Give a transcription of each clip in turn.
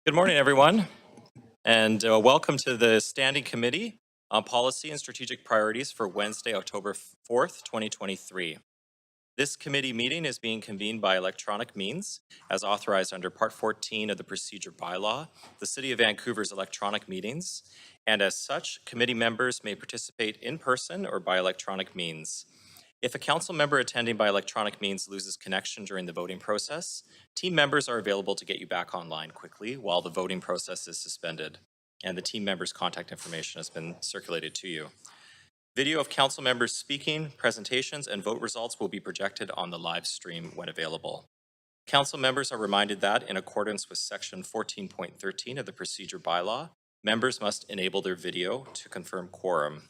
Good morning, everyone, and welcome to the Standing Committee on Policy and Strategic Priorities for Wednesday, October 4th, 2023. This committee meeting is being convened by electronic means, as authorized under Part 14 of the Procedure Bylaw, the City of Vancouver's electronic meetings, and as such, committee members may participate in person or by electronic means. If a council member attending by electronic means loses connection during the voting process, team members are available to get you back online quickly while the voting process is suspended, and the team members' contact information has been circulated to you. Video of council members speaking, presentations, and vote results will be projected on the live stream when available. Council members are reminded that, in accordance with Section 14.13 of the Procedure Bylaw, members must enable their video to confirm quorum.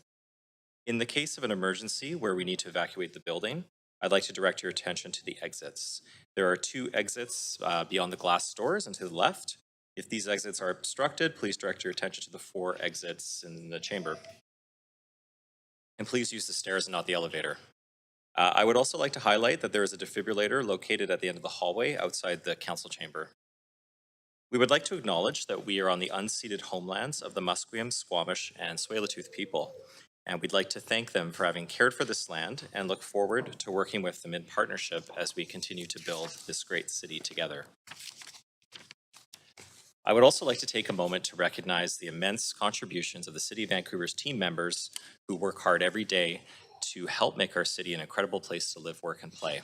In the case of an emergency where we need to evacuate the building, I'd like to direct your attention to the exits. There are 2 exits beyond the glass doors and to the left. If these exits are obstructed, please direct your attention to the 4 exits in the chamber. And please use the stairs and not the elevator. I would also like to highlight that there is a defibrillator located at the end of the hallway outside the council chamber. We would like to acknowledge that we are on the unceded homelands of the Musqueam, Squamish, and Tsleil-Waututh people, and we'd like to thank them for having cared for this land and look forward to working with them in partnership as we continue to build this great city together. I would also like to take a moment to recognize the immense contributions of the City of Vancouver's team members who work hard every day to help make our city an incredible place to live, work, and play.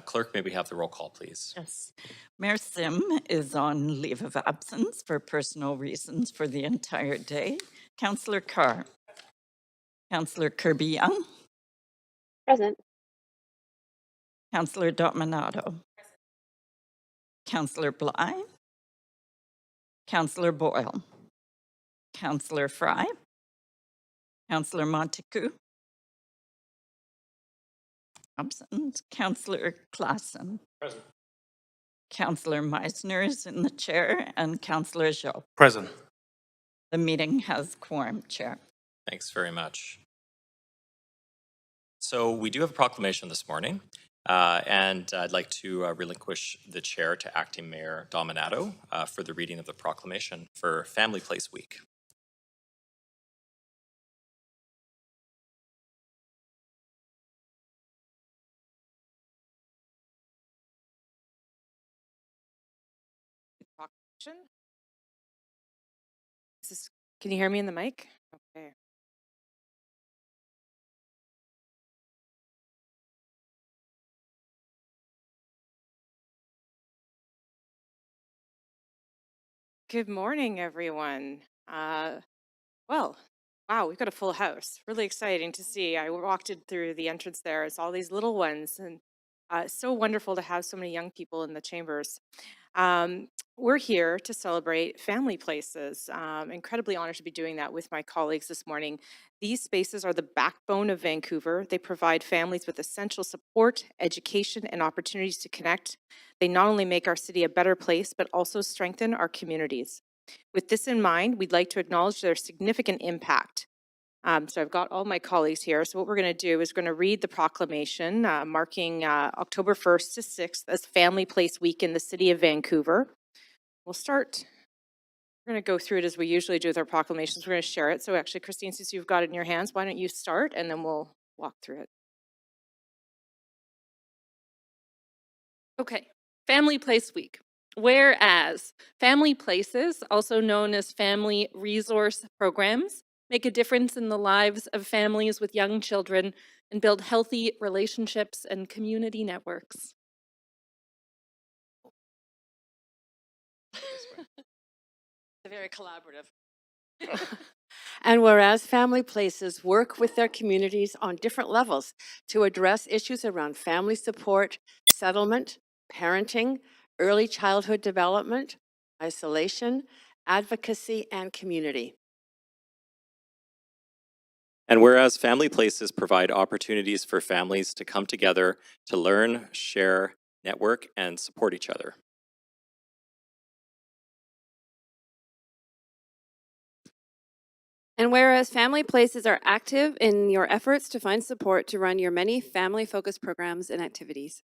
Clerk, may we have the roll call, please? Yes. Mayor Sim is on leave of absence for personal reasons for the entire day. Councillor Carr. Councillor Kirby-Young. Present. Councillor Dominato. Councillor Bly. Councillor Boyle. Councillor Fry. Councillor Montagu. Absent. Councillor Klassen. Present. Councillor Meisner is in the chair, and Councillor Joe. Present. The meeting has quorum, Chair. Thanks very much. So we do have a proclamation this morning, and I'd like to relinquish the chair to Acting Mayor Dominato for the reading of the proclamation for Family Place Week. Proclamation. Can you hear me in the mic? Okay. Good morning, everyone. Well, wow, we've got a full house. Really exciting to see. I walked in through the entrance there. It's all these little ones, and it's so wonderful to have so many young people in the chambers. We're here to celebrate family places. Incredibly honored to be doing that with my colleagues this morning. These spaces are the backbone of Vancouver. They provide families with essential support, education, and opportunities to connect. They not only make our city a better place, but also strengthen our communities. With this in mind, we'd like to acknowledge their significant impact. So I've got all my colleagues here. So what we're going to do is we're going to read the proclamation marking October 1st to 6th as Family Place Week in the City of Vancouver. We'll start. We're going to go through it as we usually do with our proclamations. We're going to share it. So actually, Christine, since you've got it in your hands, why don't you start and then we'll walk through it. Okay, Family Place Week. Whereas family places, also known as family resource programs, make a difference in the lives of families with young children and build healthy relationships and community networks. Very collaborative. And whereas family places work with their communities on different levels to address issues around family support, settlement, parenting, early childhood development, isolation, advocacy, and community. And whereas family places provide opportunities for families to come together to learn, share, network, and support each other. And whereas family places are active in your efforts to find support to run your many family-focused programs and activities.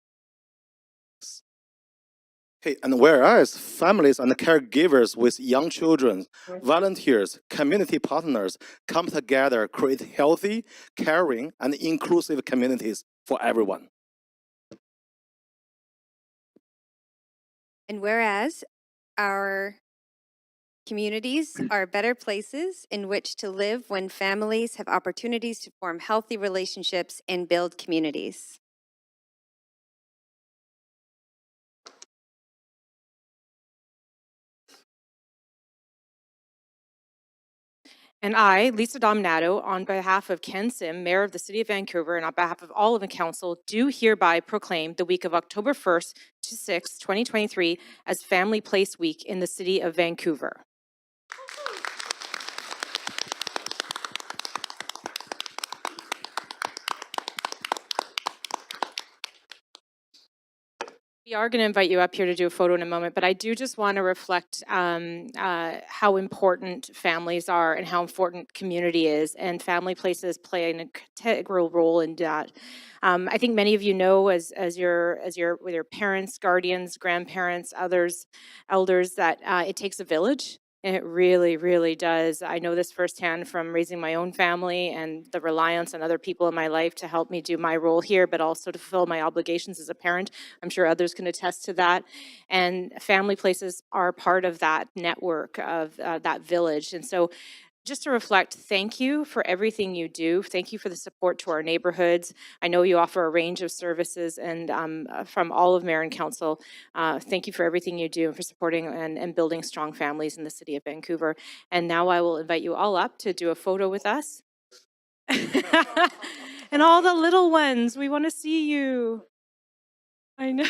Hey, and whereas families and caregivers with young children, volunteers, community partners come together, create healthy, caring, and inclusive communities for everyone. And whereas our communities are better places in which to live when families have opportunities to form healthy relationships and build communities. And I, Lisa Domnato, on behalf of Ken Sim, Mayor of the City of Vancouver, and on behalf of all of the council, do hereby proclaim the week of October 1st to 6th, 2023 as Family Place Week in the City of Vancouver. We are going to invite you up here to do a photo in a moment, but I do just want to reflect how important families are and how important community is, and family places play an integral role in that. I think many of you know, as with your parents, guardians, grandparents, others, elders, that it takes a village. And it really, really does. I know this firsthand from raising my own family and the reliance on other people in my life to help me do my role here, but also to fulfill my obligations as a parent. I'm sure others can attest to that. And family places are part of that network of that village. And so just to reflect, thank you for everything you do. Thank you for the support to our neighborhoods. I know you offer a range of services, and from all of Mayor and Council, thank you for everything you do and for supporting and building strong families in the City of Vancouver. And now I will invite you all up to do a photo with us. And all the little ones, we want to see you. I know.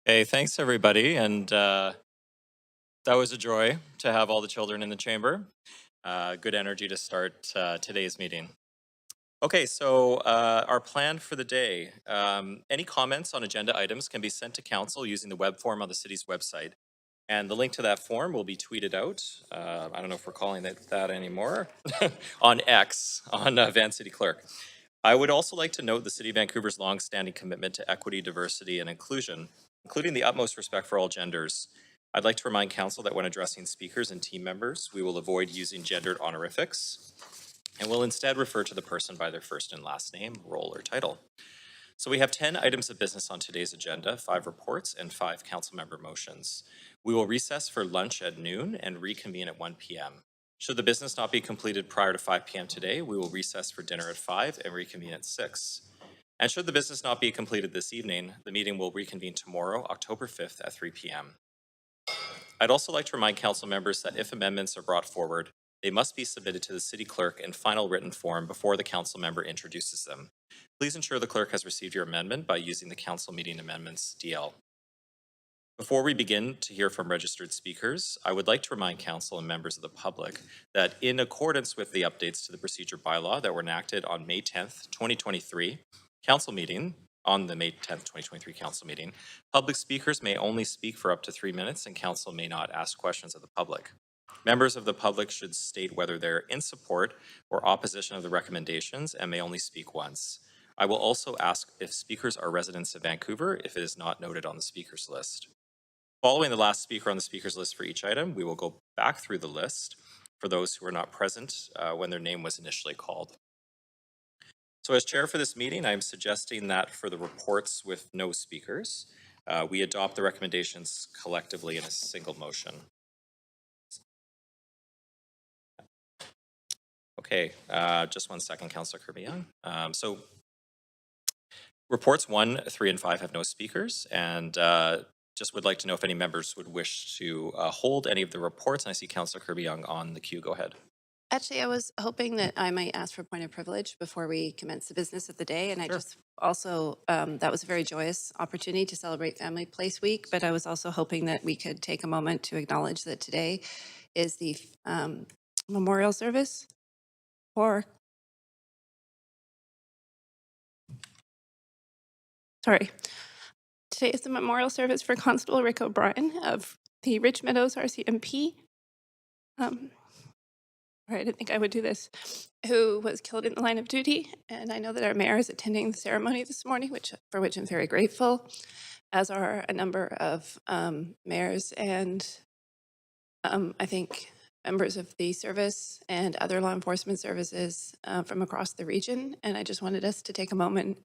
Hey, thanks everybody. And that was a joy to have all the children in the chamber. Good energy to start today's meeting. Okay, so our plan for the day. Any comments on agenda items can be sent to council using the web form on the city's website. And the link to that form will be tweeted out. I don't know if we're calling it that anymore, on X, on Van City Clerk. I would also like to note the City of Vancouver's longstanding commitment to equity, diversity, and inclusion, including the utmost respect for all genders. I'd like to remind council that when addressing speakers and team members, we will avoid using gendered honorifics and will instead refer to the person by their first and last name, role, or title. So we have 10 items of business on today's agenda, 5 reports and 5 council member motions. We will recess for lunch at noon and reconvene at 1 p.m. Should the business not be completed prior to 5 p.m. today, we will recess for dinner at 5 and reconvene at 6. And should the business not be completed this evening, the meeting will reconvene tomorrow, October 5th at 3 p.m. I'd also like to remind council members that if amendments are brought forward, they must be submitted to the city clerk in final written form before the council member introduces them. Please ensure the clerk has received your amendment by using the council meeting amendments DL. Before we begin to hear from registered speakers, I would like to remind council and members of the public that in accordance with the updates to the procedure bylaw that were enacted on May 10th, 2023, council meeting, on the May 10th, 2023 council meeting, public speakers may only speak for up to 3 minutes and council may not ask questions of the public. Members of the public should state whether they're in support or opposition of the recommendations and may only speak once. I will also ask if speakers are residents of Vancouver if it is not noted on the speakers list. Following the last speaker on the speakers list for each item, we will go back through the list for those who were not present when their name was initially called. So as chair for this meeting, I'm suggesting that for the reports with no speakers, we adopt the recommendations collectively in a single motion. Okay, just 1 second, Councillor Kirby-Yung. So reports 1, 3, and 5 have no speakers, and just would like to know if any members would wish to hold any of the reports. And I see Councillor Kirby-Yung on the queue. Go ahead. Actually, I was hoping that I might ask for a point of privilege before we commence the business of the day. And I Sure. just also, that was a very joyous opportunity to celebrate Family Place Week, but I was also hoping that we could take a moment to acknowledge that today is the memorial service for, today is the memorial service for Constable Rick O'Brien of the Rich Meadows RCMP. I didn't think I would do this, who was killed in the line of duty. And I know that our mayor is attending the ceremony this morning, for which I'm very grateful, as are a number of mayors and I think members of the service and other law enforcement services from across the region. And I just wanted us to take a moment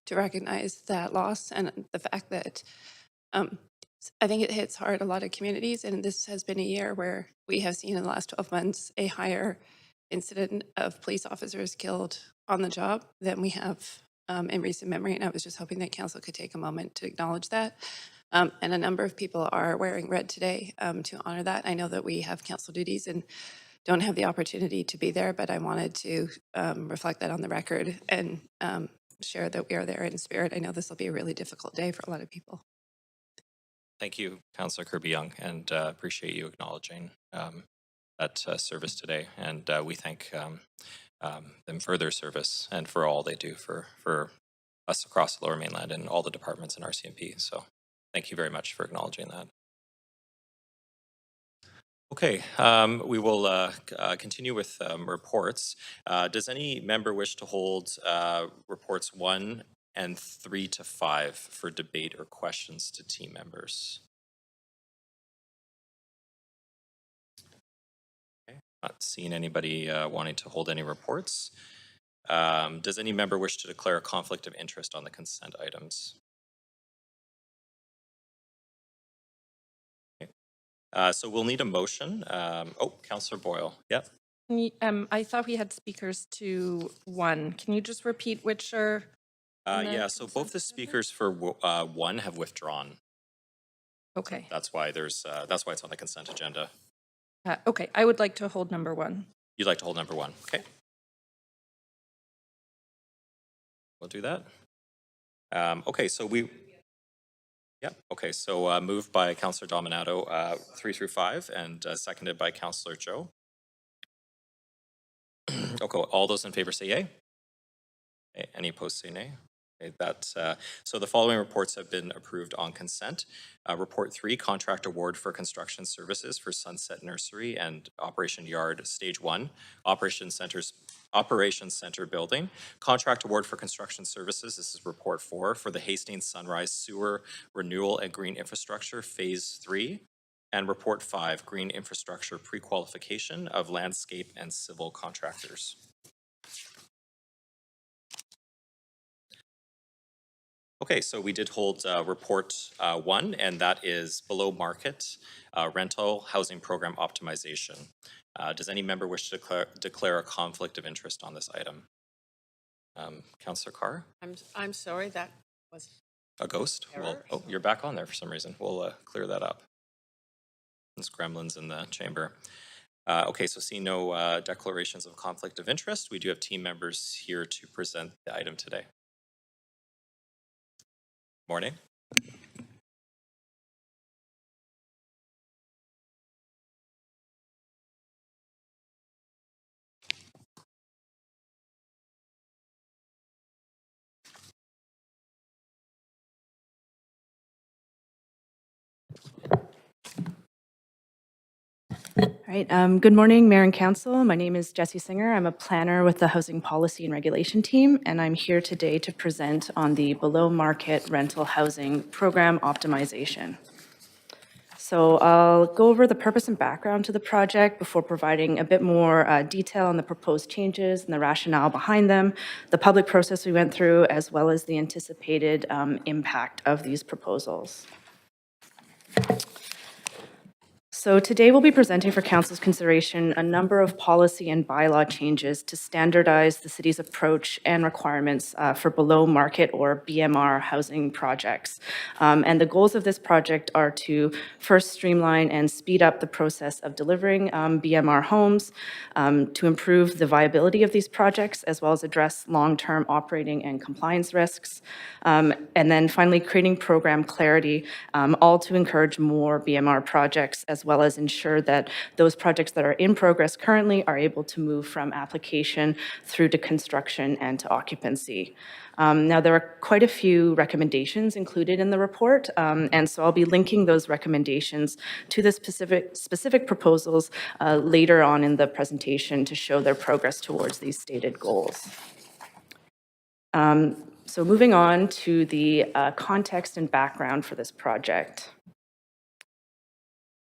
to recognize that loss and the fact that I think it hits hard a lot of communities, and this has been a year where we have seen in the last 12 months a higher incident of police officers killed on the job than we have in recent memory, and I was just hoping that council could take a moment to acknowledge that. And a number of people are wearing red today to honor that. I know that we have council duties and don't have the opportunity to be there, but I wanted to reflect that on the record and share that we are there in spirit. I know this will be a really difficult day for a lot of people. Thank you, Councillor Kirby-Yung, and appreciate you acknowledging that service today. And we thank them for their service and for all they do for us across the Lower Mainland and all the departments in RCMP. So thank you very much for acknowledging that. Okay, we will continue with reports. Does any member wish to hold reports 1 and 3 to 5 for debate or questions to team members? Okay, not seeing anybody wanting to hold any reports. Does any member wish to declare a conflict of interest on the consent items? Okay. So we'll need a motion. Councillor Boyle. Yep. I thought we had speakers to 1. Can you just repeat which are? Yeah, so both the speakers for 1 have withdrawn. Okay. That's why it's on the consent agenda. Okay, I would like to hold number 1. You'd like to hold number 1, okay? We'll do that. Okay, so Yeah, okay, so moved by Councillor Dominato, 3 through 5, and seconded by Councillor Joe. Okay, all those in favor say yay. Okay, any opposed say nay. Okay, so the following reports have been approved on consent. Report 3, contract award for construction services for Sunset Nursery and Operation Yard Stage 1, Operations Center Building. Contract award for construction services, this is report 4, for the Hastings Sunrise Sewer Renewal and Green Infrastructure Phase 3. And report 5, green infrastructure pre-qualification of landscape and civil contractors. Okay, so we did hold report 1, and that is below market rental housing program optimization. Does any member wish to declare a conflict of interest on this item? Councillor Carr? I'm sorry, that was A ghost? Well, error. oh, you're back on there for some reason. We'll clear that up. There's gremlins in the chamber. Okay, so seeing no declarations of conflict of interest, we do have team members here to present the item today. Morning. All right. Good morning, Mayor and Council. My name is Jessie Singer. I'm a planner with the Housing Policy and Regulation team, and I'm here today to present on the below-market rental housing program optimization. So I'll go over the purpose and background to the project before providing a bit more detail on the proposed changes and the rationale behind them, the public process we went through, as well as the anticipated impact of these proposals. So today we'll be presenting for Council's consideration a number of policy and bylaw changes to standardize the city's approach and requirements for below-market or BMR housing projects. And the goals of this project are to first streamline and speed up the process of delivering BMR homes, to improve the viability of these projects, as well as address long-term operating and compliance risks, and then finally creating program clarity, all to encourage more BMR projects, as well as ensure that those projects that are in progress currently are able to move from application through to construction and to occupancy. Now, there are quite a few recommendations included in the report, and so I'll be linking those recommendations to the specific proposals later on in the presentation to show their progress towards these stated goals. So moving on to the context and background for this project.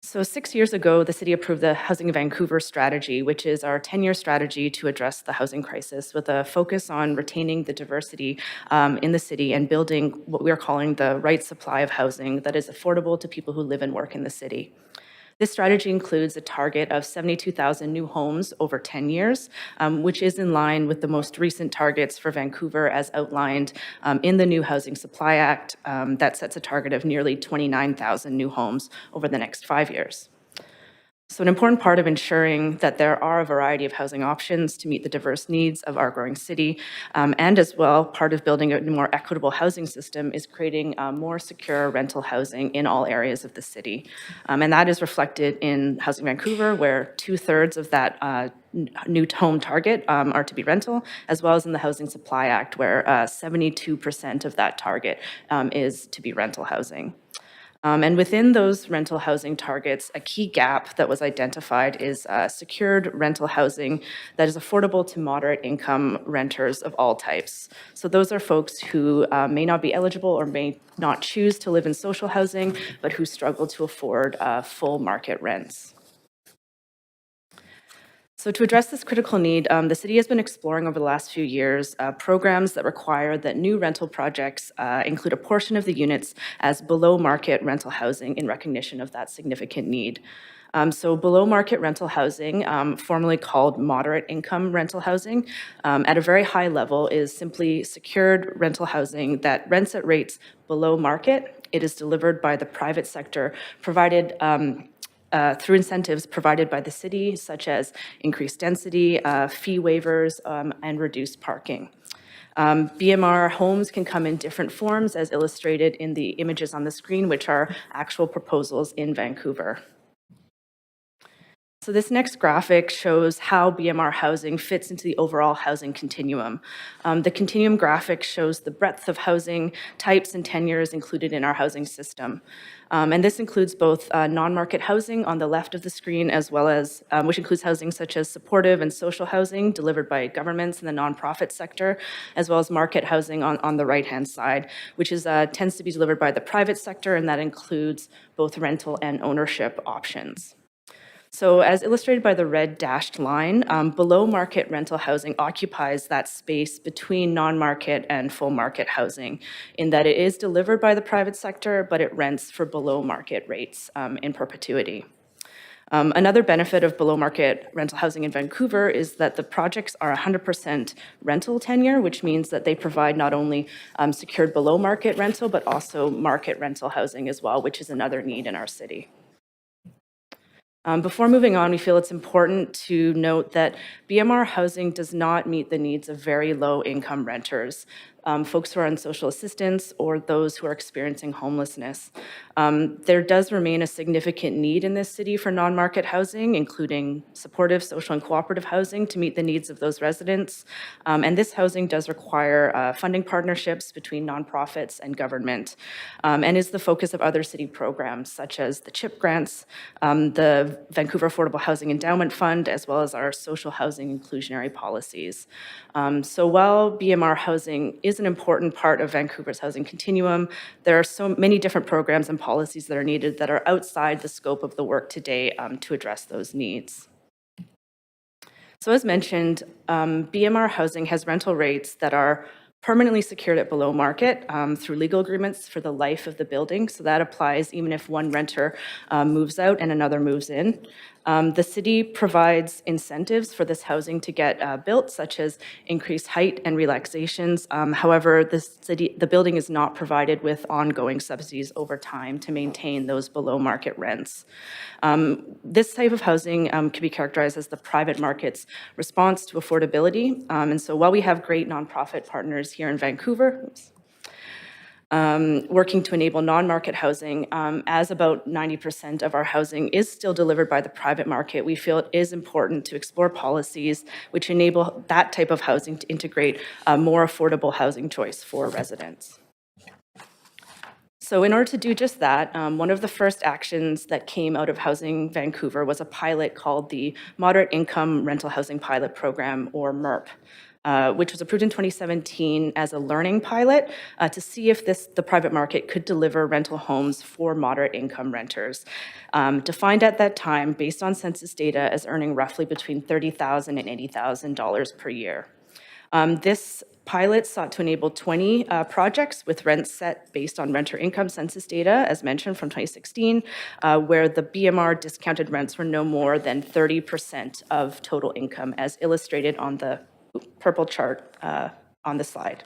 So 6 years ago, the city approved the Housing Vancouver strategy, which is our 10-year strategy to address the housing crisis with a focus on retaining the diversity in the city and building what we are calling the right supply of housing that is affordable to people who live and work in the city. This strategy includes a target of 72,000 new homes over 10 years, which is in line with the most recent targets for Vancouver as outlined in the new Housing Supply Act that sets a target of nearly 29,000 new homes over the next 5 years. So an important part of ensuring that there are a variety of housing options to meet the diverse needs of our growing city, and as well, part of building a more equitable housing system is creating more secure rental housing in all areas of the city. And that is reflected in Housing Vancouver, where 2/3 of that new home target are to be rental, as well as in the Housing Supply Act, where 72% of that target is to be rental housing. And within those rental housing targets, a key gap that was identified is secured rental housing that is affordable to moderate income renters of all types. So those are folks who may not be eligible or may not choose to live in social housing, but who struggle to afford full market rents. So to address this critical need, the city has been exploring over the last few years programs that require that new rental projects include a portion of the units as below market rental housing in recognition of that significant need. So below market rental housing, formerly called moderate income rental housing, at a very high level is simply secured rental housing that rents at rates below market. It is delivered by the private sector, provided through incentives provided by the city, such as increased density, fee waivers, and reduced parking. BMR homes can come in different forms, as illustrated in the images on the screen, which are actual proposals in Vancouver. So this next graphic shows how BMR housing fits into the overall housing continuum. The continuum graphic shows the breadth of housing types and tenures included in our housing system. And this includes both non-market housing on the left of the screen, as well as, which includes housing such as supportive and social housing delivered by governments in the nonprofit sector, as well as market housing on the right-hand side, which is tends to be delivered by the private sector, and that includes both rental and ownership options. So as illustrated by the red dashed line, below market rental housing occupies that space between non-market and full market housing, in that it is delivered by the private sector, but it rents for below market rates in perpetuity. Another benefit of below market rental housing in Vancouver is that the projects are 100% rental tenure, which means that they provide not only secured below market rental, but also market rental housing as well, which is another need in our city. Before moving on, we feel it's important to note that BMR housing does not meet the needs of very low-income renters, folks who are on social assistance or those who are experiencing homelessness. There does remain a significant need in this city for non-market housing, including supportive, social, and cooperative housing to meet the needs of those residents. And this housing does require funding partnerships between nonprofits and government, and is the focus of other city programs such as the CHIP grants, the Vancouver Affordable Housing Endowment Fund, as well as our social housing inclusionary policies. So while BMR housing is an important part of Vancouver's housing continuum, there are so many different programs and policies that are needed that are outside the scope of the work today to address those needs. So as mentioned, BMR housing has rental rates that are permanently secured at below market through legal agreements for the life of the building. So that applies even if one renter moves out and another moves in. The city provides incentives for this housing to get built, such as increased height and relaxations. However, the building is not provided with ongoing subsidies over time to maintain those below market rents. This type of housing can be characterized as the private market's response to affordability. And so while we have great nonprofit partners here in Vancouver, working to enable non-market housing, as about 90% of our housing is still delivered by the private market, we feel it is important to explore policies which enable that type of housing to integrate a more affordable housing choice for residents. So in order to do just that, one of the first actions that came out of Housing Vancouver was a pilot called the Moderate Income Rental Housing Pilot Program, or MERP. Which was approved in 2017 as a learning pilot to see if the private market could deliver rental homes for moderate income renters. Defined at that time based on census data as earning roughly between $30,000 and $80,000 per year. This pilot sought to enable 20 projects with rents set based on renter income census data, as mentioned from 2016, where the BMR discounted rents were no more than 30% of total income, as illustrated on the purple chart on the slide.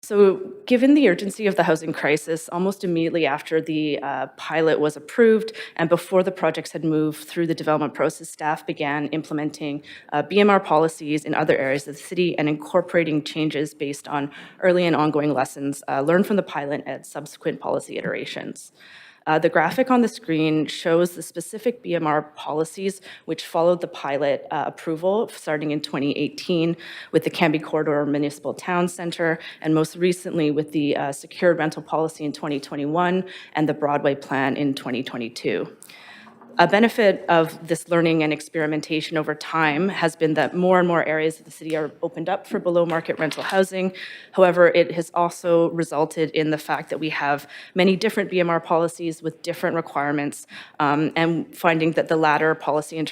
So given the urgency of the housing crisis, almost immediately after the pilot was approved and before the projects had moved through the development process, staff began implementing BMR policies in other areas of the city and incorporating changes based on early and ongoing lessons learned from the pilot and subsequent policy iterations. The graphic on the screen shows the specific BMR policies which followed the pilot approval starting in 2018 with the Cambie Corridor Municipal Town Centre, and most recently with the secured rental policy in 2021 and the Broadway Plan in 2022. A benefit of this learning and experimentation over time has been that more and more areas of the city are opened up for below market rental housing. However, it has also resulted in the fact that we have many different BMR policies with different requirements, and finding that the latter policy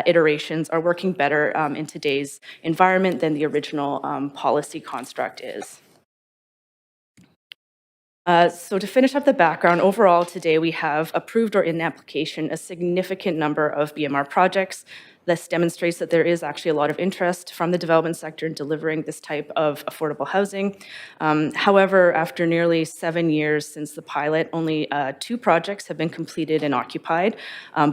iterations are working better in today's environment than the original policy construct is. So to finish up the background, overall today we have approved or in application a significant number of BMR projects This demonstrates that there is actually a lot of interest from the development sector in delivering this type of affordable housing. However, after nearly 7 years since the pilot, only 2 projects have been completed and occupied,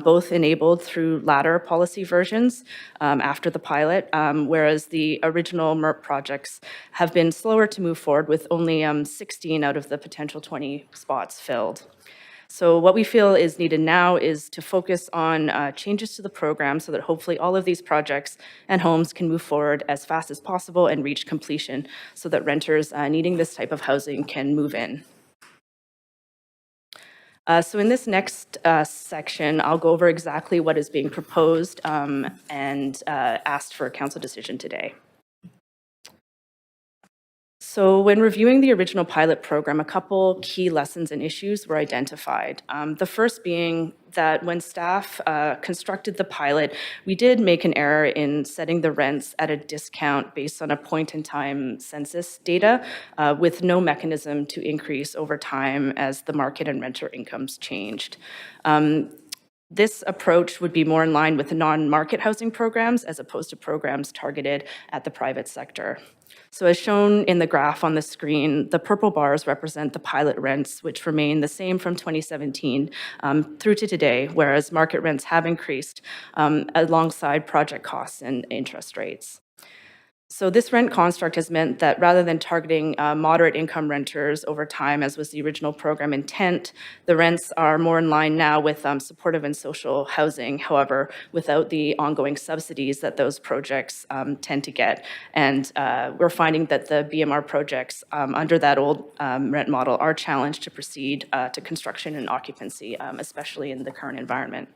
both enabled through latter policy versions after the pilot, whereas the original MERP projects have been slower to move forward with only 16 out of the potential 20 spots filled. So what we feel is needed now is to focus on changes to the program so that hopefully all of these projects and homes can move forward as fast as possible and reach completion so that renters needing this type of housing can move in. So in this next section, I'll go over exactly what is being proposed and asked for a council decision today. So when reviewing the original pilot program, a couple key lessons and issues were identified. The first being that when staff constructed the pilot, we did make an error in setting the rents at a discount based on a point-in-time census data with no mechanism to increase over time as the market and renter incomes changed. This approach would be more in line with the non-market housing programs as opposed to programs targeted at the private sector. So as shown in the graph on the screen, the purple bars represent the pilot rents, which remain the same from 2017 through to today, whereas market rents have increased alongside project costs and interest rates. So this rent construct has meant that rather than targeting moderate income renters over time, as was the original program intent, the rents are more in line now with supportive and social housing, however, without the ongoing subsidies that those projects tend to get. And we're finding that the BMR projects under that old rent model are challenged to proceed to construction and occupancy, especially in the current environment.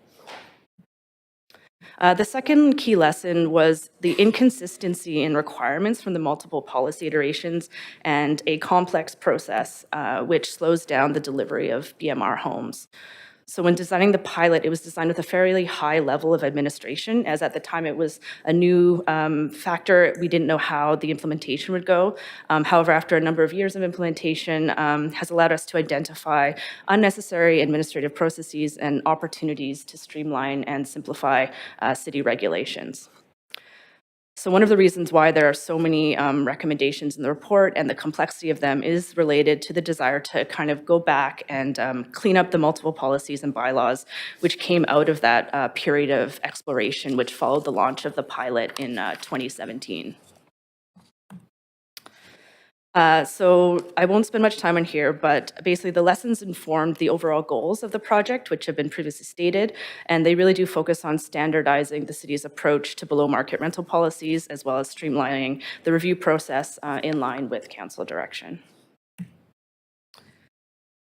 The second key lesson was the inconsistency in requirements from the multiple policy iterations and a complex process which slows down the delivery of BMR homes. So when designing the pilot, it was designed with a fairly high level of administration, as at the time it was a new factor. We didn't know how the implementation would go. However, after a number of years of implementation, has allowed us to identify unnecessary administrative processes and opportunities to streamline and simplify city regulations. So one of the reasons why there are so many recommendations in the report and the complexity of them is related to the desire to kind of go back and clean up the multiple policies and bylaws which came out of that period of exploration which followed the launch of the pilot in 2017. So I won't spend much time on here, but basically the lessons informed the overall goals of the project, which have been previously stated, and they really do focus on standardizing the city's approach to below-market rental policies, as well as streamlining the review process in line with council direction.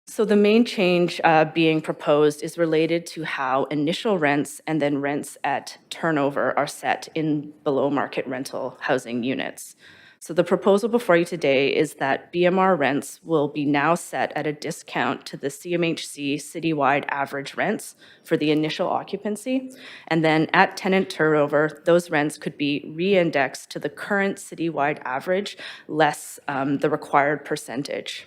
So the main change being proposed is related to how initial rents and then rents at turnover are set in below-market rental housing units. So the proposal before you today is that BMR rents will be now set at a discount to the CMHC citywide average rents for the initial occupancy. And then at tenant turnover, those rents could be re-indexed to the current citywide average, less the required percentage.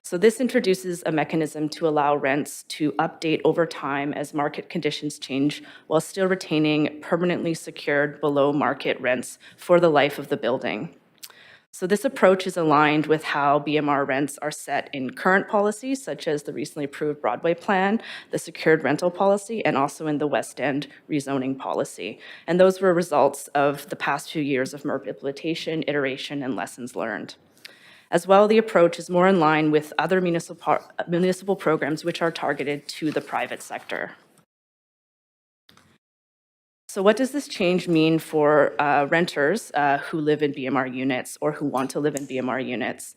So this introduces a mechanism to allow rents to update over time as market conditions change, while still retaining permanently secured below market rents for the life of the building. So this approach is aligned with how BMR rents are set in current policies, such as the recently approved Broadway plan, the secured rental policy, and also in the West End rezoning policy. And those were results of the past few years of MERP implementation, iteration, and lessons learned. As well, the approach is more in line with other municipal programs which are targeted to the private sector. So what does this change mean for renters who live in BMR units or who want to live in BMR units?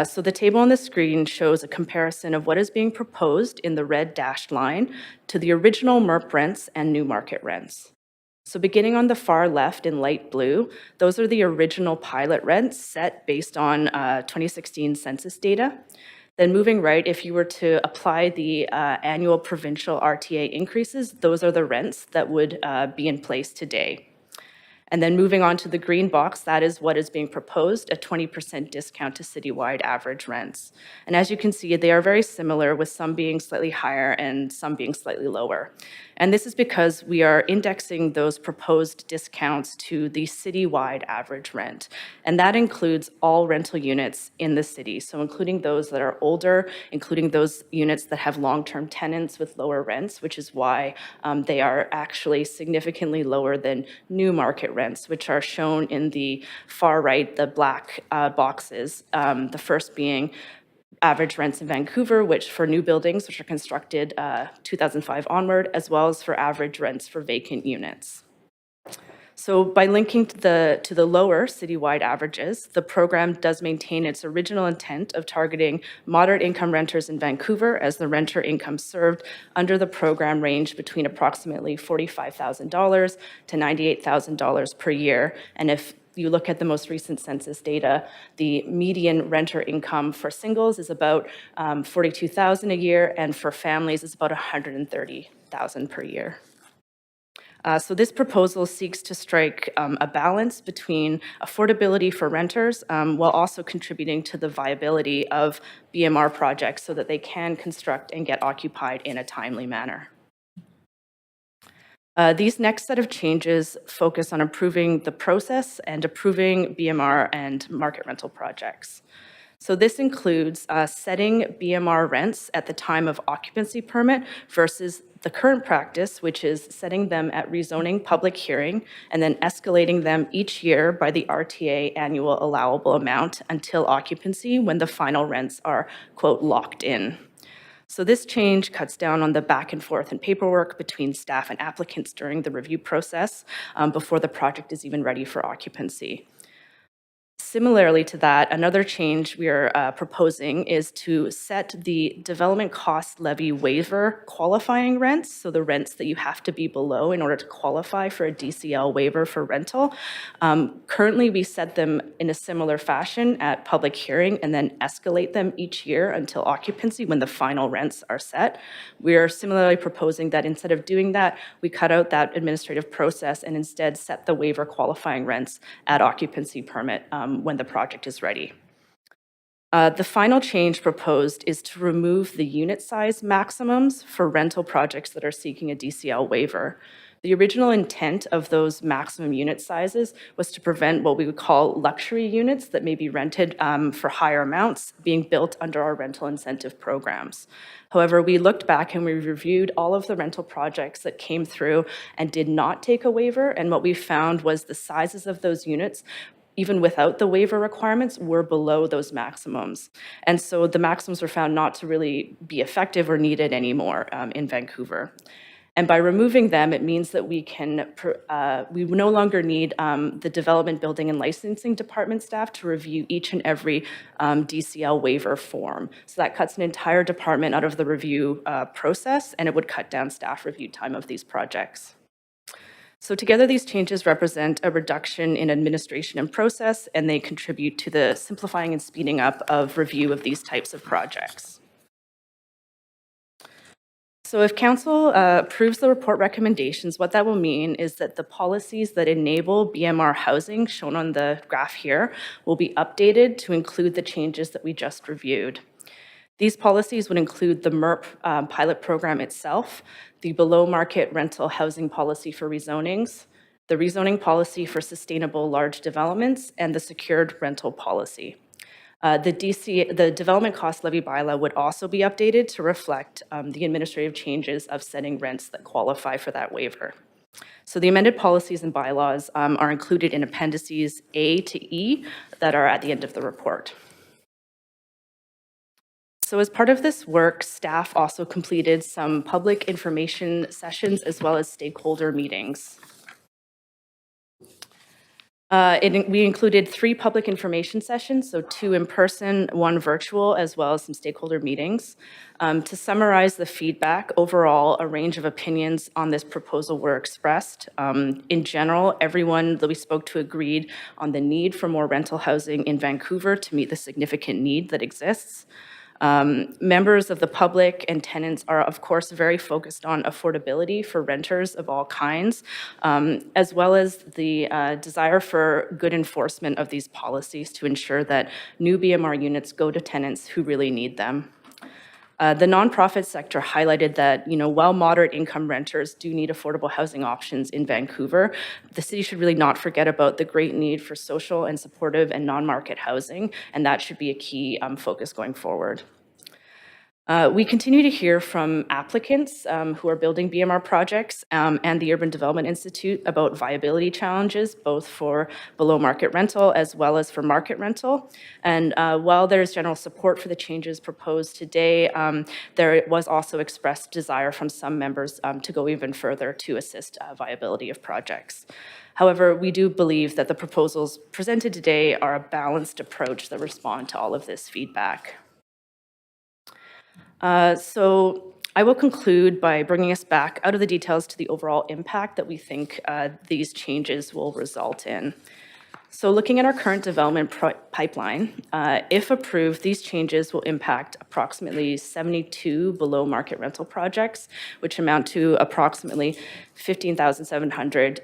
So the table on the screen shows a comparison of what is being proposed in the red dashed line to the original MERP rents and new market rents. So beginning on the far left in light blue, those are the original pilot rents set based on 2016 census data. Then moving right, if you were to apply the annual provincial RTA increases, those are the rents that would be in place today. And then moving on to the green box, that is what is being proposed, a 20% discount to citywide average rents. And as you can see, they are very similar, with some being slightly higher and some being slightly lower. And this is because we are indexing those proposed discounts to the citywide average rent. And that includes all rental units in the city, so including those that are older, including those units that have long-term tenants with lower rents, which is why they are actually significantly lower than new market rents, which are shown in the far right, the black boxes, the first being average rents in Vancouver, which for new buildings, which are constructed 2005 onward, as well as for average rents for vacant units. So by linking to the lower citywide averages, the program does maintain its original intent of targeting moderate income renters in Vancouver, as the renter income served under the program ranged between approximately $45,000 to $98,000 per year. And if you look at the most recent census data, the median renter income for singles is about $42,000 a year, and for families is about $130,000 per year. So this proposal seeks to strike a balance between affordability for renters while also contributing to the viability of BMR projects so that they can construct and get occupied in a timely manner. These next set of changes focus on improving the process and approving BMR and market rental projects. So this includes setting BMR rents at the time of occupancy permit versus the current practice, which is setting them at rezoning public hearing and then escalating them each year by the RTA annual allowable amount until occupancy, when the final rents are, quote, locked in. So this change cuts down on the back and forth and paperwork between staff and applicants during the review process before the project is even ready for occupancy. Similarly to that, another change we are proposing is to set the development cost levy waiver qualifying rents, so the rents that you have to be below in order to qualify for a DCL waiver for rental. Currently, we set them in a similar fashion at public hearing and then escalate them each year until occupancy, when the final rents are set. We are similarly proposing that instead of doing that, we cut out that administrative process and instead set the waiver qualifying rents at occupancy permit when the project is ready. The final change proposed is to remove the unit size maximums for rental projects that are seeking a DCL waiver. The original intent of those maximum unit sizes was to prevent what we would call luxury units that may be rented for higher amounts being built under our rental incentive programs. However, we looked back and we reviewed all of the rental projects that came through and did not take a waiver, and what we found was the sizes of those units, even without the waiver requirements, were below those maximums. And so the maximums were found not to really be effective or needed anymore in Vancouver. And by removing them, it means that we no longer need the development, building, and licensing department staff to review each and every DCL waiver form. So that cuts an entire department out of the review process, and it would cut down staff review time of these projects. So together, these changes represent a reduction in administration and process, and they contribute to the simplifying and speeding up of review of these types of projects. So if Council approves the report recommendations, what that will mean is that the policies that enable BMR housing, shown on the graph here, will be updated to include the changes that we just reviewed. These policies would include the MERP pilot program itself, the below-market rental housing policy for rezonings, the rezoning policy for sustainable large developments, and the secured rental policy. The development cost levy bylaw would also be updated to reflect the administrative changes of setting rents that qualify for that waiver. So the amended policies and bylaws are included in appendices A to E that are at the end of the report. So as part of this work, staff also completed some public information sessions as well as stakeholder meetings. We included 3 public information sessions, so 2 in person, 1 virtual, as well as some stakeholder meetings. To summarize the feedback, overall, a range of opinions on this proposal were expressed. In general, everyone that we spoke to agreed on the need for more rental housing in Vancouver to meet the significant need that exists. Members of the public and tenants are, of course, very focused on affordability for renters of all kinds, as well as the desire for good enforcement of these policies to ensure that new BMR units go to tenants who really need them. The nonprofit sector highlighted that, while moderate income renters do need affordable housing options in Vancouver, the city should really not forget about the great need for social and supportive and non-market housing, and that should be a key focus going forward. We continue to hear from applicants who are building BMR projects and the Urban Development Institute about viability challenges, both for below market rental as well as for market rental. And while there's general support for the changes proposed today, there was also expressed desire from some members to go even further to assist viability of projects. However, we do believe that the proposals presented today are a balanced approach that respond to all of this feedback. So I will conclude by bringing us back out of the details to the overall impact that we think these changes will result in. So looking at our current development pipeline, if approved, these changes will impact approximately 72 below market rental projects, which amount to approximately 15,700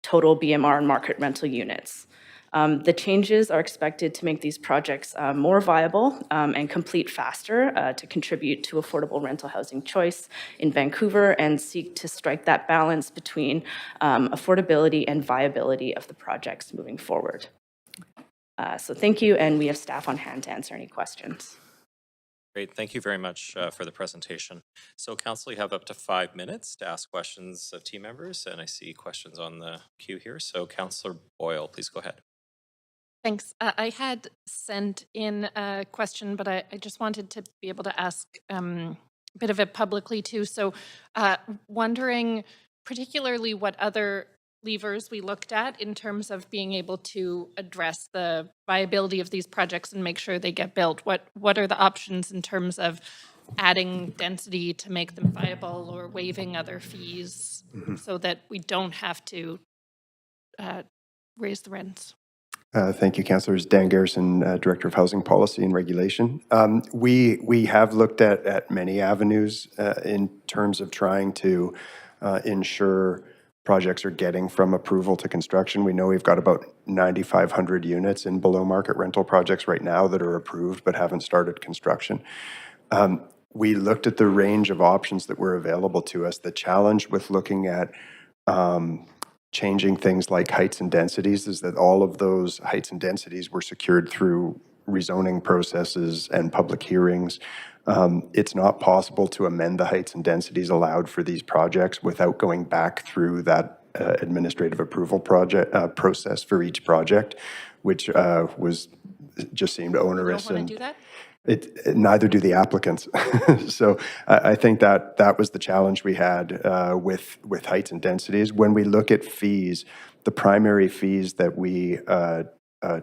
total BMR and market rental units. The changes are expected to make these projects more viable and complete faster to contribute to affordable rental housing choice in Vancouver and seek to strike that balance between affordability and viability of the projects moving forward. So thank you, and we have staff on hand to answer any questions. Great, thank you very much for the presentation. So Council, you have up to 5 minutes to ask questions of team members, and I see questions on the queue here. So Councillor Boyle, please go ahead. Thanks. I had sent in a question, but I just wanted to be able to ask a bit of it publicly too. So wondering particularly what other levers we looked at in terms of being able to address the viability of these projects and make sure they get built. What are the options in terms of adding density to make them viable or waiving other fees so that we don't have to raise the rents? Thank you, Councillors. Dan Garrison, Director of Housing Policy and Regulation. We have looked at many avenues in terms of trying to ensure projects are getting from approval to construction. We know we've got about 9,500 units in below market rental projects right now that are approved but haven't started construction. We looked at the range of options that were available to us. The challenge with looking at changing things like heights and densities is that all of those heights and densities were secured through rezoning processes and public hearings. It's not possible to amend the heights and densities allowed for these projects without going back through that administrative approval process for each project, which just seemed onerous. You don't want to do that? Neither do the applicants. So I think that was the challenge we had with heights and densities. When we look at fees, the primary fees that we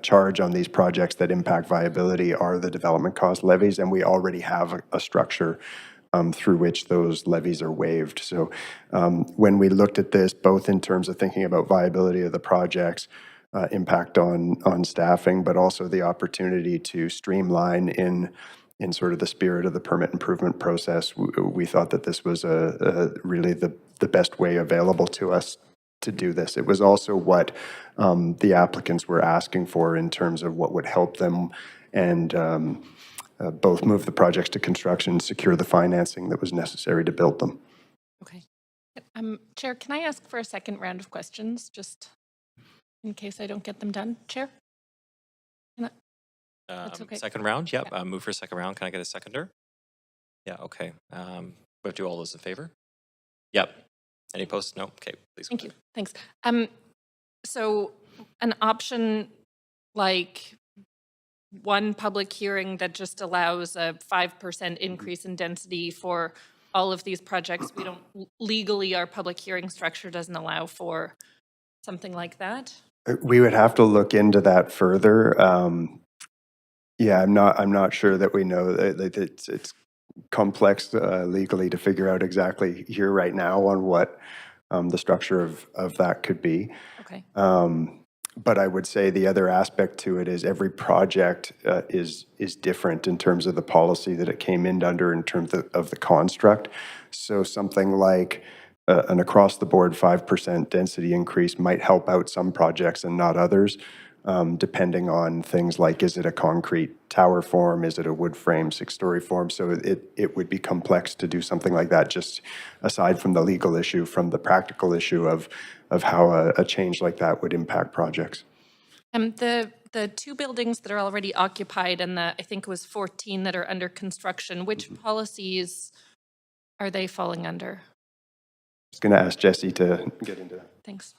charge on these projects that impact viability are the development cost levies, and we already have a structure through which those levies are waived. So when we looked at this, both in terms of thinking about viability of the projects, impact on staffing, but also the opportunity to streamline in sort of the spirit of the permit improvement process, we thought that this was really the best way available to us to do this. It was also what the applicants were asking for in terms of what would help them and both move the projects to construction and secure the financing that was necessary to build them. Okay. Chair, can I ask for a second round of questions, just in case I don't get them done? Chair? That's okay. Second round, yep. Move for a second round. Can I get a seconder? Yeah, okay. We have to do all those in favor? Yep. Any opposed? No? Okay, please. Thank you. Thanks. So an option like one public hearing that just allows a 5% increase in density for all of these projects, we don't legally, our public hearing structure doesn't allow for something like that? We would have to look into that further. Yeah, I'm not sure that we know that it's complex legally to figure out exactly here right now on what the structure of that could be. Okay. But I would say the other aspect to it is every project is different in terms of the policy that it came in under in terms of the construct. So something like an across-the-board 5% density increase might help out some projects and not others, depending on things like, is it a concrete tower form? Is it a wood frame, 6-story form? So it would be complex to do something like that, just aside from the legal issue, from the practical issue of how a change like that would impact projects. The two buildings that are already occupied and I think it was 14 that are under construction, which policies are they falling under? I was going to ask Jesse to get into that. Thanks.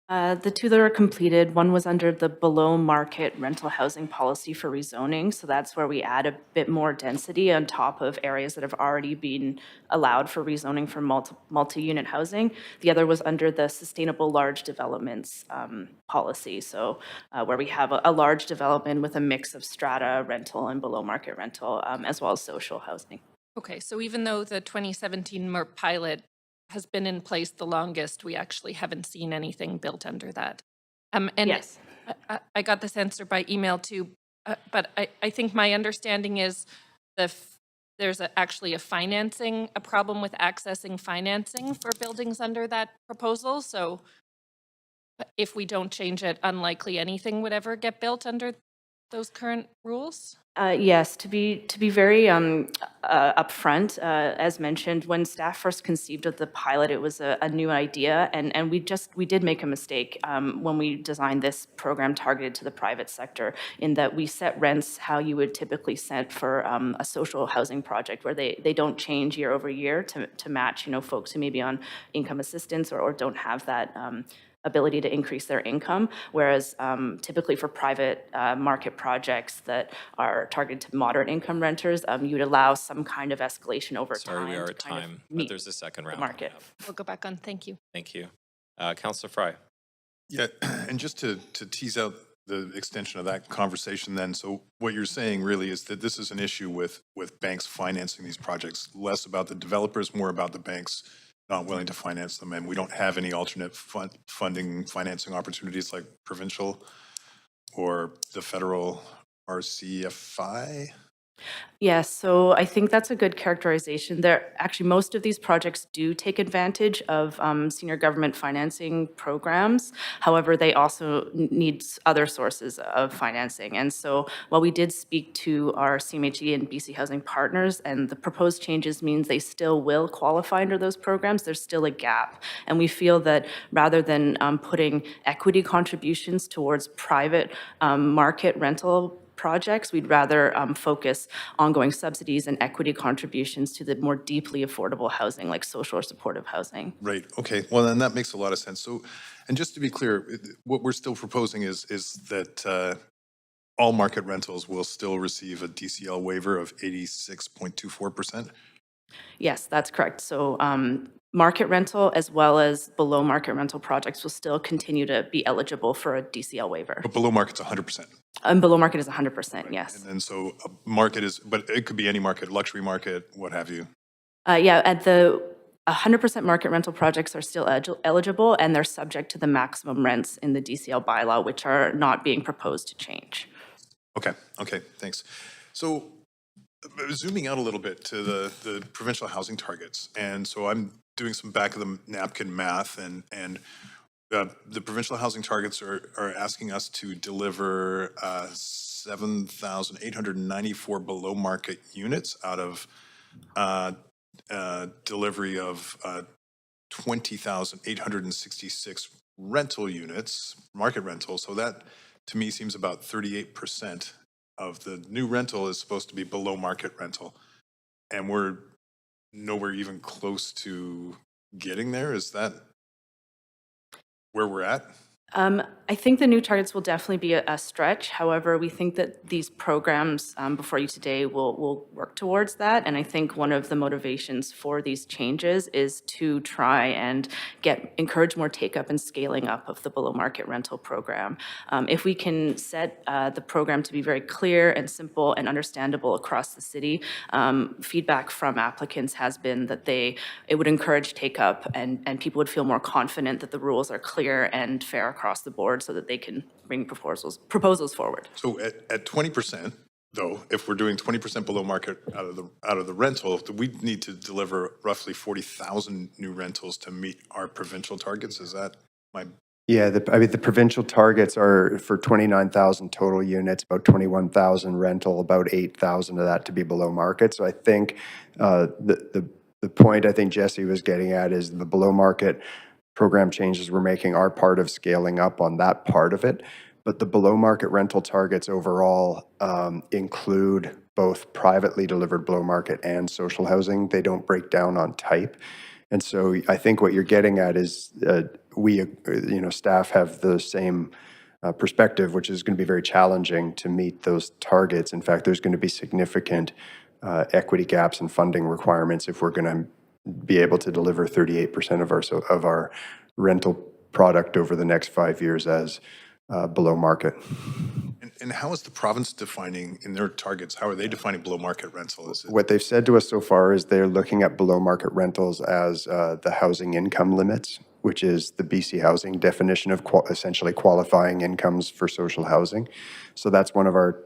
The two that are completed, one was under the below-market rental housing policy for rezoning. So that's where we add a bit more density on top of areas that have already been allowed for rezoning for multi-unit housing. The other was under the sustainable large developments policy. So where we have a large development with a mix of strata rental and below-market rental, as well as social housing. Okay, so even though the 2017 MERP pilot has been in place the longest, we actually haven't seen anything built under that. And Yes. I got this answer by email too, but I think my understanding is there's actually a problem with accessing financing for buildings under that proposal. So if we don't change it, unlikely anything would ever get built under those current rules? Yes, to be very upfront, as mentioned, when staff first conceived of the pilot, it was a new idea, and we did make a mistake when we designed this program targeted to the private sector, in that we set rents how you would typically set for a social housing project, where they don't change year over year to match, folks who may be on income assistance or don't have that ability to increase their income, whereas typically for private market projects that are targeted to moderate income renters, you would allow some kind of escalation over time. Sorry, we are to at kind of time, but meet there's a second the round. market. We'll go back on. Thank you. Thank you. Councillor Fry. Yeah, and just to tease out the extension of that conversation then, so what you're saying really is that this is an issue with banks financing these projects, less about the developers, more about the banks not willing to finance them, and we don't have any alternate financing opportunities like provincial or the federal RCFI? Yes, so I think that's a good characterization. Actually, most of these projects do take advantage of senior government financing programs. However, they also need other sources of financing. And so while we did speak to our CMHE and BC Housing partners, and the proposed changes means they still will qualify under those programs, there's still a gap. And we feel that rather than putting equity contributions towards private market rental projects, we'd rather focus ongoing subsidies and equity contributions to the more deeply affordable housing, like social or supportive housing. Right, okay, well, then that makes a lot of sense. So, and just to be clear, what we're still proposing is that all market rentals will still receive a DCL waiver of 86.24%? Yes, that's correct. So market rental as well as below market rental projects will still continue to be eligible for a DCL waiver. But below market's 100%? And below market is 100%, yes. And so a market is, but it could be any market, luxury market, what have you? Yeah, at the 100% market rental projects are still eligible, and they're subject to the maximum rents in the DCL bylaw, which are not being proposed to change. Okay, thanks. So zooming out a little bit to the provincial housing targets, and so I'm doing some back of the napkin math, and the provincial housing targets are asking us to deliver 7,894 below market units out of delivery of 20,866 rental units, market rental. So that to me seems about 38% of the new rental is supposed to be below market rental. And we're nowhere even close to getting there. Is that where we're at? I think the new targets will definitely be a stretch. However, we think that these programs before you today will work towards that. And I think one of the motivations for these changes is to try and encourage more take-up and scaling up of the below-market rental program. If we can set the program to be very clear and simple and understandable across the city, feedback from applicants has been that it would encourage take-up and people would feel more confident that the rules are clear and fair across the board so that they can bring proposals forward. So at 20%, though, if we're doing 20% below market out of the rental, we need to deliver roughly 40,000 new rentals to meet our provincial targets. Is that my? Yeah, the provincial targets are for 29,000 total units, about 21,000 rental, about 8,000 of that to be below market. So I think the point I think Jesse was getting at is the below market program changes we're making are part of scaling up on that part of it. But the below market rental targets overall include both privately delivered below market and social housing. They don't break down on type. And so I think what you're getting at is we, staff have the same perspective, which is going to be very challenging to meet those targets. In fact, there's going to be significant equity gaps and funding requirements if we're going to be able to deliver 38% of our rental product over the next 5 years as below market. And how is the province defining in their targets? How are they defining below market rental? What they've said to us so far is they're looking at below market rentals as the housing income limits, which is the BC housing definition of essentially qualifying incomes for social housing. So that's one of our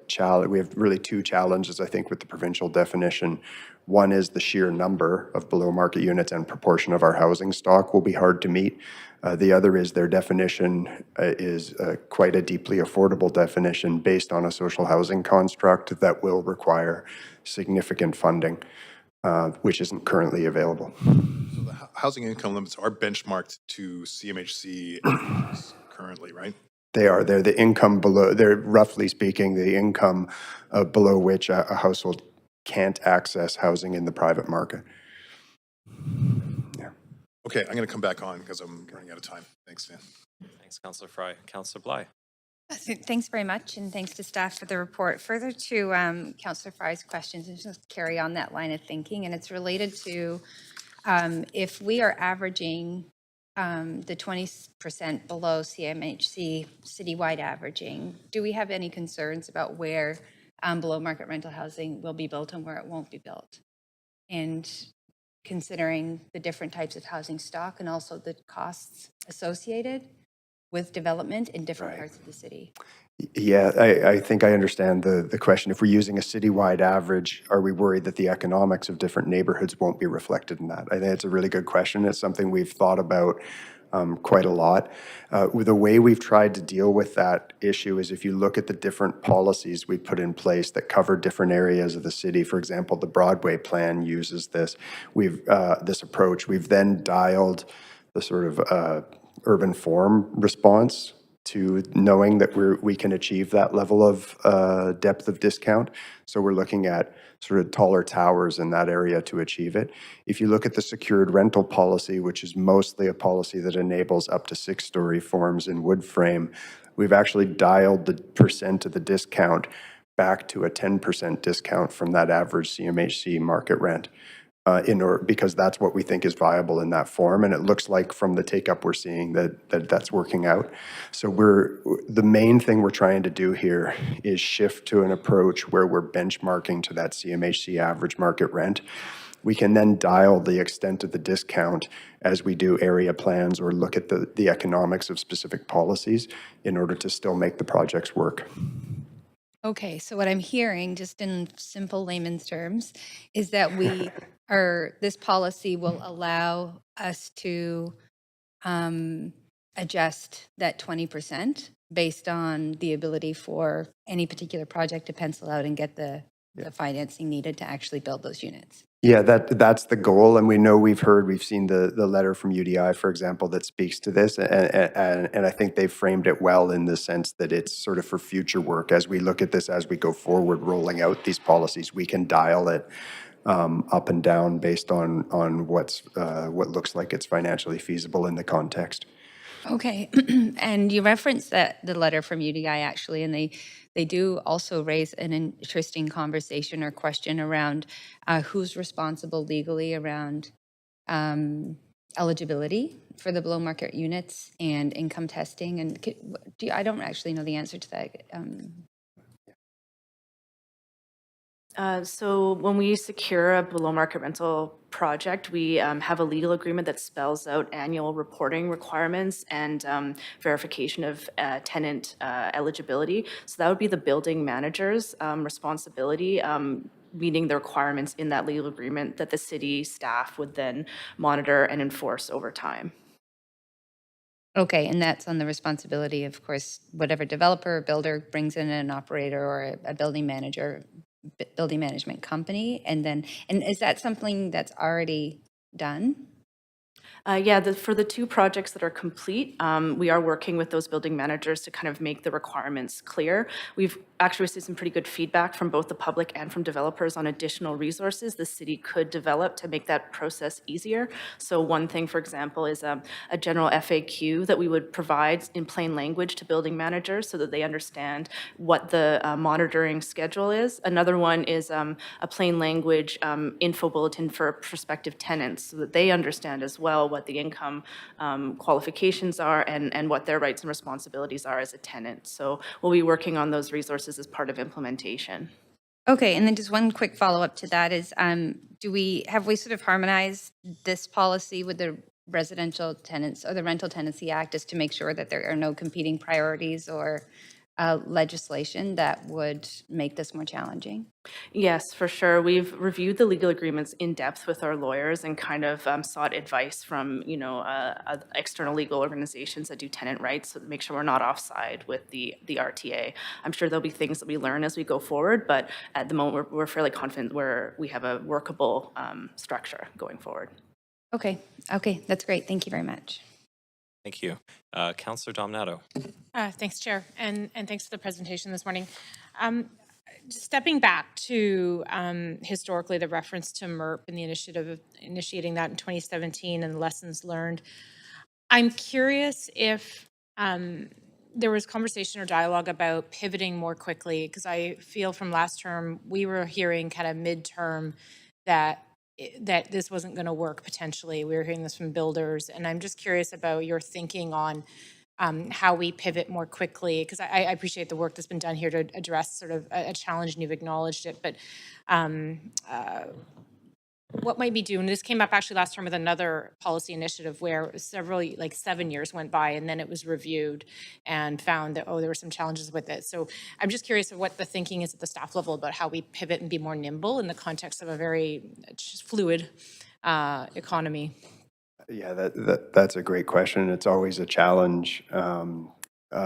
we have really two challenges, I think, with the provincial definition. One is the sheer number of below market units and proportion of our housing stock will be hard to meet. The other is their definition is quite a deeply affordable definition based on a social housing construct that will require significant funding, which isn't currently available. So the housing income limits are benchmarked to CMHC currently, right? They are. They're the income below, they're roughly speaking, the income below which a household can't access housing in the private market. Yeah. Okay, I'm going to come back on because I'm running out of time. Thanks, Dan. Thanks, Councillor Fry. Councillor Bly. Thanks very much, and thanks to staff for the report. Further to Councillor Fry's questions, and just carry on that line of thinking, and it's related to if we are averaging the 20% below CMHC citywide averaging, do we have any concerns about where below market rental housing will be built and where it won't be built? And considering the different types of housing stock and also the costs associated with development in different parts of the city. Yeah, I think I understand the question. If we're using a citywide average, are we worried that the economics of different neighborhoods won't be reflected in that? I think it's a really good question. It's something we've thought about quite a lot. The way we've tried to deal with that issue is if you look at the different policies we put in place that cover different areas of the city. For example, the Broadway plan uses this. This approach. We've then dialed the sort of urban form response to knowing that we can achieve that level of depth of discount. So we're looking at sort of taller towers in that area to achieve it. If you look at the secured rental policy, which is mostly a policy that enables up to 6-story forms in wood frame, we've actually dialed the percent of the discount back to a 10% discount from that average CMHC market rent. Because that's what we think is viable in that form, and it looks like from the take-up we're seeing that's working out. So the main thing we're trying to do here is shift to an approach where we're benchmarking to that CMHC average market rent. We can then dial the extent of the discount as we do area plans or look at the economics of specific policies in order to still make the projects work. Okay, so what I'm hearing, just in simple layman's terms, is that this policy will allow us to adjust that 20% based on the ability for any particular project to pencil out and get the financing needed to actually build those units. Yeah, that's the goal, and we've seen the letter from UDI, for example, that speaks to this, and I think they've framed it well in the sense that it's sort of for future work. As we look at this, as we go forward, rolling out these policies, we can dial it up and down based on what looks like it's financially feasible in the context. Okay, and you referenced the letter from UDI actually, and they do also raise an interesting conversation or question around who's responsible legally around eligibility for the below market units and income testing. And I don't actually know the answer to that. So when we secure a below market rental project, we have a legal agreement that spells out annual reporting requirements and verification of tenant eligibility. So that would be the building manager's responsibility, meeting the requirements in that legal agreement that the city staff would then monitor and enforce over time. Okay, and that's on the responsibility, of course, whatever developer or builder brings in an operator or a building manager, building management company, and is that something that's already done? Yeah, for the two projects that are complete, we are working with those building managers to kind of make the requirements clear. We've actually received some pretty good feedback from both the public and from developers on additional resources the city could develop to make that process easier. So one thing, for example, is a general FAQ that we would provide in plain language to building managers so that they understand what the monitoring schedule is. Another one is a plain language info bulletin for prospective tenants so that they understand as well what the income qualifications are and what their rights and responsibilities are as a tenant. So we'll be working on those resources as part of implementation. Okay, and then just one quick follow-up to that is, have we sort of harmonized this policy with the residential tenants or the Rental Tenancy Act just to make sure that there are no competing priorities or legislation that would make this more challenging? Yes, for sure. We've reviewed the legal agreements in depth with our lawyers and kind of sought advice from, external legal organizations that do tenant rights to make sure we're not offside with the RTA. I'm sure there'll be things that we learn as we go forward, but at the moment we're fairly confident we have a workable structure going forward. Okay, that's great. Thank you very much. Thank you. Councillor Dominato. Thanks, Chair, and thanks for the presentation this morning. Stepping back to historically the reference to MERP and the initiative of initiating that in 2017 and the lessons learned, I'm curious if there was conversation or dialogue about pivoting more quickly, because I feel from last term we were hearing kind of midterm that this wasn't going to work potentially. We were hearing this from builders, and I'm just curious about your thinking on how we pivot more quickly, because I appreciate the work that's been done here to address sort of a challenge, and you've acknowledged it, but what might be doing? This came up actually last term with another policy initiative where like 7 years went by and then it was reviewed and found that, there were some challenges with it. So I'm just curious of what the thinking is at the staff level about how we pivot and be more nimble in the context of a very fluid economy. Yeah, that's a great question. It's always a challenge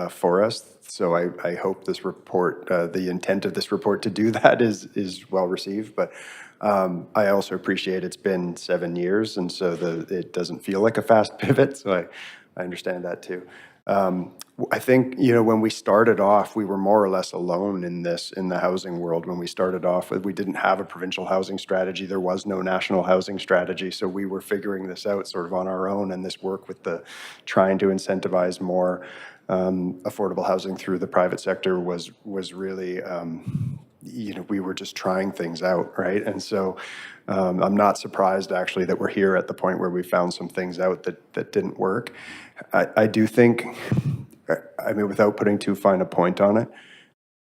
for us. So I hope this report, the intent of this report to do that is well received. But I also appreciate it's been 7 years, and so it doesn't feel like a fast pivot. So I understand that too. I think, when we started off, we were more or less alone in the housing world. When we started off, we didn't have a provincial housing strategy. There was no national housing strategy. So we were figuring this out sort of on our own, and this work with trying to incentivize more affordable housing through the private sector was really, we were just trying things out, right? And so I'm not surprised actually that we're here at the point where we found some things out that didn't work. I do think, without putting too fine a point on it,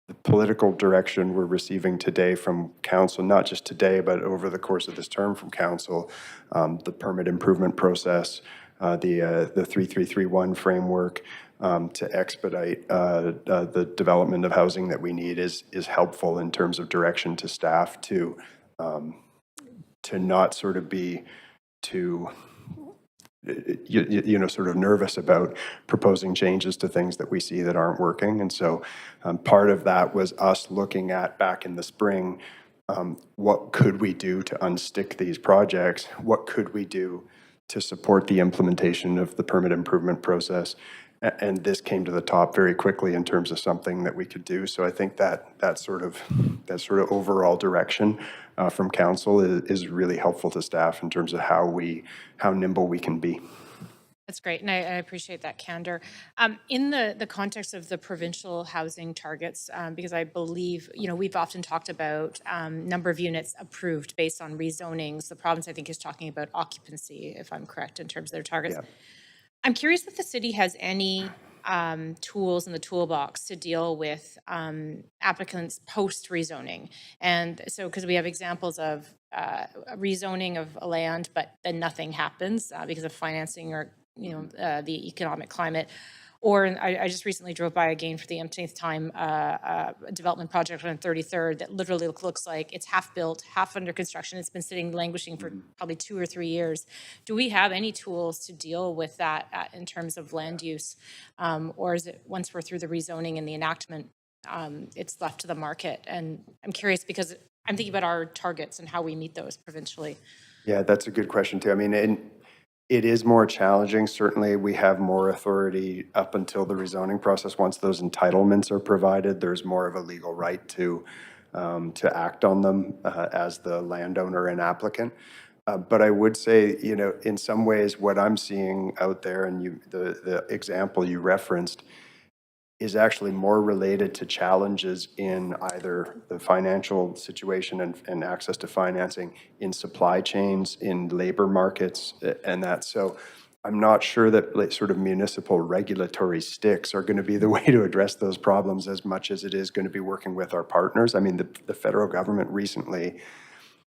the political direction we're receiving today from council, not just today, but over the course of this term from council, the permit improvement process, the 3331 framework, to expedite the development of housing that we need is helpful in terms of direction to staff to not sort of be too sort of nervous about proposing changes to things that we see that aren't working. And so part of that was us looking at back in the spring, what could we do to unstick these projects? What could we do to support the implementation of the permit improvement process? And this came to the top very quickly in terms of something that we could do. So I think that sort of overall direction from council is really helpful to staff in terms of how nimble we can be. That's great, and I appreciate that candor. In the context of the provincial housing targets, because I believe, we've often talked about number of units approved based on rezonings. The province, I think, is talking about occupancy, if I'm correct, in terms of their targets. Yeah. I'm curious if the city has any tools in the toolbox to deal with applicants post rezoning. And so, because we have examples of rezoning of a land, but then nothing happens because of financing or the economic climate. Or I just recently drove by again for the umpteenth time a development project on 33rd that literally looks like it's half built, half under construction. It's been sitting languishing for probably 2 or 3 years. Do we have any tools to deal with that in terms of land use? Or is it once we're through the rezoning and the enactment, it's left to the market? And I'm curious because I'm thinking about our targets and how we meet those provincially. Yeah, that's a good question too. I mean, it is more challenging. Certainly, we have more authority up until the rezoning process. Once those entitlements are provided, there's more of a legal right to act on them as the landowner and applicant. But I would say, in some ways, what I'm seeing out there, and the example you referenced, is actually more related to challenges in either the financial situation and access to financing, in supply chains, in labor markets, and that. So I'm not sure that sort of municipal regulatory sticks are going to be the way to address those problems as much as it is going to be working with our partners. I mean, the federal government recently,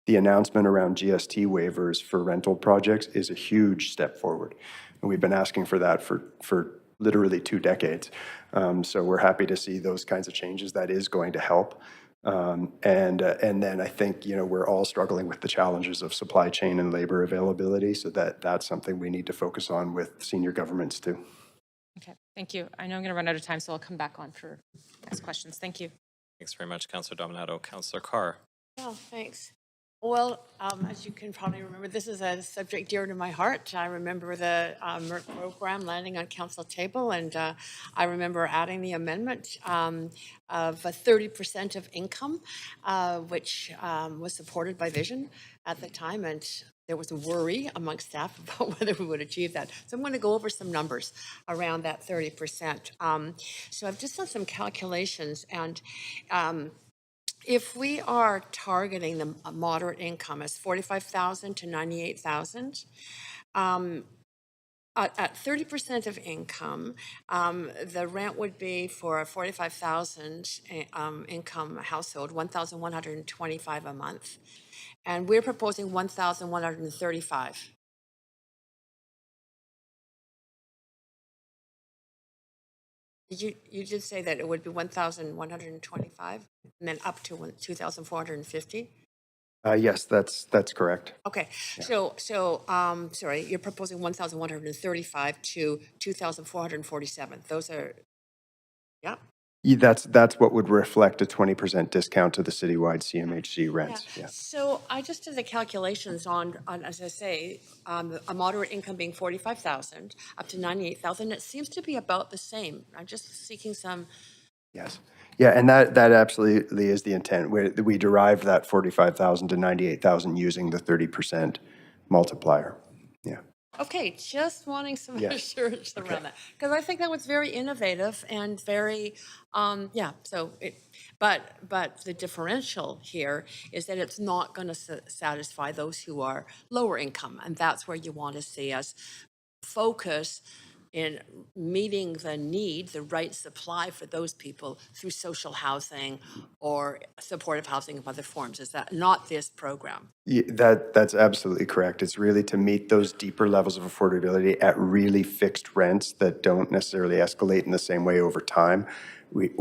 the announcement around GST waivers for rental projects is a huge step forward. And we've been asking for that for literally 2 decades. So we're happy to see those kinds of changes. That is going to help. And then I think, we're all struggling with the challenges of supply chain and labor availability. So that's something we need to focus on with senior governments too. Okay, thank you. I know I'm going to run out of time, so I'll come back on for next questions. Thank you. Thanks very much, Councillor Dominato. Councillor Carr. Oh, thanks. Well, as you can probably remember, this is a subject dear to my heart. I remember the MERT program landing on council table, and I remember adding the amendment of 30% of income, which was supported by Vision at the time, and there was a worry amongst staff about whether we would achieve that. So I'm going to go over some numbers around that 30%. So I've just done some calculations, and if we are targeting the moderate income as 45,000 to 98,000, at 30% of income, the rent would be for a 45,000 income household, 1,125 a month, and we're proposing 1,135. You did say that it would be 1,125 and then up to 2,450? Yes, that's correct. Okay, so sorry, you're proposing 1,135 to 2,447. Those are, yeah. That's what would reflect a 20% discount to the citywide CMHC rents. Yeah. So I just did the calculations on as I say, a moderate income being 45,000 up to 98,000. It seems to be about the same. I'm just seeking some. Yes. Yeah, and that absolutely is the intent. We derived that 45,000 to 98,000 using the 30% multiplier. Yeah. Okay, just wanting some assurance around that, because I think that was very innovative and very, so but the differential here is that it's not going to satisfy those who are lower income, and that's where you want to see us focus in meeting the need, the right supply for those people through social housing or supportive housing of other forms. Is that not this program? Yeah, that's absolutely correct. It's really to meet those deeper levels of affordability at really fixed rents that don't necessarily escalate in the same way over time. We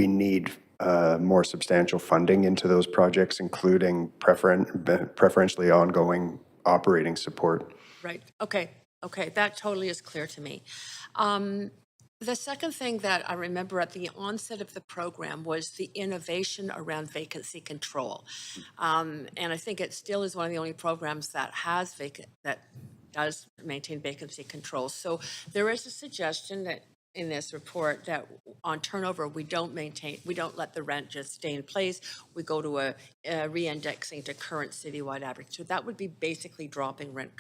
need more substantial funding into those projects, including preferentially ongoing operating support. Right. Okay, that totally is clear to me. The second thing that I remember at the onset of the program was the innovation around vacancy control. And I think it still is one of the only programs that does maintain vacancy control. So there is a suggestion that in this report that on turnover, we don't let the rent just stay in place. We go to a re-indexing to current citywide average. So that would be basically dropping rent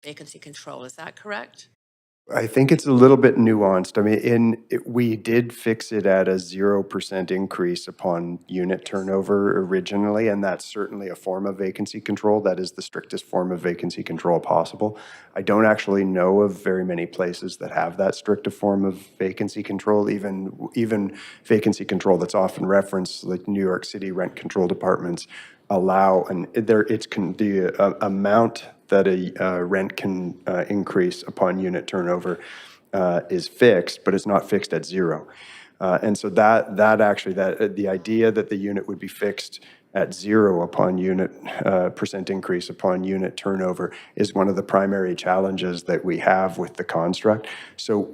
vacancy control. Is that correct? I think it's a little bit nuanced. I mean, we did fix it at a 0% increase upon unit turnover originally, and that's certainly a form of vacancy control. That is the strictest form of vacancy control possible. I don't actually know of very many places that have that strict a form of vacancy control, even vacancy control that's often referenced, like New York City rent control departments allow, and the amount that a rent can increase upon unit turnover is fixed, but it's not fixed at zero. And so the idea that the unit would be fixed at zero upon unit percent increase upon unit turnover is one of the primary challenges that we have with the construct. So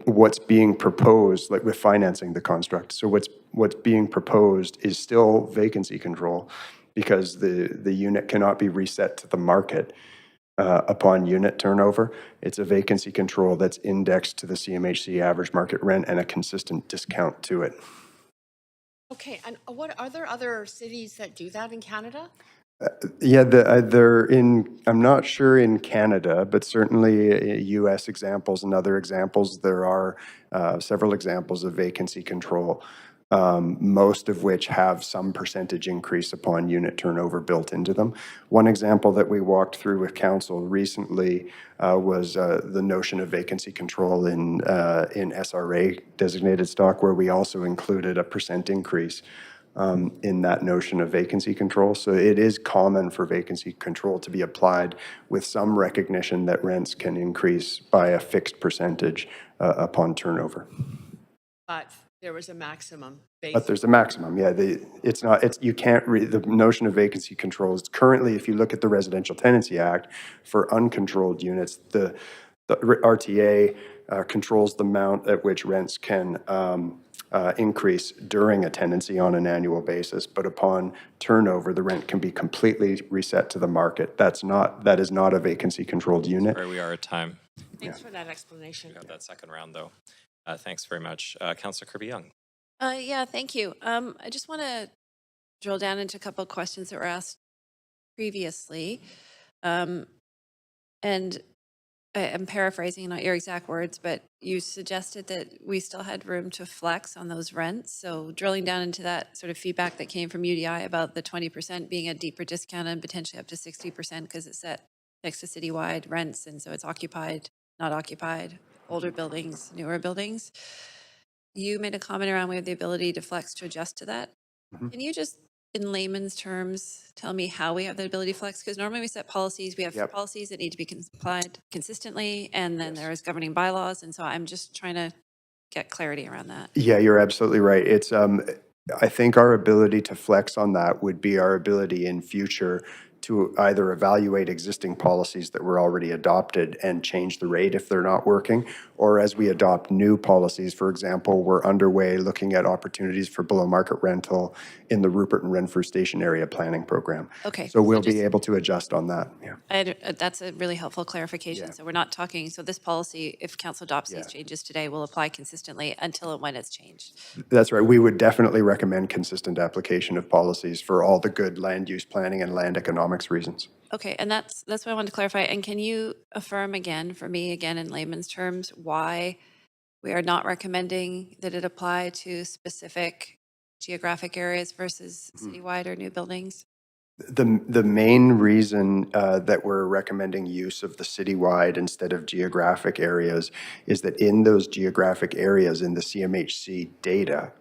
what's being proposed, like with financing the construct, so what's being proposed is still vacancy control, because the unit cannot be reset to the market upon unit turnover. It's a vacancy control that's indexed to the CMHC average market rent and a consistent discount to it. Okay, and are there other cities that do that in Canada? Yeah, they're I'm not sure in Canada, but certainly US examples and other examples, there are several examples of vacancy control, most of which have some percentage increase upon unit turnover built into them. One example that we walked through with council recently was the notion of vacancy control in SRA designated stock, where we also included a percent increase in that notion of vacancy control. So it is common for vacancy control to be applied with some recognition that rents can increase by a fixed percentage upon turnover. But there was a maximum. But there's a maximum, yeah. The notion of vacancy control is currently, if you look at the Residential Tenancy Act, for uncontrolled units, the RTA controls the amount at which rents can increase during a tenancy on an annual basis, but upon turnover, the rent can be completely reset to the market. That is not a vacancy controlled unit. Where we are at time. Thanks for that explanation. We got that second round though. Thanks very much. Councillor Kirby-Young. Yeah, thank you. I just want to drill down into a couple of questions that were asked previously. And I'm paraphrasing, not your exact words, but you suggested that we still had room to flex on those rents. So drilling down into that sort of feedback that came from UDI about the 20% being a deeper discount and potentially up to 60% because it's set next to citywide rents. And so it's occupied, not occupied, older buildings, newer buildings. You made a comment around we have the ability to flex to adjust to that. Can you just, in layman's terms, tell me how we have the ability to flex? Because normally we set policies, we have policies that need to be complied consistently, and then there's governing bylaws. And so I'm just trying to get clarity around that. Yeah, you're absolutely right. It's I think our ability to flex on that would be our ability in future to either evaluate existing policies that were already adopted and change the rate if they're not working, or as we adopt new policies. For example, we're underway looking at opportunities for below market rental in the Rupert and Renfrew Station Area Planning Program. Okay. So we'll be able to adjust on that. Yeah. That's a really helpful clarification. Yeah. So we're not talking, so this policy, if council adopts these changes today, will apply consistently until and when it's changed. That's right. We would definitely recommend consistent application of policies for all the good land use planning and land economics reasons. Okay, and that's what I wanted to clarify. And can you affirm again, for me, again in layman's terms, why we are not recommending that it apply to specific geographic areas versus citywide or new buildings? The main reason that we're recommending use of the citywide instead of geographic areas is that in those geographic areas in the CMHC data,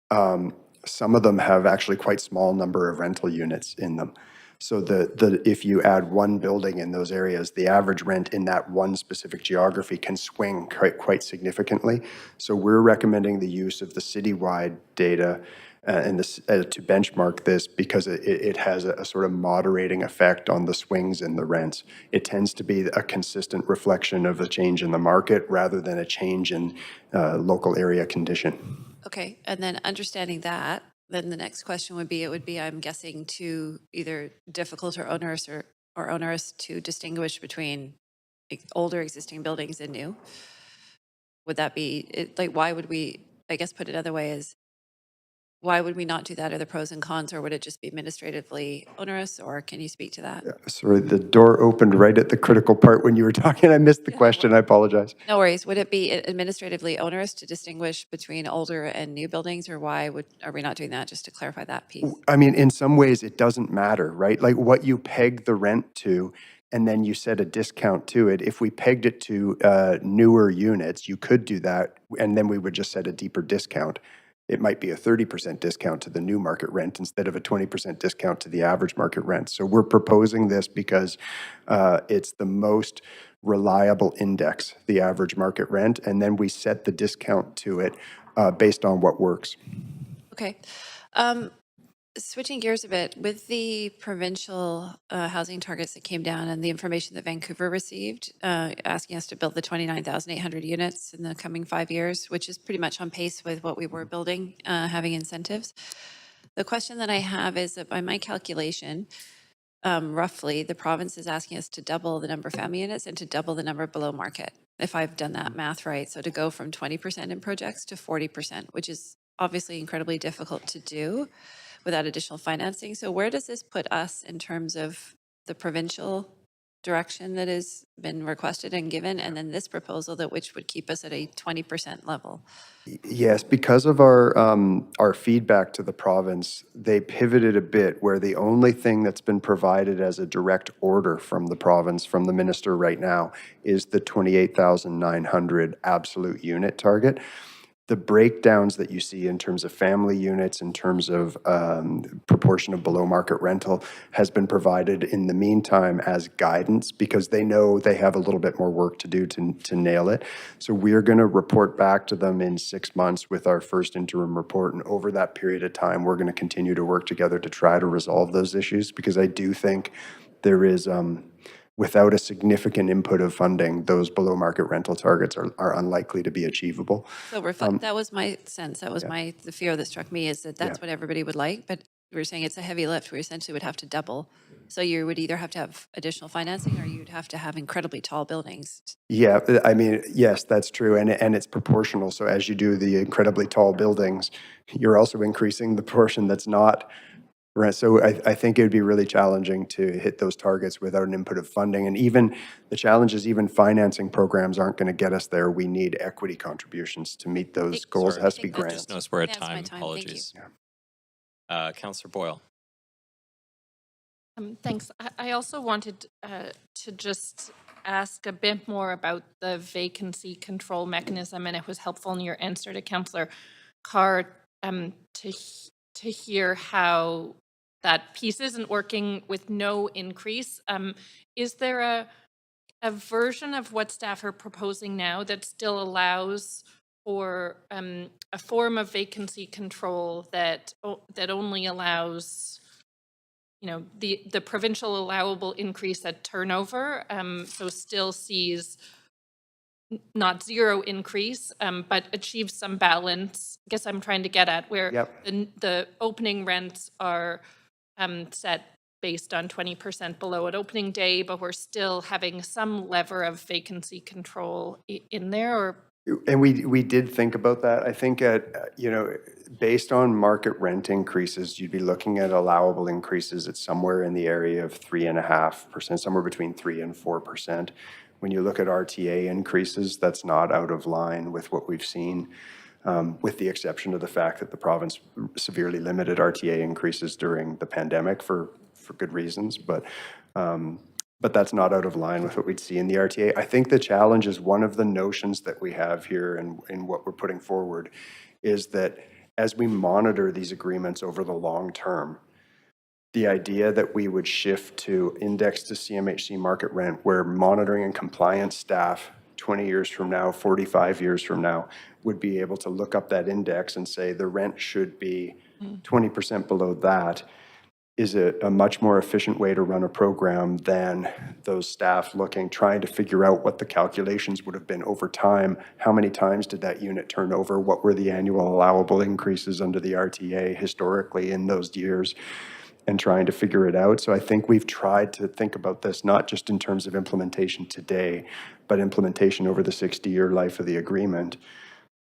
some of them have actually quite small number of rental units in them. So if you add one building in those areas, the average rent in that one specific geography can swing quite significantly. So we're recommending the use of the citywide data and to benchmark this because it has a sort of moderating effect on the swings in the rents. It tends to be a consistent reflection of a change in the market rather than a change in local area condition. Okay, and then understanding that, then the next question would be, I'm guessing, too either difficult or onerous to distinguish between older existing buildings and new. Would that be, why would we, I guess put it another way is, why would we not do that? Are there pros and cons, or would it just be administratively onerous, or can you speak to that? Sorry, the door opened right at the critical part when you were talking. I missed the question. I apologize. No worries. Would it be administratively onerous to distinguish between older and new buildings, or are we not doing that, just to clarify that piece? I mean, in some ways, it doesn't matter, right? Like what you peg the rent to, and then you set a discount to it. If we pegged it to newer units, you could do that, and then we would just set a deeper discount. It might be a 30% discount to the new market rent instead of a 20% discount to the average market rent. So we're proposing this because it's the most reliable index, the average market rent, and then we set the discount to it based on what works. Okay. Switching gears a bit, with the provincial housing targets that came down and the information that Vancouver received, asking us to build the 29,800 units in the coming 5 years, which is pretty much on pace with what we were building, having incentives. The question that I have is that by my calculation, roughly, the province is asking us to double the number of family units and to double the number below market, if I've done that math right. So to go from 20% in projects to 40%, which is obviously incredibly difficult to do without additional financing. So where does this put us in terms of the provincial direction that has been requested and given, and then this proposal which would keep us at a 20% level? Yes, because of our feedback to the province, they pivoted a bit where the only thing that's been provided as a direct order from the province, from the minister right now, is the 28,900 absolute unit target. The breakdowns that you see in terms of family units, in terms of proportion of below market rental, has been provided in the meantime as guidance because they know they have a little bit more work to do to nail it. So we're going to report back to them in 6 months with our first interim report. And over that period of time, we're going to continue to work together to try to resolve those issues, because I do think there is, without a significant input of funding, those below market rental targets are unlikely to be achievable. So that was my sense. That was the fear that struck me, is that that's what everybody would like. But we were saying it's a heavy lift. We essentially would have to double. So you would either have to have additional financing, or you'd have to have incredibly tall buildings. Yeah, I mean, yes, that's true. And it's proportional. So as you do the incredibly tall buildings, you're also increasing the portion that's not. Right. So I think it would be really challenging to hit those targets without an input of funding. And even the challenge is even financing programs aren't going to get us there. We need equity contributions to meet those goals. It has to be I grants. just noticed we're at That's my time. time. Apologies. Councillor Boyle. Thanks. I also wanted to just ask a bit more about the vacancy control mechanism, and it was helpful in your answer to Councillor Carr to hear how that piece isn't working with no increase. Is there a version of what staff are proposing now that still allows for a form of vacancy control that only allows, you know, the provincial allowable increase at turnover, so still sees not zero increase, but achieves some balance? I guess I'm trying to get at where the opening rents are set based on 20% below at opening day, but we're still having some lever of vacancy control in there. Or and we did think about that. I think based on market rent increases, you'd be looking at allowable increases at somewhere in the area of 3.5%, somewhere between 3% and 4%. When you look at RTA increases, that's not out of line with what we've seen, with the exception of the fact that the province severely limited RTA increases during the pandemic for good reasons. But that's not out of line with what we'd see in the RTA. I think the challenge is one of the notions that we have here and what we're putting forward is that as we monitor these agreements over the long term, the idea that we would shift to index to CMHC market rent, where monitoring and compliance staff 20 years from now, 45 years from now, would be able to look up that index and say the rent should be 20% below that, is a much more efficient way to run a program than those staff trying to figure out what the calculations would have been over time. How many times did that unit turn over? What were the annual allowable increases under the RTA historically in those years? And trying to figure it out. So I think we've tried to think about this not just in terms of implementation today, but implementation over the 60-year life of the agreement,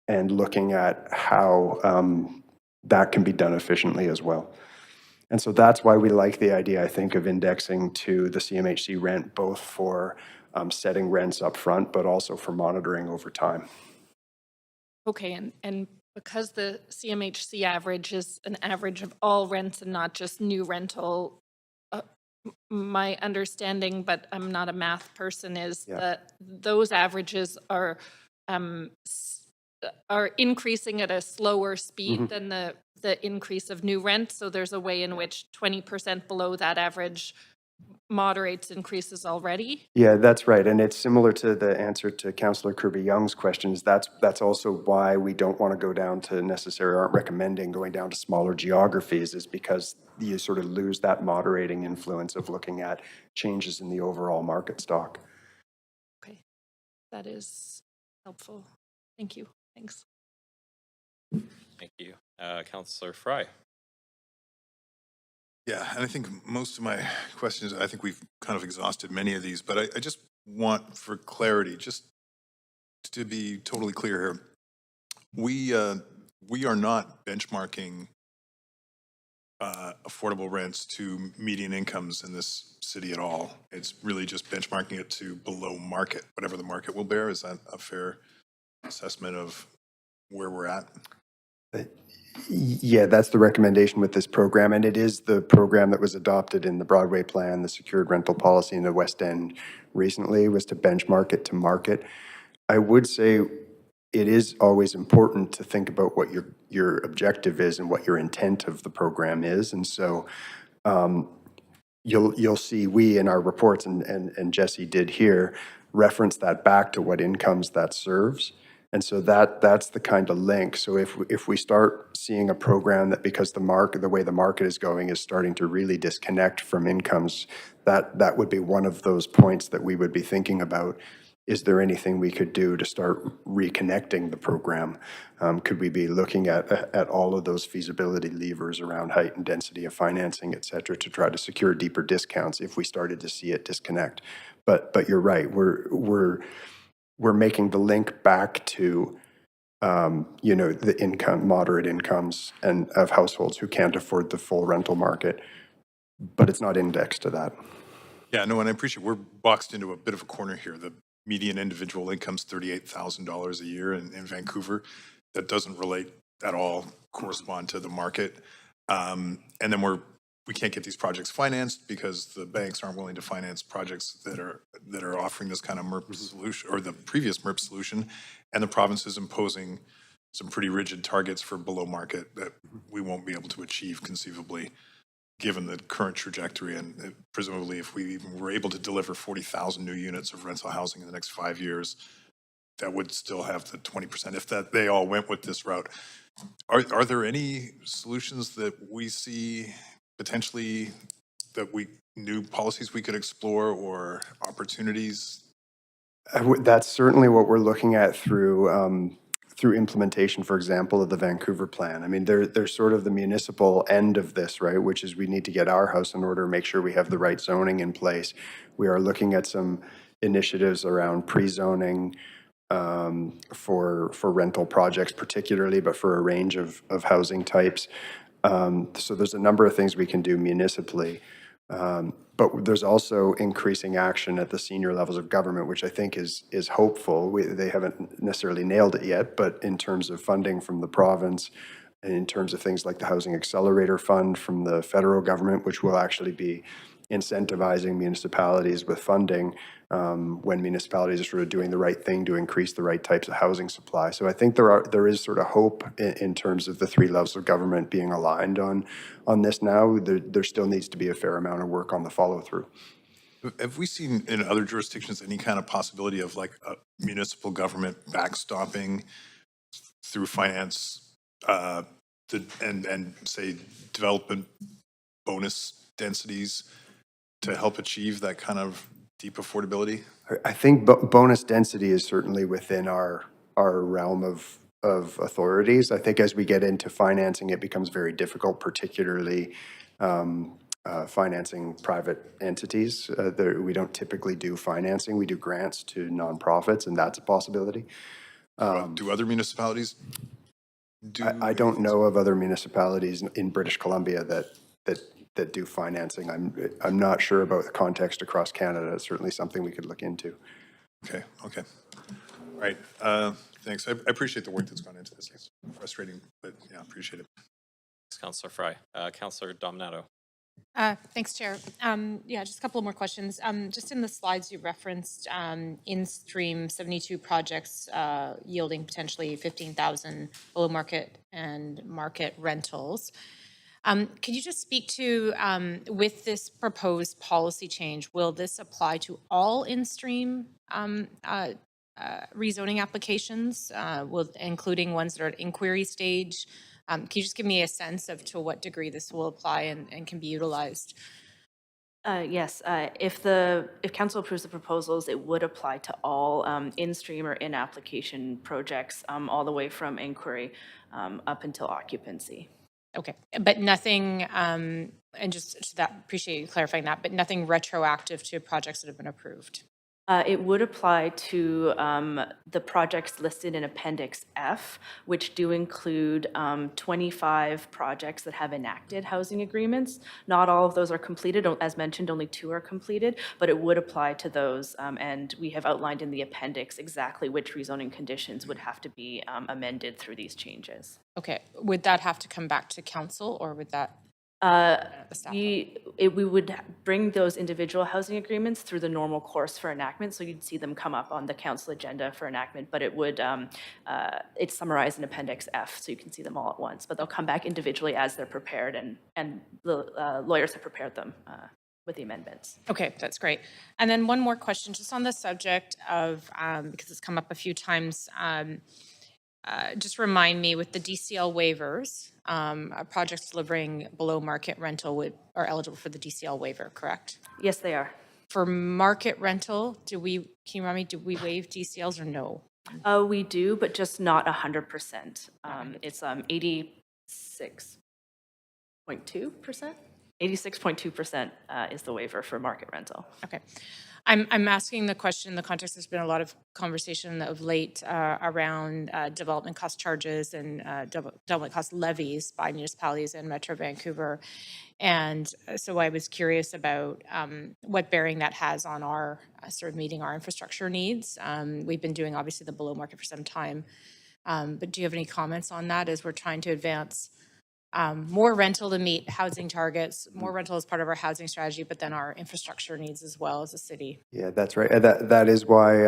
and looking at how that can be done efficiently as well. And so that's why we like the idea, I think, of indexing to the CMHC rent, both for setting rents up front, but also for monitoring over time. Okay, and because the CMHC average is an average of all rents and not just new rental, my understanding, but I'm not a math person, is Yeah. that those averages are increasing at a slower speed than the increase of new rent. So there's a way in which 20% below that average moderates increases already. Yeah, that's right. And it's similar to the answer to Councillor Kirby-Young's questions. That's also why we don't want to go down to necessarily, aren't recommending going down to smaller geographies, is because you sort of lose that moderating influence of looking at changes in the overall market stock. Okay, that is helpful. Thank you. Thanks. Thank you. Councillor Fry. Yeah, and I think most of my questions, I think we've kind of exhausted many of these, but I just want for clarity, just to be totally clear here. We are not benchmarking affordable rents to median incomes in this city at all. It's really just benchmarking it to below market, whatever the market will bear. Is that a fair assessment of where we're at? Yeah, that's the recommendation with this program, and it is the program that was adopted in the Broadway plan, the secured rental policy in the West End recently, was to benchmark it to market. I would say it is always important to think about what your objective is and what your intent of the program is, and so you'll see we in our reports, and Jesse did here, reference that back to what incomes that serves. And so that's the kind of link. So if we start seeing a program that, because the way the market is going is starting to really disconnect from incomes, that would be one of those points that we would be thinking about. Is there anything we could do to start reconnecting the program? Could we be looking at all of those feasibility levers around height and density of financing, et cetera, to try to secure deeper discounts if we started to see it disconnect? But you're right. We're making the link back to, the moderate incomes and of households who can't afford the full rental market, but it's not indexed to that. Yeah, no, and I appreciate we're boxed into a bit of a corner here. The median individual income's $38,000 a year in Vancouver. That doesn't relate at all, correspond to the market. And then we can't get these projects financed because the banks aren't willing to finance projects that are offering this kind of MERP solution, or the previous MERP solution, and the province is imposing some pretty rigid targets for below market that we won't be able to achieve conceivably, given the current trajectory. And presumably, if we even were able to deliver 40,000 new units of rental housing in the next 5 years, that would still have the 20%, if they all went with this route. Are there any solutions that we see potentially, new policies we could explore, or opportunities? That's certainly what we're looking at through implementation, for example, of the Vancouver plan. I mean, there's sort of the municipal end of this, right? Which is we need to get our house in order, make sure we have the right zoning in place. We are looking at some initiatives around pre-zoning for rental projects particularly, but for a range of housing types. So there's a number of things we can do municipally, but there's also increasing action at the senior levels of government, which I think is hopeful. They haven't necessarily nailed it yet, but in terms of funding from the province, and in terms of things like the Housing Accelerator Fund from the federal government, which will actually be incentivizing municipalities with funding when municipalities are sort of doing the right thing to increase the right types of housing supply. So I think there is sort of hope in terms of the three levels of government being aligned on this now. There still needs to be a fair amount of work on the follow through. Have we seen in other jurisdictions any kind of possibility of like a municipal government backstopping through finance and say development bonus densities to help achieve that kind of deep affordability? I think bonus density is certainly within our realm of authorities. I think as we get into financing, it becomes very difficult, particularly financing private entities. We don't typically do financing. We do grants to nonprofits, and that's a possibility. Do other municipalities I don't know of other municipalities in British Columbia that do financing. I'm not sure about the context across Canada. It's certainly something we could look into. Okay, okay. All right, thanks. I appreciate the work that's gone into this. It's frustrating, but yeah, appreciate it. Thanks, Councillor Fry. Councillor Dominato. Thanks, Chair. Yeah, just a couple more questions. Just in the slides you referenced in-stream 72 projects yielding potentially 15,000 below market and market rentals. Could you just speak to, with this proposed policy change, will this apply to all in-stream rezoning applications, including ones that are at inquiry stage? Can you just give me a sense of to what degree this will apply and can be utilized? Yes, if council approves the proposals, it would apply to all in-stream or in-application projects, all the way from inquiry up until occupancy. Okay, but nothing, and just to that, appreciate you clarifying that, but nothing retroactive to projects that have been approved. It would apply to the projects listed in Appendix F, which do include 25 projects that have enacted housing agreements. Not all of those are completed. As mentioned, only 2 are completed, but it would apply to those. And we have outlined in the appendix exactly which rezoning conditions would have to be amended through these changes. Okay, would that have to come back to council, or would that? We would bring those individual housing agreements through the normal course for enactment, so you'd see them come up on the council agenda for enactment, but it would, it's summarized in Appendix F, so you can see them all at once, but they'll come back individually as they're prepared, and the lawyers have prepared them with the amendments. Okay, that's great. And then one more question, just on the subject of, because it's come up a few times, just remind me, with the DCL waivers, projects delivering below market rental are eligible for the DCL waiver, correct? Yes, they are. For market rental, can you remind me, do we waive DCLs or no? We do, but just not 100%. It's 86.2%. 86.2% is the waiver for market rental. Okay. I'm asking the question in the context, there's been a lot of conversation of late around development cost charges and development cost levies by municipalities in Metro Vancouver. And so I was curious about what bearing that has on our sort of meeting our infrastructure needs. We've been doing obviously the below market for some time, but do you have any comments on that as we're trying to advance more rental to meet housing targets, more rental as part of our housing strategy, but then our infrastructure needs as well as a city? Yeah, that's right. That is why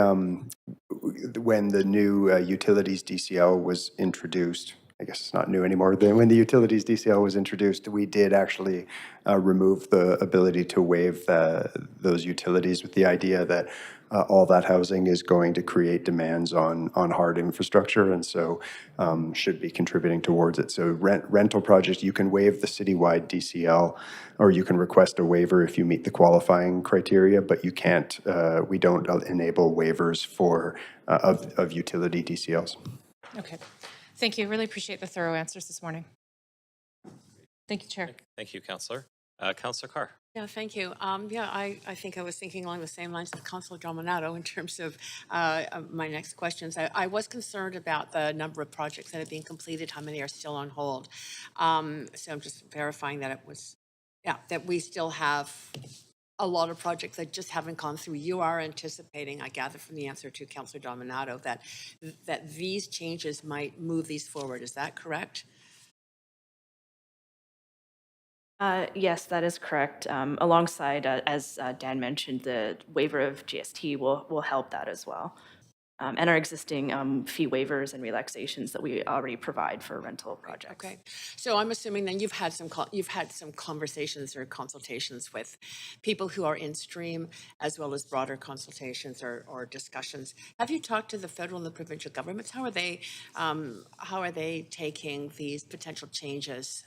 when the new utilities DCL was introduced, I guess it's not new anymore, then when the utilities DCL was introduced, we did actually remove the ability to waive those utilities, with the idea that all that housing is going to create demands on hard infrastructure, and so should be contributing towards it. So rental projects, you can waive the citywide DCL, or you can request a waiver if you meet the qualifying criteria, but you can't, we don't enable waivers for of utility DCLs. Okay. Thank you. Really appreciate the thorough answers this morning. Thank you, Chair. Thank you, Councillor. Councillor Carr. Yeah, thank you. Yeah, I think I was thinking along the same lines as Councilor Dominato in terms of my next questions. I was concerned about the number of projects that have been completed, how many are still on hold. So I'm just verifying that it was, yeah, that we still have a lot of projects that just haven't gone through. You are anticipating, I gather from the answer to Councilor Dominato, that these changes might move these forward. Is that correct? Yes, that is correct. Alongside, as Dan mentioned, the waiver of GST will help that as well. And our existing fee waivers and relaxations that we already provide for rental projects. Okay, so I'm assuming then you've had some conversations or consultations with people who are in stream, as well as broader consultations or discussions. Have you talked to the federal and the provincial governments? How are they taking these potential changes?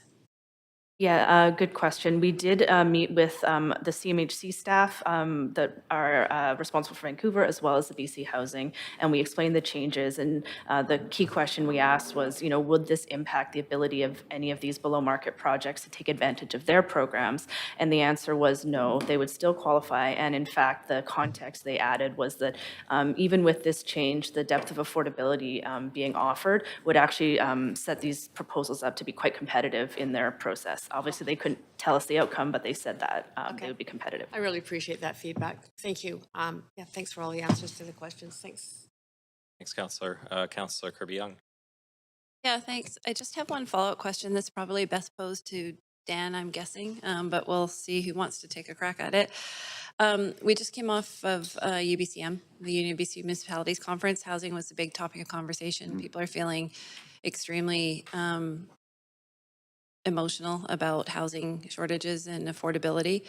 Yeah, good question. We did meet with the CMHC staff that are responsible for Vancouver, as well as the BC Housing, and we explained the changes. And the key question we asked was, would this impact the ability of any of these below-market projects to take advantage of their programs? And the answer was no, they would still qualify. And in fact, the context they added was that even with this change, the depth of affordability being offered would actually set these proposals up to be quite competitive in their process. Obviously, they couldn't tell us the outcome, but they said that they would be competitive. I really appreciate that feedback. Thank you. Yeah, thanks for all the answers to the questions. Thanks. Thanks, Councillor. Councillor Kirby-Young. Yeah, thanks. I just have one follow-up question that's probably best posed to Dan, I'm guessing, but we'll see who wants to take a crack at it. We just came off of UBCM, the Union of BC Municipalities Conference. Housing was a big topic of conversation. People are feeling extremely emotional about housing shortages and affordability.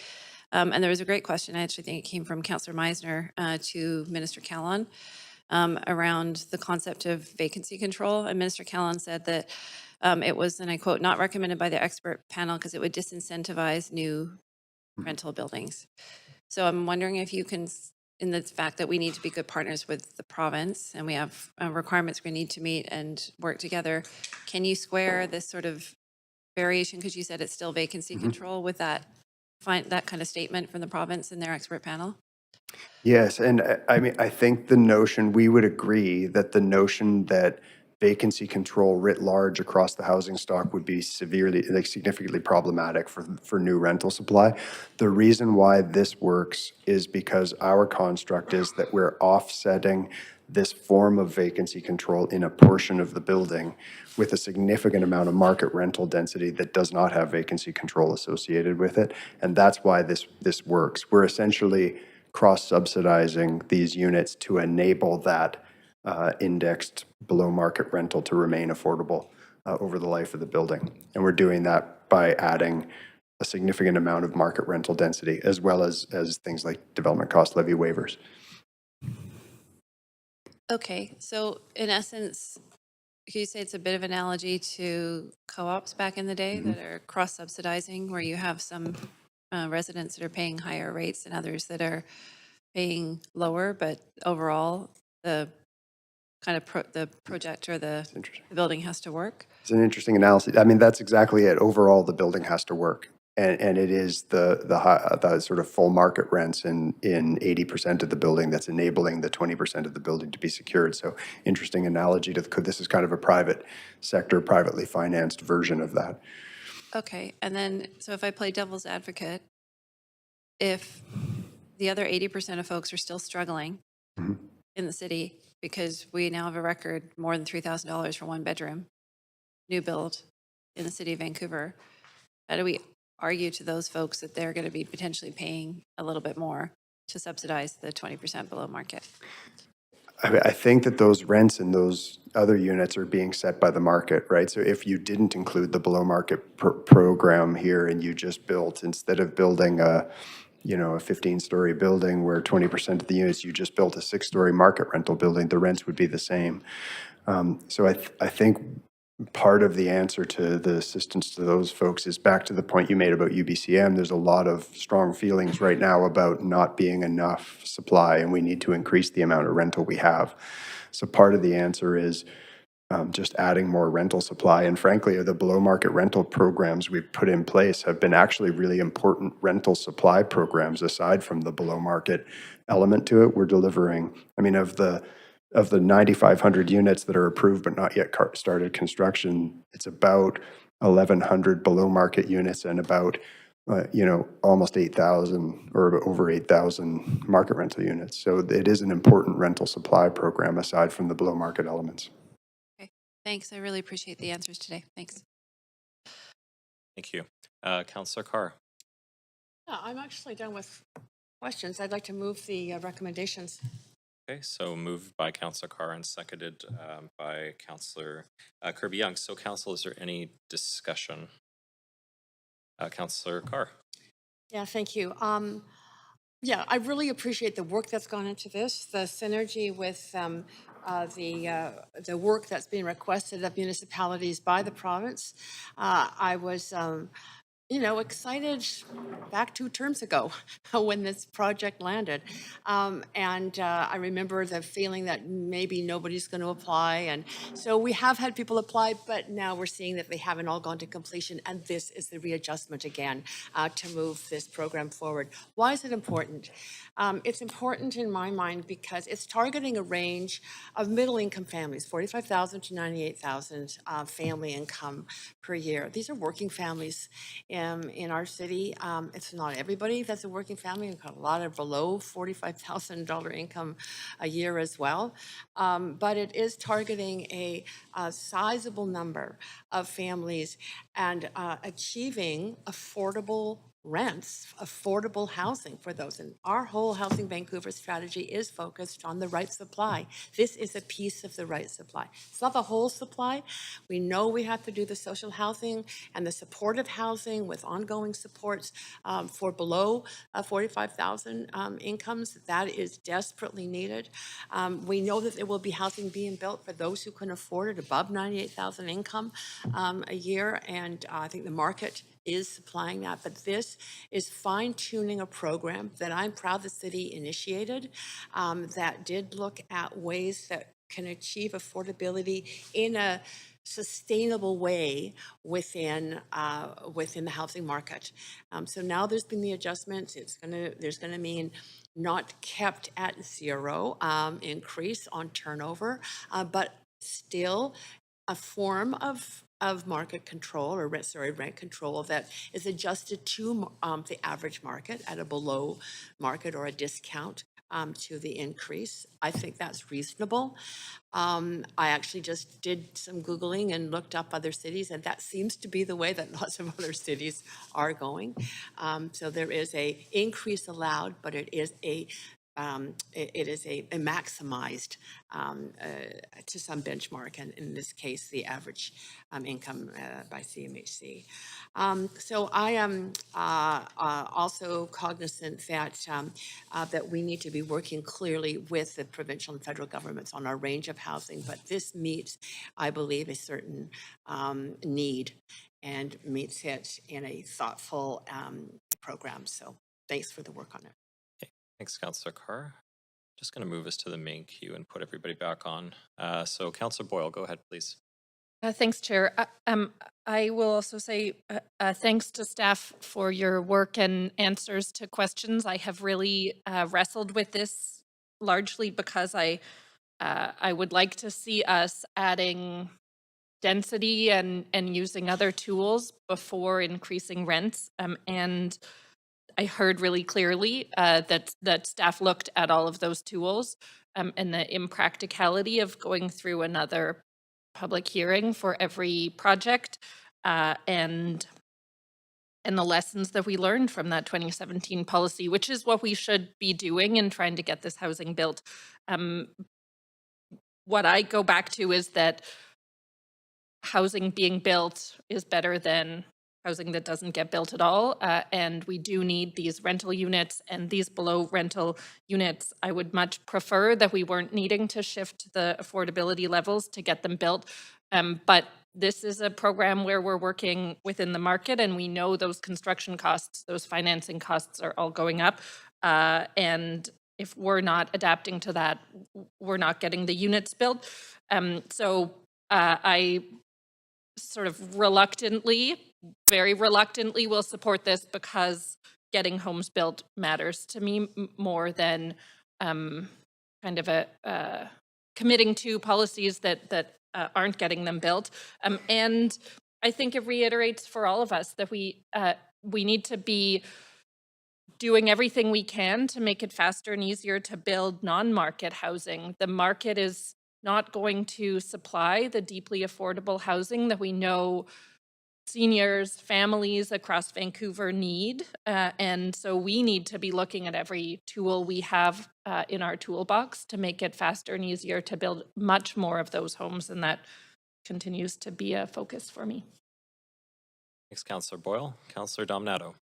And there was a great question, I actually think it came from Councillor Meisner to Minister Callon around the concept of vacancy control. And Minister Callon said that it was, and I quote, not recommended by the expert panel because it would disincentivize new rental buildings. So I'm wondering if you can, in the fact that we need to be good partners with the province and we have requirements we need to meet and work together, can you square this sort of variation, because you said it's still vacancy control, with that kind of statement from the province and their expert panel? Yes, and I mean, I think the notion, we would agree that the notion that vacancy control writ large across the housing stock would be significantly problematic for new rental supply. The reason why this works is because our construct is that we're offsetting this form of vacancy control in a portion of the building with a significant amount of market rental density that does not have vacancy control associated with it. And that's why this works. We're essentially cross-subsidizing these units to enable that indexed below market rental to remain affordable over the life of the building. And we're doing that by adding a significant amount of market rental density, as well as things like development cost levy waivers. Okay, so in essence, can you say it's a bit of an analogy to co-ops back in the day that are cross-subsidizing, where you have some residents that are paying higher rates and others that are paying lower, but overall the kind of the project or the building has to work? It's an interesting analysis. I mean, that's exactly it. Overall, the building has to work. And it is the sort of full market rents in 80% of the building that's enabling the 20% of the building to be secured. So interesting analogy to this is kind of a private sector, privately financed version of that. Okay, and then, so if I play devil's advocate, if the other 80% of folks are still struggling in the city because we now have a record more than $3,000 for one bedroom, new build in the city of Vancouver, how do we argue to those folks that they're going to be potentially paying a little bit more to subsidize the 20% below market? I think that those rents in those other units are being set by the market, right? So if you didn't include the below market program here and you just built, instead of building a 15-story building where 20% of the units, you just built a 6-story market rental building, the rents would be the same. So I think part of the answer to the assistance to those folks is back to the point you made about UBCM. There's a lot of strong feelings right now about not being enough supply, and we need to increase the amount of rental we have. So part of the answer is just adding more rental supply. And frankly, the below market rental programs we've put in place have been actually really important rental supply programs aside from the below market element to it. We're delivering, I mean, of the 9,500 units that are approved but not yet started construction, it's about 1,100 below market units and about almost 8,000 or over 8,000 market rental units. So it is an important rental supply program aside from the below market elements. Okay, thanks. I really appreciate the answers today. Thanks. Thank you. Councillor Carr. Yeah, I'm actually done with questions. I'd like to move the recommendations. Okay, so moved by Councillor Carr and seconded by Councillor Kirby-Young. So Council, is there any discussion? Councillor Carr. Yeah, thank you. Yeah, I really appreciate the work that's gone into this, the synergy with the work that's being requested of municipalities by the province. I was excited back 2 terms ago when this project landed. And I remember the feeling that maybe nobody's going to apply. And so we have had people apply, but now we're seeing that they haven't all gone to completion. And this is the readjustment again to move this program forward. Why is it important? It's important in my mind because it's targeting a range of middle income families, 45,000 to 98,000 family income per year. These are working families in our city. It's not everybody that's a working family. We've got a lot of below $45,000 income a year as well. But it is targeting a sizable number of families and achieving affordable rents, affordable housing for those. And our whole Housing Vancouver strategy is focused on the right supply. This is a piece of the right supply. It's not the whole supply. We know we have to do the social housing and the supportive housing with ongoing supports for below 45,000 incomes. That is desperately needed. We know that there will be housing being built for those who can afford it above 98,000 income a year. And I think the market is supplying that, but this is fine-tuning a program that I'm proud the city initiated that did look at ways that can achieve affordability in a sustainable way within the housing market. So now there's been the adjustments. There's gonna mean not kept at zero increase on turnover, but still a form of market control or rent control that is adjusted to the average market at a below market or a discount to the increase. I think that's reasonable. I actually just did some Googling and looked up other cities, and that seems to be the way that lots of other cities are going. So there is a increase allowed, but it is a maximized to some benchmark, and in this case, the average income by CMHC. So I am also cognizant that we need to be working clearly with the provincial and federal governments on our range of housing, but this meets, I believe, a certain need and meets it in a thoughtful program. So thanks for the work on it. Thanks, Councillor Carr. Just going to move us to the main queue and put everybody back on. So Councillor Boyle, go ahead, please. Thanks, Chair. I will also say thanks to staff for your work and answers to questions. I have really wrestled with this largely because I would like to see us adding density and using other tools before increasing rents. And I heard really clearly that staff looked at all of those tools and the impracticality of going through another public hearing for every project and the lessons that we learned from that 2017 policy, which is what we should be doing in trying to get this housing built. What I go back to is that housing being built is better than housing that doesn't get built at all. And we do need these rental units and these below rental units. I would much prefer that we weren't needing to shift the affordability levels to get them built. But this is a program where we're working within the market and we know those construction costs, those financing costs are all going up. And if we're not adapting to that, we're not getting the units built. So I sort of very reluctantly will support this because getting homes built matters to me more than kind of committing to policies that aren't getting them built. And I think it reiterates for all of us that we need to be doing everything we can to make it faster and easier to build non-market housing. The market is not going to supply the deeply affordable housing that we know seniors, families across Vancouver need. And so we need to be looking at every tool we have in our toolbox to make it faster and easier to build much more of those homes. And that continues to be a focus for me. Thanks, Councillor Boyle. Councillor Dominato.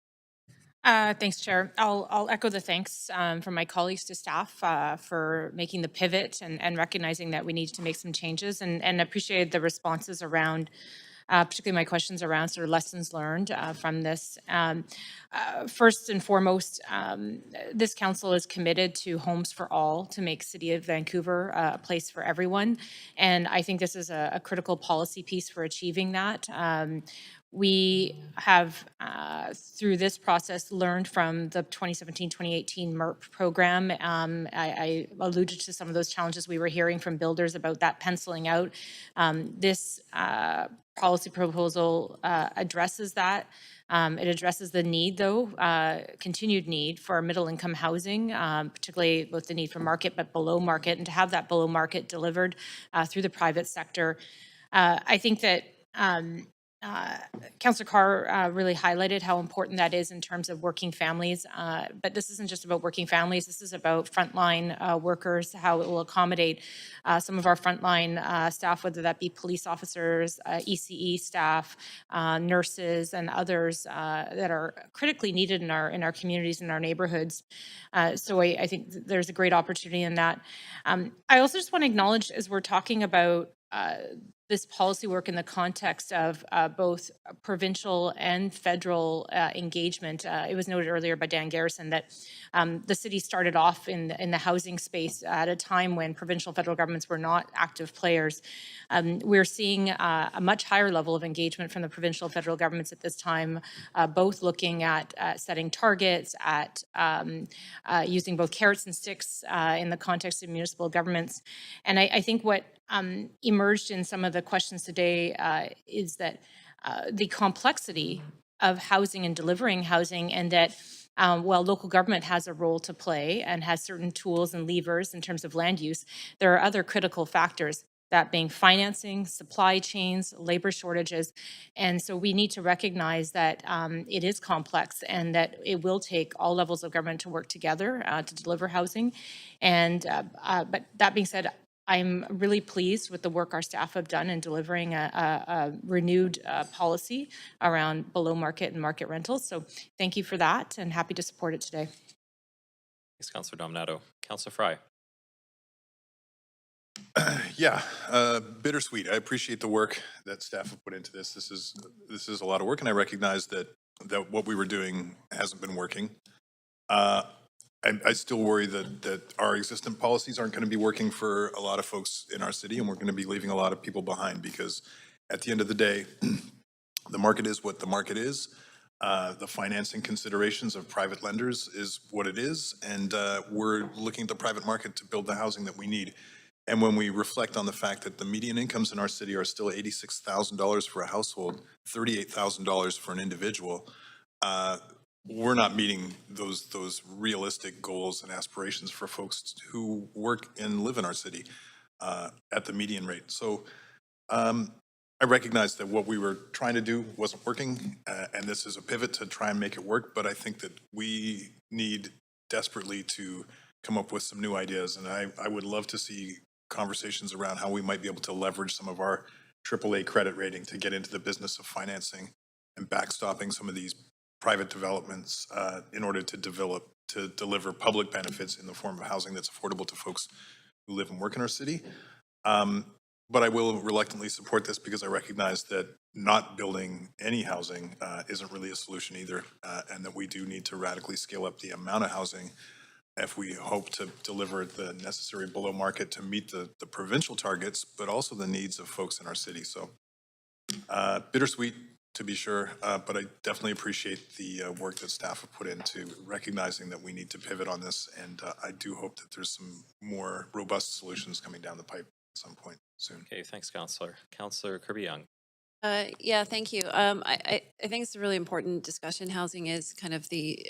Thanks, Chair. I'll echo the thanks from my colleagues to staff for making the pivot and recognizing that we need to make some changes and appreciate the responses around particularly my questions around sort of lessons learned from this. First and foremost, this council is committed to Homes for All, to make City of Vancouver a place for everyone. And I think this is a critical policy piece for achieving that. We have, through this process, learned from the 2017-2018 MERP program. I alluded to some of those challenges we were hearing from builders about that penciling out. This policy proposal addresses that. It addresses the need, though, continued need for middle-income housing, particularly both the need for market but below market, and to have that below market delivered through the private sector. I think that Councillor Carr really highlighted how important that is in terms of working families. But this isn't just about working families. This is about frontline workers, how it will accommodate some of our frontline staff, whether that be police officers, ECE staff, nurses, and others that are critically needed in our communities and our neighborhoods. So I think there's a great opportunity in that. I also just want to acknowledge, as we're talking about this policy work in the context of both provincial and federal engagement. It was noted earlier by Dan Garrison that the city started off in the housing space at a time when provincial federal governments were not active players. We're seeing a much higher level of engagement from the provincial federal governments at this time, both looking at setting targets, at using both carrots and sticks in the context of municipal governments. And I think what emerged in some of the questions today is that the complexity of housing and delivering housing, and that while local government has a role to play and has certain tools and levers in terms of land use, there are other critical factors, that being financing, supply chains, labor shortages. And so we need to recognize that it is complex and that it will take all levels of government to work together to deliver housing. And but that being said, I'm really pleased with the work our staff have done in delivering a renewed policy around below market and market rentals. So thank you for that, and happy to support it today. Thanks, Councillor Dominato. Councillor Fry. Yeah, bittersweet. I appreciate the work that staff have put into this. This is a lot of work, and I recognize that what we were doing hasn't been working. I still worry that our existing policies aren't going to be working for a lot of folks in our city, and we're going to be leaving a lot of people behind, because at the end of the day, the market is what the market is. The financing considerations of private lenders is what it is, and we're looking at the private market to build the housing that we need. And when we reflect on the fact that the median incomes in our city are still $86,000 for a household, $38,000 for an individual, we're not meeting those realistic goals and aspirations for folks who work and live in our city at the median rate. So I recognize that what we were trying to do wasn't working, and this is a pivot to try and make it work, but I think that we need desperately to come up with some new ideas, and I would love to see conversations around how we might be able to leverage some of our AAA credit rating to get into the business of financing and backstopping some of these private developments in order to deliver public benefits in the form of housing that's affordable to folks who live and work in our city. But I will reluctantly support this because I recognize that not building any housing isn't really a solution either, and that we do need to radically scale up the amount of housing if we hope to deliver the necessary below market to meet the provincial targets, but also the needs of folks in our city. So bittersweet, to be sure, but I definitely appreciate the work that staff have put into recognizing that we need to pivot on this, and I do hope that there's some more robust solutions coming down the pipe at some point soon. Okay, thanks, Councillor. Councillor Kirby-Young. Yeah, thank you. I think it's a really important discussion. Housing is kind of the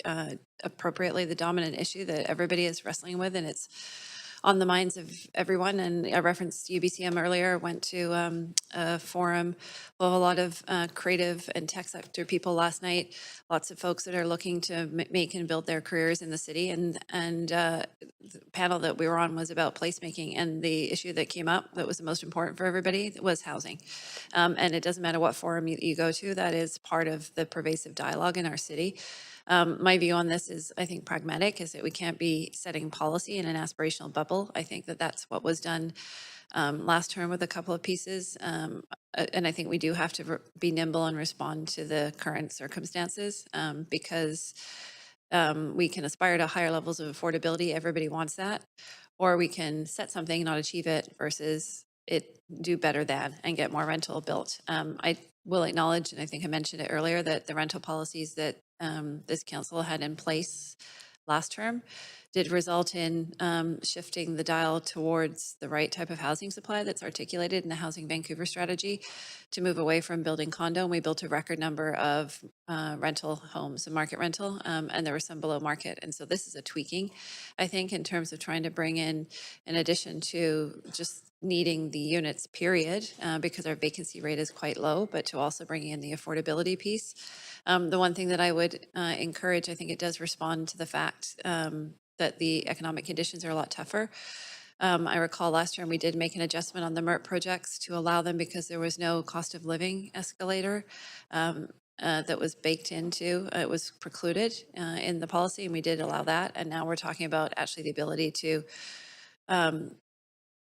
appropriately the dominant issue that everybody is wrestling with, and it's on the minds of everyone. And I referenced UBCM earlier, went to a forum with a lot of creative and tech sector people last night, lots of folks that are looking to make and build their careers in the city. And the panel that we were on was about placemaking, and the issue that came up that was the most important for everybody was housing. And it doesn't matter what forum you go to, that is part of the pervasive dialogue in our city. My view on this is, I think, pragmatic, is that we can't be setting policy in an aspirational bubble. I think that that's what was done last term with a couple of pieces. and I think we do have to be nimble and respond to the current circumstances, because we can aspire to higher levels of affordability. Everybody wants that. Or we can set something, not achieve it, versus it do better than and get more rental built. I will acknowledge, and I think I mentioned it earlier, that the rental policies that this council had in place last term did result in shifting the dial towards the right type of housing supply that's articulated in the Housing Vancouver strategy to move away from building condo. And we built a record number of rental homes and market rental, and there were some below market. And so this is a tweaking, I think, in terms of trying to bring in addition to just needing the units, period, because our vacancy rate is quite low, but to also bring in the affordability piece. The one thing that I would encourage, I think it does respond to the fact that the economic conditions are a lot tougher. I recall last term we did make an adjustment on the MERT projects to allow them because there was no cost of living escalator that was baked into, it was precluded in the policy, and we did allow that. And now we're talking about actually the ability to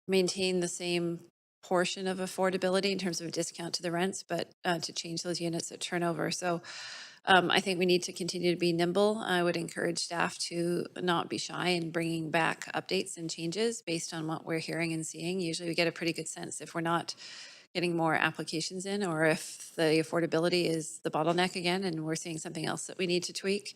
maintain the same portion of affordability in terms of discount to the rents, but to change those units at turnover. So I think we need to continue to be nimble. I would encourage staff to not be shy in bringing back updates and changes based on what we're hearing and seeing. Usually we get a pretty good sense if we're not getting more applications in, or if the affordability is the bottleneck again and we're seeing something else that we need to tweak.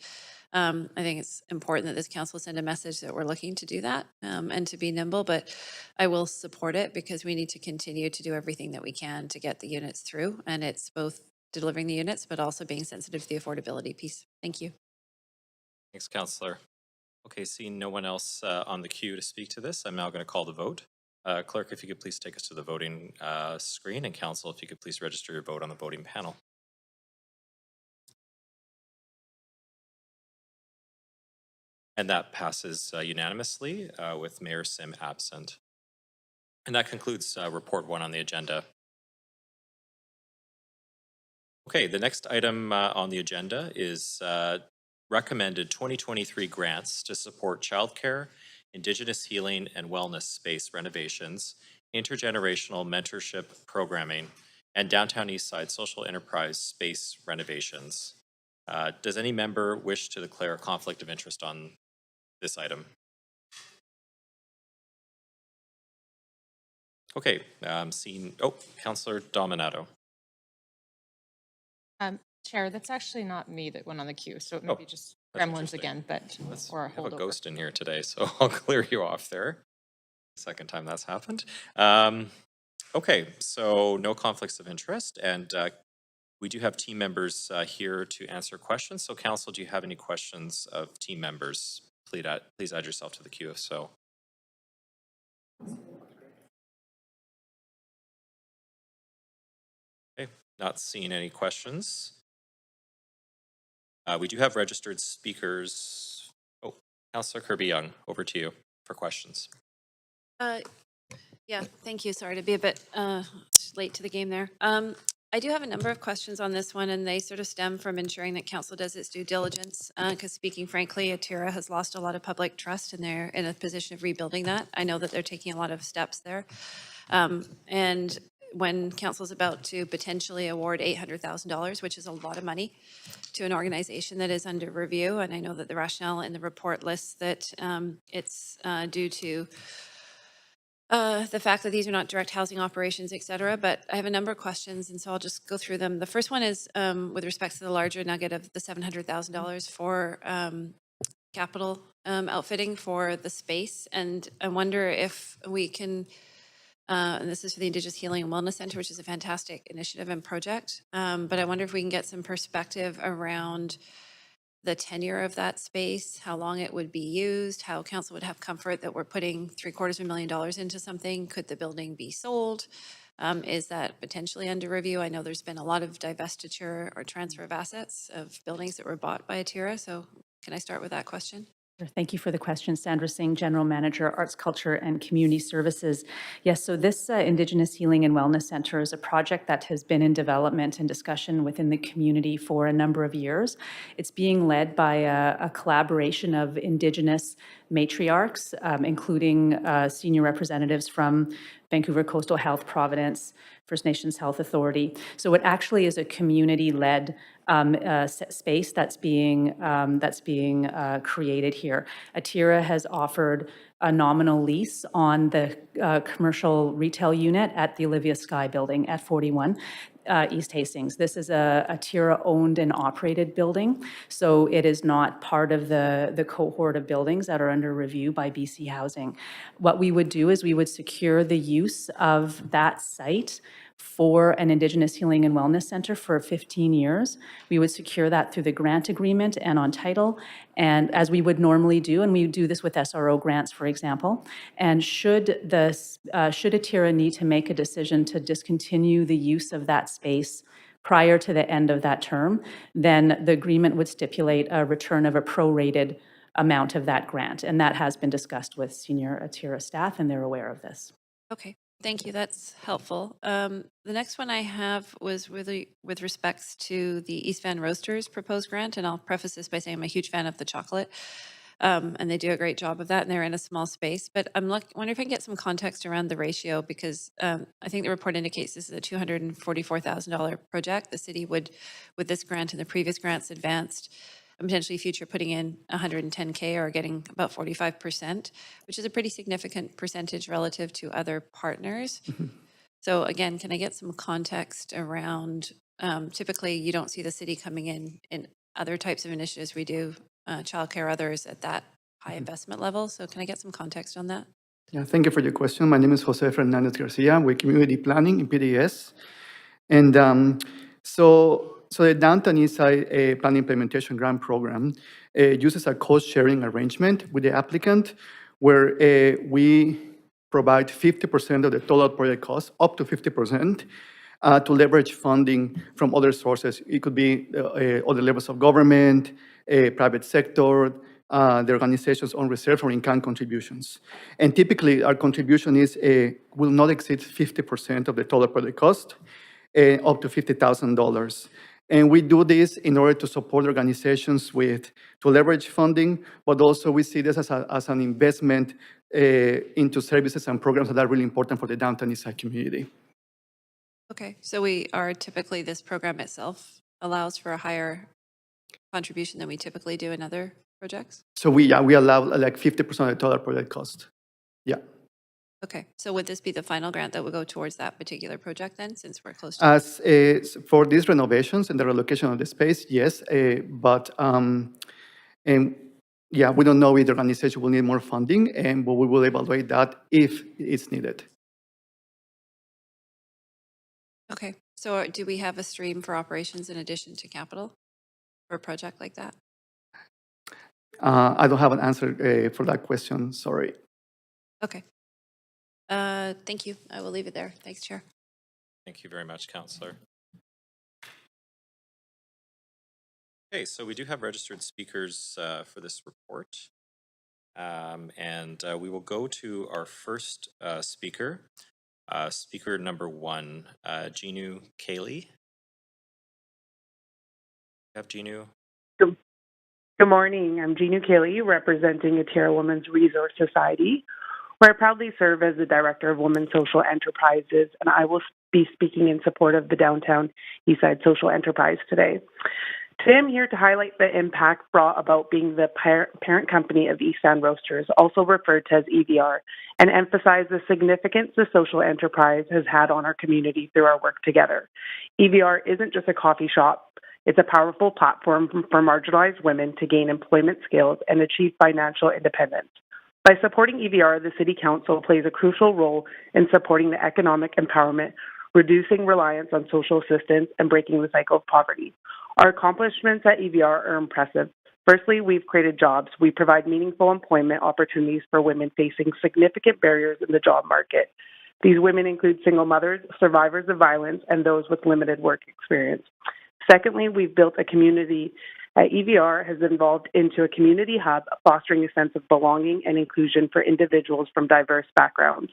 I think it's important that this council send a message that we're looking to do that and to be nimble, but I will support it because we need to continue to do everything that we can to get the units through. And it's both delivering the units, but also being sensitive to the affordability piece. Thank you. Thanks, Councillor. Okay, seeing no one else on the queue to speak to this, I'm now going to call the vote. Clerk, if you could please take us to the voting screen, and Council, if you could please register your vote on the voting panel. And that passes unanimously with Mayor Sim absent. And that concludes report 1 on the agenda. Okay, the next item on the agenda is recommended 2023 grants to support childcare, Indigenous healing and wellness space renovations, intergenerational mentorship programming, and downtown Eastside social enterprise space renovations. Does any member wish to declare a conflict of interest on this item? Okay, seeing, Councillor Dominato. Chair, that's actually not me that went on the queue, so it may be just gremlins again, but or a We have a holdover. ghost in here today, so I'll clear you off there. Second time that's happened. Okay, so no conflicts of interest, and we do have team members here to answer questions. So Council, do you have any questions of team members? Please add yourself to the queue if so. Okay, not seeing any questions. We do have registered speakers. Oh, Councillor Kirby-Yung, over to you for questions. Yeah, thank you. Sorry to be a bit late to the game there. I do have a number of questions on this one, and they sort of stem from ensuring that council does its due diligence. Because speaking frankly, Atira has lost a lot of public trust, and they're in a position of rebuilding that. I know that they're taking a lot of steps there. And when council's about to potentially award $800,000, which is a lot of money, to an organization that is under review, and I know that the rationale in the report lists that it's due to the fact that these are not direct housing operations, et cetera, but I have a number of questions, and so I'll just go through them. The first one is with respect to the larger nugget of the $700,000 for capital outfitting for the space, and I wonder if we can, and this is for the Indigenous Healing and Wellness Center, which is a fantastic initiative and project, but I wonder if we can get some perspective around the tenure of that space, how long it would be used, how council would have comfort that we're putting $750,000 into something. Could the building be sold? Is that potentially under review? I know there's been a lot of divestiture or transfer of assets of buildings that were bought by Atira. So can I start with that question? Thank you for the question. Sandra Singh, General Manager, Arts, Culture, and Community Services. Yes, so this Indigenous Healing and Wellness Center is a project that has been in development and discussion within the community for a number of years. It's being led by a collaboration of Indigenous matriarchs, including senior representatives from Vancouver Coastal Health Providence, First Nations Health Authority. So it actually is a community-led space that's being created here. Atira has offered a nominal lease on the commercial retail unit at the Olivia Sky building at 41 East Hastings. This is a Atira-owned and operated building, so it is not part of the cohort of buildings that are under review by BC Housing. What we would do is we would secure the use of that site for an Indigenous Healing and Wellness Center for 15 years. We would secure that through the grant agreement and on title, and as we would normally do, and we do this with SRO grants, for example. And should Atira need to make a decision to discontinue the use of that space prior to the end of that term, then the agreement would stipulate a return of a prorated amount of that grant. And that has been discussed with senior Atira staff, and they're aware of this. Okay, thank you. That's helpful. The next one I have was really with respects to the East Van Roasters proposed grant, and I'll preface this by saying I'm a huge fan of the chocolate, and they do a great job of that, and they're in a small space. But I'm wondering if I can get some context around the ratio, because I think the report indicates this is a $244,000 project. The city would, with this grant and the previous grants advanced, and potentially future putting in 110K or getting about 45%, which is a pretty significant percentage relative to other partners. So again, can I get some context around, typically you don't see the city coming in other types of initiatives we do, childcare, others at that high investment level. So can I get some context on that? Yeah, thank you for your question. My name is Jose Fernandez Garcia with Community Planning in PDS. And so the Downtown Eastside Plan Implementation Grant Program uses a cost-sharing arrangement with the applicant where we provide 50% of the total project cost, up to 50%, to leverage funding from other sources. It could be other levels of government, private sector, the organization's own reserve or in-kind contributions. And typically, our contribution will not exceed 50% of the total project cost, up to $50,000. And we do this in order to support organizations to leverage funding, but also we see this as an investment into services and programs that are really important for the Downtown Eastside community. Okay, so this program itself allows for a higher contribution than we typically do in other projects? So we allow like 50% of the total project cost. Yeah. Okay, so would this be the final grant that would go towards that particular project then, since we're close to? As for these renovations and the relocation of the space, yes, but yeah, we don't know if the organization will need more funding, but we will evaluate that if it's needed. Okay, so do we have a stream for operations in addition to capital for a project like that? I don't have an answer for that question, sorry. Okay. Thank you. I will leave it there. Thanks, Chair. Thank you very much, Councillor. Okay, so we do have registered speakers for this report. And we will go to our first speaker, speaker number 1, Ginu Cayley. You have Ginu? Good morning. I'm Ginu Cayley, representing Atira Women's Resource Society, where I proudly serve as the Director of Women's Social Enterprises, and I will be speaking in support of the Downtown Eastside Social Enterprise today. Today I'm here to highlight the impact brought about being the parent company of East Van Roasters, also referred to as EVR, and emphasize the significance the social enterprise has had on our community through our work together. EVR isn't just a coffee shop. It's a powerful platform for marginalized women to gain employment skills and achieve financial independence. By supporting EVR, the City Council plays a crucial role in supporting the economic empowerment, reducing reliance on social assistance, and breaking the cycle of poverty. Our accomplishments at EVR are impressive. Firstly, we've created jobs. We provide meaningful employment opportunities for women facing significant barriers in the job market. These women include single mothers, survivors of violence, and those with limited work experience. Secondly, we've built a community at EVR has evolved into a community hub, fostering a sense of belonging and inclusion for individuals from diverse backgrounds.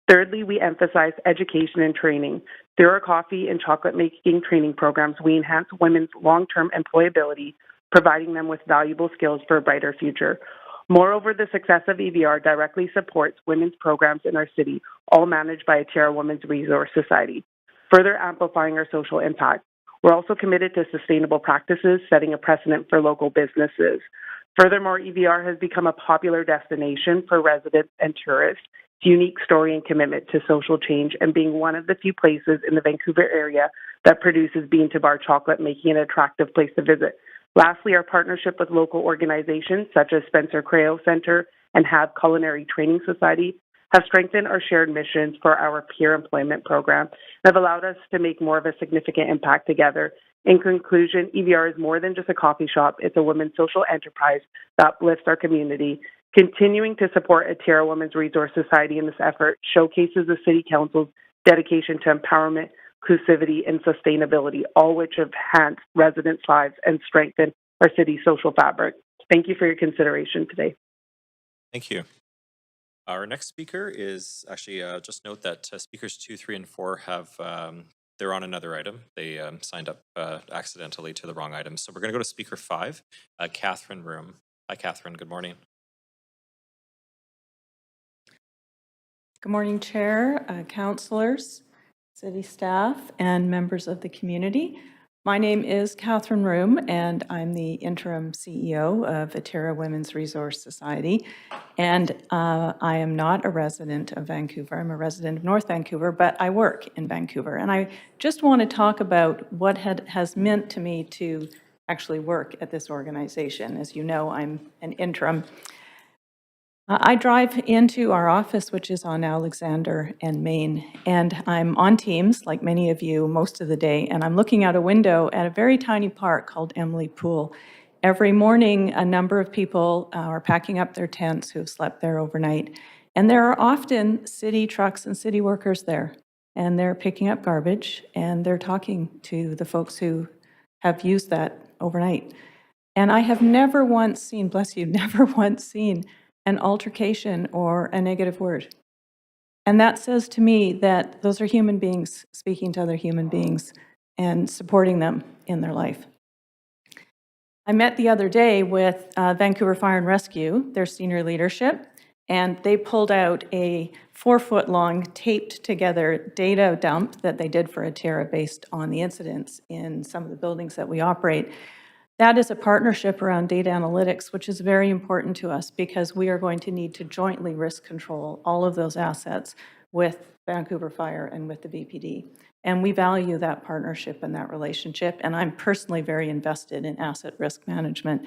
Thirdly, we emphasize education and training. Through our coffee and chocolate making training programs, we enhance women's long-term employability, providing them with valuable skills for a brighter future. Moreover, the success of EVR directly supports women's programs in our city, all managed by Atira Women's Resource Society, further amplifying our social impact. We're also committed to sustainable practices, setting a precedent for local businesses. Furthermore, EVR has become a popular destination for residents and tourists. Its unique story and commitment to social change, and being one of the few places in the Vancouver area that produces bean-to-bar chocolate, making it an attractive place to visit. Lastly, our partnership with local organizations such as Spencer Creo Center and HAB Culinary Training Society have strengthened our shared missions for our peer employment program and have allowed us to make more of a significant impact together. In conclusion, EVR is more than just a coffee shop. It's a women's social enterprise that uplifts our community. Continuing to support Atira Women's Resource Society in this effort showcases the City Council's dedication to empowerment, inclusivity, and sustainability, all which enhance residents' lives and strengthen our city's social fabric. Thank you for your consideration today. Thank you. Our next speaker is actually, just note that speakers 2, 3, and 4 have, they're on another item. They signed up accidentally to the wrong item. So we're going to go to speaker 5, Catherine Room. Hi, Catherine. Good morning. Good morning, Chair, councillors, city staff, and members of the community. My name is Catherine Room, and I'm the interim CEO of Atira Women's Resource Society. And I am not a resident of Vancouver. I'm a resident of North Vancouver, but I work in Vancouver. And I just want to talk about what has meant to me to actually work at this organization. As you know, I'm an interim. I drive into our office, which is on Alexander and Main, and I'm on Teams, like many of you, most of the day, and I'm looking out a window at a very tiny park called Emily Pool. Every morning, a number of people are packing up their tents who've slept there overnight, and there are often city trucks and city workers there, and they're picking up garbage, and they're talking to the folks who have used that overnight. And I have never once seen, bless you, never once seen an altercation or a negative word. And that says to me that those are human beings speaking to other human beings and supporting them in their life. I met the other day with Vancouver Fire and Rescue, their senior leadership, and they pulled out a 4-foot-long taped together data dump that they did for Atira based on the incidents in some of the buildings that we operate. That is a partnership around data analytics, which is very important to us because we are going to need to jointly risk control all of those assets with Vancouver Fire and with the BPD. And we value that partnership and that relationship, and I'm personally very invested in asset risk management.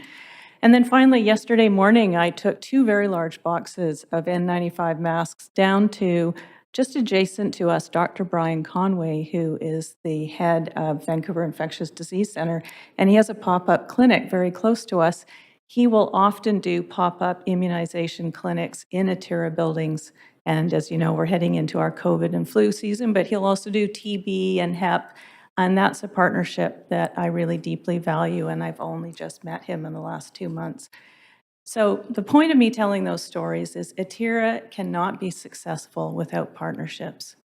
And then finally, yesterday morning, I took 2 very large boxes of N95 masks down to just adjacent to us, Dr. Brian Conway, who is the head of Vancouver Infectious Disease Center, and he has a pop-up clinic very close to us. He will often do pop-up immunization clinics in Atira buildings, and as you know, we're heading into our COVID and flu season, but he'll also do TB and Hep, and that's a partnership that I really deeply value, and I've only just met him in the last 2 months. So the point of me telling those stories is Atira cannot be successful without partnerships.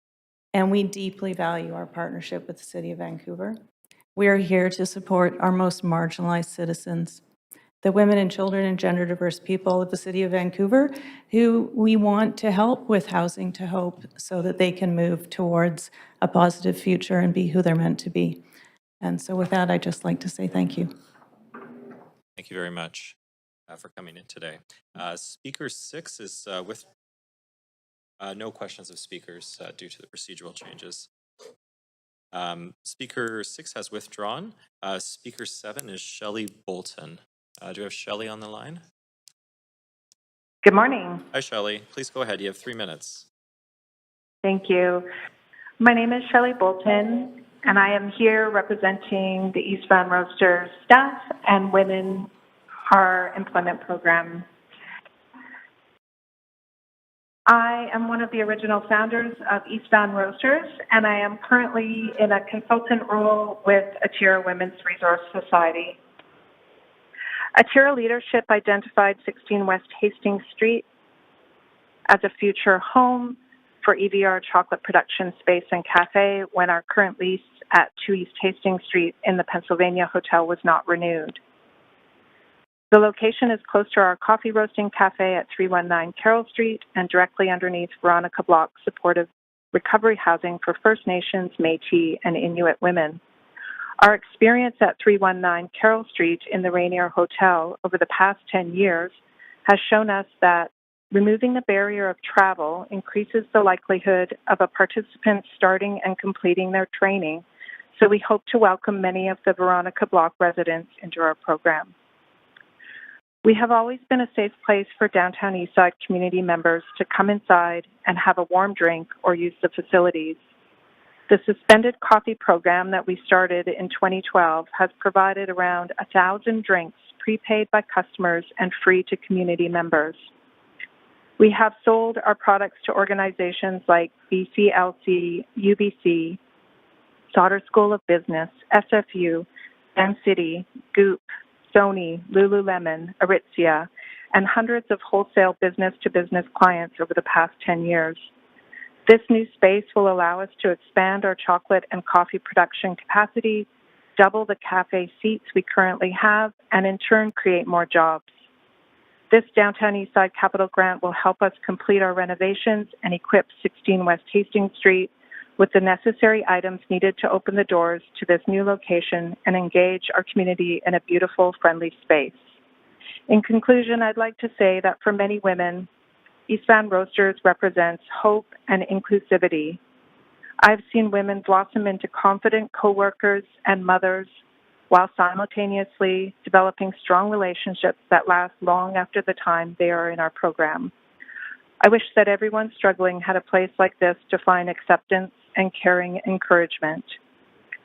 And we deeply value our partnership with the City of Vancouver. We are here to support our most marginalized citizens, the women and children and gender diverse people of the City of Vancouver, who we want to help with Housing to Hope so that they can move towards a positive future and be who they're meant to be. And so with that, I'd just like to say thank you. Thank you very much for coming in today. Speaker 6 is with no questions of speakers due to the procedural changes. Speaker 6 has withdrawn. Speaker 7 is Shelley Bolton. Do we have Shelley on the line? Good morning. Hi, Shelley. Please go ahead. You have 3 minutes. Thank you. My name is Shelley Bolton, and I am here representing the East Van Roasters staff and women, our employment program. I am one of the original founders of East Van Roasters, and I am currently in a consultant role with Atira Women's Resource Society. Atira leadership identified 16 West Hastings Street as a future home for EVR chocolate production space and cafe when our current lease at 2 East Hastings Street in the Pennsylvania Hotel was not renewed. The location is close to our coffee roasting cafe at 319 Carroll Street and directly underneath Veronica Block's supportive recovery housing for First Nations, Métis, and Inuit women. Our experience at 319 Carroll Street in the Rainier Hotel over the past 10 years has shown us that removing the barrier of travel increases the likelihood of a participant starting and completing their training, so we hope to welcome many of the Veronica Block residents into our program. We have always been a safe place for downtown Eastside community members to come inside and have a warm drink or use the facilities. The suspended coffee program that we started in 2012 has provided around 1,000 drinks prepaid by customers and free to community members. We have sold our products to organizations like BCLC, UBC, Sauder School of Business, SFU, Sam City, Goop, Sony, Lululemon, Aritzia, and hundreds of wholesale business-to-business clients over the past 10 years. This new space will allow us to expand our chocolate and coffee production capacity, double the cafe seats we currently have, and in turn create more jobs. This Downtown Eastside Capital Grant will help us complete our renovations and equip 16 West Hastings Street with the necessary items needed to open the doors to this new location and engage our community in a beautiful, friendly space. In conclusion, I'd like to say that for many women, East Van Roasters represents hope and inclusivity. I've seen women blossom into confident coworkers and mothers while simultaneously developing strong relationships that last long after the time they are in our program. I wish that everyone struggling had a place like this to find acceptance and caring encouragement.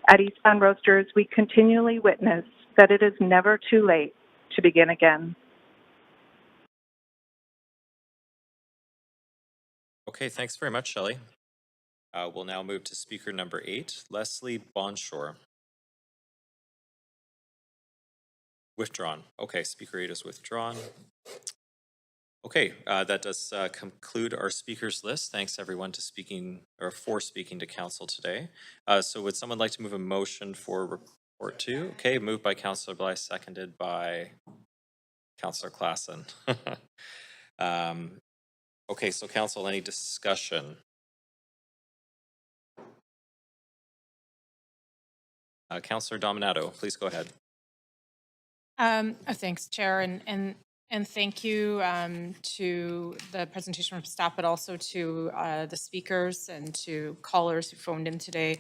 At East Van Roasters, we continually witness that it is never too late to begin again. Okay, thanks very much, Shelley. We'll now move to speaker number 8, Leslie Bonshore. Withdrawn. Okay, speaker 8 is withdrawn. Okay, that does conclude our speakers list. Thanks everyone for speaking to council today. So would someone like to move a motion for report 2? Okay, moved by Councillor Blythe, seconded by Councillor Klassen. Okay, so council, any discussion? Councillor Dominato, please go ahead. Thanks, Chair, and thank you to the presentation from staff, but also to the speakers and to callers who phoned in today.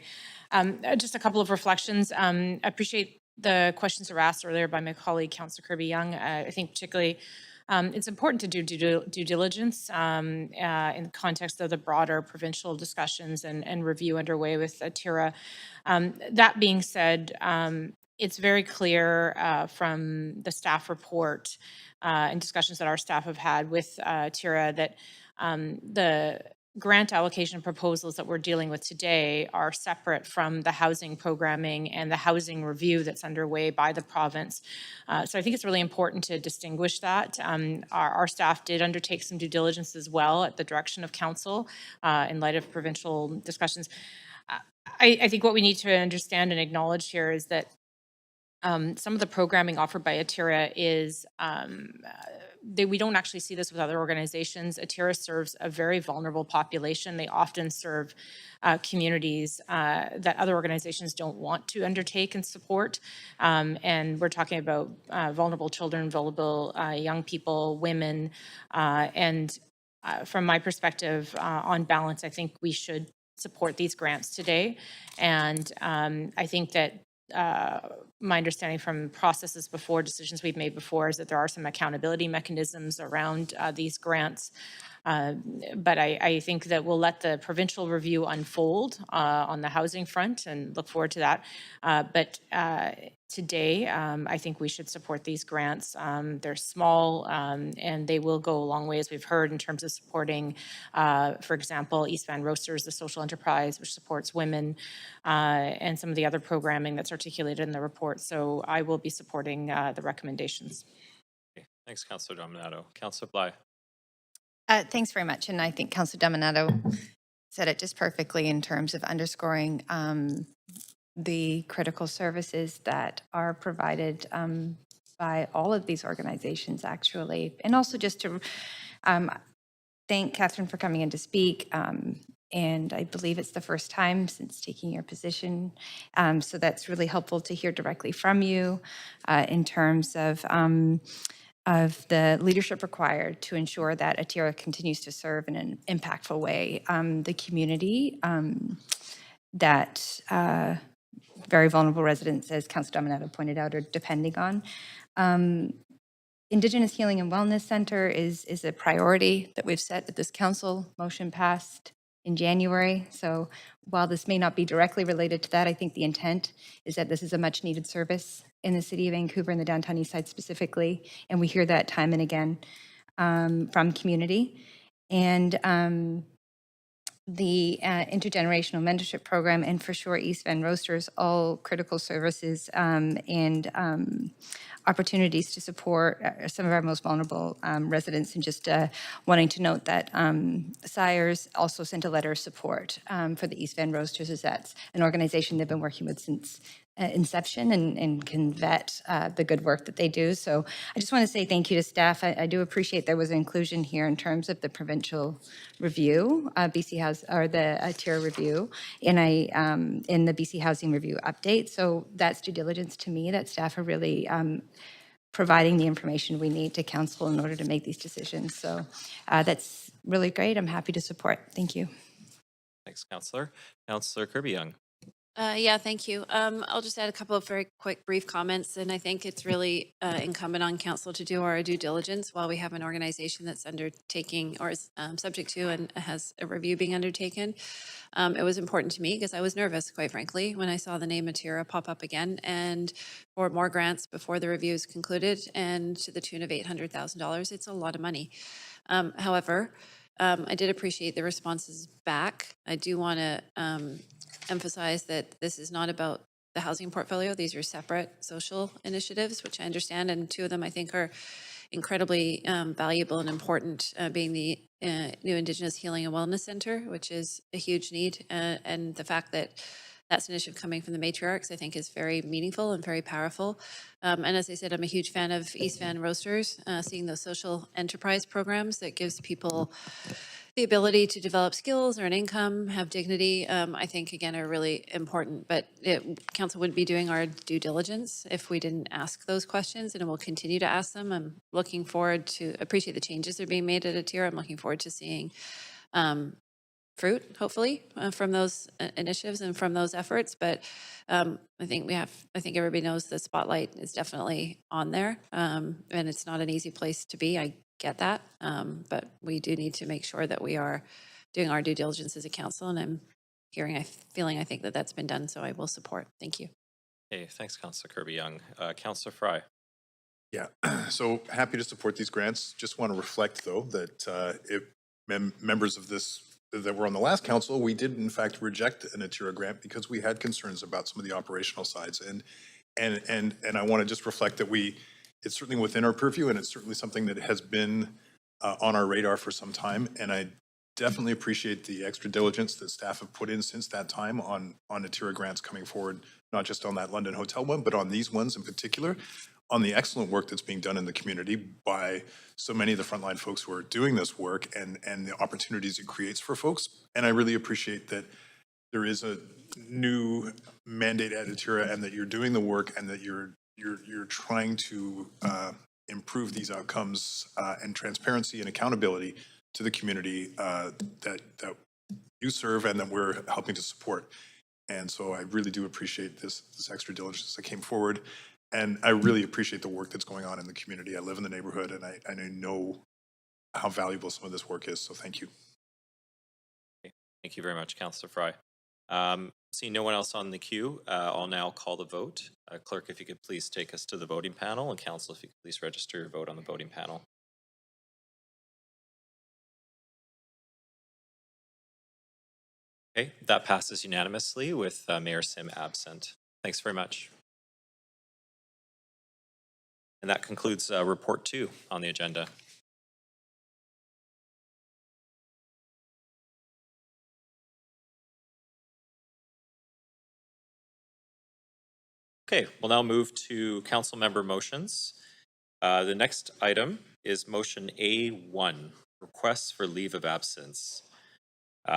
Just a couple of reflections. I appreciate the questions that were asked earlier by my colleague, Councillor Kirby-Yung. I think particularly it's important to do due diligence in the context of the broader provincial discussions and review underway with Atira. That being said, it's very clear from the staff report and discussions that our staff have had with Atira that the grant allocation proposals that we're dealing with today are separate from the housing programming and the housing review that's underway by the province. So I think it's really important to distinguish that. Our staff did undertake some due diligence as well at the direction of council in light of provincial discussions. I think what we need to understand and acknowledge here is that some of the programming offered by Atira is we don't actually see this with other organizations. Atira serves a very vulnerable population. They often serve communities that other organizations don't want to undertake and support. And we're talking about vulnerable children, vulnerable young people, women. And from my perspective, on balance, I think we should support these grants today. And I think that my understanding from processes before, decisions we've made before, is that there are some accountability mechanisms around these grants. But I think that we'll let the provincial review unfold on the housing front and look forward to that. But today, I think we should support these grants. They're small and they will go a long way, as we've heard, in terms of supporting, for example, East Van Roasters, the social enterprise, which supports women, and some of the other programming that's articulated in the report. So I will be supporting the recommendations. Okay, thanks, Councillor Dominato. Councillor Bly. Thanks very much. And I think Councillor Dominato said it just perfectly in terms of underscoring the critical services that are provided by all of these organizations, actually. And also just to thank Catherine for coming in to speak. And I believe it's the first time since taking your position. So that's really helpful to hear directly from you in terms of the leadership required to ensure that Atira continues to serve in an impactful way the community that very vulnerable residents, as Councillor Dominato pointed out, are depending on. Indigenous Healing and Wellness Center is a priority that we've set at this council. Motion passed in January. So while this may not be directly related to that, I think the intent is that this is a much needed service in the city of Vancouver and the downtown east side specifically. And we hear that time and again from community. And the intergenerational mentorship program, and for sure East Van Roasters, all critical services and opportunities to support some of our most vulnerable residents. And just wanting to note that Sires also sent a letter of support for the East Van Roasters, as that's an organization they've been working with since inception and can vet the good work that they do. So I just want to say thank you to staff. I do appreciate there was inclusion here in terms of the provincial review, BC House, or the Atira review, in the BC Housing Review update. So that's due diligence to me, that staff are really providing the information we need to council in order to make these decisions. So that's really great. I'm happy to support. Thank you. Thanks, Councillor. Councillor Kirby-Young. Yeah, thank you. I'll just add a couple of very quick, brief comments, and I think it's really incumbent on council to do our due diligence while we have an organization that's undertaking or is subject to and has a review being undertaken. It was important to me because I was nervous, quite frankly, when I saw the name Atira pop up again, and for more grants before the review is concluded, and to the tune of $800,000. It's a lot of money. However, I did appreciate the responses back. I do want to emphasize that this is not about the housing portfolio. These are separate social initiatives, which I understand, and two of them I think are incredibly valuable and important, being the new Indigenous Healing and Wellness Center, which is a huge need, and the fact that that's an initiative coming from the matriarchs, I think is very meaningful and very powerful. And as I said, I'm a huge fan of East Van Roasters, seeing those social enterprise programs that gives people the ability to develop skills, earn income, have dignity, I think, again, are really important. But council wouldn't be doing our due diligence if we didn't ask those questions, and we'll continue to ask them. I'm looking forward to appreciate the changes that are being made at Atira. I'm looking forward to seeing fruit, hopefully, from those initiatives and from those efforts. But I think everybody knows the spotlight is definitely on there, and it's not an easy place to be. I get that, but we do need to make sure that we are doing our due diligence as a council, and I'm I think that that's been done, so I will support. Thank you. Okay, thanks, Councillor Kirby-Young. Councillor Fry. Yeah, so happy to support these grants. Just want to reflect, though, that if members of this that were on the last council, we did in fact reject an Atira grant because we had concerns about some of the operational sides, and I want to just reflect that it's certainly within our purview, and it's certainly something that has been on our radar for some time. And I definitely appreciate the extra diligence that staff have put in since that time on Atira grants coming forward, not just on that London hotel one, but on these ones in particular, on the excellent work that's being done in the community by so many of the frontline folks who are doing this work, and the opportunities it creates for folks. And I really appreciate that there is a new mandate at Atira, and that you're doing the work, and that you're trying to improve these outcomes and transparency and accountability to the community that you serve and that we're helping to support. And so I really do appreciate this extra diligence that came forward. And I really appreciate the work that's going on in the community. I live in the neighborhood, and I know how valuable some of this work is. So thank you. Thank you very much, Councillor Fry. Seeing no one else on the queue, I'll now call the vote. Clerk, if you could please take us to the voting panel, and council, if you could please register your vote on the voting panel. Okay, that passes unanimously with Mayor Sim absent. Thanks very much. And that concludes report 2 on the agenda. Okay, we'll now move to council member motions. The next item is motion A1, requests for leave of absence.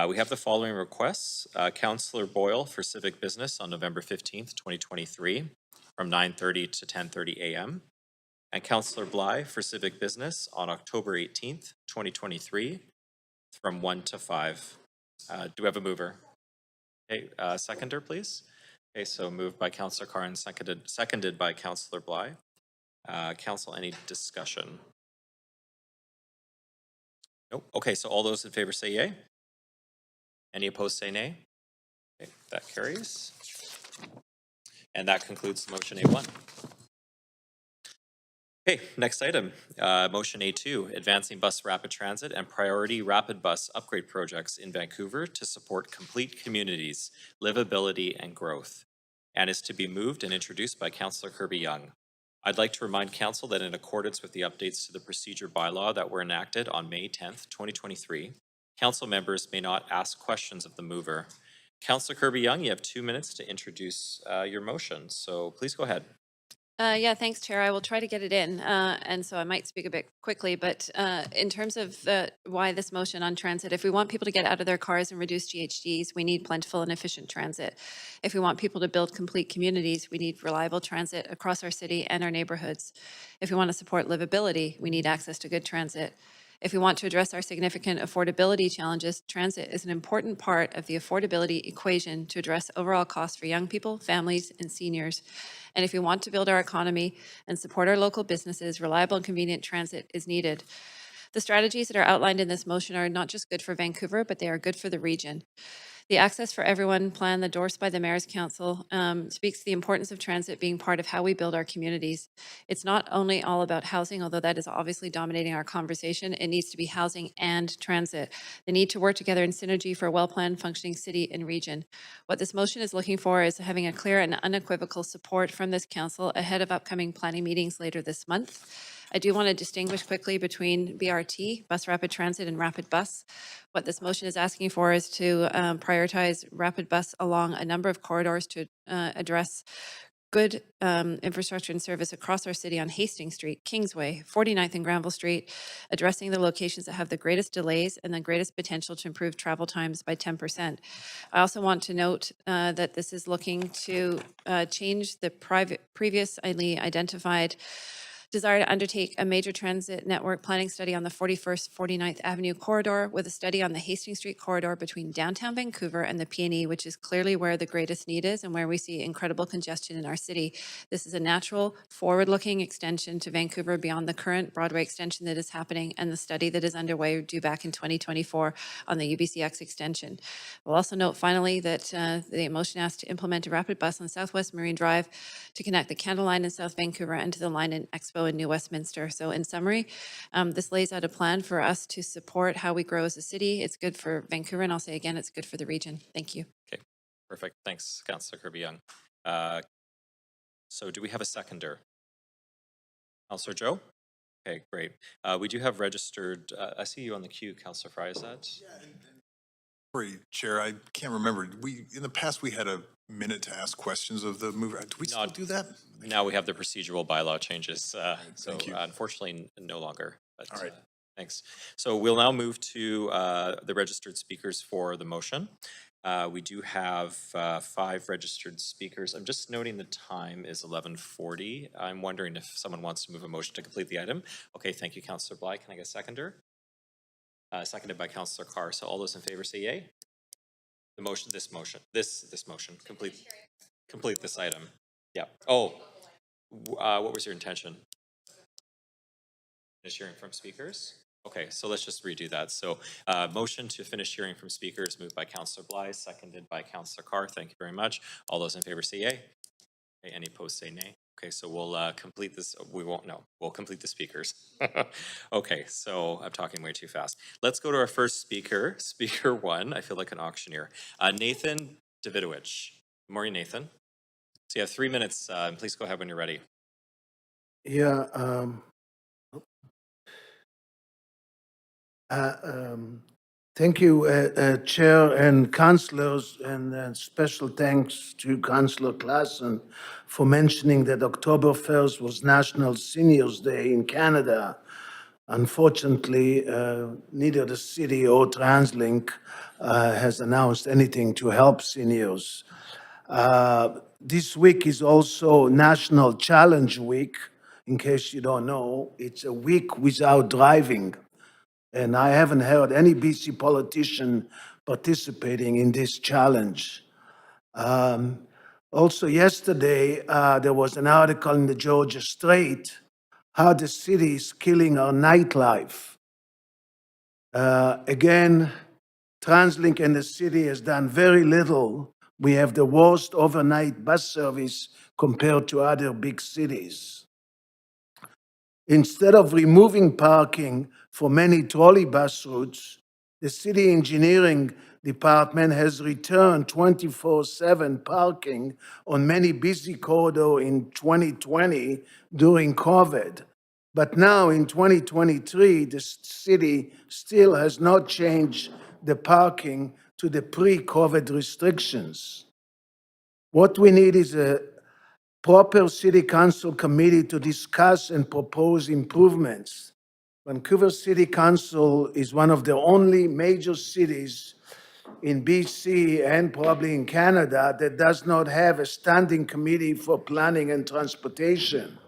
We have the following requests. Councillor Boyle for civic business on November 15th, 2023 from 9:30 to 10:30 a.m. And Councillor Bly for civic business on October 18th, 2023 from 1 to 5. Do we have a mover? Okay, seconder, please. Okay, so moved by Councillor Carr and seconded by Councillor Bly. Council, any discussion? Nope. Okay, so all those in favor say yay. Any opposed say nay. Okay, that carries. And that concludes motion A1. Okay, next item, motion A2, advancing bus rapid transit and priority rapid bus upgrade projects in Vancouver to support complete communities, livability, and growth, and is to be moved and introduced by Councillor Kirby-Yung. I'd like to remind Council that in accordance with the updates to the procedure bylaw that were enacted on May 10th, 2023, Council members may not ask questions of the mover. Councillor Kirby-Yung, you have 2 minutes to introduce your motion, so please go ahead. Yeah, thanks, Chair. I will try to get it in, and so I might speak a bit quickly, but in terms of why this motion on transit, if we want people to get out of their cars and reduce GHGs, we need plentiful and efficient transit. If we want people to build complete communities, we need reliable transit across our city and our neighborhoods. If we want to support livability, we need access to good transit. If we want to address our significant affordability challenges, transit is an important part of the affordability equation to address overall costs for young people, families, and seniors. And if we want to build our economy and support our local businesses, reliable and convenient transit is needed. The strategies that are outlined in this motion are not just good for Vancouver, but they are good for the region. The Access for Everyone plan endorsed by the Mayor's Council speaks to the importance of transit being part of how we build our communities. It's not only all about housing, although that is obviously dominating our conversation. It needs to be housing and transit. They need to work together in synergy for a well-planned, functioning city and region. What this motion is looking for is having a clear and unequivocal support from this council ahead of upcoming planning meetings later this month. I do want to distinguish quickly between BRT, Bus Rapid Transit, and Rapid Bus. What this motion is asking for is to prioritize Rapid Bus along a number of corridors to address good infrastructure and service across our city on Hastings Street, Kingsway, 49th and Granville Street, addressing the locations that have the greatest delays and the greatest potential to improve travel times by 10%. I also want to note that this is looking to change the previously identified desire to undertake a major transit network planning study on the 41st 49th Avenue corridor with a study on the Hastings Street corridor between downtown Vancouver and the PNE, which is clearly where the greatest need is and where we see incredible congestion in our city. This is a natural, forward-looking extension to Vancouver beyond the current Broadway extension that is happening and the study that is underway due back in 2024 on the UBCX extension. We'll also note finally that the motion asks to implement a rapid bus on Southwest Marine Drive to connect the Canada Line in South Vancouver and to the line in Expo in New Westminster. So in summary, this lays out a plan for us to support how we grow as a city. It's good for Vancouver, and I'll say again, it's good for the region. Thank you. Okay, perfect. Thanks, Councillor Kirby-Yung. So do we have a seconder? Councillor Joe? Okay, great. We do have registered, I see you on the queue, Councillor Fry, is that? Sorry, Chair, I can't remember. In the past, we had a minute to ask questions of the mover. Do we still do that? Now we have the procedural bylaw changes, so unfortunately no longer. But, all right. Thanks. So we'll now move to the registered speakers for the motion. We do have 5 registered speakers. I'm just noting the time is 11:40. I'm wondering if someone wants to move a motion to complete the item. Okay, thank you, Councillor Bly. Can I get a seconder? Seconded by Councillor Carr. So all those in favor say yay. The motion, this motion, complete this item. Yeah. Oh, what was your intention? Just hearing from speakers? Okay, so let's just redo that. So motion to finish hearing from speakers moved by Councillor Bly, seconded by Councillor Carr. Thank you very much. All those in favor say yay. Okay, any opposed say nay. Okay, so we'll complete this. We won't know. We'll complete the speakers. Okay, so I'm talking way too fast. Let's go to our first speaker, speaker one. I feel like an auctioneer. Nathan Davidowich. Good morning, Nathan. So you have 3 minutes, and please go ahead when you're ready. Yeah. Thank you, Chair and councillors, and special thanks to Councillor Klassen for mentioning that October 1st was National Seniors Day in Canada. Unfortunately, neither the city or TransLink has announced anything to help seniors. This week is also National Challenge Week. In case you don't know, it's a week without driving. And I haven't heard any BC politician participating in this challenge. Also yesterday, there was an article in the Georgia Strait how the city is killing our nightlife. Again, TransLink and the city has done very little. We have the worst overnight bus service compared to other big cities. Instead of removing parking for many trolley bus routes, the city engineering department has returned 24/7 parking on many busy corridors in 2020 during COVID. But now in 2023, the city still has not changed the parking to the pre-COVID restrictions. What we need is a proper city council committee to discuss and propose improvements. Vancouver City Council is one of the only major cities in BC and probably in Canada that does not have a standing committee for planning and transportation.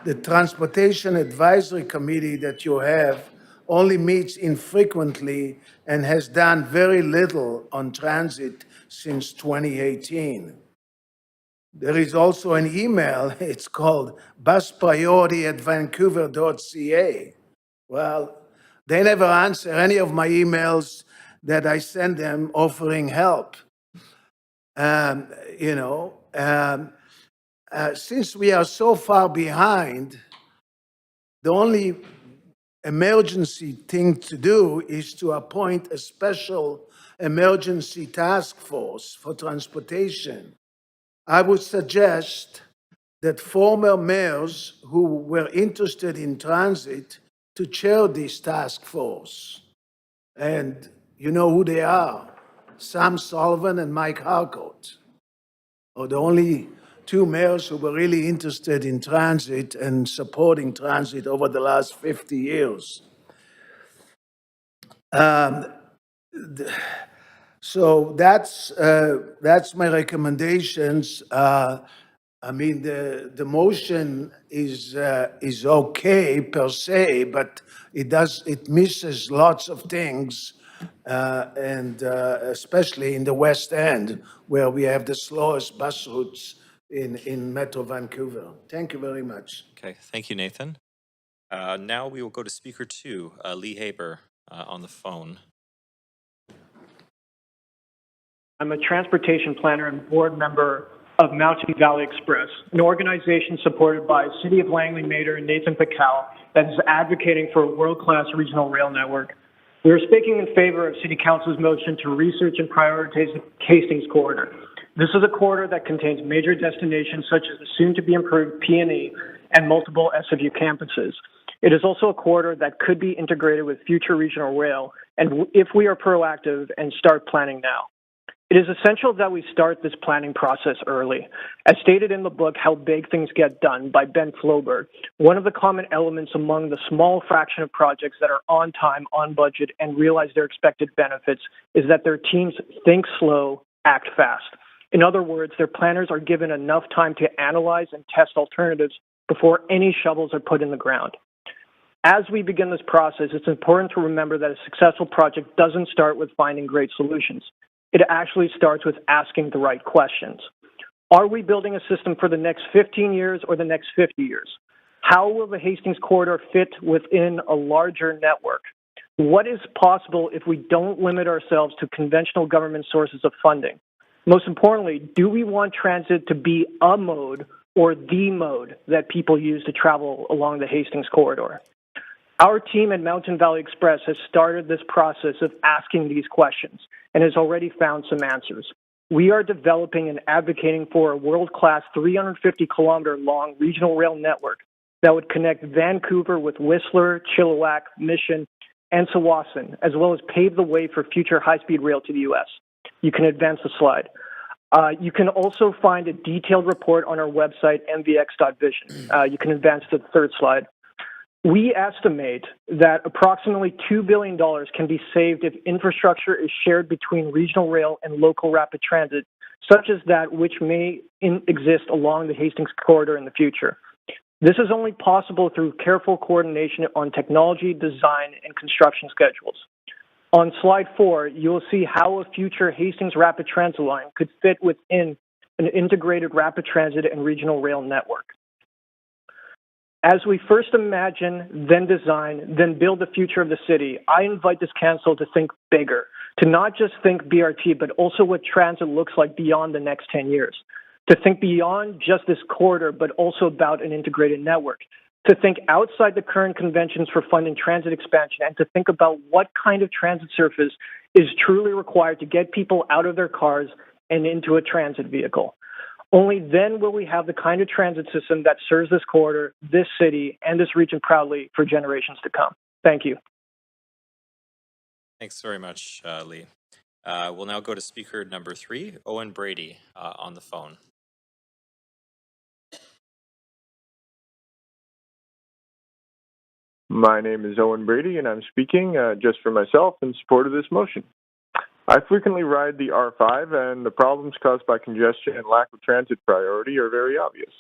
The Transportation Advisory Committee that you have only meets infrequently and has done very little on transit since 2018. There is also an email, it's called buspriority@vancouver.ca. Well, they never answer any of my emails that I send them offering help. Since we are so far behind, the only emergency thing to do is to appoint a special emergency task force for transportation. I would suggest that former mayors who were interested in transit to chair this task force. And you know who they are, Sam Sullivan and Mike Harcourt, are the only two mayors who were really interested in transit and supporting transit over the last 50 years. So that's my recommendations. I mean, the motion is okay per se, but it misses lots of things, and especially in the West End, where we have the slowest bus routes in Metro Vancouver. Thank you very much. Okay, thank you, Nathan. Now we will go to speaker two, Lee Haber, on the phone. I'm a transportation planner and board member of Mountain Valley Express, an organization supported by City of Langley Mayor Nathan Pacal that is advocating for a world-class regional rail network. We are speaking in favor of City Council's motion to research and prioritize the Hastings Corridor. This is a corridor that contains major destinations such as the soon-to-be-improved PNE and multiple SFU campuses. It is also a corridor that could be integrated with future regional rail, and if we are proactive and start planning now. It is essential that we start this planning process early. As stated in the book, How Big Things Get Done by Ben Floberg, one of the common elements among the small fraction of projects that are on time, on budget, and realize their expected benefits is that their teams think slow, act fast. In other words, their planners are given enough time to analyze and test alternatives before any shovels are put in the ground. As we begin this process, it's important to remember that a successful project doesn't start with finding great solutions. It actually starts with asking the right questions. Are we building a system for the next 15 years or the next 50 years? How will the Hastings Corridor fit within a larger network? What is possible if we don't limit ourselves to conventional government sources of funding? Most importantly, do we want transit to be a mode or the mode that people use to travel along the Hastings corridor? Our team at Mountain Valley Express has started this process of asking these questions and has already found some answers. We are developing and advocating for a world-class 350-kilometer-long regional rail network that would connect Vancouver with Whistler, Chilliwack, Mission, and Tsawwassen, as well as pave the way for future high-speed rail to the U.S. You can advance the slide. You can also find a detailed report on our website, mvx.vision. You can advance to the third slide. We estimate that approximately $2 billion can be saved if infrastructure is shared between regional rail and local rapid transit, such as that which may exist along the Hastings corridor in the future. This is only possible through careful coordination on technology, design, and construction schedules. On slide 4, you will see how a future Hastings rapid transit line could fit within an integrated rapid transit and regional rail network. As we first imagine, then design, then build the future of the city, I invite this council to think bigger, to not just think BRT, but also what transit looks like beyond the next 10 years, to think beyond just this corridor, but also about an integrated network, to think outside the current conventions for funding transit expansion, and to think about what kind of transit surface is truly required to get people out of their cars and into a transit vehicle. Only then will we have the kind of transit system that serves this corridor, this city, and this region proudly for generations to come. Thank you. Thanks very much, Lee. We'll now go to speaker number 3, Owen Brady, on the phone. My name is Owen Brady, and I'm speaking just for myself in support of this motion. I frequently ride the R5, and the problems caused by congestion and lack of transit priority are very obvious.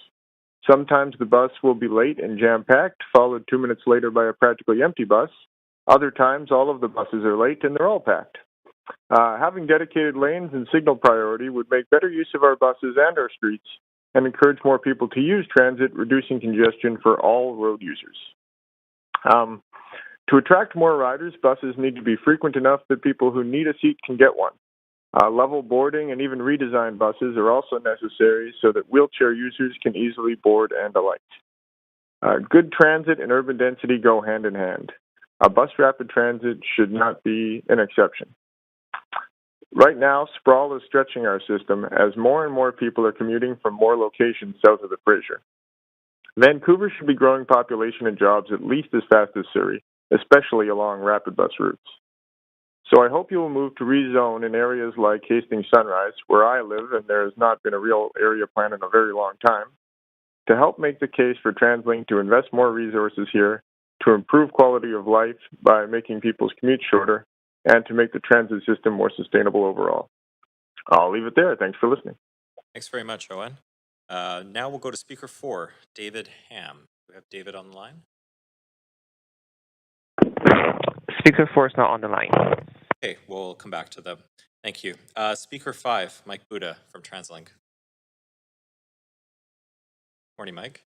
Sometimes the bus will be late and jam-packed, followed 2 minutes later by a practically empty bus. Other times, all of the buses are late and they're all packed. Having dedicated lanes and signal priority would make better use of our buses and our streets and encourage more people to use transit, reducing congestion for all road users. To attract more riders, buses need to be frequent enough that people who need a seat can get one. Level boarding and even redesigned buses are also necessary so that wheelchair users can easily board and alight. Good transit and urban density go hand in hand. Bus rapid transit should not be an exception. Right now, sprawl is stretching our system as more and more people are commuting from more locations south of the Fraser. Vancouver should be growing population and jobs at least as fast as Surrey, especially along rapid bus routes. So I hope you will move to rezone in areas like Hastings Sunrise, where I live and there has not been a real area plan in a very long time, to help make the case for TransLink to invest more resources here, to improve quality of life by making people's commute shorter, and to make the transit system more sustainable overall. I'll leave it there. Thanks for listening. Thanks very much, Owen. Now we'll go to speaker 4, David Ham. We have David on the line. Speaker 4 is not on the line. Okay, we'll come back to them. Thank you. Speaker 5, Mike Buda from TransLink. Morning, Mike.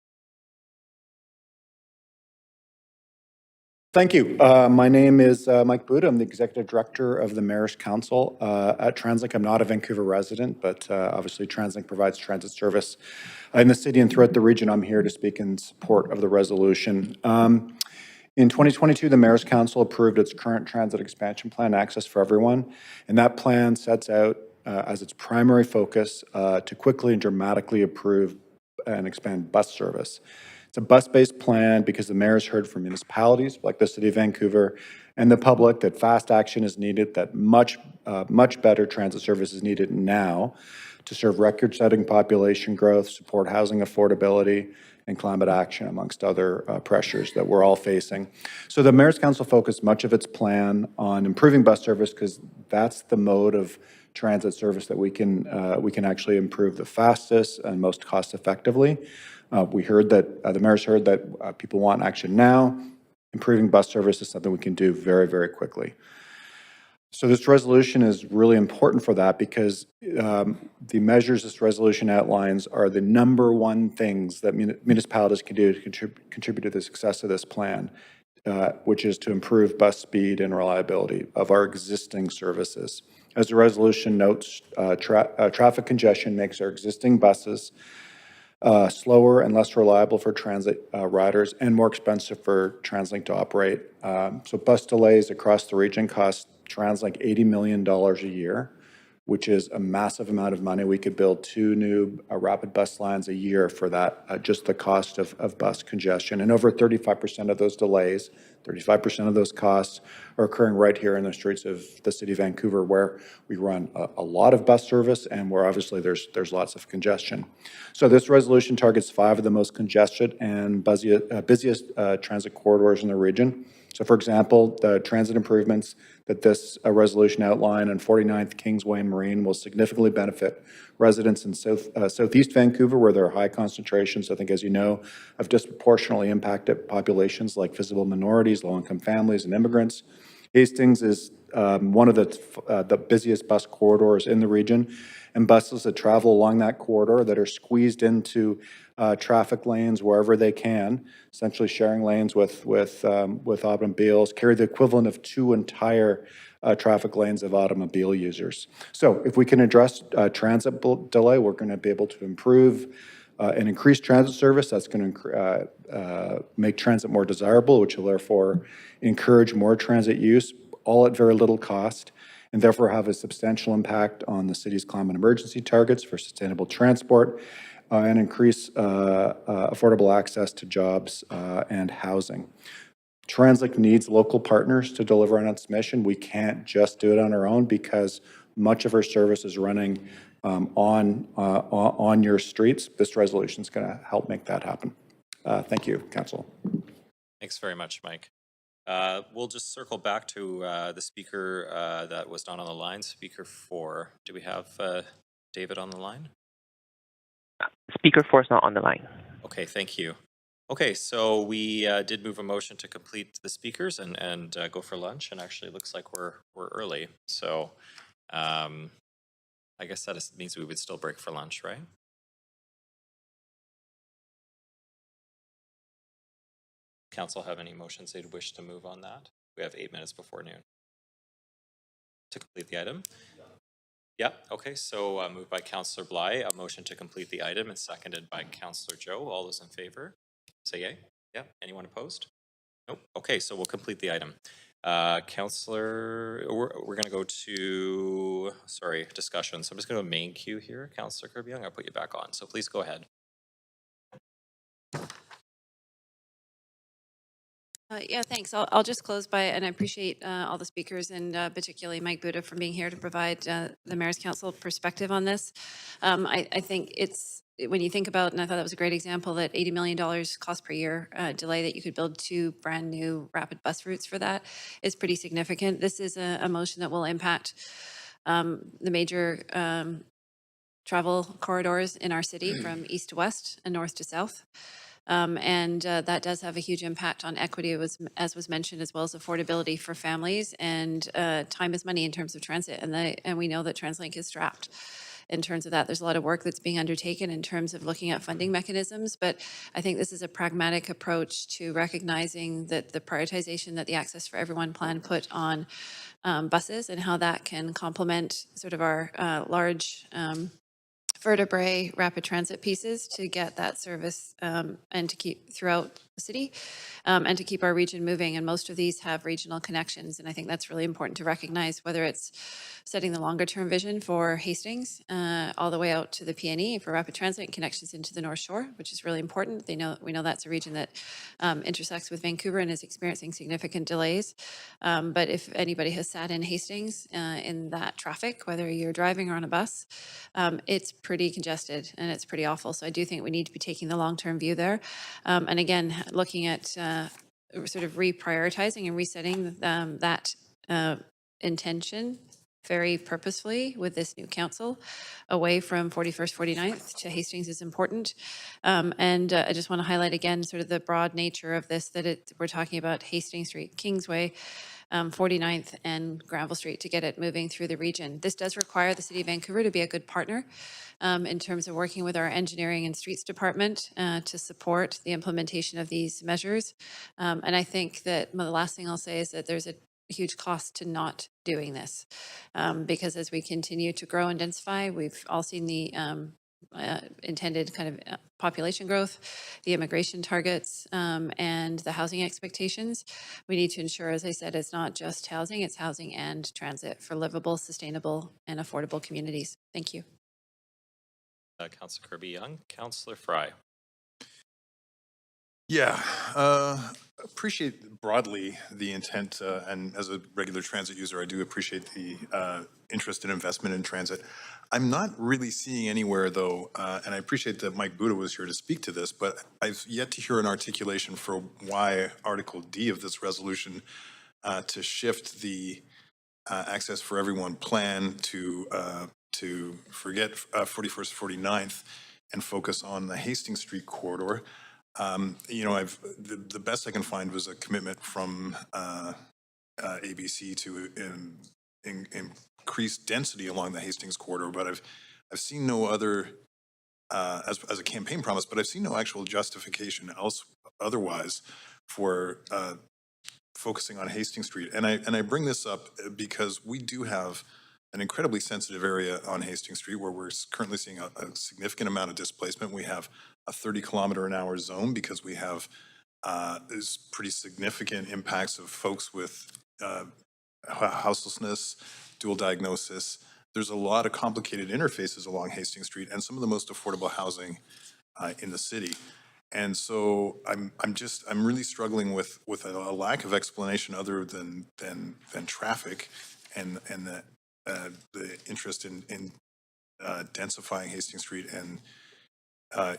Thank you. My name is Mike Buda. I'm the Executive Director of the Mayor's Council at TransLink. I'm not a Vancouver resident, but obviously TransLink provides transit service in the city and throughout the region. I'm here to speak in support of the resolution. In 2022, the Mayor's Council approved its current transit expansion plan, Access for Everyone, and that plan sets out as its primary focus to quickly and dramatically improve and expand bus service. It's a bus-based plan because the mayor has heard from municipalities like the City of Vancouver and the public that fast action is needed, that much better transit service is needed now to serve record-setting population growth, support housing affordability, and climate action, amongst other pressures that we're all facing. So the Mayor's Council focused much of its plan on improving bus service because that's the mode of transit service that we can actually improve the fastest and most cost-effectively. We heard that, the mayor's heard that people want action now. Improving bus service is something we can do very, very quickly. So this resolution is really important for that because the measures this resolution outlines are the #1 things that municipalities can do to contribute to the success of this plan. which is to improve bus speed and reliability of our existing services. As the resolution notes, traffic congestion makes our existing buses slower and less reliable for transit riders and more expensive for TransLink to operate. So bus delays across the region cost TransLink $80 million a year, which is a massive amount of money. We could build 2 new rapid bus lines a year for that, just the cost of bus congestion. And over 35% of those delays, 35% of those costs are occurring right here in the streets of the city of Vancouver, where we run a lot of bus service and where obviously there's lots of congestion. So this resolution targets 5 of the most congested and busiest transit corridors in the region. So for example, the transit improvements that this resolution outlined on 49th Kingsway and Marine will significantly benefit residents in southeast Vancouver, where there are high concentrations, I think, as you know, of disproportionately impacted populations like visible minorities, low-income families, and immigrants. Hastings is one of the busiest bus corridors in the region, and buses that travel along that corridor that are squeezed into traffic lanes wherever they can, essentially sharing lanes with automobiles, carry the equivalent of 2 entire traffic lanes of automobile users. So if we can address transit delay, we're going to be able to improve and increase transit service. That's going to make transit more desirable, which will therefore encourage more transit use, all at very little cost, and therefore have a substantial impact on the city's climate emergency targets for sustainable transport and increase affordable access to jobs and housing. TransLink needs local partners to deliver on its mission. We can't just do it on our own because much of our service is running on your streets. This resolution is going to help make that happen. Thank you, Council. Thanks very much, Mike. We'll just circle back to the speaker that was not on the line, speaker 4. Do we have David on the line? Speaker 4 is not on the line. Okay, thank you. Okay, so we did move a motion to complete the speakers and go for lunch, and actually it looks like we're early. So I guess that means we would still break for lunch, right? Council have any motions they'd wish to move on that? We have 8 minutes before noon to complete the item. Yeah, okay, so moved by Councillor Bly, a motion to complete the item, and seconded by Councillor Joe. All those in favor, say yay. Yeah, anyone opposed? Nope. Okay, so we'll complete the item. Councillor, we're going to go to, discussion. So I'm just going to main queue here. Councillor Kirby, I'm going to put you back on. So please go ahead. Yeah, thanks. I'll just close by, and I appreciate all the speakers and particularly Mike Buda for being here to provide the Mayor's Council perspective on this. I think it's, when you think about, and I thought that was a great example, that $80 million cost per year delay that you could build 2 brand new rapid bus routes for that is pretty significant. This is a motion that will impact the major travel corridors in our city from east to west and north to south. And that does have a huge impact on equity, as was mentioned, as well as affordability for families. And time is money in terms of transit. And we know that TransLink is strapped in terms of that. There's a lot of work that's being undertaken in terms of looking at funding mechanisms. But I think this is a pragmatic approach to recognizing that the prioritization that the Access for Everyone plan put on buses and how that can complement sort of our large vertebrae rapid transit pieces to get that service and to keep throughout the city and to keep our region moving. And most of these have regional connections. And I think that's really important to recognize, whether it's setting the longer term vision for Hastings all the way out to the PNE for rapid transit and connections into the North Shore, which is really important. We know that's a region that intersects with Vancouver and is experiencing significant delays. But if anybody has sat in Hastings in that traffic, whether you're driving or on a bus, it's pretty congested and it's pretty awful. So I do think we need to be taking the long-term view there. And again, looking at sort of reprioritizing and resetting that intention very purposefully with this new council away from 41st, 49th to Hastings is important. And I just want to highlight again sort of the broad nature of this, that we're talking about Hastings Street, Kingsway, 49th and Granville Street to get it moving through the region. This does require the City of Vancouver to be a good partner in terms of working with our engineering and streets department to support the implementation of these measures. And I think that the last thing I'll say is that there's a huge cost to not doing this because as we continue to grow and densify, we've all seen the intended kind of population growth, the immigration targets, and the housing expectations. We need to ensure, as I said, it's not just housing, it's housing and transit for livable, sustainable, and affordable communities. Thank you. Councillor Kirby-Young. Councillor Fry. Yeah, appreciate broadly the intent, and as a regular transit user, I do appreciate the interest in investment in transit. I'm not really seeing anywhere, though, and I appreciate that Mike Buda was here to speak to this, but I've yet to hear an articulation for why Article D of this resolution to shift the Access for Everyone plan to forget 41st, 49th and focus on the Hastings Street corridor. You know, the best I can find was a commitment from ABC to increase density along the Hastings corridor, but I've seen no other as a campaign promise, but I've seen no actual justification otherwise for focusing on Hastings Street. And I bring this up because we do have an incredibly sensitive area on Hastings Street where we're currently seeing a significant amount of displacement. We have a 30-kilometer-an-hour zone because we have there's pretty significant impacts of folks with houselessness, dual diagnosis. There's a lot of complicated interfaces along Hastings Street and some of the most affordable housing in the city. And so I'm really struggling with a lack of explanation other than traffic and the interest in densifying Hastings Street and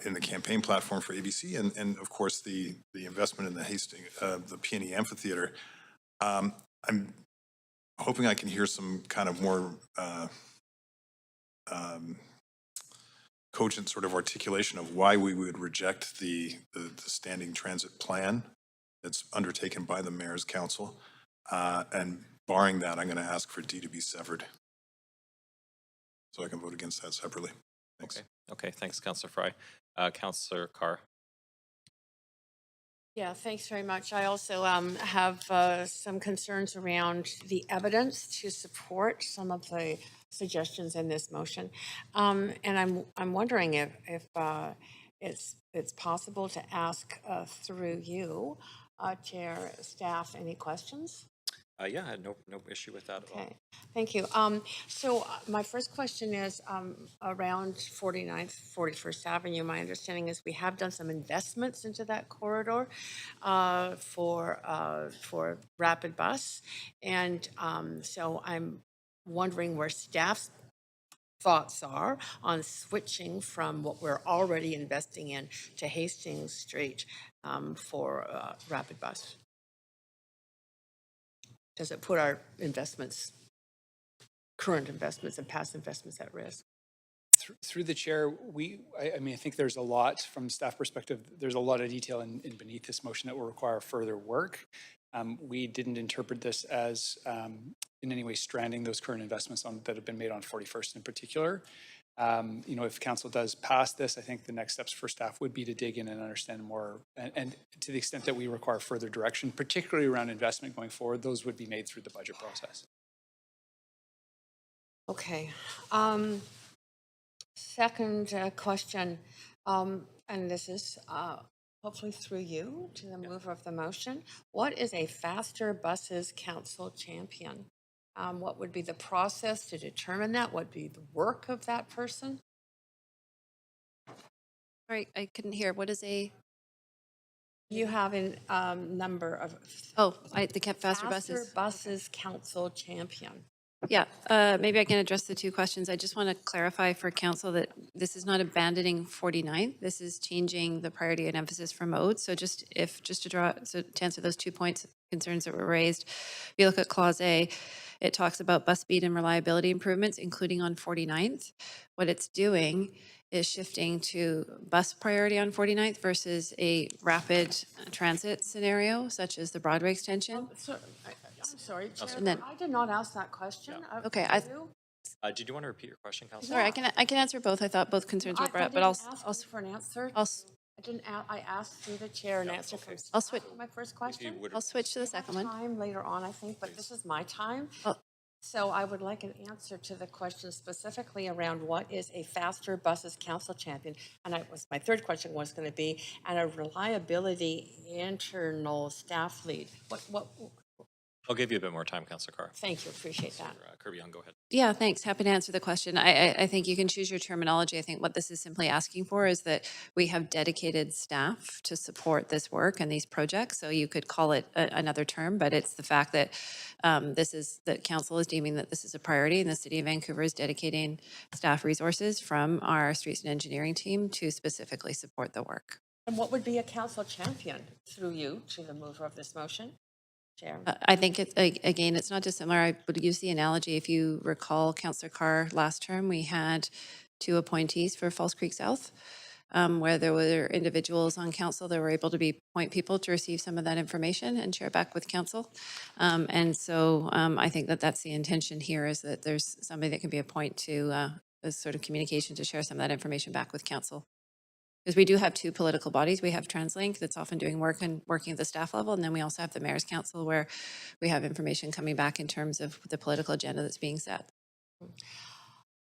in the campaign platform for ABC and of course the investment in the Hastings the Peony Amphitheater. I'm hoping I can hear some kind of more cogent sort of articulation of why we would reject the standing transit plan that's undertaken by the Mayor's Council. And barring that, I'm going to ask for D to be severed. So I can vote against that separately. Thanks. Okay, thanks, Councillor Fry. Councillor Carr. Yeah, thanks very much. I also have some concerns around the evidence to support some of the suggestions in this motion, and I'm wondering if it's possible to ask through you, Chair, staff, any questions? Yeah, I had no issue with that at all. Okay, thank you. So my first question is around 49th, 41st Avenue. My understanding is we have done some investments into that corridor for rapid bus. And so I'm wondering where staff's thoughts are on switching from what we're already investing in to Hastings Street for rapid bus. Does it put our investments, current investments and past investments at risk? Through the chair, I mean, I think there's a lot from staff perspective, there's a lot of detail in beneath this motion that will require further work. We didn't interpret this as in any way stranding those current investments that have been made on 41st in particular. You know, if council does pass this, I think the next steps for staff would be to dig in and understand more. And to the extent that we require further direction, particularly around investment going forward, those would be made through the budget process. Okay. Second question, and this is hopefully through you to the mover of the motion. What is a Faster Buses Council champion? What would be the process to determine that? What would be the work of that person? Sorry, I couldn't hear. What is a? You have a number of. Oh, the Faster Buses. Faster Buses Council champion. Yeah, maybe I can address the two questions. I just want to clarify for council that this is not abandoning 49th. This is changing the priority and emphasis for mode. So to answer those 2 points, concerns that were raised, if you look at Clause A, it talks about bus speed and reliability improvements, including on 49th. What it's doing is shifting to bus priority on 49th versus a rapid transit scenario, such as the Broadway extension. I'm sorry, Chair, And then- I did not ask that question. Okay, Did you? Did you want to repeat your question, Councillor? Sorry, I can answer both. I thought both concerns were brought, but I'll, ask you for an answer. I'll, I asked through the chair an answer from I'll switch. my first question. I'll switch to the second one. Time later on, I think, but this is my time. Oh. So I would like an answer to the question specifically around what is a Faster Buses Council champion? And my third question was going to be, and a reliability internal staff lead. What, I'll give you a bit more time, Councillor Carr. thank you, appreciate that. Kirby-Yung, go ahead. Yeah, thanks. Happy to answer the question. I think you can choose your terminology. I think what this is simply asking for is that we have dedicated staff to support this work and these projects. So you could call it another term, but it's the fact that that council is deeming that this is a priority, and the City of Vancouver is dedicating staff resources from our streets and engineering team to specifically support the work. And what would be a council champion through you to the mover of this motion? Chair. I think again, it's not dissimilar. I would use the analogy, if you recall, Councillor Carr, last term, we had 2 appointees for False Creek South, where there were individuals on council that were able to be point people to receive some of that information and share back with council. And so I think that that's the intention here, is that there's somebody that can be a point to a sort of communication to share some of that information back with council. Because we do have 2 political bodies. We have TransLink that's often doing work and working at the staff level. And then we also have the Mayor's Council, where we have information coming back in terms of the political agenda that's being set.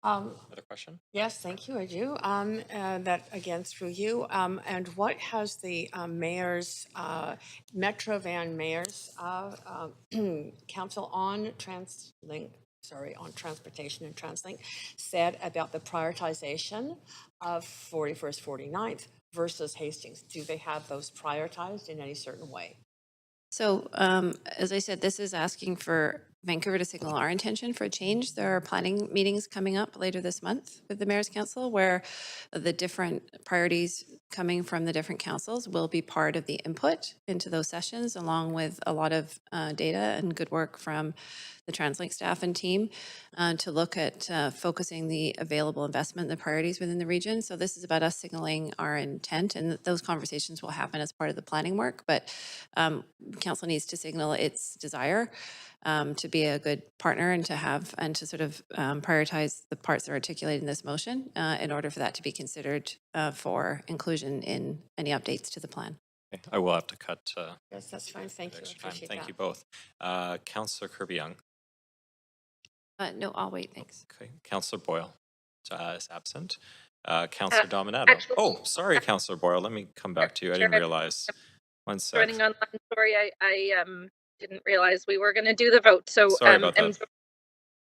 Another question? Yes, thank you, I do. That again through you. And what has the mayor's, Metro Van Mayor's Council on TransLink, on transportation and TransLink, said about the prioritization of 41st, 49th versus Hastings? Do they have those prioritized in any certain way? So as I said, this is asking for Vancouver to signal our intention for a change. There are planning meetings coming up later this month with the Mayor's Council, where the different priorities coming from the different councils will be part of the input into those sessions, along with a lot of data and good work from the TransLink staff and team to look at focusing the available investment and the priorities within the region. So this is about us signaling our intent, and those conversations will happen as part of the planning work, but council needs to signal its desire to be a good partner and to sort of prioritize the parts that are articulated in this motion in order for that to be considered for inclusion in any updates to the plan. Okay, I will have to cut. Yes, that's fine. Thank you. I Extra time. appreciate Thank that. you both. Councillor Kirby-Yung. No, I'll wait, thanks. Okay. Councillor Boyle is absent. Councillor Dominato. Oh, sorry, Councillor Boyle. Let me come back to you. I didn't realize. One sec. Joining online, sorry, I didn't realize we were going to do the vote. So Sorry about that.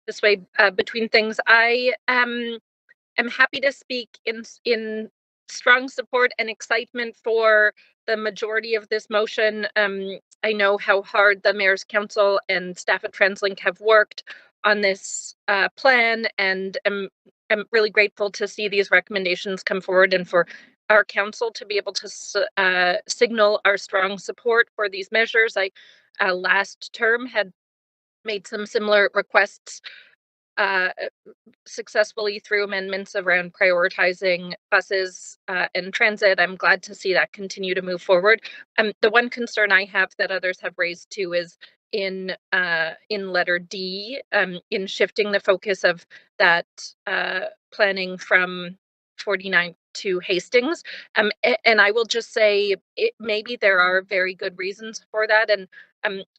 this way between things, I am happy to speak in strong support and excitement for the majority of this motion. I know how hard the Mayor's Council and staff at TransLink have worked on this plan, and I'm really grateful to see these recommendations come forward and for our council to be able to signal our strong support for these measures. I last term had made some similar requests successfully through amendments around prioritizing buses and transit. I'm glad to see that continue to move forward. The one concern I have that others have raised too is in letter D, in shifting the focus of that planning from 49 to Hastings. And I will just say maybe there are very good reasons for that, and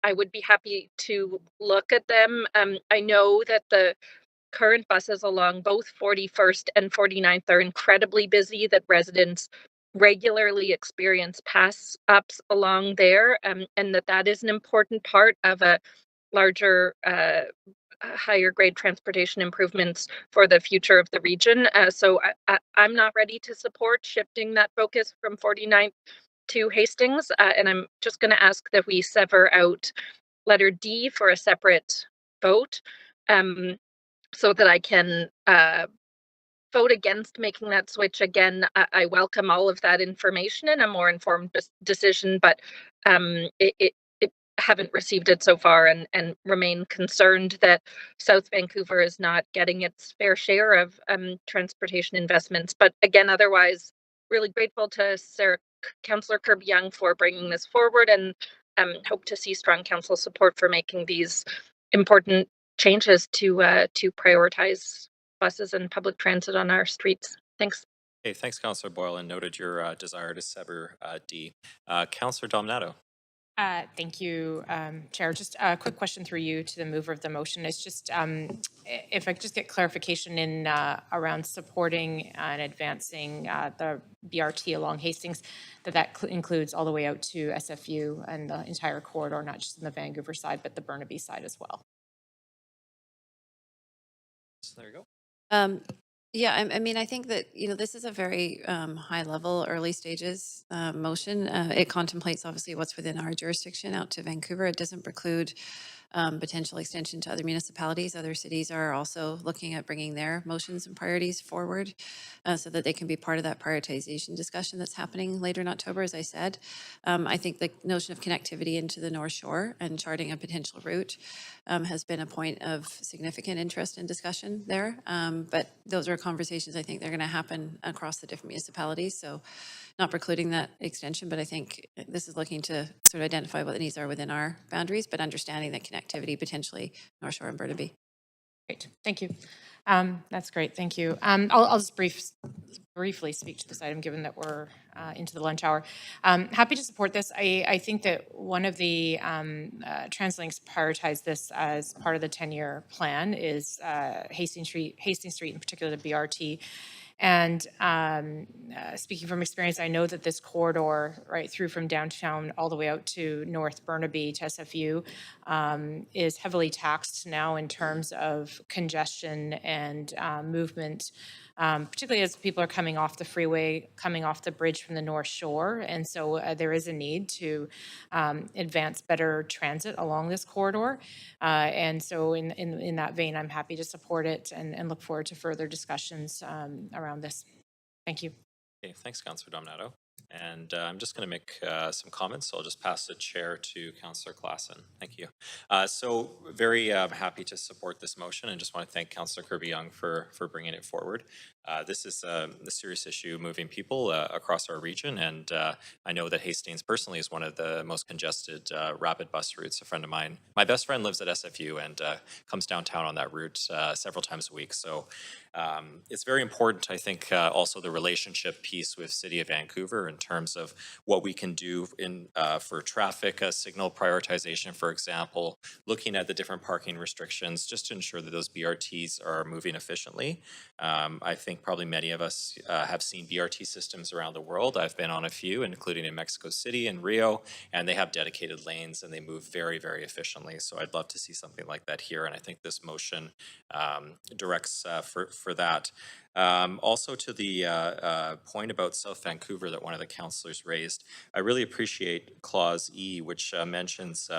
I would be happy to look at them. I know that the current buses along both 41st and 49th are incredibly busy, that residents regularly experience pass ups along there, and that is an important part of a larger higher grade transportation improvements for the future of the region. So I'm not ready to support shifting that focus from 49th to Hastings, and I'm just going to ask that we sever out letter D for a separate vote, so that I can vote against making that switch. Again, I welcome all of that information and a more informed decision, but it haven't received it so far, and remain concerned that South Vancouver is not getting its fair share of transportation investments. But again, otherwise, really grateful to Councillor Kirby-Yung for bringing this forward, and hope to see strong council support for making these important changes to prioritize buses and public transit on our streets. Thanks. Okay, thanks, Councillor Boyle, and noted your desire to sever D. Councillor Dominato. Thank you, Chair. Just a quick question through you to the mover of the motion. It's just if I could just get clarification in around supporting and advancing the BRT along Hastings, that includes all the way out to SFU and the entire corridor, not just in the Vancouver side, but the Burnaby side as well. So there you go. Yeah, I mean, I think that, this is a very high level, early stages motion. It contemplates obviously what's within our jurisdiction out to Vancouver. It doesn't preclude potential extension to other municipalities. Other cities are also looking at bringing their motions and priorities forward so that they can be part of that prioritization discussion that's happening later in October, as I said. I think the notion of connectivity into the North Shore and charting a potential route has been a point of significant interest and discussion there. But those are conversations I think they're going to happen across the different municipalities. So not precluding that extension, but I think this is looking to sort of identify what the needs are within our boundaries, but understanding that connectivity potentially North Shore and Burnaby. Great, thank you. That's great, thank you. I'll just briefly speak to this item, given that we're into the lunch hour. Happy to support this. I think that one of the TransLinks prioritized this as part of the 10-year plan is Hastings Street, in particular the BRT. And speaking from experience, I know that this corridor right through from downtown all the way out to North Burnaby to SFU is heavily taxed now in terms of congestion and movement, particularly as people are coming off the freeway, coming off the bridge from the North Shore. And so there is a need to advance better transit along this corridor. And so in that vein, I'm happy to support it and look forward to further discussions around this. Thank you. Okay, thanks, Councillor Dominato. And I'm just going to make some comments, so I'll just pass the chair to Councillor Klassen. Thank you. So very happy to support this motion, and just want to thank Councillor Kirby-Yung for bringing it forward. This is a serious issue moving people across our region, and I know that Hastings personally is one of the most congested rapid bus routes. A friend of mine, my best friend, lives at SFU and comes downtown on that route several times a week. So it's very important, I think, also the relationship piece with City of Vancouver in terms of what we can do for traffic signal prioritization, for example, looking at the different parking restrictions just to ensure that those BRTs are moving efficiently. I think probably many of us have seen BRT systems around the world. I've been on a few, including in Mexico City and Rio, and they have dedicated lanes and they move very, very efficiently. So I'd love to see something like that here, and I think this motion directs for that. Also to the point about South Vancouver that one of the councillors raised, I really appreciate Clause E, which mentions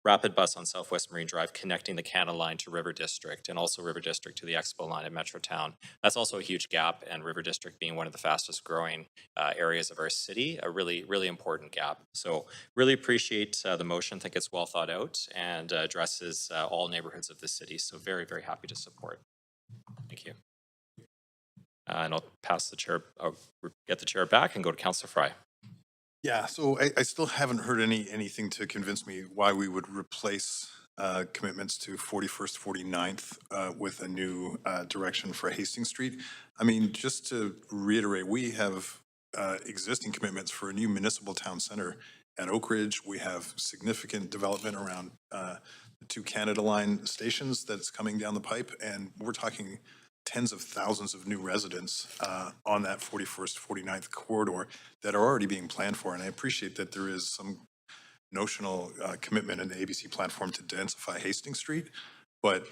rapid bus on Southwest Marine Drive connecting the Canada Line to River District and also River District to the Expo Line at Metrotown. That's also a huge gap, and River District being one of the fastest growing areas of our city, a really, really important gap. So really appreciate the motion, think it's well thought out and addresses all neighborhoods of the city. So very, very happy to support. Thank you. And I'll pass the chair, I'll get the chair back and go to Councillor Fry. Yeah, so I still haven't heard anything to convince me why we would replace commitments to 41st, 49th with a new direction for Hastings Street. I mean, just to reiterate, we have existing commitments for a new municipal town center at Oak Ridge. We have significant development around the two Canada Line stations that's coming down the pipe, and we're talking tens of thousands of new residents on that 41st, 49th corridor that are already being planned for. And I appreciate that there is some notional commitment in the ABC platform to densify Hastings Street, but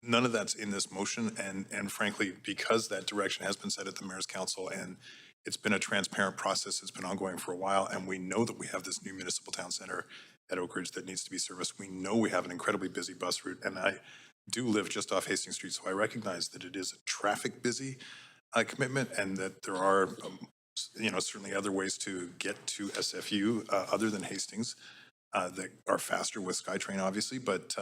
none of that's in this motion. And frankly, because that direction has been set at the Mayor's Council and it's been a transparent process, it's been ongoing for a while, and we know that we have this new municipal town center at Oak Ridge that needs to be serviced. We know we have an incredibly busy bus route, and I do live just off Hastings Street, so I recognize that it is a traffic busy commitment and that there are, certainly other ways to get to SFU other than Hastings that are faster with SkyTrain, obviously, but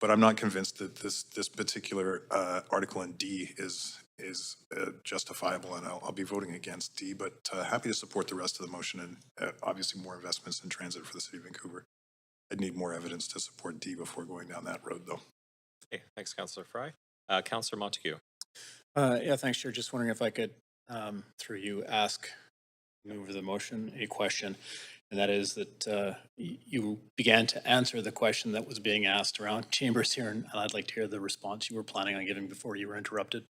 I'm not convinced that this particular article in D is is justifiable, and I'll be voting against D, but happy to support the rest of the motion and obviously more investments in transit for the city of Vancouver. I'd need more evidence to support D before going down that road, though. Okay, thanks, Councillor Fry. Councillor Montague. Yeah, thanks, Chair. Just wondering if I could, through you, move the motion, a question. And that is that you began to answer the question that was being asked around chambers here, and I'd like to hear the response you were planning on giving before you were interrupted.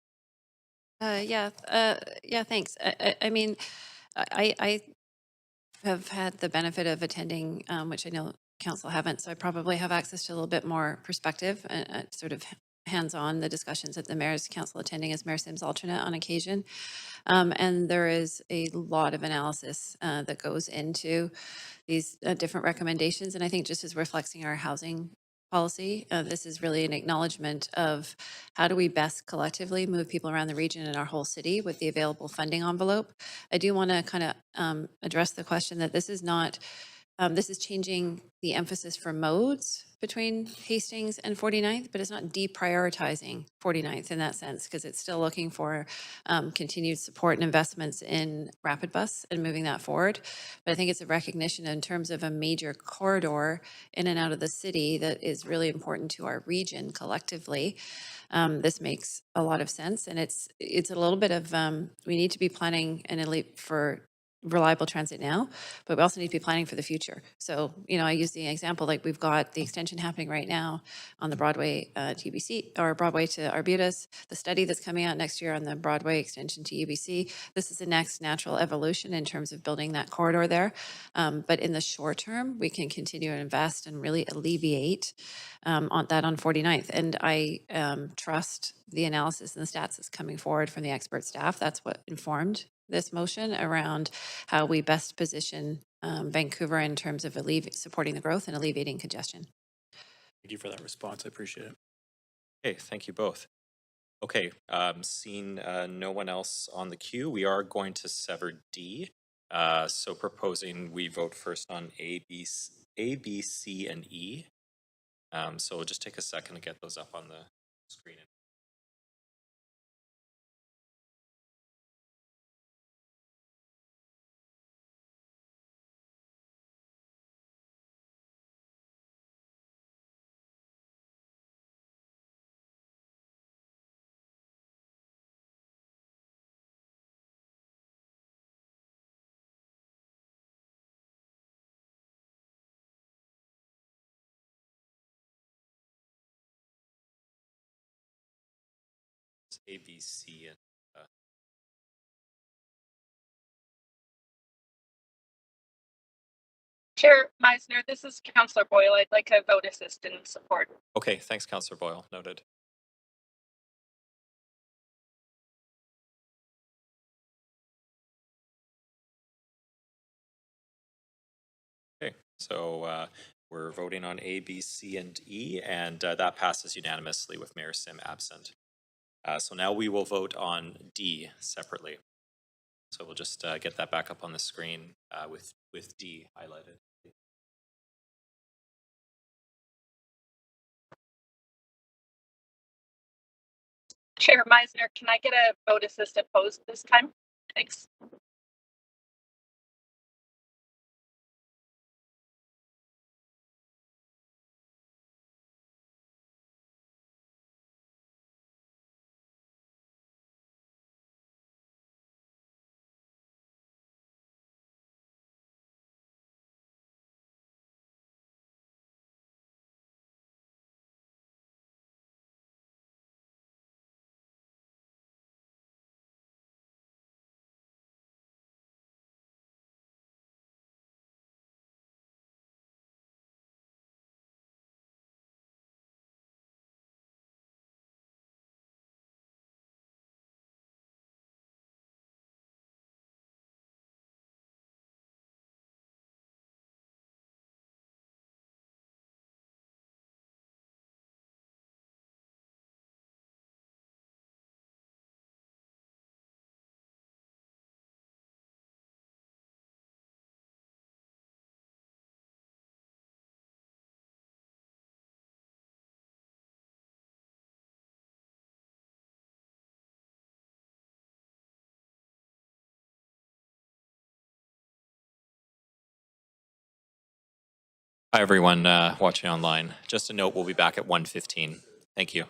Yeah, thanks. I mean, I have had the benefit of attending, which I know council haven't, so I probably have access to a little bit more perspective and sort of hands-on the discussions at the Mayor's Council, attending as Mayor Sims alternate on occasion. And there is a lot of analysis that goes into these different recommendations. And I think just as we're flexing our housing policy, this is really an acknowledgement of how do we best collectively move people around the region and our whole city with the available funding envelope. I do want to kind of address the question that this is not, this is changing the emphasis for modes between Hastings and 49th, but it's not deprioritizing 49th in that sense, because it's still looking for continued support and investments in Rapid Bus and moving that forward. But I think it's a recognition in terms of a major corridor in and out of the city that is really important to our region collectively. This makes a lot of sense, and it's a little bit of we need to be planning for reliable transit now, but we also need to be planning for the future. So, you know, I use the example, like we've got the extension happening right now on the Broadway to UBC, or Broadway to Arbutus, the study that's coming out next year on the Broadway extension to UBC. This is the next natural evolution in terms of building that corridor there. But in the short term, we can continue to invest and really alleviate on 49th. And I trust the analysis and the stats that's coming forward from the expert staff. That's what informed this motion around how we best position Vancouver in terms of supporting the growth and alleviating congestion. Thank you for that response. I appreciate it. Okay, thank you both. Okay, seeing no one else on the queue, we are going to sever D. So proposing we vote first on A, B, C, and E. So we'll just take a second to get those up on the screen. A, B, C, and Chair Meisner, this is Councillor Boyle. I'd like a vote assistance support. okay, thanks, Councillor Boyle. Noted. Okay, so we're voting on A, B, C, and E, and that passes unanimously with Mayor Sim absent. So now we will vote on D separately. So we'll just get that back up on the screen with D highlighted. Chair Meisner, can I get a vote assistant opposed this time? Thanks. Hi, everyone watching online. Just a note, we'll be back at 1:15. Thank you.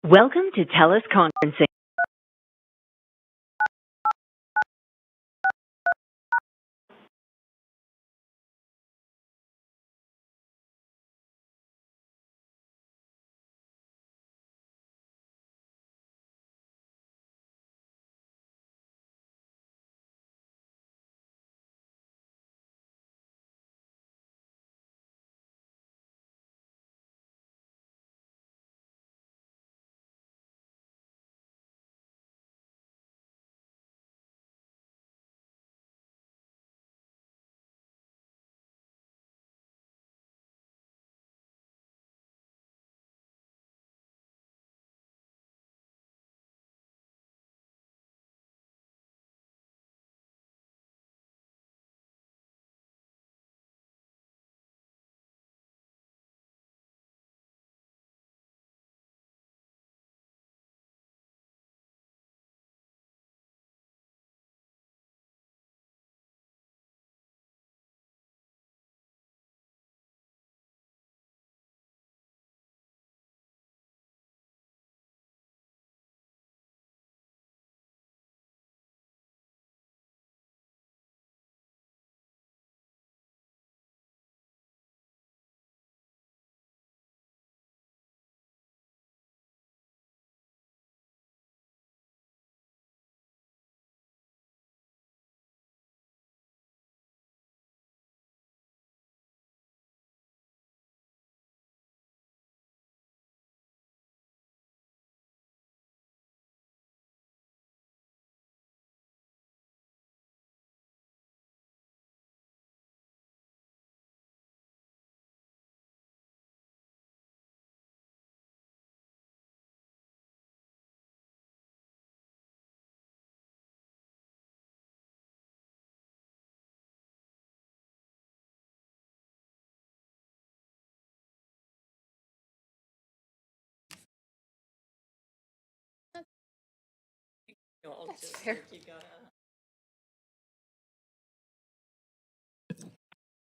Welcome to TELUS Conferencing.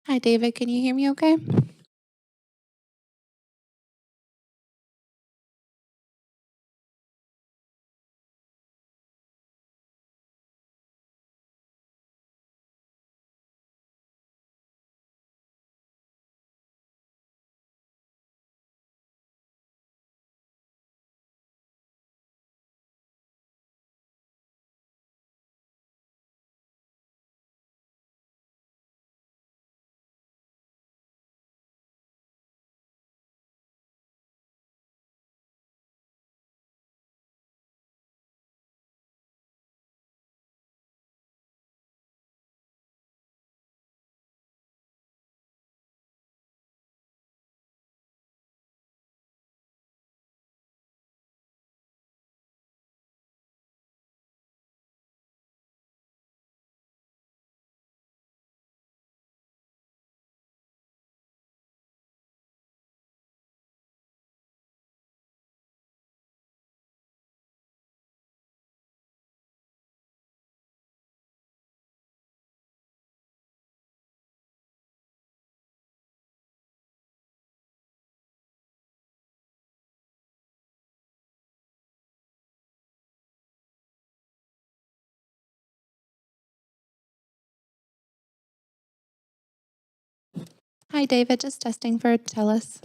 Hi, David. Can you hear me okay? Hi, David. Just testing for TELUS.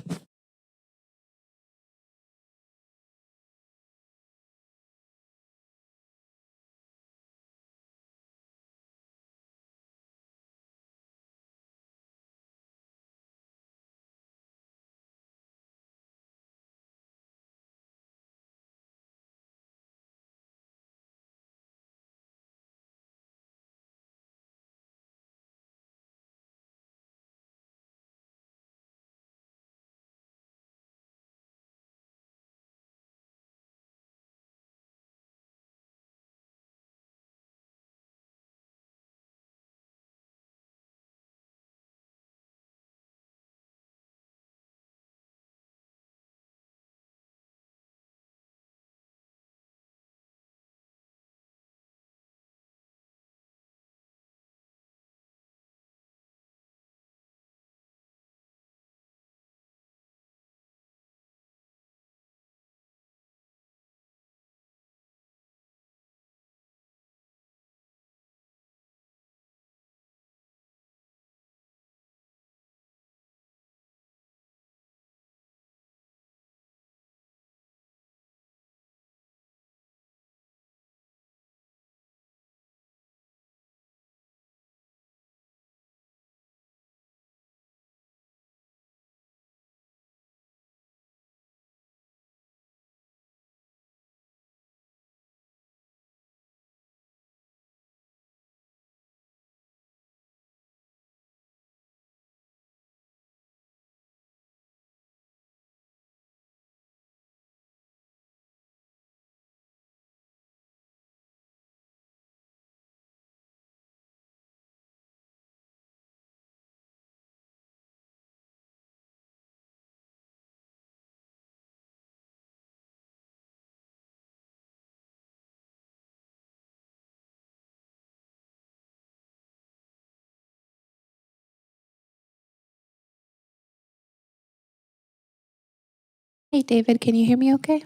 Hey, David, can you hear me okay?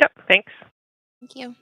Yep, thanks. Thank you.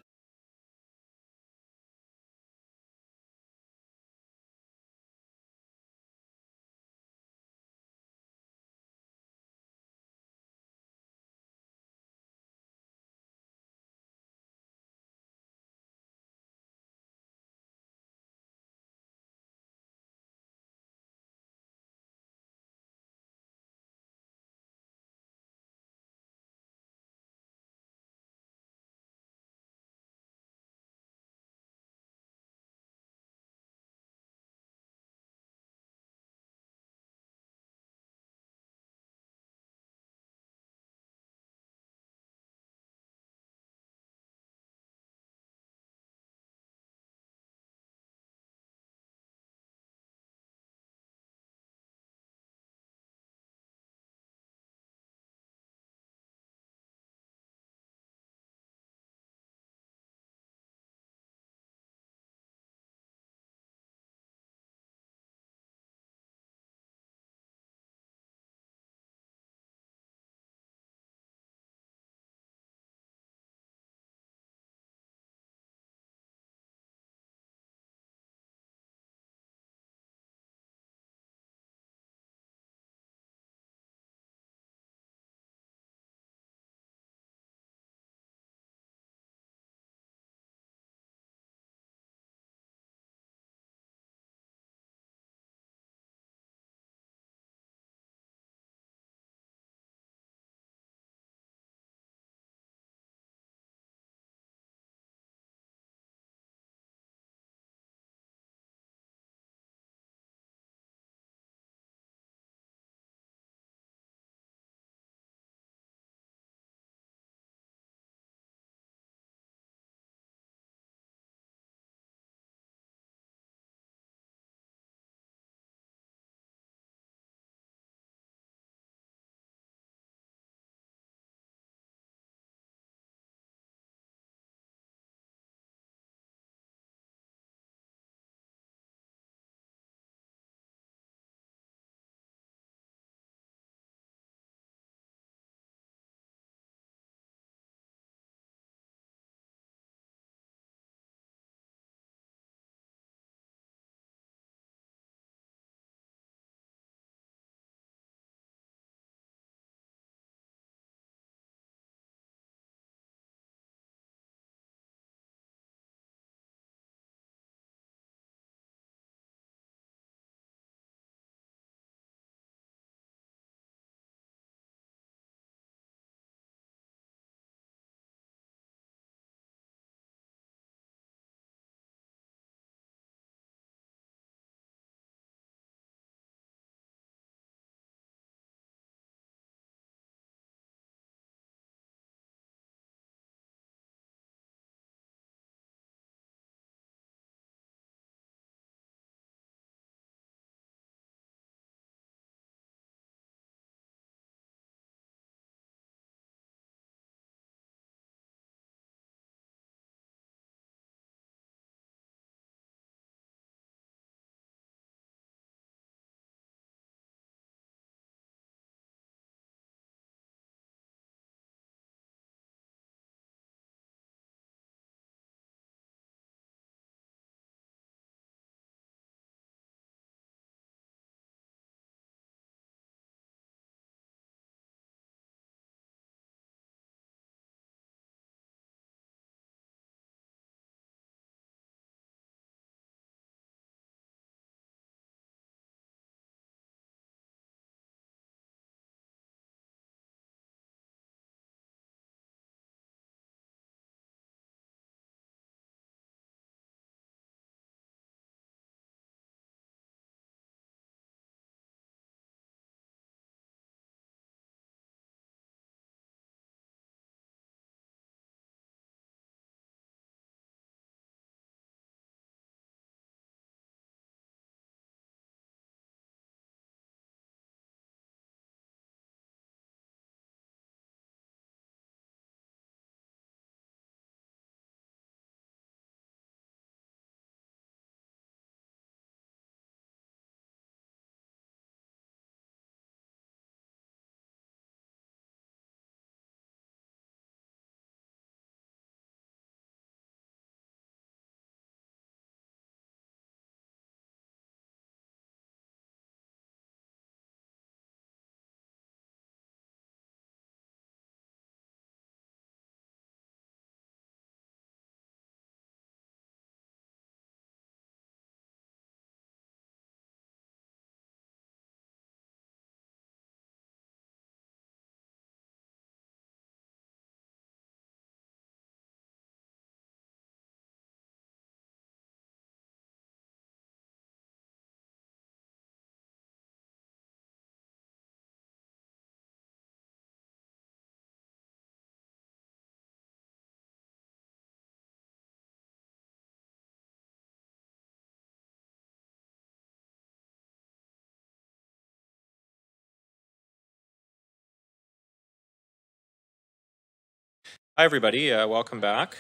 Hi, everybody. Welcome back.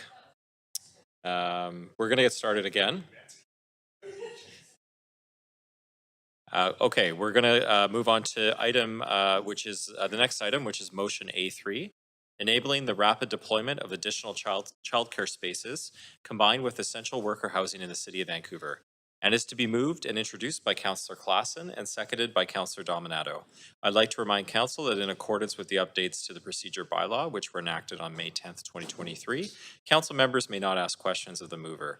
We're going to get started again. Okay, we're going to move on to item, which is the next item, which is motion A3, enabling the rapid deployment of additional childcare spaces combined with essential worker housing in the city of Vancouver, and is to be moved and introduced by Councillor Klassen and seconded by Councillor Dominato. I'd like to remind Council that in accordance with the updates to the procedure bylaw, which were enacted on May 10th, 2023, Council members may not ask questions of the mover.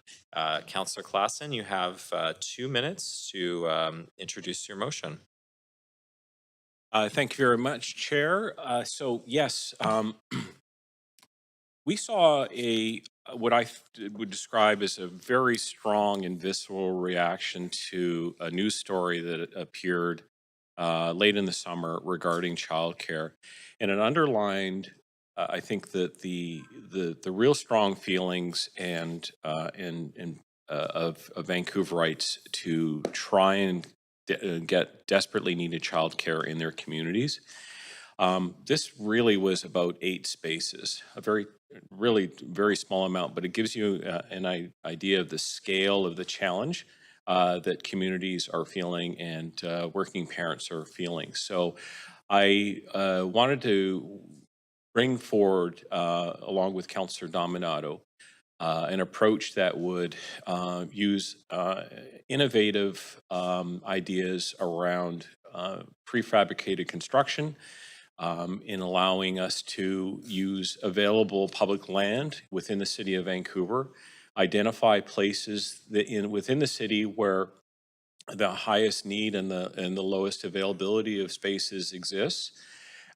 Councillor Klassen, you have 2 minutes to introduce your motion. Thank you very much, Chair. So yes, we saw what I would describe as a very strong and visceral reaction to a news story that appeared late in the summer regarding childcare, and it underlined, I think, that the real strong feelings and of Vancouverites to try and get desperately needed childcare in their communities. This really was about 8 spaces, really very small amount, but it gives you an idea of the scale of the challenge that communities are feeling and working parents are feeling. So I wanted to bring forward, along with Councillor Dominato, an approach that would use innovative ideas around prefabricated construction, in allowing us to use available public land within the city of Vancouver, identify places within the city where the highest need and the lowest availability of spaces exists,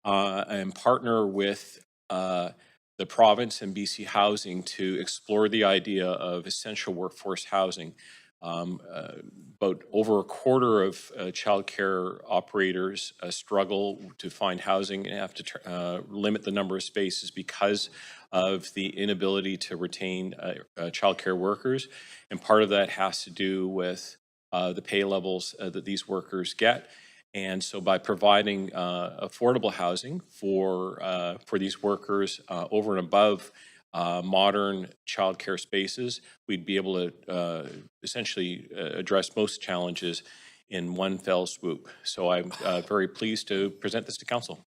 and partner with the province and BC Housing to explore the idea of essential workforce housing. About over a quarter of childcare operators struggle to find housing and have to limit the number of spaces because of the inability to retain childcare workers. And part of that has to do with the pay levels that these workers get. And so by providing affordable housing for these workers over and above modern childcare spaces, we'd be able to essentially address most challenges in one fell swoop. So I'm very pleased to present this to Council.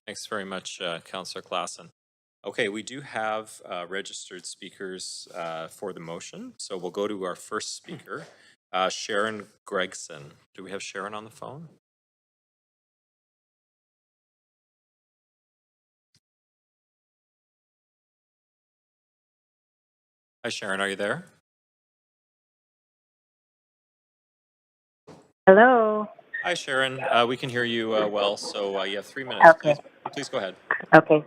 Thanks very much, Councillor Klassen. Okay, we do have registered speakers for the motion. So we'll go to our first speaker, Sharon Gregson. Do we have Sharon on the phone? Hi, Sharon, are you there? Hello. Hi, Sharon. We can hear you well, so you have 3 minutes. Okay. Please go ahead. Okay.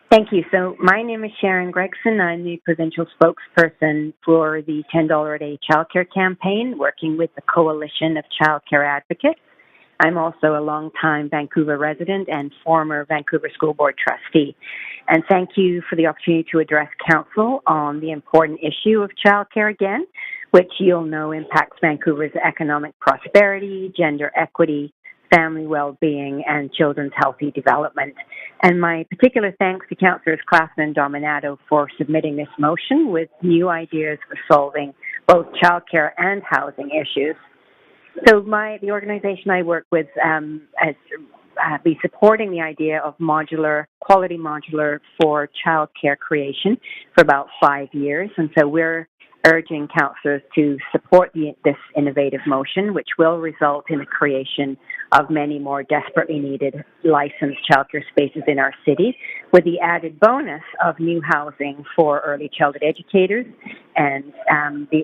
Thank you. So my name is Sharon Gregson. I'm the provincial spokesperson for the $10 a day childcare campaign, working with the Coalition of Childcare Advocates. I'm also a longtime Vancouver resident and former Vancouver School Board trustee. And thank you for the opportunity to address Council on the important issue of childcare again, which you'll know impacts Vancouver's economic prosperity, gender equity, family well-being, and children's healthy development. And my particular thanks to Councillors Klassen and Dominato for submitting this motion with new ideas for solving both childcare and housing issues. So the organization I work with has be supporting the idea of quality modular for childcare creation for about 5 years. And so we're urging councillors to support this innovative motion, which will result in the creation of many more desperately needed licensed childcare spaces in our city, with the added bonus of new housing for early childhood educators, and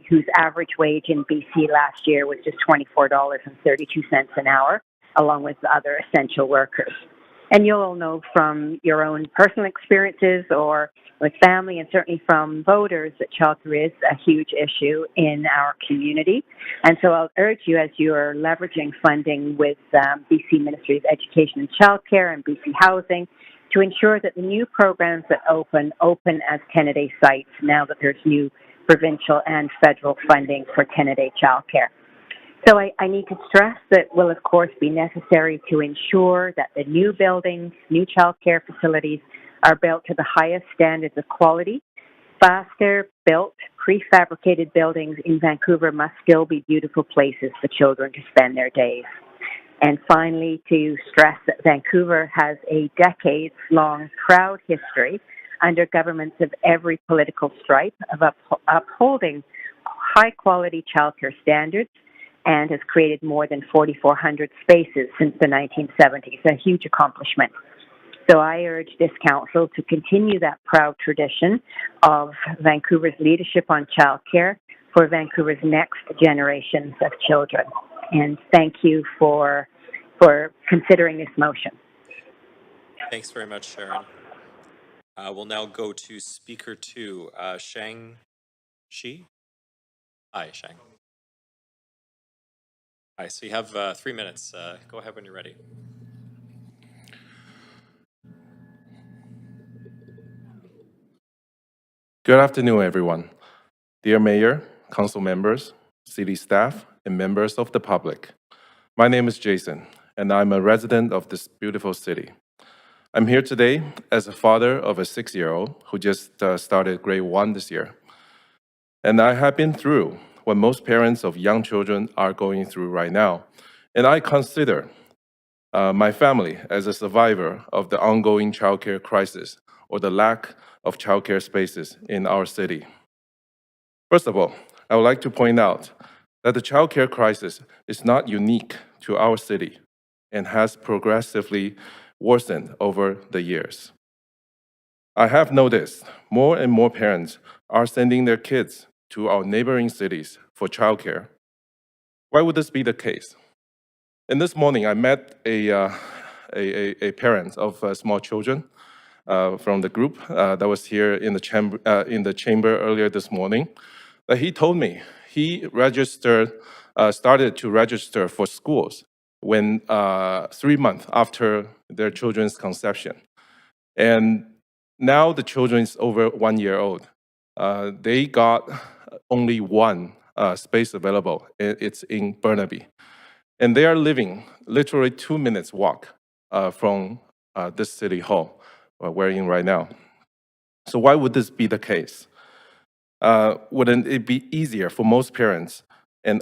whose average wage in BC last year was just $24.32 an hour, along with other essential workers. And you'll all know from your own personal experiences or with family, and certainly from voters, that childcare is a huge issue in our community. And so I'll urge you, as you are leveraging funding with BC Ministry of Education and Childcare and BC Housing, to ensure that the new programs that open as 10-a-day sites now that there's new provincial and federal funding for 10-a-day childcare. So I need to stress that will, of course, be necessary to ensure that the new buildings, new childcare facilities are built to the highest standards of quality. Faster built, prefabricated buildings in Vancouver must still be beautiful places for children to spend their days. And finally, to stress that Vancouver has a decades-long proud history under governments of every political stripe of upholding high-quality childcare standards and has created more than 4,400 spaces since the 1970s, a huge accomplishment. So I urge this council to continue that proud tradition of Vancouver's leadership on childcare for Vancouver's next generations of children. And thank you for considering this motion. Thanks very much, Sharon. We'll now go to Speaker 2, Shang Shi. Hi, Shang. Hi, so you have 3 minutes. Go ahead when you're ready. Good afternoon, everyone. Dear Mayor, Council members, City staff, and members of the public. My name is Jason, and I'm a resident of this beautiful city. I'm here today as a father of a 6-year-old who just started grade 1 this year. And I have been through what most parents of young children are going through right now. And I consider my family as a survivor of the ongoing childcare crisis or the lack of childcare spaces in our city. First of all, I would like to point out that the childcare crisis is not unique to our city and has progressively worsened over the years. I have noticed more and more parents are sending their kids to our neighboring cities for childcare. Why would this be the case? And this morning, I met a parent of small children from the group that was here in the chamber earlier this morning. He told me he started to register for schools when 3 months after their children's conception. And now the children is over 1 year old. They got only one space available. It's in Burnaby. And they are living literally 2 minutes walk from this city hall we're in right now. So why would this be the case? Wouldn't it be easier for most parents and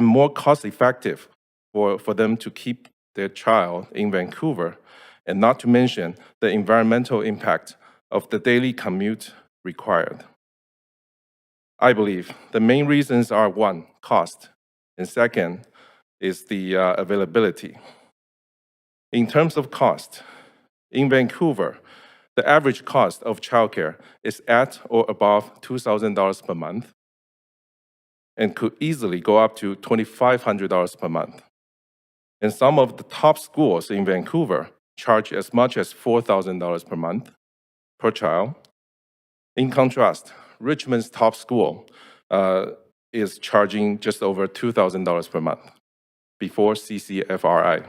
more cost-effective for them to keep their child in Vancouver, and not to mention the environmental impact of the daily commute required? I believe the main reasons are 1, cost, and second is the availability. In terms of cost, in Vancouver, the average cost of childcare is at or above $2,000 per month and could easily go up to $2,500 per month. And some of the top schools in Vancouver charge as much as $4,000 per month per child. In contrast, Richmond's top school is charging just over $2,000 per month before CCFRI.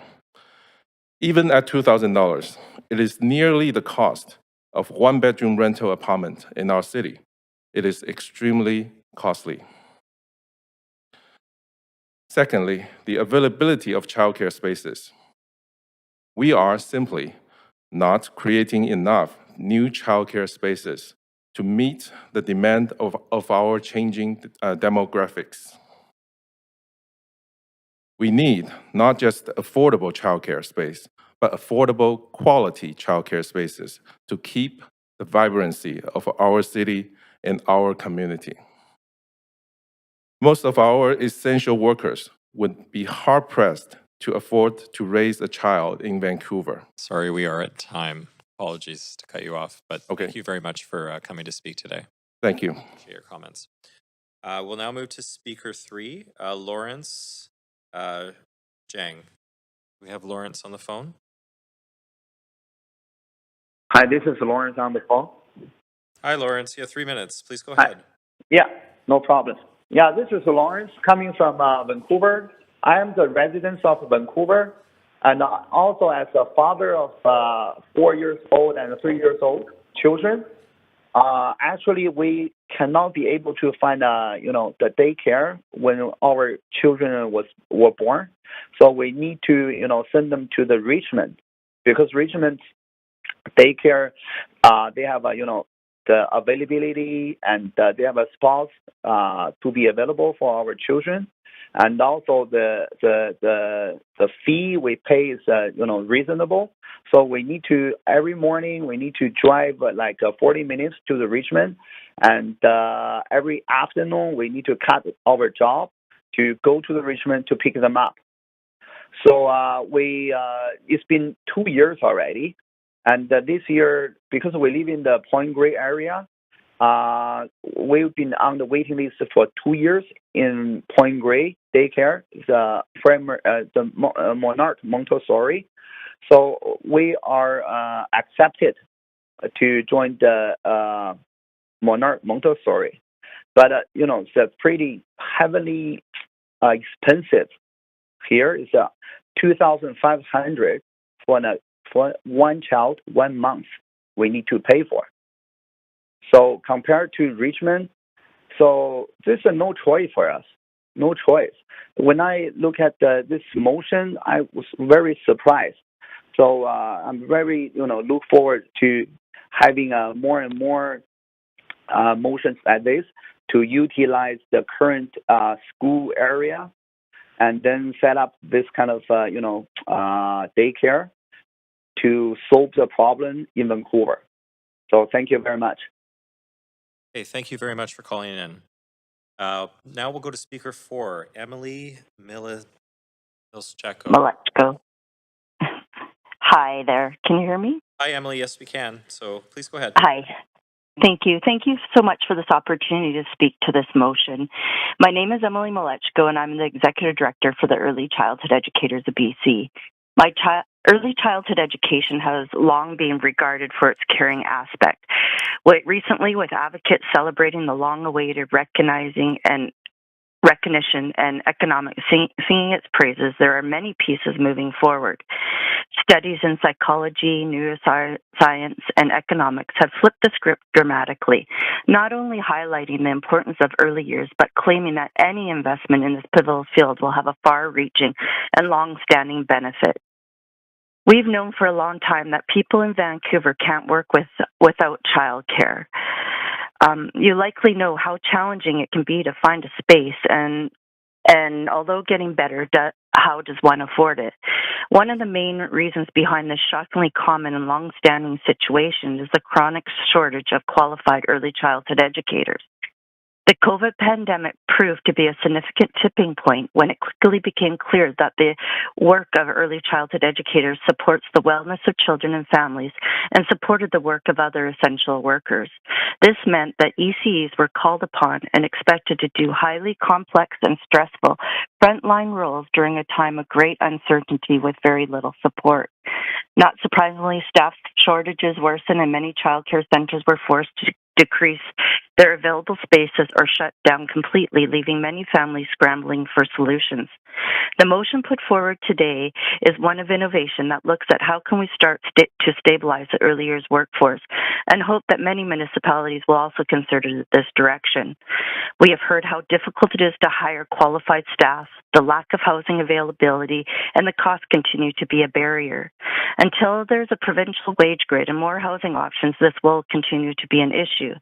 Even at $2,000, it is nearly the cost of 1-bedroom rental apartment in our city. It is extremely costly. Secondly, the availability of childcare spaces. We are simply not creating enough new childcare spaces to meet the demand of our changing demographics. We need not just affordable childcare space, but affordable quality childcare spaces to keep the vibrancy of our city and our community. Most of our essential workers would be hard-pressed to afford to raise a child in Vancouver. Sorry, we are at time. Apologies to cut you off, but thank you very much for coming to speak today. Thank you. Appreciate your comments. We'll now move to Speaker 3, Lawrence Jiang. We have Lawrence on the phone. Hi, this is Lawrence on the phone. Hi, Lawrence. You have 3 minutes. Please go ahead. Yeah, no problem. Yeah, this is Lawrence coming from Vancouver. I am the resident of Vancouver, and also as a father of 4 years old and 3 years old children. Actually, we cannot be able to find, the daycare when our children were born. So we need to, send them to the Richmond, because Richmond daycare they have, the availability, and they have a spots to be available for our children. And also the fee we pay is, reasonable. So we need to, every morning, we need to drive 40 minutes to the Richmond. And every afternoon, we need to cut our job to go to the Richmond to pick them up. So it's been 2 years already. And this year, because we live in the Point Grey area, we've been on the waiting list for 2 years in Point Grey daycare, the Monarch Montessori. So we are accepted to join the Monarch Montessori. But, it's pretty heavily expensive. Here is $2,500 for one child, 1 month we need to pay for. So compared to Richmond, so this is no choice for us, no choice. When I look at this motion, I was very surprised. So I'm very, look forward to having more and more motions like this to utilize the current school area and then set up this kind of, daycare to solve the problem in Vancouver. So thank you very much. Okay, thank you very much for calling in. Now we'll go to speaker 4, Emily Mileszczeko. Mileszczeko. Hi there. Can you hear me? Hi, Emily. Yes, we can. So please go ahead. Hi. Thank you. Thank you so much for this opportunity to speak to this motion. My name is Emily Mileszczeko, and I'm the Executive Director for the Early Childhood Educators of BC. Early childhood education has long been regarded for its caring aspect. Recently, with advocates celebrating the long-awaited recognition and economic singing its praises, there are many pieces moving forward. Studies in psychology, neuroscience, and economics have flipped the script dramatically, not only highlighting the importance of early years, but claiming that any investment in this pivotal field will have a far-reaching and long-standing benefit. We've known for a long time that people in Vancouver can't work without childcare. You likely know how challenging it can be to find a space, and although getting better, how does one afford it? One of the main reasons behind this shockingly common and long-standing situation is the chronic shortage of qualified early childhood educators. The COVID pandemic proved to be a significant tipping point when it quickly became clear that the work of early childhood educators supports the wellness of children and families and supported the work of other essential workers. This meant that ECEs were called upon and expected to do highly complex and stressful frontline roles during a time of great uncertainty with very little support. Not surprisingly, staff shortages worsened and many childcare centers were forced to decrease their available spaces or shut down completely, leaving many families scrambling for solutions. The motion put forward today is one of innovation that looks at how can we start to stabilize the early years workforce, and hope that many municipalities will also consider this direction. We have heard how difficult it is to hire qualified staff, the lack of housing availability, and the cost continue to be a barrier. Until there's a provincial wage grid and more housing options, this will continue to be an issue.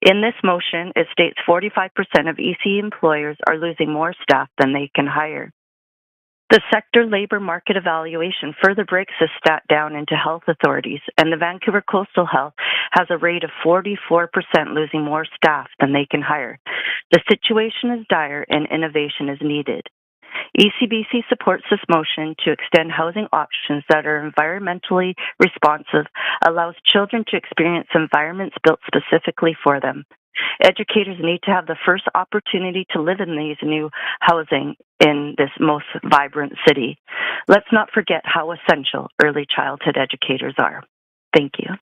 In this motion, it states 45% of EC employers are losing more staff than they can hire. The sector labor market evaluation further breaks this stat down into health authorities, and the Vancouver Coastal Health has a rate of 44% losing more staff than they can hire. The situation is dire and innovation is needed. ECBC supports this motion to extend housing options that are environmentally responsive, allows children to experience environments built specifically for them. Educators need to have the first opportunity to live in these new housing in this most vibrant city. Let's not forget how essential early childhood educators are. Thank you.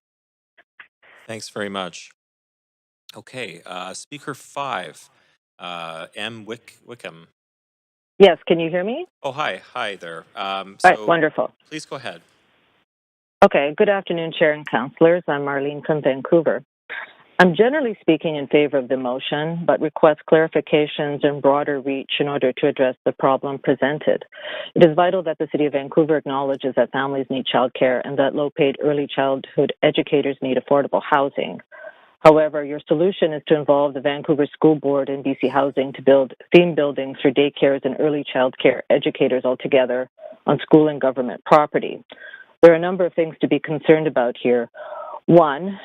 Thanks very much. Okay, speaker 5, M. Wickham. Yes, can you hear me? Oh, hi. Hi there. All right, wonderful. Please go ahead. Okay, good afternoon, Chair and Councillors. I'm Marlene from Vancouver. I'm generally speaking in favor of the motion, but request clarifications and broader reach in order to address the problem presented. It is vital that the City of Vancouver acknowledges that families need childcare and that low-paid early childhood educators need affordable housing. However, your solution is to involve the Vancouver School Board and BC Housing to build theme buildings for daycares and early childcare educators altogether on school and government property. There are a number of things to be concerned about here. One,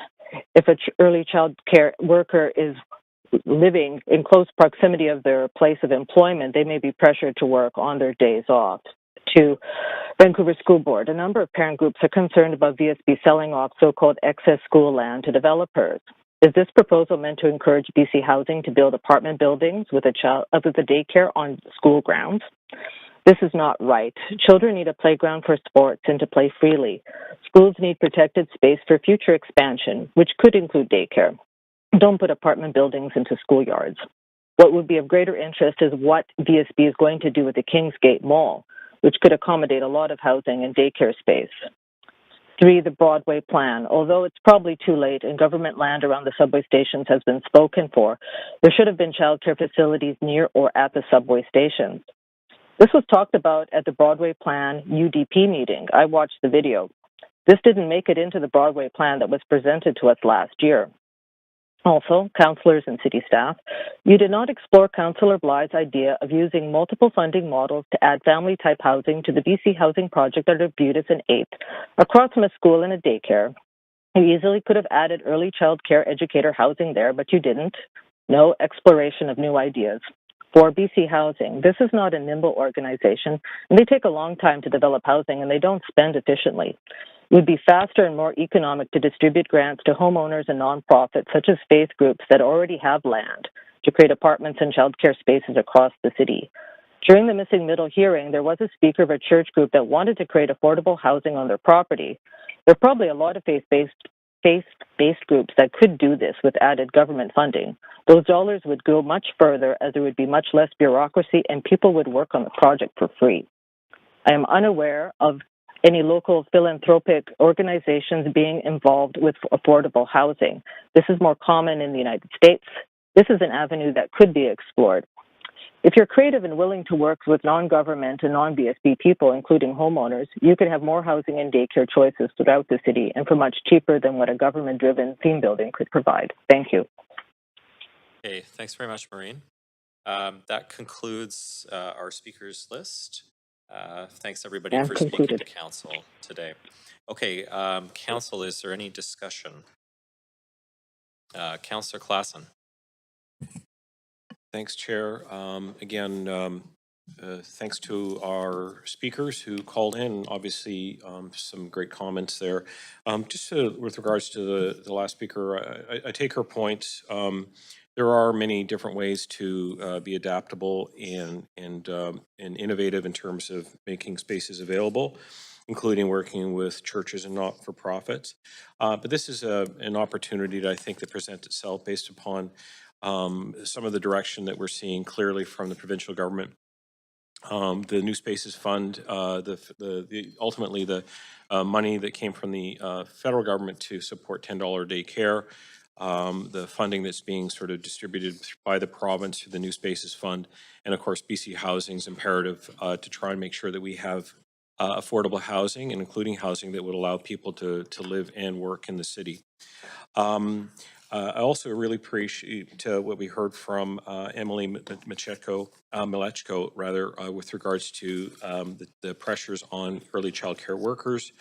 if an early child care worker is living in close proximity of their place of employment, they may be pressured to work on their days off. To Vancouver School Board, a number of parent groups are concerned about VSB selling off so-called excess school land to developers. Is this proposal meant to encourage BC Housing to build apartment buildings with a daycare on school grounds? This is not right. Children need a playground for sports and to play freely. Schools need protected space for future expansion, which could include daycare. Don't put apartment buildings into schoolyards. What would be of greater interest is what VSB is going to do with the Kingsgate Mall, which could accommodate a lot of housing and daycare space. 3, the Broadway plan. Although it's probably too late and government land around the subway stations has been spoken for, there should have been childcare facilities near or at the subway stations. This was talked about at the Broadway Plan UDP meeting. I watched the video. This didn't make it into the Broadway plan that was presented to us last year. Also, councillors and city staff, you did not explore Councillor Blythe's idea of using multiple funding models to add family-type housing to the BC Housing Project that are viewed as an 8th, across from a school and a daycare. You easily could have added early child care educator housing there, but you didn't. No exploration of new ideas. For BC Housing, this is not a nimble organization, and they take a long time to develop housing, and they don't spend efficiently. It would be faster and more economic to distribute grants to homeowners and nonprofits, such as faith groups that already have land, to create apartments and childcare spaces across the city. During the Missing Middle hearing, there was a speaker of a church group that wanted to create affordable housing on their property. There are probably a lot of faith-based groups that could do this with added government funding. Those dollars would go much further as there would be much less bureaucracy and people would work on the project for free. I am unaware of any local philanthropic organizations being involved with affordable housing. This is more common in the United States. This is an avenue that could be explored. If you're creative and willing to work with non-government and non-BSB people, including homeowners, you could have more housing and daycare choices throughout the city and for much cheaper than what a government-driven theme building could provide. Thank you. Okay, thanks very much, Maureen. That concludes our speakers list. Thanks everybody for speaking to council today. Okay, council, is there any discussion? Councillor Klassen. Thanks, Chair. Again, thanks to our speakers who called in. Obviously, some great comments there. With regards to the last speaker, I take her point. There are many different ways to be adaptable and innovative in terms of making spaces available, including working with churches and not-for-profits. But this is an opportunity that I think that presents itself based upon some of the direction that we're seeing clearly from the provincial government. The New Spaces Fund, ultimately the money that came from the federal government to support $10 a day care, the funding that's being sort of distributed by the province through the New Spaces Fund, and of course BC Housing's imperative to try and make sure that we have affordable housing, and including housing that would allow people to live and work in the city. I also really appreciate what we heard from Emily Mileczko, with regards to the pressures on early child care workers.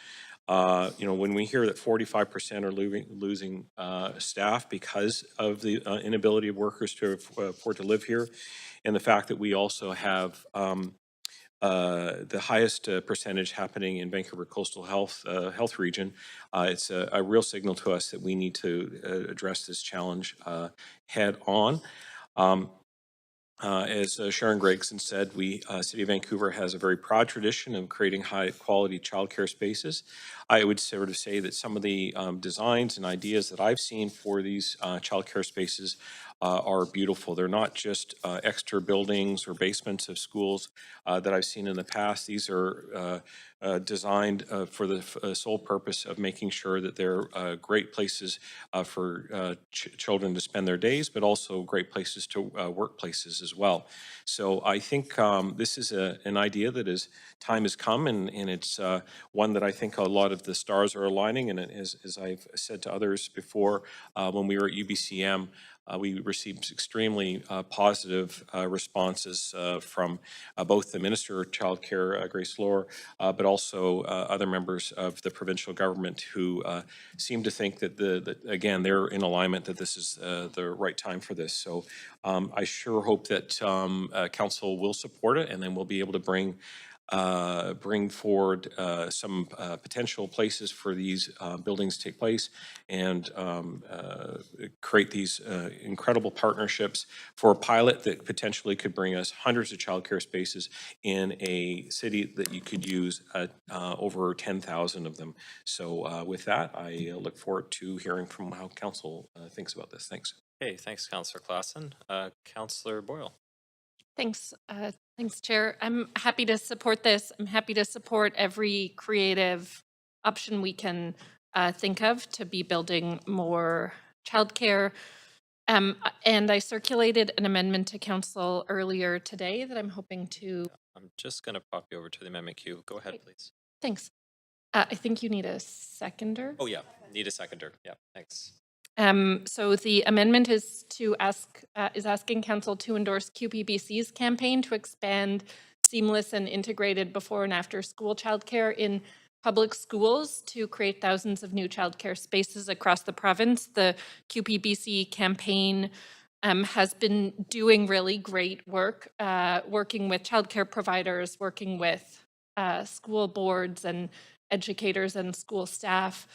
When we hear that 45% are losing staff because of the inability of workers to afford to live here, and the fact that we also have the highest percentage happening in Vancouver Coastal Health Region, it's a real signal to us that we need to address this challenge head on. As Sharon Gregson said, City of Vancouver has a very proud tradition of creating high quality childcare spaces. I would sort of say that some of the designs and ideas that I've seen for these childcare spaces are beautiful. They're not just extra buildings or basements of schools that I've seen in the past. These are designed for the sole purpose of making sure that they're great places for children to spend their days, but also great places to workplaces as well. So I think this is an idea that is time has come, and it's one that I think a lot of the stars are aligning. And as I've said to others before, when we were at UBCM, we received extremely positive responses from both the Minister of Childcare, Grace Lohr, but also other members of the provincial government who seem to think that again, they're in alignment that this is the right time for this. So I sure hope that Council will support it, and then we'll be able to bring forward some potential places for these buildings to take place, and create these incredible partnerships for a pilot that potentially could bring us hundreds of childcare spaces in a city that you could use over 10,000 of them. So with that, I look forward to hearing from how Council thinks about this. Thanks. Okay, thanks, Councillor Klassen. Councillor Boyle. Thanks, thanks, Chair. I'm happy to support this. I'm happy to support every creative option we can think of to be building more childcare. And I circulated an amendment to Council earlier today that I'm hoping to. I'm just going to pop you over to the amendment queue. Go ahead, please. Thanks. I think you need a seconder. Oh, yeah, need a seconder. Yeah, thanks. So the amendment is to asking Council to endorse QPBC's campaign to expand seamless and integrated before and after school childcare in public schools to create thousands of new childcare spaces across the province. The QPBC campaign has been doing really great work, working with childcare providers, working with school boards and educators and school staff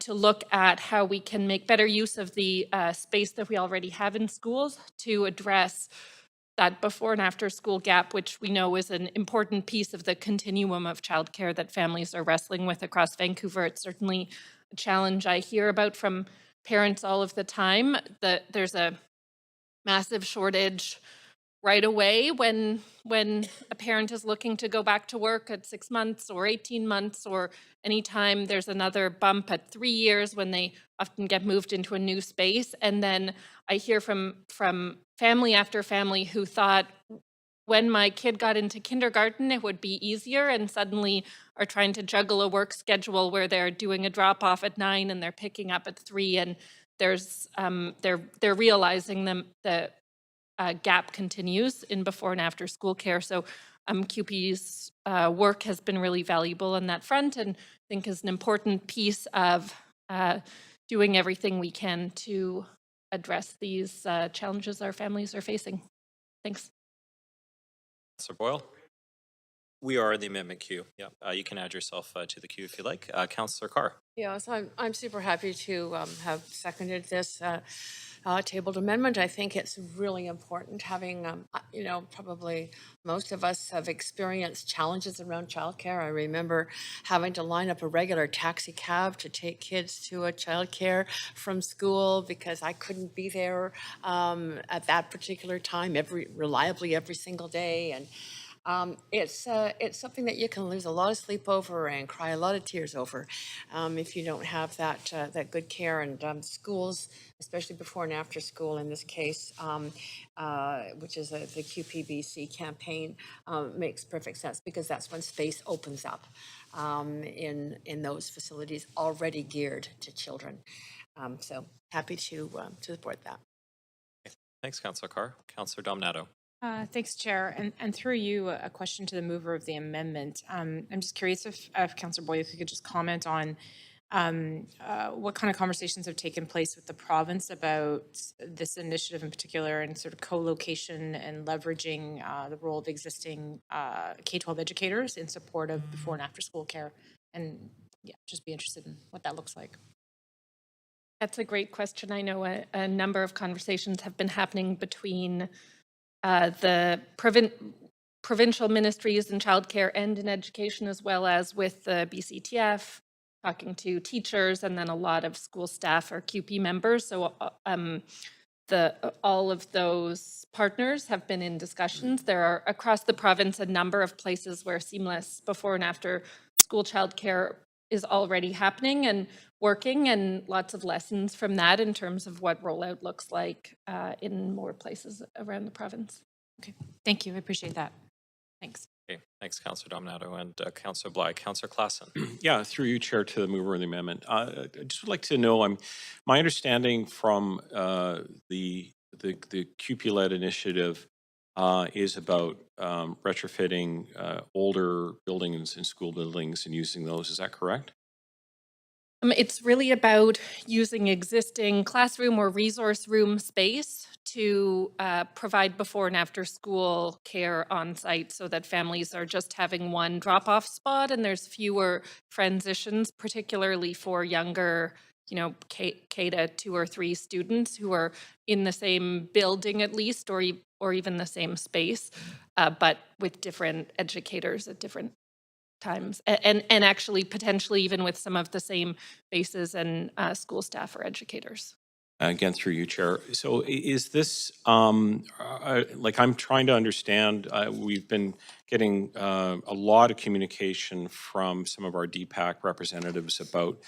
to look at how we can make better use of the space that we already have in schools to address that before and after school gap, which we know is an important piece of the continuum of childcare that families are wrestling with across Vancouver. It's certainly a challenge I hear about from parents all of the time, that there's a massive shortage right away when a parent is looking to go back to work at 6 months or 18 months, or anytime there's another bump at 3 years when they often get moved into a new space. And then I hear from family after family who thought when my kid got into kindergarten, it would be easier, and suddenly are trying to juggle a work schedule where they're doing a drop off at 9 and they're picking up at 3, and there's they're realizing the gap continues in before and after school care. So QP's work has been really valuable on that front, and I think is an important piece of doing everything we can to address these challenges our families are facing. Thanks. Councillor Boyle. We are in the amendment queue. Yeah, you can add yourself to the queue if you like. Councillor Carr. Yeah, so I'm super happy to have seconded this tabled amendment. I think it's really important having, probably most of us have experienced challenges around childcare. I remember having to line up a regular taxi cab to take kids to a childcare from school because I couldn't be there at that particular time reliably every single day. And it's something that you can lose a lot of sleep over and cry a lot of tears over if you don't have that good care. And schools, especially before and after school in this case, which is the QPBC campaign, makes perfect sense because that's when space opens up in those facilities already geared to children. So happy to support that. Thanks, Councillor Carr. Councillor Dominato. Thanks, Chair. And through you, a question to the mover of the amendment. I'm just curious if Councillor Boyle, if you could just comment on what kind of conversations have taken place with the province about this initiative in particular, and sort of co-location and leveraging the role of existing K-12 educators in support of before and after school care. And yeah, just be interested in what that looks like. That's a great question. I know a number of conversations have been happening between the provincial ministries in childcare and in education, as well as with the BCTF, talking to teachers and then a lot of school staff or QP members. So all of those partners have been in discussions. There are across the province a number of places where seamless before and after school childcare is already happening and working, and lots of lessons from that in terms of what rollout looks like in more places around the province. Okay, thank you. I appreciate that. Thanks. Okay, thanks, Councillor Dominato and Councillor Bly. Councillor Klassen. Yeah, through you, Chair, to the mover of the amendment. I just would like to know, my understanding from the QP-led initiative is about retrofitting older buildings and school buildings and using those. Is that correct? It's really about using existing classroom or resource room space to provide before and after school care on site so that families are just having one drop-off spot and there's fewer transitions, particularly for younger, K to 2 or 3 students who are in the same building at least, or even the same space, but with different educators at different times, and actually potentially even with some of the same bases and school staff or educators. Again, through you, Chair. So is this, like I'm trying to understand, we've been getting a lot of communication from some of our DPAC representatives about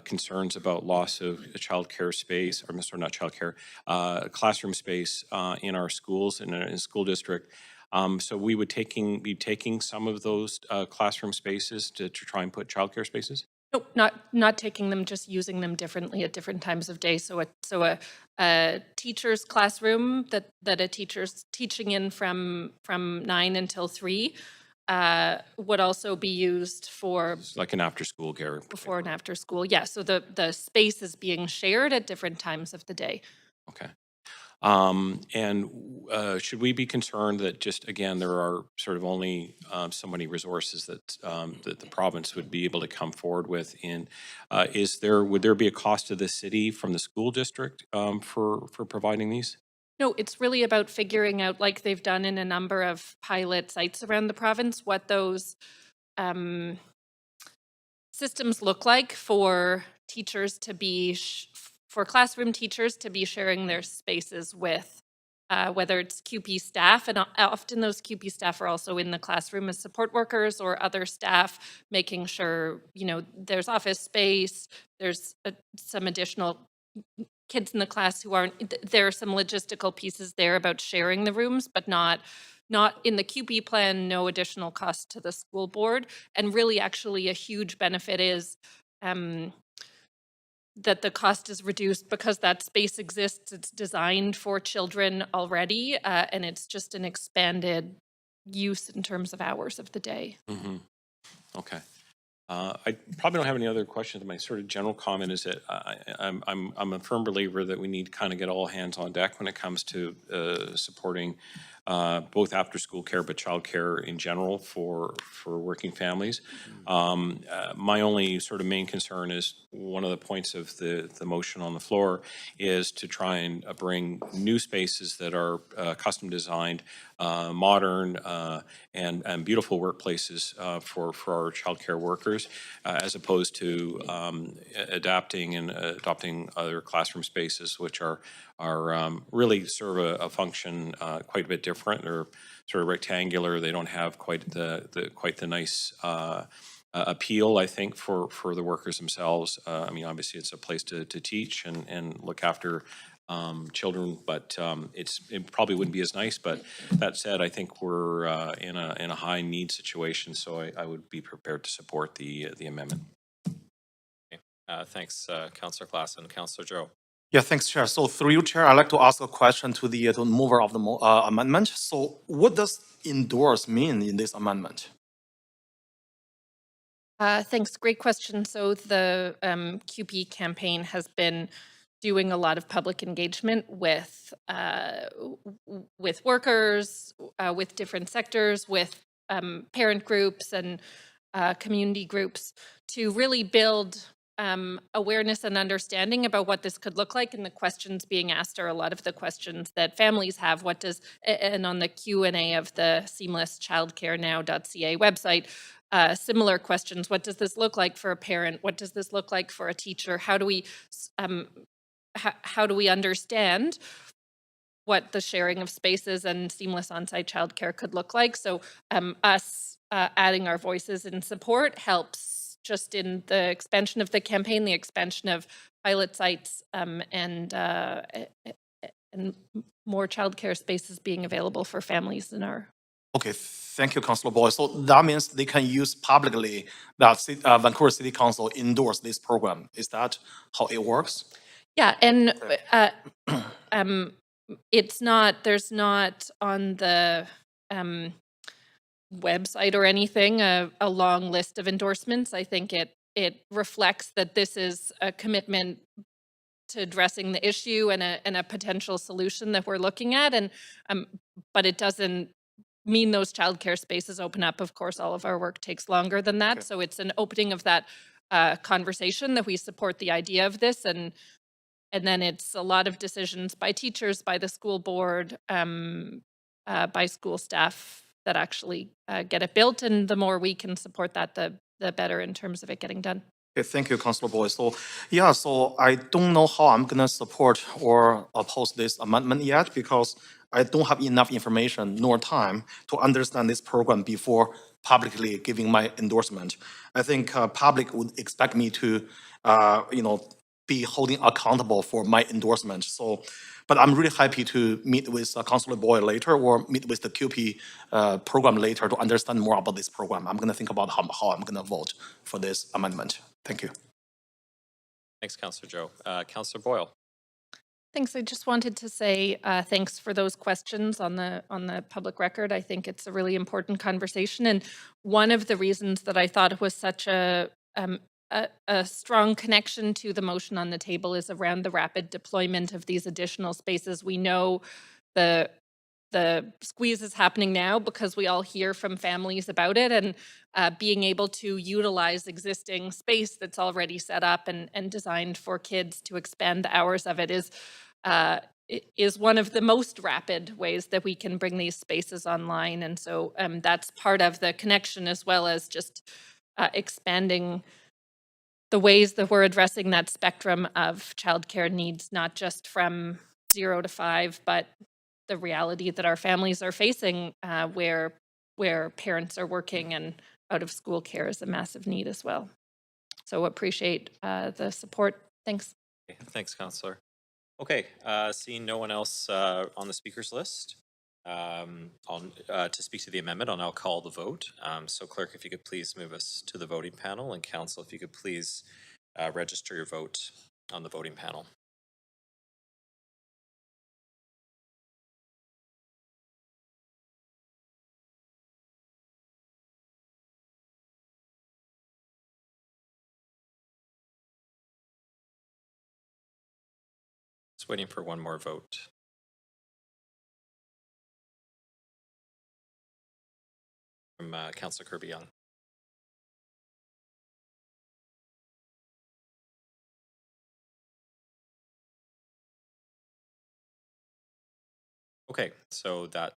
concerns about loss of childcare space, or not childcare, classroom space in our schools and in a school district. So we would be taking some of those classroom spaces to try and put childcare spaces? No, not taking them, just using them differently at different times of day. So a teacher's classroom that a teacher's teaching in from 9 until 3 would also be used for like an after-school care. Before and after school. Yeah. So the space is being shared at different times of the day. Okay. And should we be concerned that just, again, there are sort of only so many resources that the province would be able to come forward with would there be a cost to the city from the school district for providing these? No, it's really about figuring out, like they've done in a number of pilot sites around the province, what those systems look like for teachers to be for classroom teachers to be sharing their spaces with, whether it's QP staff, and often those QP staff are also in the classroom as support workers or other staff, making sure, there's office space, there's some additional kids in the class who aren't, there are some logistical pieces there about sharing the rooms, but not in the QP plan, no additional cost to the school board. And really actually a huge benefit is, that the cost is reduced because that space exists. It's designed for children already, and it's just an expanded use in terms of hours of the day. Mm-hmm. Okay. I probably don't have any other questions. My sort of general comment is that I'm a firm believer that we need to kind of get all hands on deck when it comes to supporting both after-school care, but childcare in general for working families. My only sort of main concern is one of the points of the motion on the floor is to try and bring new spaces that are custom designed, modern, and beautiful workplaces for our childcare workers, as opposed to adapting and adopting other classroom spaces, which are really serve a function quite a bit different. They're sort of rectangular. They don't have quite the nice appeal, I think, for the workers themselves. I mean, obviously, it's a place to teach and look after children, but it probably wouldn't be as nice. But that said, I think we're in a high need situation, so I would be prepared to support the amendment. Okay. Thanks, Councillor Klassen. Councillor Joe. Yeah, thanks, Chair. So through you, Chair, I'd like to ask a question to the mover of the amendment. So what does endorse mean in this amendment? Thanks. Great question. So the QP campaign has been doing a lot of public engagement with workers, with different sectors, with parent groups and community groups to really build awareness and understanding about what this could look like, and the questions being asked are a lot of the questions that families have. And on the Q&A of the seamlesschildcarenow.ca website, similar questions. What does this look like for a parent? What does this look like for a teacher? How do we understand what the sharing of spaces and seamless on-site childcare could look like? So us adding our voices in support helps just in the expansion of the campaign, the expansion of pilot sites, and more childcare spaces being available for families in our. Okay, thank you, Councillor Boyle. So that means they can use publicly that Vancouver City Council endorse this program. Is that how it works? Yeah, and there's not on the website or anything a long list of endorsements. I think it reflects that this is a commitment to addressing the issue and a potential solution that we're looking at. And but it doesn't mean those childcare spaces open up. Of course, all of our work takes longer than that. Okay. So it's an opening of that conversation that we support the idea of this, and then it's a lot of decisions by teachers, by the school board, by school staff that actually get it built. And the more we can support that, the better in terms of it getting done. Okay, thank you, Councillor Boyle. So, yeah, so I don't know how I'm going to support or oppose this amendment yet because I don't have enough information nor time to understand this program before publicly giving my endorsement. I think public would expect me to, be holding accountable for my endorsement. So, but I'm really happy to meet with Councillor Boyle later or meet with the QP program later to understand more about this program. I'm going to think about how I'm going to vote for this amendment. Thank you. Thanks, Councillor Joe. Councillor Boyle. Thanks. I just wanted to say thanks for those questions on the public record. I think it's a really important conversation. And one of the reasons that I thought it was such a strong connection to the motion on the table is around the rapid deployment of these additional spaces. We know the squeeze is happening now because we all hear from families about it, and being able to utilize existing space that's already set up and designed for kids to expand the hours of it is one of the most rapid ways that we can bring these spaces online. And so that's part of the connection, as well as just expanding the ways that we're addressing that spectrum of childcare needs, not just from 0 to 5, but the reality that our families are facing where parents are working and out of school care is a massive need as well. So appreciate the support. Thanks. Thanks, Councillor. Okay, seeing no one else on the speakers list to speak to the amendment, I'll now call the vote. So Clerk, if you could please move us to the voting panel, and Council, if you could please register your vote on the voting panel. Just waiting for one more vote. From Councillor Kirby-Yung. Okay, so that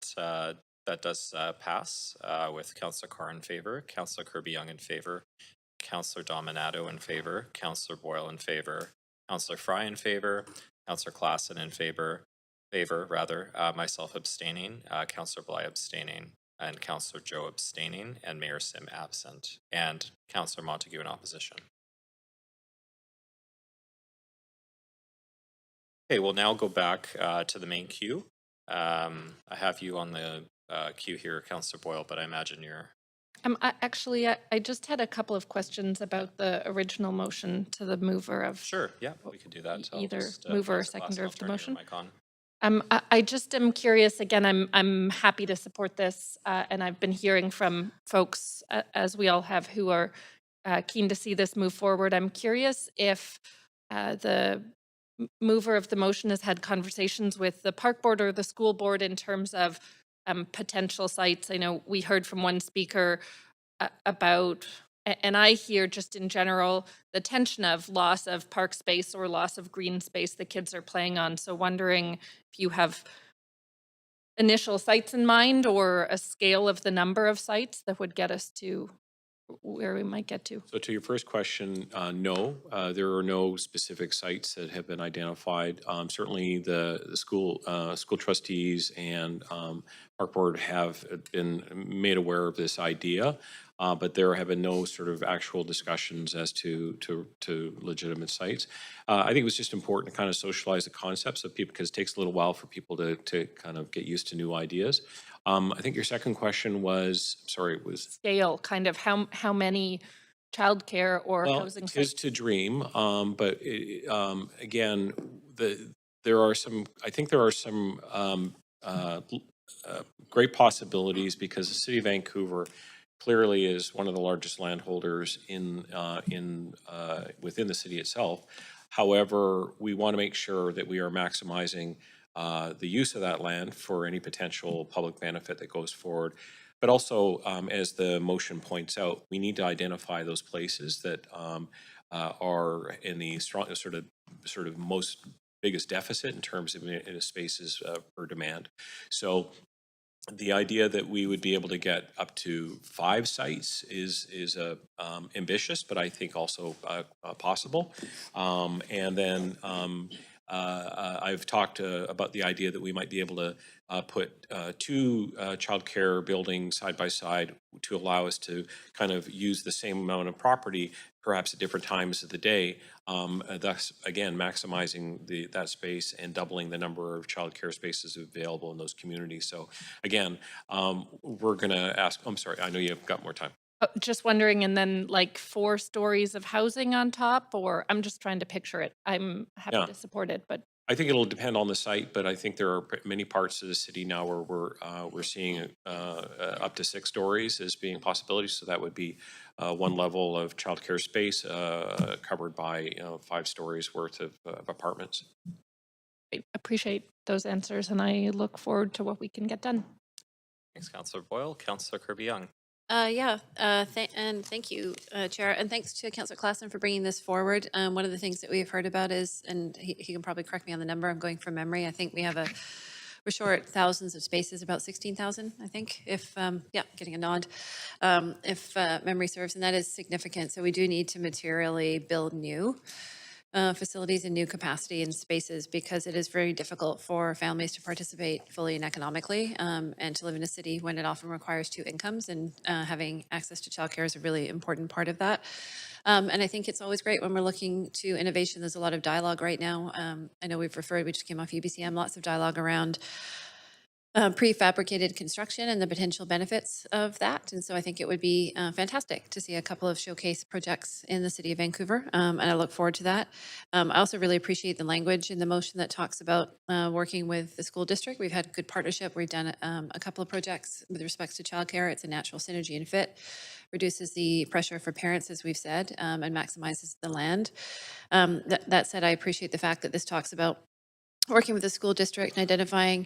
does pass with Councillor Carr in favor, Councillor Kirby-Yung in favor, Councillor Dominato in favor, Councillor Boyle in favor, Councillor Fry in favor, Councillor Klassen in favor, myself abstaining, Councillor Bly abstaining, and Councillor Joe abstaining, and Mayor Sim absent, and Councillor Montague in opposition. Okay, we'll now go back to the main queue. I have you on the queue here, Councillor Boyle, but I imagine you're... I just had a couple of questions about the original motion to the mover of... Sure, yeah, we could do that. Either mover or seconder of the motion. I just am curious, again, I'm happy to support this, and I've been hearing from folks, as we all have, who are keen to see this move forward. I'm curious if the mover of the motion has had conversations with the park board or the school board in terms of potential sites. I know we heard from one speaker about, and I hear just in general, the tension of loss of park space or loss of green space the kids are playing on. So wondering if you have initial sites in mind or a scale of the number of sites that would get us to where we might get to. So to your first question, no, there are no specific sites that have been identified. Certainly the school trustees and park board have been made aware of this idea, but there have been no sort of actual discussions as to legitimate sites. I think it was just important to kind of socialize the concepts of people, because it takes a little while for people to kind of get used to new ideas. I think your second question was, sorry, was Scale, kind of how many childcare or well, housing it is sites? to dream, but again, there are some. I think there are some great possibilities, because the city of Vancouver clearly is one of the largest landholders within the city itself. However, we want to make sure that we are maximizing the use of that land for any potential public benefit that goes forward. But also, as the motion points out, we need to identify those places that are in the strong, sort of most biggest deficit in terms of spaces per demand. So the idea that we would be able to get up to 5 sites is ambitious, but I think also possible. And then I've talked about the idea that we might be able to put 2 childcare buildings side by side to allow us to kind of use the same amount of property, perhaps at different times of the day, thus, again, maximizing that space and doubling the number of childcare spaces available in those communities. So again, we're going to ask, I'm sorry, I know you've got more time. Just wondering, and then like 4 stories of housing on top, or I'm just trying to picture it. I'm happy Yeah. to support it, but I think it'll depend on the site, but I think there are many parts of the city now where we're seeing up to 6 stories as being possibilities. So that would be 1 level of childcare space covered by 5 stories worth of apartments. I appreciate those answers, and I look forward to what we can get done. Thanks, Councillor Boyle. Councillor Kirby-Young. And thank you, Chair, and thanks to Councillor Klassen for bringing this forward. One of the things that we've heard about is, and he can probably correct me on the number, I'm going from memory, I think we're short thousands of spaces, about 16,000, I think, if, getting a nod, if memory serves, and that is significant. So we do need to materially build new facilities and new capacity and spaces, because it is very difficult for families to participate fully and economically and to live in a city when it often requires 2 incomes, and having access to childcare is a really important part of that. And I think it's always great when we're looking to innovation. There's a lot of dialogue right now. I know we just came off UBCM, lots of dialogue around prefabricated construction and the potential benefits of that. And so I think it would be fantastic to see a couple of showcase projects in the city of Vancouver, and I look forward to that. I also really appreciate the language in the motion that talks about working with the school district. We've had good partnership. We've done a couple of projects with respect to childcare. It's a natural synergy and fit, reduces the pressure for parents, as we've said, and maximizes the land. That said, I appreciate the fact that this talks about working with the school district and identify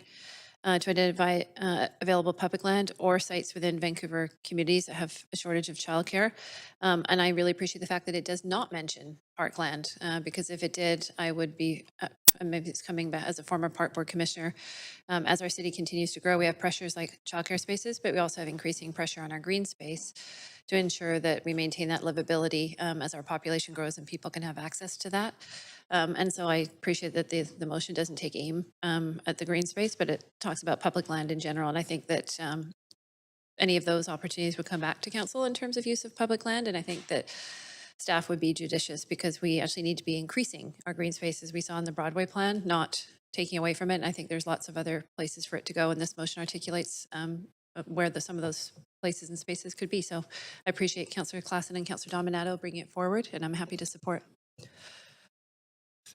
available public land or sites within Vancouver communities that have a shortage of childcare. And I really appreciate the fact that it does not mention parkland, because if it did, I would be, maybe it's coming back as a former park board commissioner, as our city continues to grow, we have pressures like childcare spaces, but we also have increasing pressure on our green space to ensure that we maintain that livability as our population grows and people can have access to that. And so I appreciate that the motion doesn't take aim at the green space, but it talks about public land in general. And I think that any of those opportunities would come back to council in terms of use of public land. And I think that staff would be judicious, because we actually need to be increasing our green spaces we saw in the Broadway plan, not taking away from it. And I think there's lots of other places for it to go. And this motion articulates where some of those places and spaces could be. So I appreciate Councillor Klassen and Councillor Dominato bringing it forward, and I'm happy to support.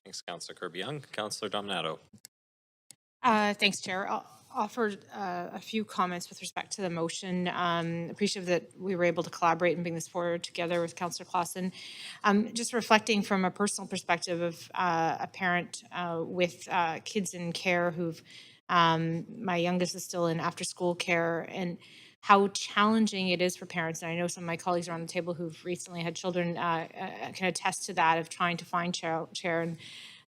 Thanks, Councillor Kirby-Young. Councillor Dominato. Thanks, Chair. I'll offer a few comments with respect to the motion. Appreciative that we were able to collaborate and bring this forward together with Councillor Klassen. Just reflecting from a personal perspective of a parent with kids in care who've, my youngest is still in after-school care, and how challenging it is for parents. And I know some of my colleagues around the table who've recently had children can attest to that, of trying to find childcare. And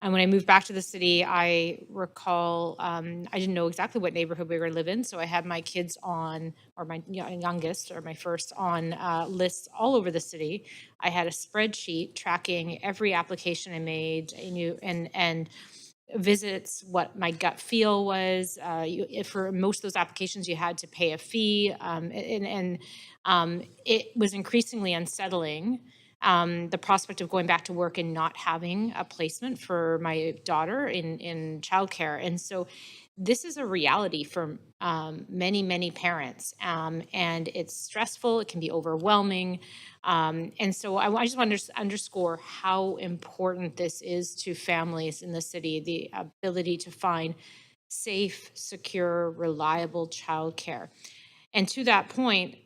And when I moved back to the city, I recall I didn't know exactly what neighborhood we were going to live in. So I had my kids on, or my youngest, or my first on lists all over the city. I had a spreadsheet tracking every application I made. I knew, and visits, what my gut feel was. If for most of those applications, you had to pay a fee, it was increasingly unsettling. The prospect of going back to work and not having a placement for my daughter in childcare. And so this is a reality for many parents, and it's stressful. It can be overwhelming. And so I just want to underscore how important this is to families in the city, the ability to find safe, secure, reliable childcare. And to that point,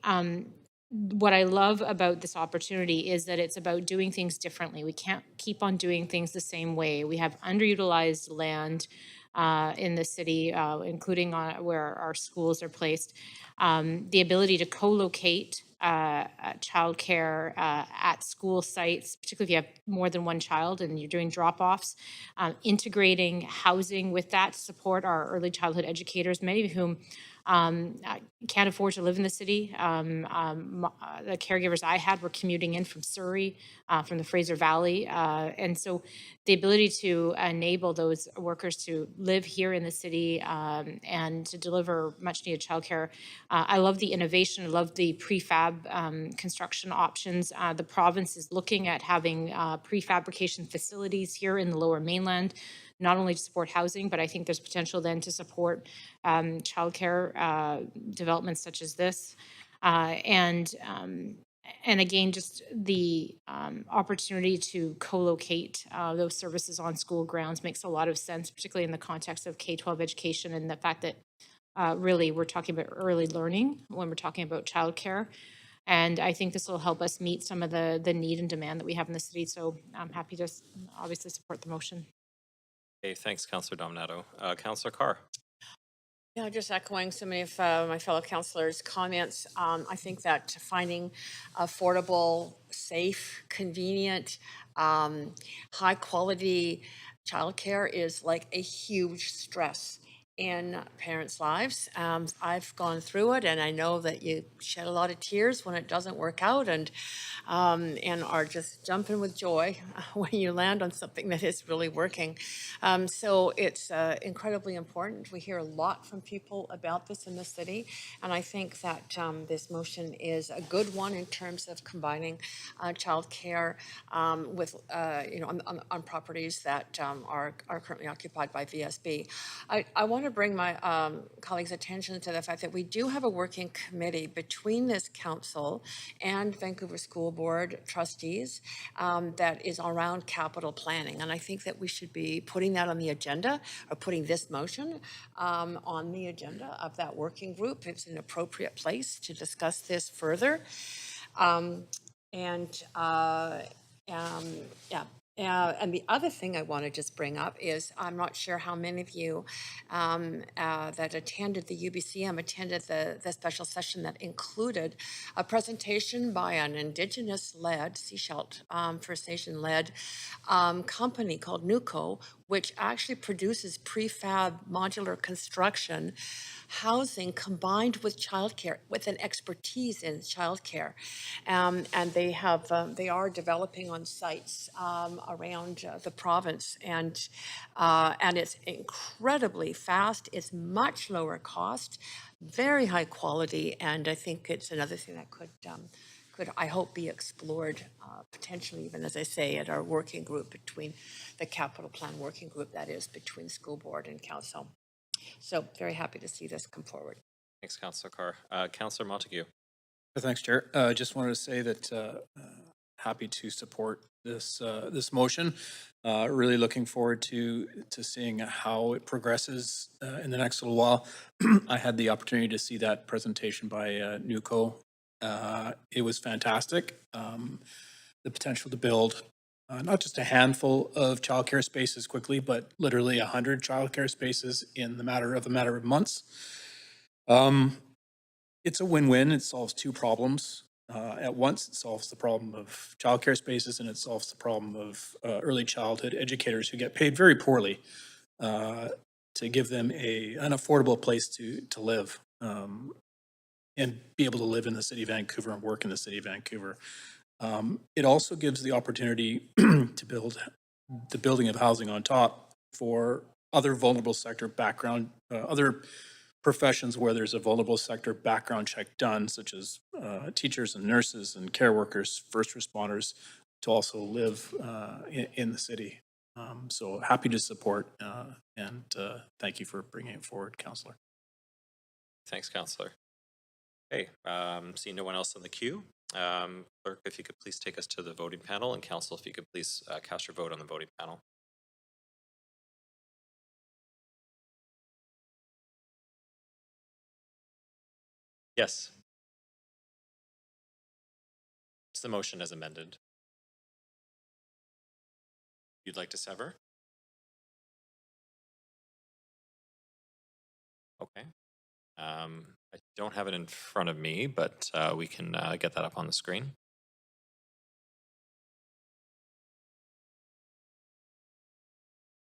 what I love about this opportunity is that it's about doing things differently. We can't keep on doing things the same way. We have underutilized land in the city, including where our schools are placed. The ability to co-locate childcare at school sites, particularly if you have more than one child and you're doing drop-offs, integrating housing with that to support our early childhood educators, many of whom can't afford to live in the city. The caregivers I had were commuting in from Surrey, from the Fraser Valley. And so the ability to enable those workers to live here in the city and to deliver much needed childcare. I love the innovation, I love the prefab construction options. The province is looking at having prefabrication facilities here in the Lower Mainland, not only to support housing, but I think there's potential then to support childcare developments such as this. And again, just the opportunity to co-locate those services on school grounds makes a lot of sense, particularly in the context of K-12 education and the fact that really we're talking about early learning when we're talking about childcare. And I think this will help us meet some of the need and demand that we have in the city. So I'm happy to obviously support the motion. Okay, thanks, Councillor Dominato. Councillor Carr. Yeah, just echoing so many of my fellow councillors' comments. I think that finding affordable, safe, convenient, high-quality childcare is like a huge stress in parents' lives. I've gone through it, and I know that you shed a lot of tears when it doesn't work out, and are just jumping with joy when you land on something that is really working. So it's incredibly important. We hear a lot from people about this in the city, and I think that this motion is a good one in terms of combining childcare with, on properties that are currently occupied by VSB. I want to bring my colleagues' attention to the fact that we do have a working committee between this council and Vancouver School Board trustees that is around capital planning. And I think that we should be putting that on the agenda, or putting this motion on the agenda of that working group. It's an appropriate place to discuss this further. And the other thing I want to just bring up is, I'm not sure how many of you that attended the UBCM attended the special session that included a presentation by an Indigenous-led, Sechelt First Nation-led company called NUCO, which actually produces prefab modular construction housing combined with childcare, with an expertise in childcare. And they are developing on sites around the province, and it's incredibly fast. It's much lower cost, very high quality, and I think it's another thing that could I hope be explored potentially, even as I say, at our working group between the capital plan working group, that is between school board and council. So very happy to see this come forward. Thanks, Councillor Carr. Councillor Montague. Thanks, Chair. Just wanted to say that happy to support this motion. Really looking forward to seeing how it progresses in the next little while. I had the opportunity to see that presentation by NUCO. It was fantastic. The potential to build not just a handful of childcare spaces quickly, but literally 100 childcare spaces in the matter of months. It's a win-win. It solves two problems. At once, it solves the problem of childcare spaces and it solves the problem of early childhood educators who get paid very poorly to give them an affordable place to live and be able to live in the city of Vancouver and work in the city of Vancouver. It also gives the opportunity to build the building of housing on top for other vulnerable sector background, other professions where there's a vulnerable sector background check done, such as teachers and nurses and care workers, first responders, to also live in the city. So happy to support and thank you for bringing it forward, Councillor. Thanks, Councillor. Okay, seeing no one else on the queue, clerk, if you could please take us to the voting panel, and council, if you could please cast your vote on the voting panel. Yes. It's the motion as amended. You'd like to sever? Okay. I don't have it in front of me, but we can get that up on the screen.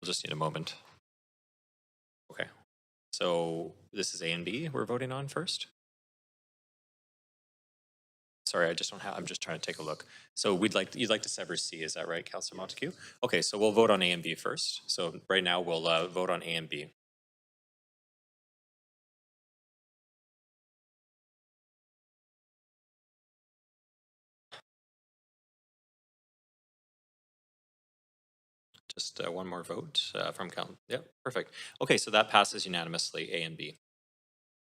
We'll just need a moment. Okay. So this is A and B we're voting on first? Sorry, I just don't have, I'm just trying to take a look. So you'd like to sever C, is that right, Councillor Montague? Okay, so we'll vote on A and B first. So right now we'll vote on A and B. Just one more vote from count. Yep, perfect. Okay, so that passes unanimously, A and B.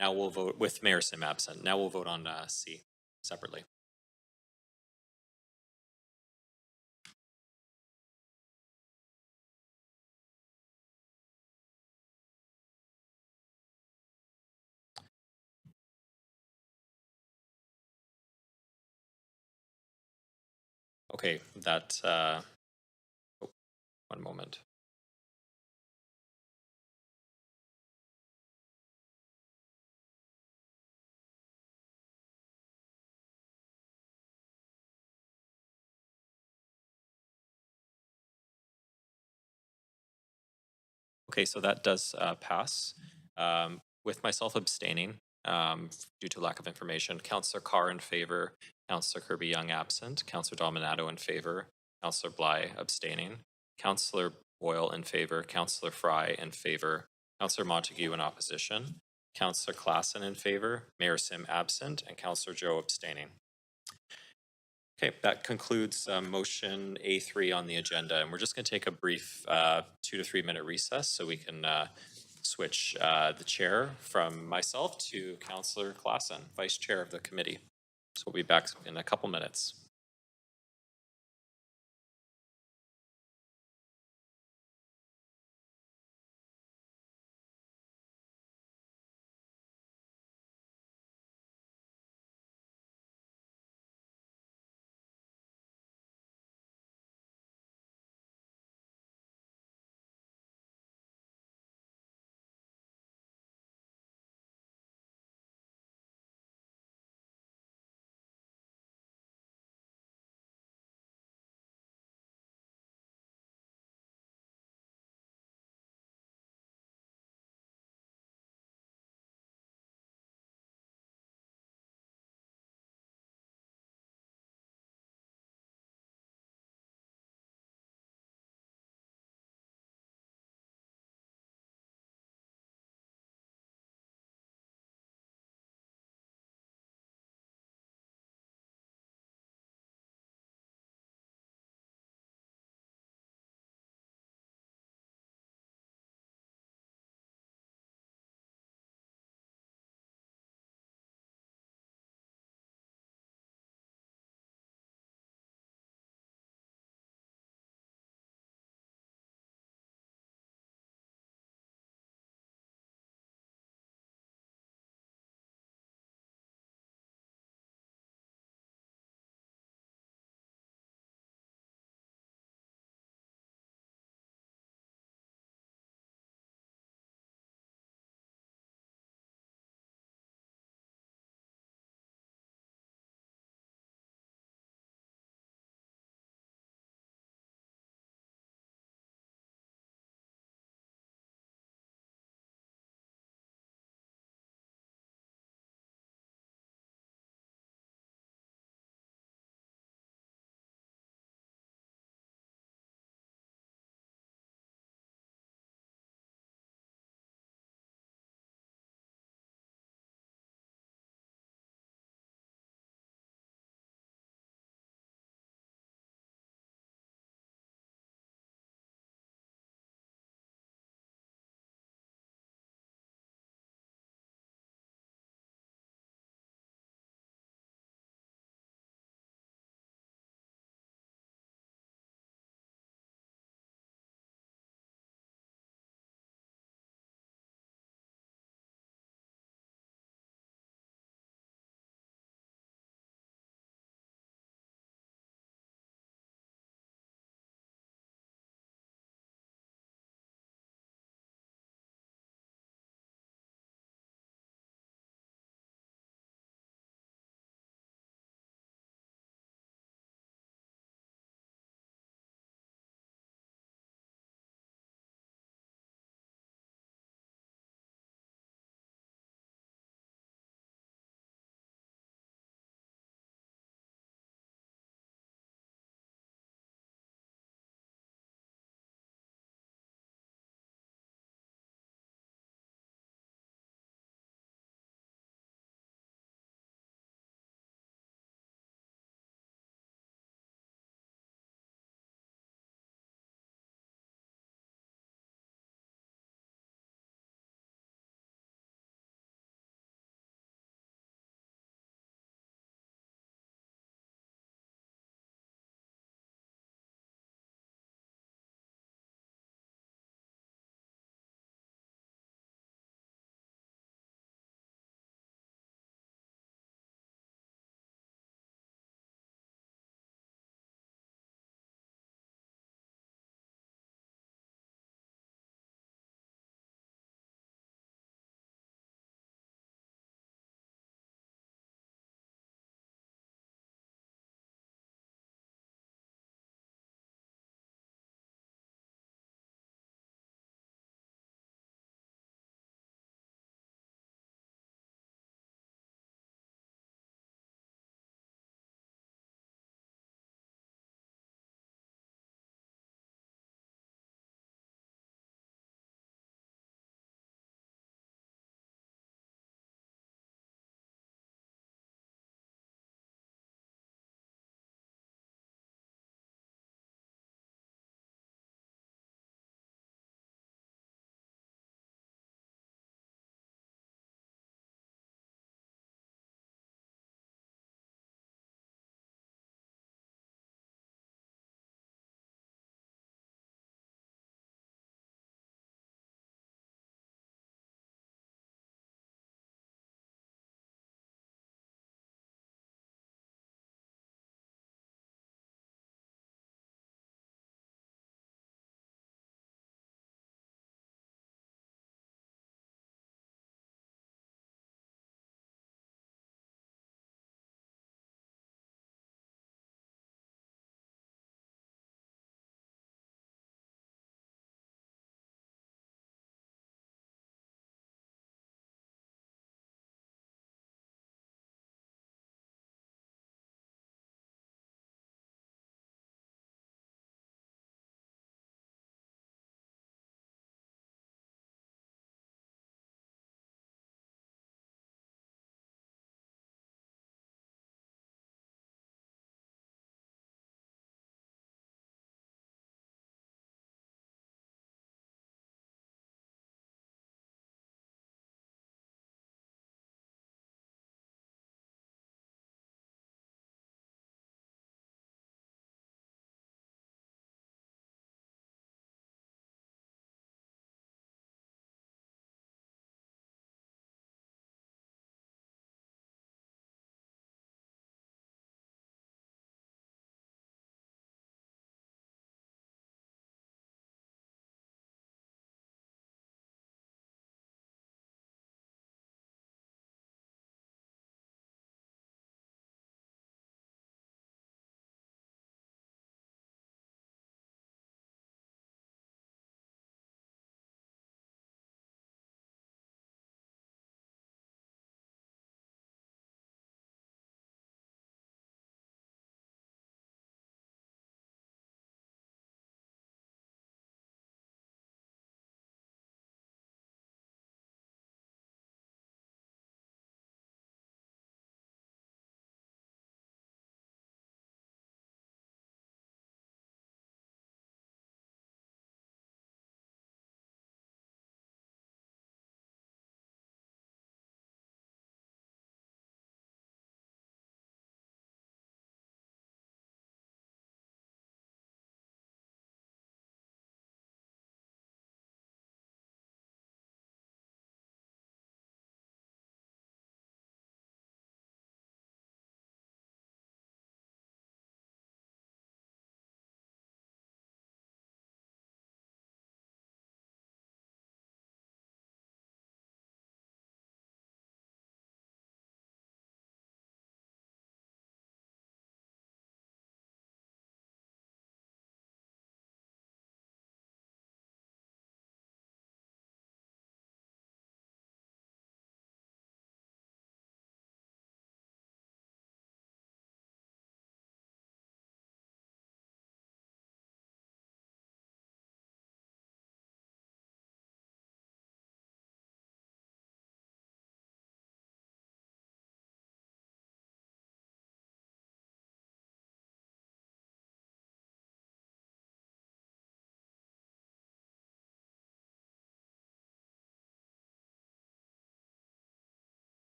Now we'll vote with Mayor Sim absent. Now we'll vote on C separately. Okay, that, oh, one moment. Okay, so that does pass. With myself abstaining due to lack of information, Councillor Carr in favor, Councillor Kirby-Young absent, Councillor Dominato in favor, Councillor Bly abstaining, Councillor Boyle in favor, Councillor Fry in favor, Councillor Montague in opposition, Councillor Klassen in favor, Mayor Sim absent, and Councillor Joe abstaining. Okay, that concludes motion A3 on the agenda, and we're just going to take a brief 2 to 3 minute recess so we can switch the chair from myself to Councillor Klassen, Vice Chair of the committee. So we'll be back in a couple minutes.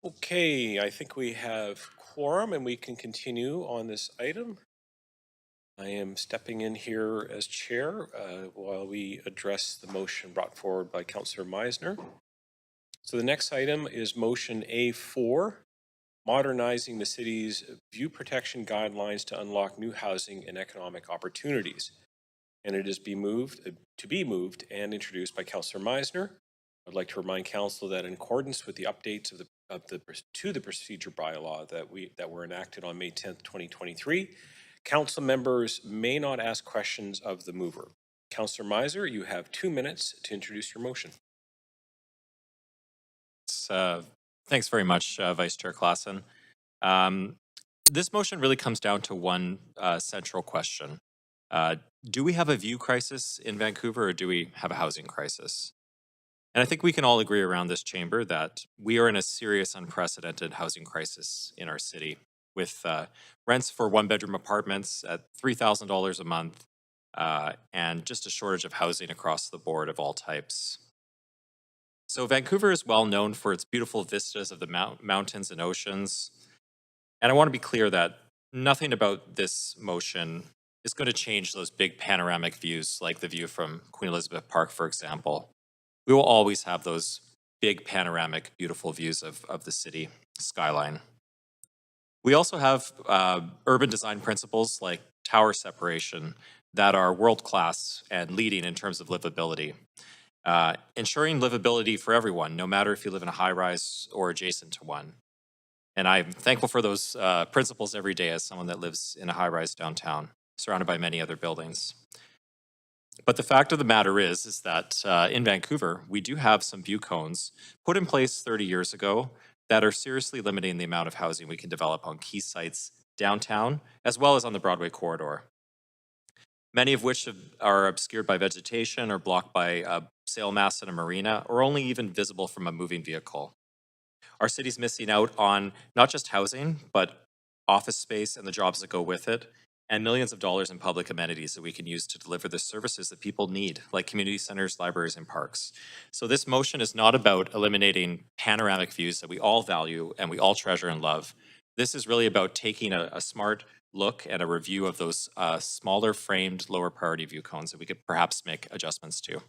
Okay, I think we have quorum and we can continue on this item. I am stepping in here as chair while we address the motion brought forward by Councillor Meisner. So the next item is motion A4, modernizing the city's view protection guidelines to unlock new housing and economic opportunities. And it is to be moved and introduced by Councillor Meisner. I'd like to remind council that in accordance with the updates to the procedure bylaw that were enacted on May 10th, 2023, council members may not ask questions of the mover. Councillor Meisner, you have 2 minutes to introduce your motion. Thanks very much, Vice Chair Klassen. This motion really comes down to one central question. Do we have a view crisis in Vancouver, or do we have a housing crisis? And I think we can all agree around this chamber that we are in a serious, unprecedented housing crisis in our city, with rents for one-bedroom apartments at $3,000 a month, and just a shortage of housing across the board of all types. So Vancouver is well known for its beautiful vistas of the mountains and oceans. And I want to be clear that nothing about this motion is going to change those big panoramic views, like the view from Queen Elizabeth Park, for example. We will always have those big panoramic, beautiful views of the city skyline. We also have urban design principles like tower separation that are world-class and leading in terms of livability. Ensuring livability for everyone, no matter if you live in a high-rise or adjacent to one. And I'm thankful for those principles every day as someone that lives in a high-rise downtown, surrounded by many other buildings. But the fact of the matter is that in Vancouver, we do have some view cones put in place 30 years ago that are seriously limiting the amount of housing we can develop on key sites downtown, as well as on the Broadway corridor. Many of which are obscured by vegetation or blocked by a sail mast in a marina, or only even visible from a moving vehicle. Our city's missing out on not just housing, but office space and the jobs that go with it, and millions of dollars in public amenities that we can use to deliver the services that people need, like community centers, libraries, and parks. So this motion is not about eliminating panoramic views that we all value and we all treasure and love. This is really about taking a smart look and a review of those smaller framed, lower priority view cones that we could perhaps make adjustments to.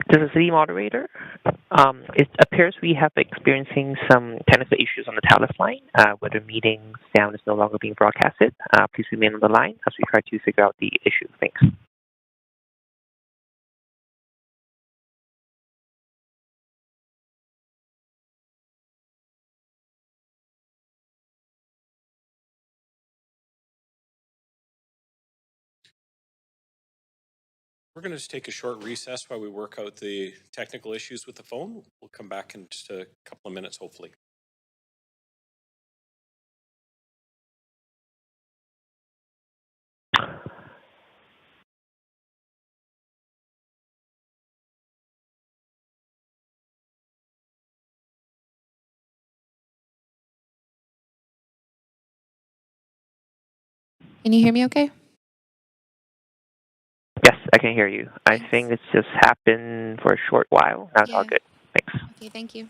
This is the city moderator. It appears we have experiencing some technical issues on the telephone line, where the meeting sound is no longer being broadcasted. Please remain on the line as we try to figure out the issue. Thanks. We're going to just take a short recess while we work out the technical issues with the phone. We'll come back in just a couple of minutes, hopefully. Can you hear me okay? Yes, I can hear you. I think it's just happened for a short while. That's all good. Thanks. Okay, thank you.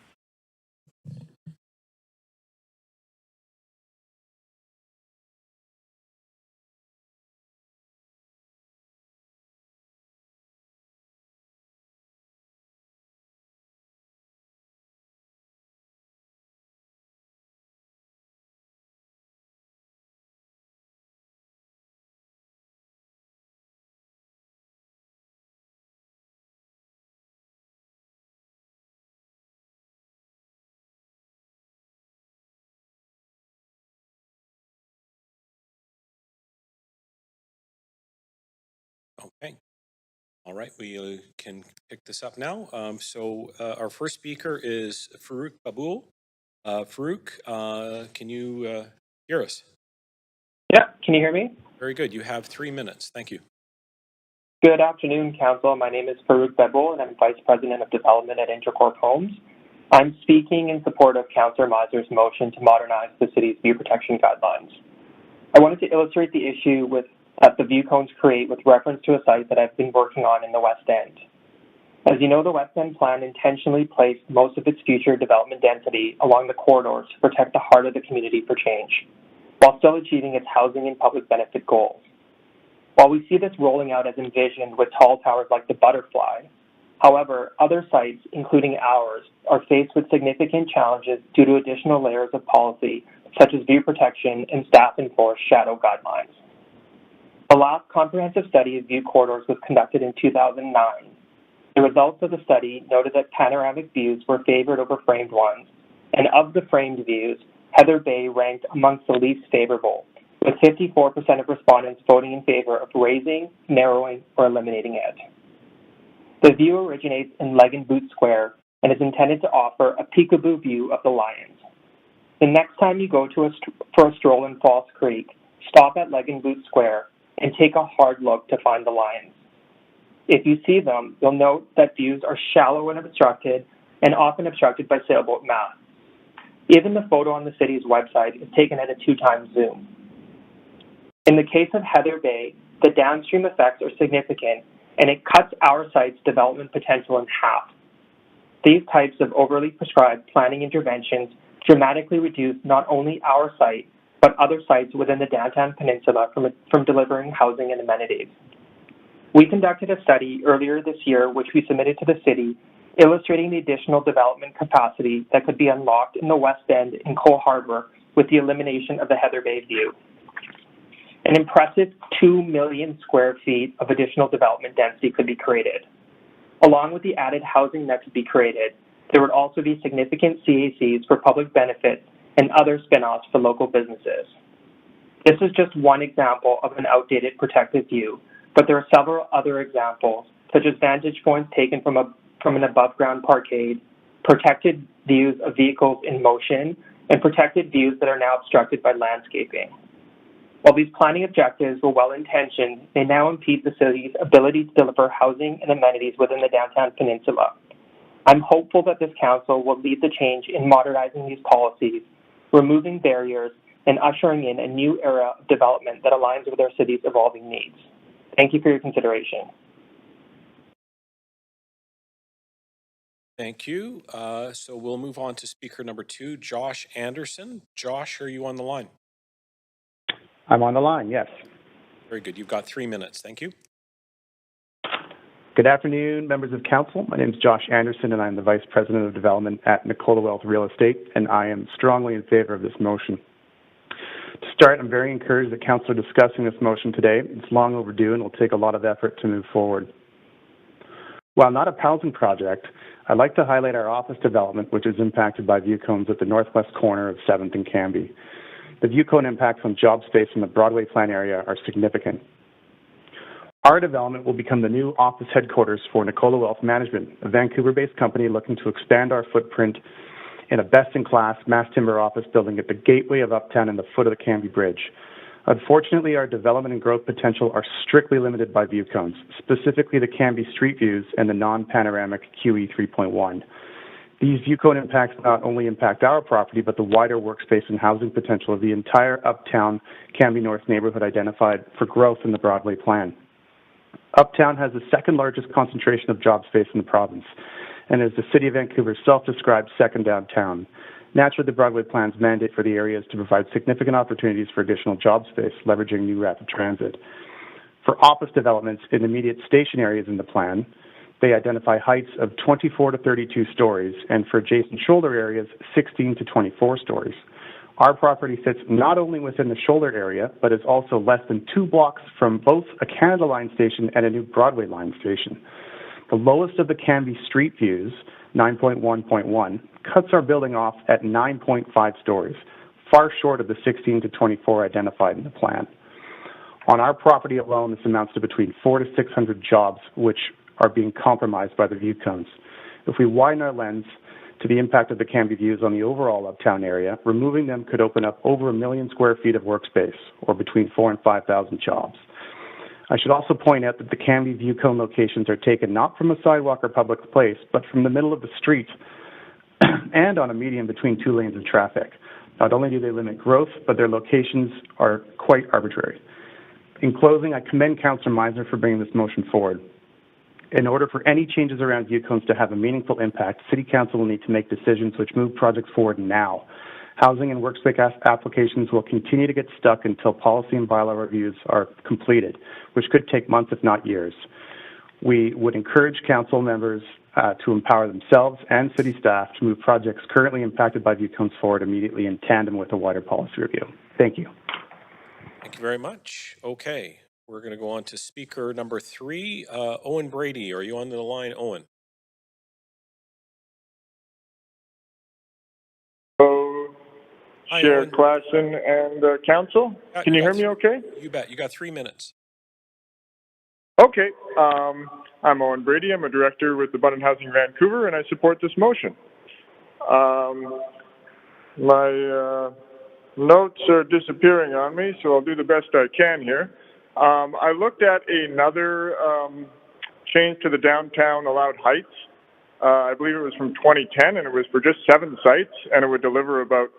All right, we can pick this up now. Our first speaker is Farouk Baboul. Farouk, can you hear us? Yeah, can you hear me? Very good. You have 3 minutes. Thank you. Good afternoon, Council. My name is Farouk Baboul, and I'm Vice President of Development at Intercorp Homes. I'm speaking in support of Councillor Miser's motion to modernize the city's view protection guidelines. I wanted to illustrate the issue that the view cones create with reference to a site that I've been working on in the West End. As you know, the West End plan intentionally placed most of its future development density along the corridors to protect the heart of the community for change, while still achieving its housing and public benefit goals. While we see this rolling out as envisioned with tall towers like the Butterfly, however, other sites, including ours, are faced with significant challenges due to additional layers of policy, such as view protection and staff-enforced shadow guidelines. The last comprehensive study of view corridors was conducted in 2009. The results of the study noted that panoramic views were favored over framed ones, and of the framed views, Heather Bay ranked amongst the least favorable, with 54% of respondents voting in favor of raising, narrowing, or eliminating it. The view originates in Leg and Boot Square and is intended to offer a peekaboo view of the Lions. The next time you go for a stroll in False Creek, stop at Leg and Boot Square and take a hard look to find the Lions. If you see them, you'll note that views are shallow and obstructed, and often obstructed by sailboat masts. Even the photo on the city's website is taken at a 2x zoom. In the case of Heather Bay, the downstream effects are significant, and it cuts our site's development potential in half. These types of overly prescribed planning interventions dramatically reduce not only our site, but other sites within the downtown peninsula from delivering housing and amenities. We conducted a study earlier this year, which we submitted to the city, illustrating the additional development capacity that could be unlocked in the West End and Cole Harbour with the elimination of the Heather Bay view. An impressive 2 million square feet of additional development density could be created. Along with the added housing that could be created, there would also be significant CACs for public benefit and other spin-offs for local businesses. This is just one example of an outdated protected view, but there are several other examples, such as vantage points taken from an above-ground parkade, protected views of vehicles in motion, and protected views that are now obstructed by landscaping. While these planning objectives were well-intentioned, they now impede the city's ability to deliver housing and amenities within the downtown peninsula. I'm hopeful that this council will lead the change in modernizing these policies, removing barriers, and ushering in a new era of development that aligns with our city's evolving needs. Thank you for your consideration. Thank you. So we'll move on to speaker number 2, Josh Anderson. Josh, are you on the line? I'm on the line, yes. Very good. You've got 3 minutes. Thank you. Good afternoon, members of council. My name is Josh Anderson, and I'm the Vice President of Development at Nicola Wealth Real Estate, and I am strongly in favor of this motion. To start, I'm very encouraged that council are discussing this motion today. It's long overdue and will take a lot of effort to move forward. While not a housing project, I'd like to highlight our office development, which is impacted by view cones at the northwest corner of 7th and Cambie. The view cone impacts on job space in the Broadway plan area are significant. Our development will become the new office headquarters for Nicola Wealth Management, a Vancouver-based company looking to expand our footprint in a best-in-class mass timber office building at the gateway of Uptown and the foot of the Cambie Bridge. Unfortunately, our development and growth potential are strictly limited by view cones, specifically the Cambie street views and the non-panoramic QE 3.1. These view cone impacts not only impact our property, but the wider workspace and housing potential of the entire Uptown Cambie North neighborhood identified for growth in the Broadway plan. Uptown has the second largest concentration of job space in the province and is the City of Vancouver's self-described second downtown. Naturally, the Broadway plan's mandate for the area is to provide significant opportunities for additional job space, leveraging new rapid transit. For office developments in immediate station areas in the plan, they identify heights of 24 to 32 stories, and for adjacent shoulder areas, 16 to 24 stories. Our property sits not only within the shoulder area, but is also less than 2 blocks from both a Canada Line station and a new Broadway Line station. The lowest of the Cambie street views, 9.1.1, cuts our building off at 9.5 stories, far short of the 16 to 24 identified in the plan. On our property alone, this amounts to between 400 to 600 jobs, which are being compromised by the view cones. If we widen our lens to the impact of the Cambie views on the overall uptown area, removing them could open up over 1 million square feet of workspace, or between 4,000 and 5,000 jobs. I should also point out that the Cambie view cone locations are taken not from a sidewalk or public place, but from the middle of the street and on a median between two lanes of traffic. Not only do they limit growth, but their locations are quite arbitrary. In closing, I commend Councillor Meisner for bringing this motion forward. In order for any changes around view cones to have a meaningful impact, City Council will need to make decisions which move projects forward now. Housing and workspace applications will continue to get stuck until policy and bylaw reviews are completed, which could take months if not years. We would encourage council members to empower themselves and city staff to move projects currently impacted by view cones forward immediately in tandem with a wider policy review. Thank you. Thank you very much. Okay, we're going to go on to speaker number 3, Owen Brady. Are you on the line, Owen? Hi, Chair Owen. Klassen and Council. Can you hear me okay? You bet. You got 3 minutes. Okay. I'm Owen Brady. I'm a director with Abundant Housing Vancouver, and I support this motion. My notes are disappearing on me, so I'll do the best I can here. I looked at another change to the downtown allowed heights. I believe it was from 2010, and it was for just 7 sites, and it would deliver about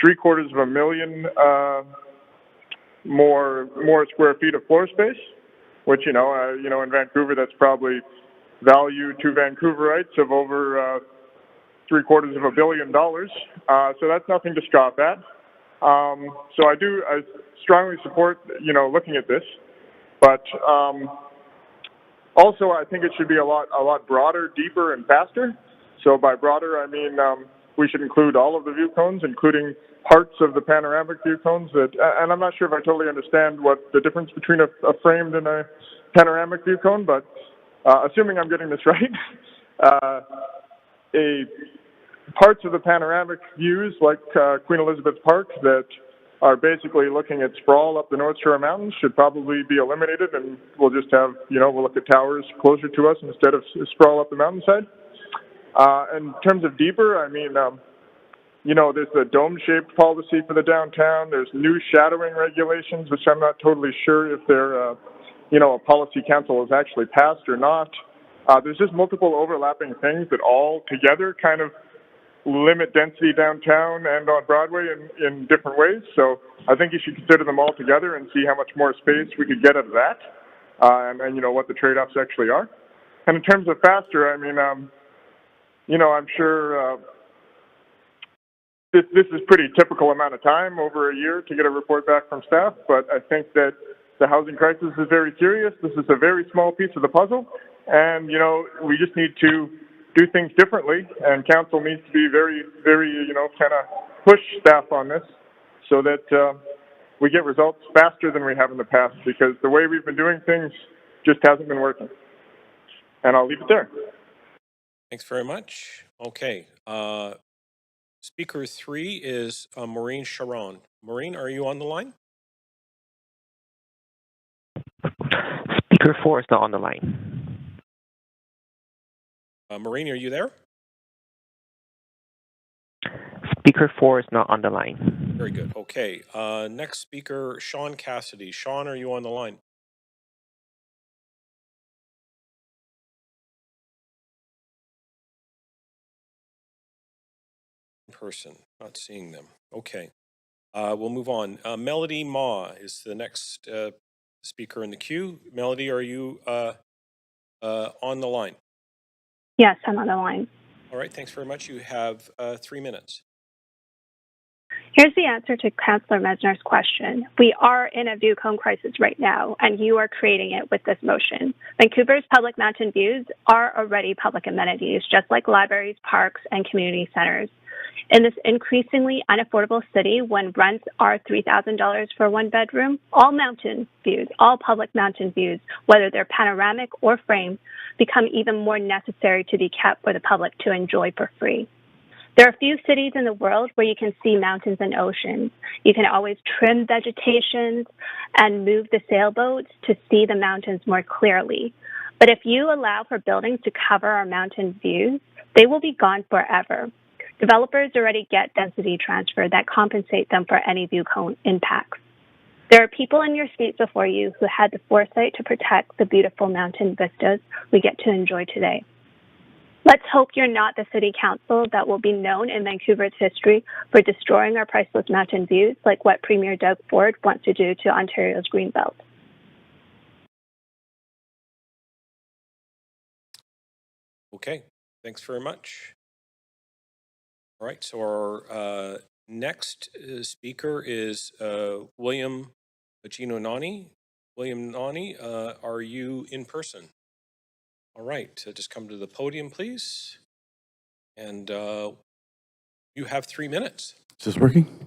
750,000 more square feet of floor space, which in Vancouver that's probably value to Vancouverites of over $750 million. So that's nothing to scoff at. So I strongly support looking at this, but also I think it should be a lot broader, deeper, and faster. So by broader, I mean we should include all of the view cones, including parts of the panoramic view cones. And I'm not sure if I totally understand what the difference between a framed and a panoramic view cone, but assuming I'm getting this right, parts of the panoramic views, like Queen Elizabeth Park, that are basically looking at sprawl up the North Shore Mountains, should probably be eliminated, and we'll just have, we'll look at towers closer to us instead of sprawl up the mountainside. In terms of deeper, I mean, there's the dome-shaped policy for the downtown. There's new shadowing regulations, which I'm not totally sure if they're, a policy council has actually passed or not. There's just multiple overlapping things that all together kind of limit density downtown and on Broadway in different ways. So I think you should consider them all together and see how much more space we could get out of that, and what the trade-offs actually are. And in terms of faster, I mean, I'm sure this is pretty typical amount of time, over a year, to get a report back from staff, but I think that the housing crisis is very serious. This is a very small piece of the puzzle, and, we just need to do things differently, and council needs to be very, very, kind of push staff on this so that we get results faster than we have in the past, because the way we've been doing things just hasn't been working. And I'll leave it there. Thanks very much. Okay. Speaker 3 is Maureen Sharon. Maureen, are you on the line? Speaker 4 is not on the line. Maureen, are you there? Speaker 4 is not on the line. Very good. Okay. Next speaker, Sean Cassidy. Sean, are you on the line? Person, not seeing them. Okay. We'll move on. Melody Ma is the next speaker in the queue. Melody, are you on the line? Yes, I'm on the line. All right, thanks very much. You have 3 minutes. Here's the answer to Councillor Meisner's question. We are in a view cone crisis right now, and you are creating it with this motion. Vancouver's public mountain views are already public amenities, just like libraries, parks, and community centers. In this increasingly unaffordable city, when rents are $3,000 for one bedroom, all mountain views, all public mountain views, whether they're panoramic or framed, become even more necessary to be kept for the public to enjoy for free. There are few cities in the world where you can see mountains and oceans. You can always trim vegetation and move the sailboats to see the mountains more clearly. But if you allow for buildings to cover our mountain views, they will be gone forever. Developers already get density transfer that compensate them for any view cone impacts. There are people in your seats before you who had the foresight to protect the beautiful mountain vistas we get to enjoy today. Let's hope you're not the city council that will be known in Vancouver's history for destroying our priceless mountain views like what Premier Doug Ford wants to do to Ontario's Greenbelt. Okay, thanks very much. All right, so our next speaker is William Pacino Nani. William Nani, are you in person? All right, so just come to the podium, please. And you have 3 minutes. Is this working?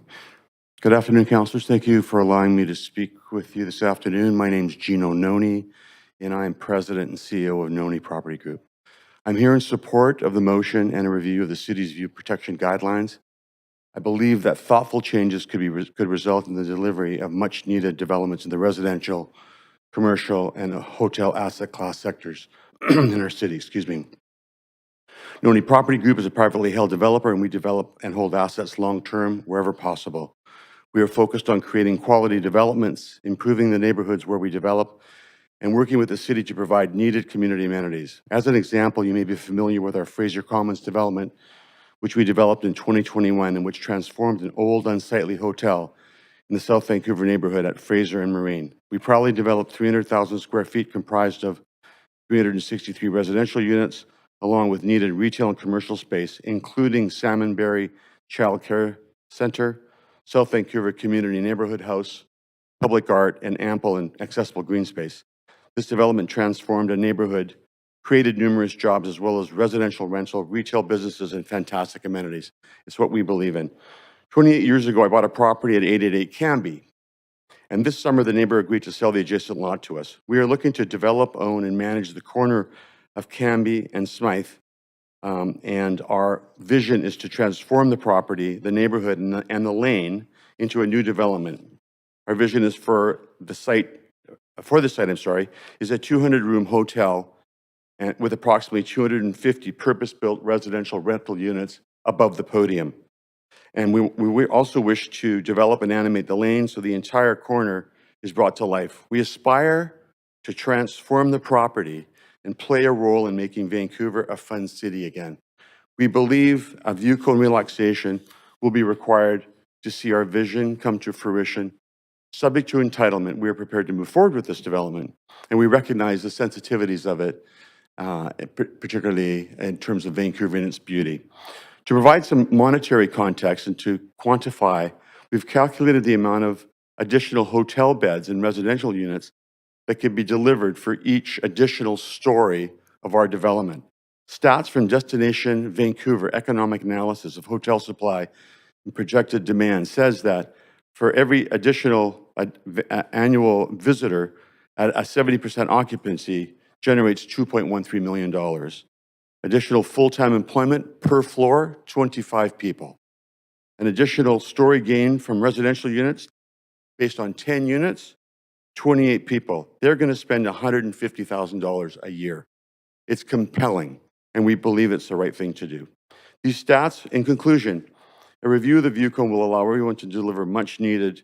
Good afternoon, councilors. Thank you for allowing me to speak with you this afternoon. My name is Gino Noni, and I am president and CEO of Noni Property Group. I'm here in support of the motion and a review of the city's view protection guidelines. I believe that thoughtful changes could result in the delivery of much-needed developments in the residential, commercial, and hotel asset class sectors in our city. Excuse me. Noni Property Group is a privately held developer, and we develop and hold assets long-term wherever possible. We are focused on creating quality developments, improving the neighborhoods where we develop, and working with the city to provide needed community amenities. As an example, you may be familiar with our Fraser Commons development, which we developed in 2021 and which transformed an old, unsightly hotel in the South Vancouver neighborhood at Fraser and Marine. We proudly developed 300,000 square feet comprised of 363 residential units, along with needed retail and commercial space, including Salmonberry Child Care Center, South Vancouver Community Neighborhood House, public art, and ample and accessible green space. This development transformed a neighborhood, created numerous jobs, as well as residential rental, retail businesses, and fantastic amenities. It's what we believe in. 28 years ago, I bought a property at 888 Cambie, and this summer the neighbor agreed to sell the adjacent lot to us. We are looking to develop, own, and manage the corner of Cambie and Smythe, and our vision is to transform the property, the neighborhood, and the lane into a new development. Our vision is for the site, is a 200-room hotel and with approximately 250 purpose-built residential rental units above the podium. And we also wish to develop and animate the lane so the entire corner is brought to life. We aspire to transform the property and play a role in making Vancouver a fun city again. We believe a view cone relaxation will be required to see our vision come to fruition. Subject to entitlement, we are prepared to move forward with this development, and we recognize the sensitivities of it, particularly in terms of Vancouver and its beauty. To provide some monetary context and to quantify, we've calculated the amount of additional hotel beds and residential units that could be delivered for each additional story of our development. Stats from Destination Vancouver Economic Analysis of Hotel Supply and Projected Demand says that for every additional annual visitor at a 70% occupancy generates $2.13 million. Additional full-time employment per floor, 25 people. An additional story gain from residential units based on 10 units, 28 people. They're going to spend $150,000 a year. It's compelling, and we believe it's the right thing to do. These stats, in conclusion, a review of the view cone will allow everyone to deliver much-needed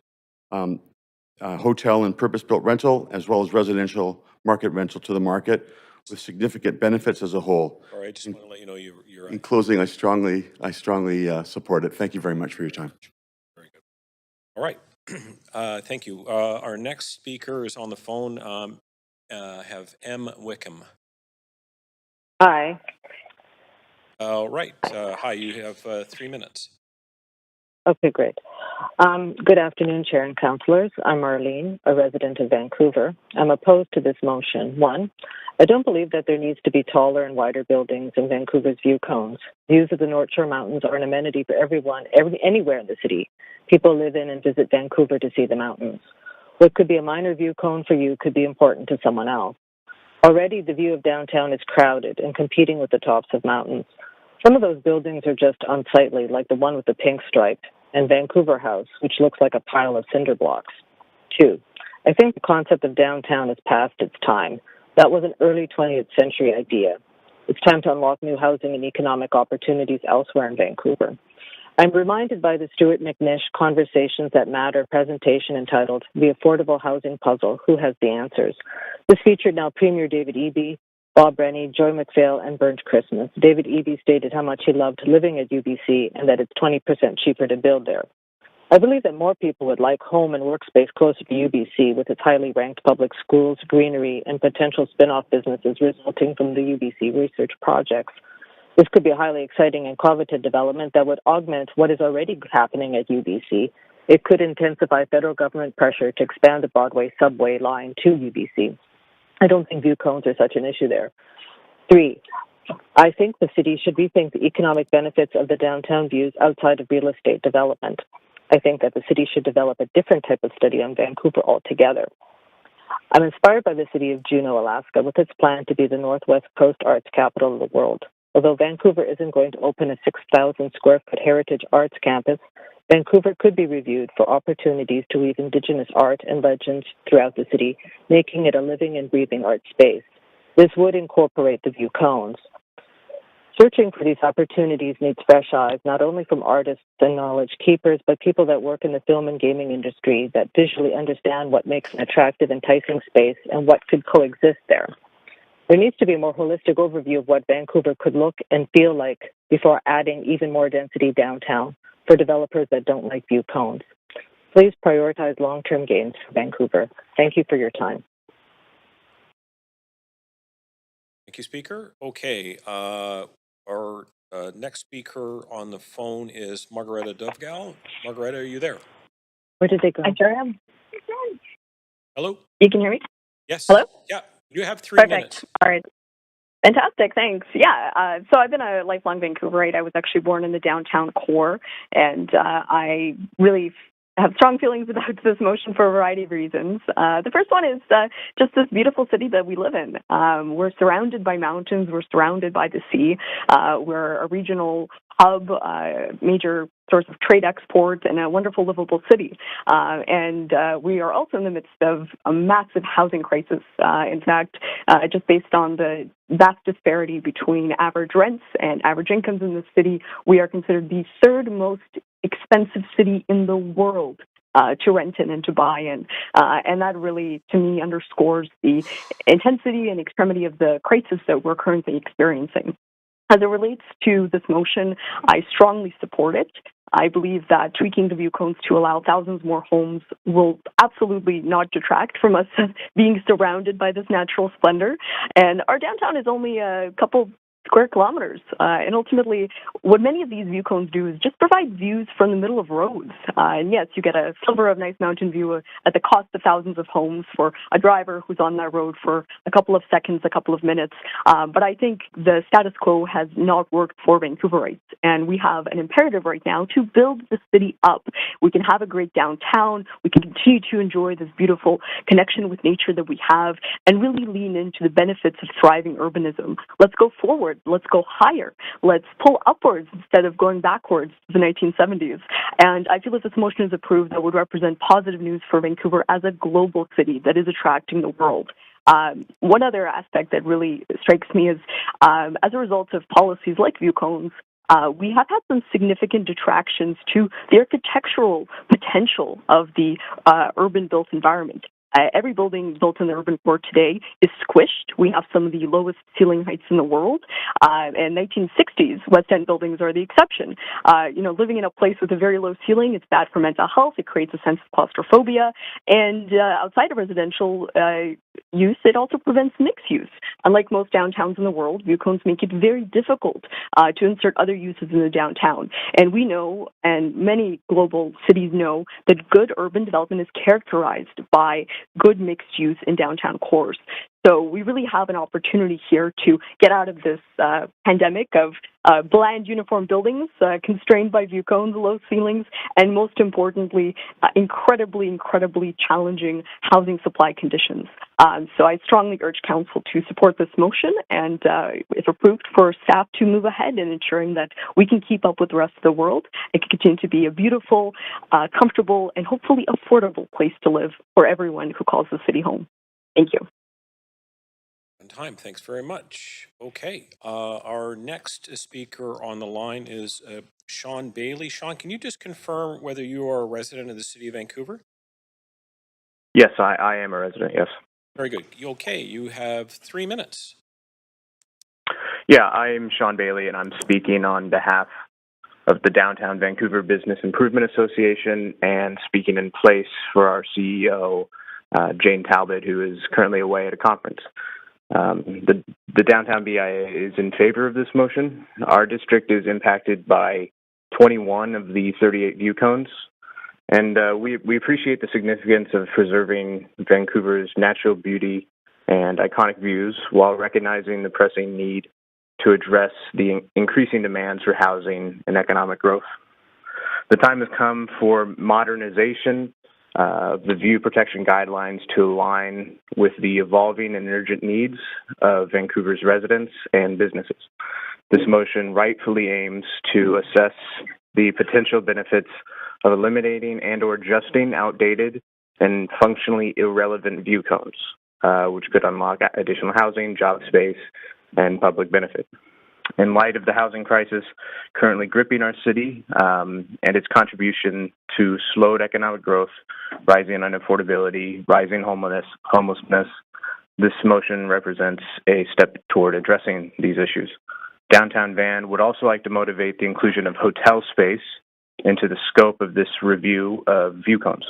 hotel and purpose-built rental, as well as residential market rental to the market, with significant benefits as a whole. All right, just want to let you know you're In closing, I strongly support it. Thank you very much for your time. Very good. All right, thank you. Our next speaker is on the phone. Have M. Wickham. Hi. All right. Hi, you have 3 minutes. Okay, great. Good afternoon, Chair and Councillors. I'm Arlene, a resident of Vancouver. I'm opposed to this motion. One, I don't believe that there needs to be taller and wider buildings in Vancouver's view cones. Views of the North Shore Mountains are an amenity for everyone, anywhere in the city. People live in and visit Vancouver to see the mountains. What could be a minor view cone for you could be important to someone else. Already, the view of downtown is crowded and competing with the tops of mountains. Some of those buildings are just unsightly, like the one with the pink stripe, and Vancouver House, which looks like a pile of cinder blocks. 2, I think the concept of downtown is past its time. That was an early 20th century idea. It's time to unlock new housing and economic opportunities elsewhere in Vancouver. I'm reminded by the Stuart McNish Conversations That Matter presentation entitled The Affordable Housing Puzzle, Who Has the Answers? This featured now Premier David Eby, Bob Rennie, Joy McPhail, and Burnt Christmas. David Eby stated how much he loved living at UBC and that it's 20% cheaper to build there. I believe that more people would like home and workspace closer to UBC with its highly ranked public schools, greenery, and potential spin-off businesses resulting from the UBC research projects. This could be a highly exciting and coveted development that would augment what is already happening at UBC. It could intensify federal government pressure to expand the Broadway subway line to UBC. I don't think view cones are such an issue there. 3, I think the city should rethink the economic benefits of the downtown views outside of real estate development. I think that the city should develop a different type of study on Vancouver altogether. I'm inspired by the city of Juneau, Alaska, with its plan to be the Northwest Coast Arts Capital of the world. Although Vancouver isn't going to open a 6,000 square foot heritage arts campus, Vancouver could be reviewed for opportunities to weave Indigenous art and legends throughout the city, making it a living and breathing art space. This would incorporate the view cones. Searching for these opportunities needs fresh eyes, not only from artists and knowledge keepers, but people that work in the film and gaming industry that visually understand what makes an attractive, enticing space and what could coexist there. There needs to be a more holistic overview of what Vancouver could look and feel like before adding even more density downtown for developers that don't like view cones. Please prioritize long-term gains for Vancouver. Thank you for your time. Thank you, Speaker. Okay, our next speaker on the phone is Margareta Dovgal. Margareta, are you there? Where did they go? I sure am. Hello? You can hear me? Yes. Hello? Yeah, you have 3 Perfect. minutes. All right. Fantastic. Thanks. Yeah. So I've been a lifelong Vancouverite. I was actually born in the downtown core, and I really have strong feelings about this motion for a variety of reasons. The first one is just this beautiful city that we live in. We're surrounded by mountains. We're surrounded by the sea. We're a regional hub, major source of trade export, and a wonderful livable city. And we are also in the midst of a massive housing crisis. In fact, just based on the vast disparity between average rents and average incomes in the city, we are considered the third most expensive city in the world to rent in and to buy in. And that really, to me, underscores the intensity and extremity of the crisis that we're currently experiencing. As it relates to this motion, I strongly support it. I believe that tweaking the view cones to allow thousands more homes will absolutely not detract from us being surrounded by this natural splendor. And our downtown is only a couple square kilometers. And ultimately, what many of these view cones do is just provide views from the middle of roads. And yes, you get a sliver of nice mountain view at the cost of thousands of homes for a driver who's on that road for a couple of seconds, a couple of minutes. But I think the status quo has not worked for Vancouverites. And we have an imperative right now to build the city up. We can have a great downtown. We can continue to enjoy this beautiful connection with nature that we have and really lean into the benefits of thriving urbanism. Let's go forward. Let's go higher. Let's pull upwards instead of going backwards to the 1970s. And I feel if this motion is approved, that would represent positive news for Vancouver as a global city that is attracting the world. One other aspect that really strikes me is as a result of policies like view cones, we have had some significant detractions to the architectural potential of the urban built environment. Every building built in the urban core today is squished. We have some of the lowest ceiling heights in the world. And 1960s West End buildings are the exception. Living in a place with a very low ceiling, it's bad for mental health. It creates a sense of claustrophobia. And outside of residential use, it also prevents mixed use. Unlike most downtowns in the world, view cones make it very difficult to insert other uses in the downtown. And we know, and many global cities know, that good urban development is characterized by good mixed use in downtown cores. So we really have an opportunity here to get out of this pandemic of bland uniform buildings constrained by view cones, low ceilings, and most importantly, incredibly challenging housing supply conditions. So I strongly urge Council to support this motion and, if approved, for staff to move ahead in ensuring that we can keep up with the rest of the world and can continue to be a beautiful, comfortable, and hopefully affordable place to live for everyone who calls the city home. Thank you. Time. Thanks very much. Okay. Our next speaker on the line is Sean Bailey. Sean, can you just confirm whether you are a resident of the city of Vancouver? Yes, I am a resident, yes. Very good. Okay. You have 3 minutes. Yeah, I'm Sean Bailey, and I'm speaking on behalf of the Downtown Vancouver Business Improvement Association and speaking in place for our CEO, Jane Talbot, who is currently away at a conference. The Downtown BIA is in favor of this motion. Our district is impacted by 21 of the 38 view cones, and we appreciate the significance of preserving Vancouver's natural beauty and iconic views while recognizing the pressing need to address the increasing demands for housing and economic growth. The time has come for modernization of the view protection guidelines to align with the evolving and urgent needs of Vancouver's residents and businesses. This motion rightfully aims to assess the potential benefits of eliminating and or adjusting outdated and functionally irrelevant view cones, which could unlock additional housing, job space, and public benefit. In light of the housing crisis currently gripping our city and its contribution to slowed economic growth, rising unaffordability, rising homelessness, this motion represents a step toward addressing these issues. Downtown Van would also like to motivate the inclusion of hotel space into the scope of this review of view cones,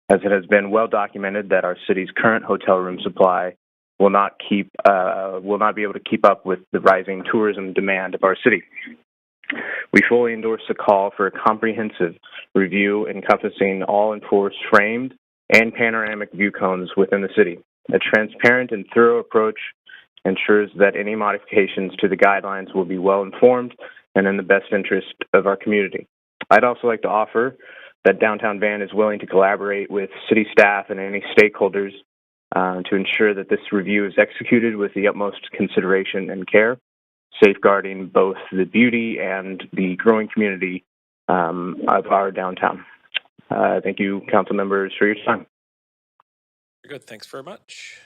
as it has been well documented that our city's current hotel room supply will not be able to keep up with the rising tourism demand of our city. We fully endorse the call for a comprehensive review encompassing all enforced framed and panoramic view cones within the city. A transparent and thorough approach ensures that any modifications to the guidelines will be well informed and in the best interest of our community. I'd also like to offer that Downtown Van is willing to collaborate with city staff and any stakeholders to ensure that this review is executed with the utmost consideration and care, safeguarding both the beauty and the growing community of our downtown. Thank you, council members, for your time. Very good. Thanks very much.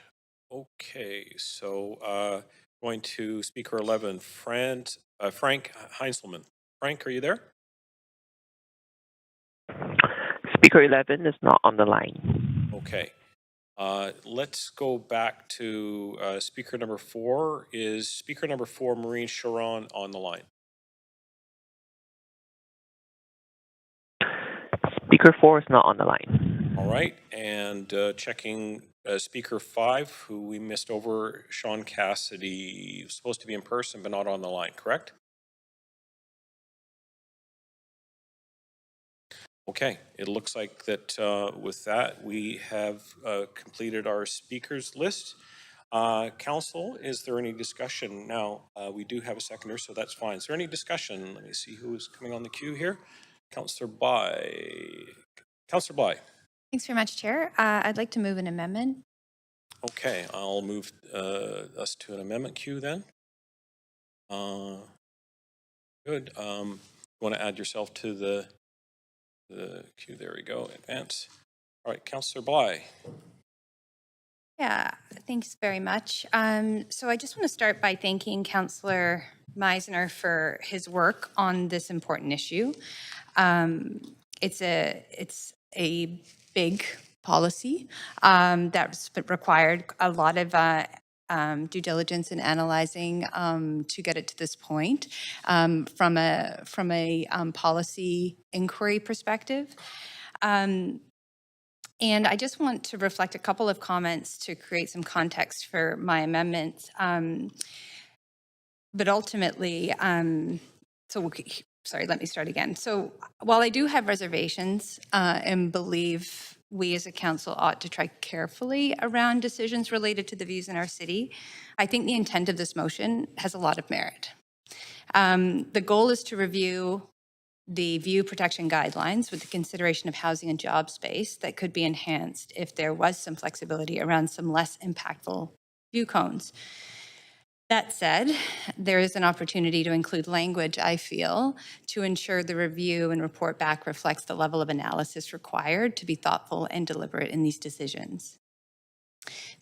Okay, so going to speaker 11, Frank Heinzelman. Frank, are you there? Speaker 11 is not on the line. Okay. Let's go back to speaker number 4. Is speaker number 4, Maureen Sharon, on the line? Speaker 4 is not on the line. All right. And checking speaker 5, who we missed over, Sean Cassidy, supposed to be in person but not on the line, correct? Okay, it looks like that with that, we have completed our speakers list. Council, is there any discussion? Now, we do have a seconder, so that's fine. Is there any discussion? Let me see who's coming on the queue here. Councillor Bly. Councillor Bly. Thanks very much, Chair. I'd like to move an amendment. Okay, I'll move us to an amendment queue then. Good. You want to add yourself to the queue? There we go. Advance. All right, Councillor Bly. Yeah, thanks very much. So I just want to start by thanking Councillor Meisner for his work on this important issue. It's a big policy that's required a lot of due diligence and analyzing to get it to this point from a policy inquiry perspective. And I just want to reflect a couple of comments to create some context for my amendments. But ultimately, sorry, let me start again. So while I do have reservations and believe we as a council ought to try carefully around decisions related to the views in our city, I think the intent of this motion has a lot of merit. The goal is to review the view protection guidelines with the consideration of housing and job space that could be enhanced if there was some flexibility around some less impactful view cones. That said, there is an opportunity to include language, I feel, to ensure the review and report back reflects the level of analysis required to be thoughtful and deliberate in these decisions.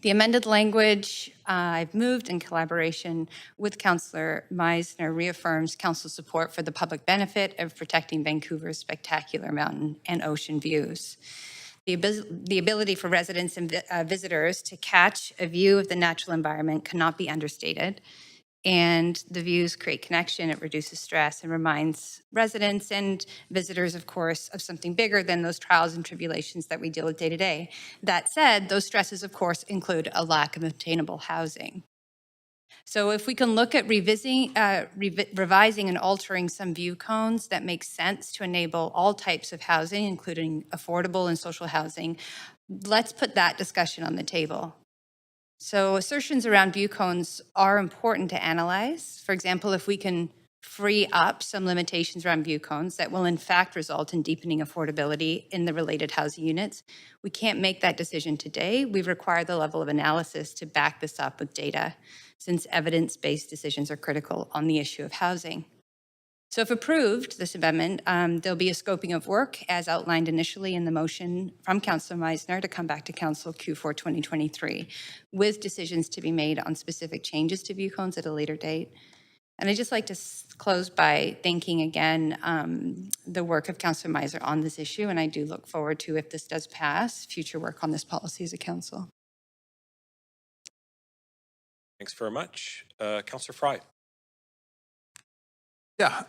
The amended language I've moved in collaboration with Councillor Meisner reaffirms Council's support for the public benefit of protecting Vancouver's spectacular mountain and ocean views. The ability for residents and visitors to catch a view of the natural environment cannot be understated. And the views create connection, it reduces stress, and reminds residents and visitors, of course, of something bigger than those trials and tribulations that we deal with day to day. That said, those stresses, of course, include a lack of attainable housing. So if we can look at revising and altering some view cones that make sense to enable all types of housing, including affordable and social housing, let's put that discussion on the table. So assertions around view cones are important to analyze. For example, if we can free up some limitations around view cones that will in fact result in deepening affordability in the related housing units, we can't make that decision today. We require the level of analysis to back this up with data, since evidence-based decisions are critical on the issue of housing. So if approved, this amendment, there'll be a scoping of work as outlined initially in the motion from Councillor Meisner to come back to Council Q4 2023, with decisions to be made on specific changes to view cones at a later date. And I'd just like to close by thanking again the work of Councillor Meisner on this issue, and I do look forward to, if this does pass, future work on this policy as a council. Thanks very much. Councillor Fry. Yeah.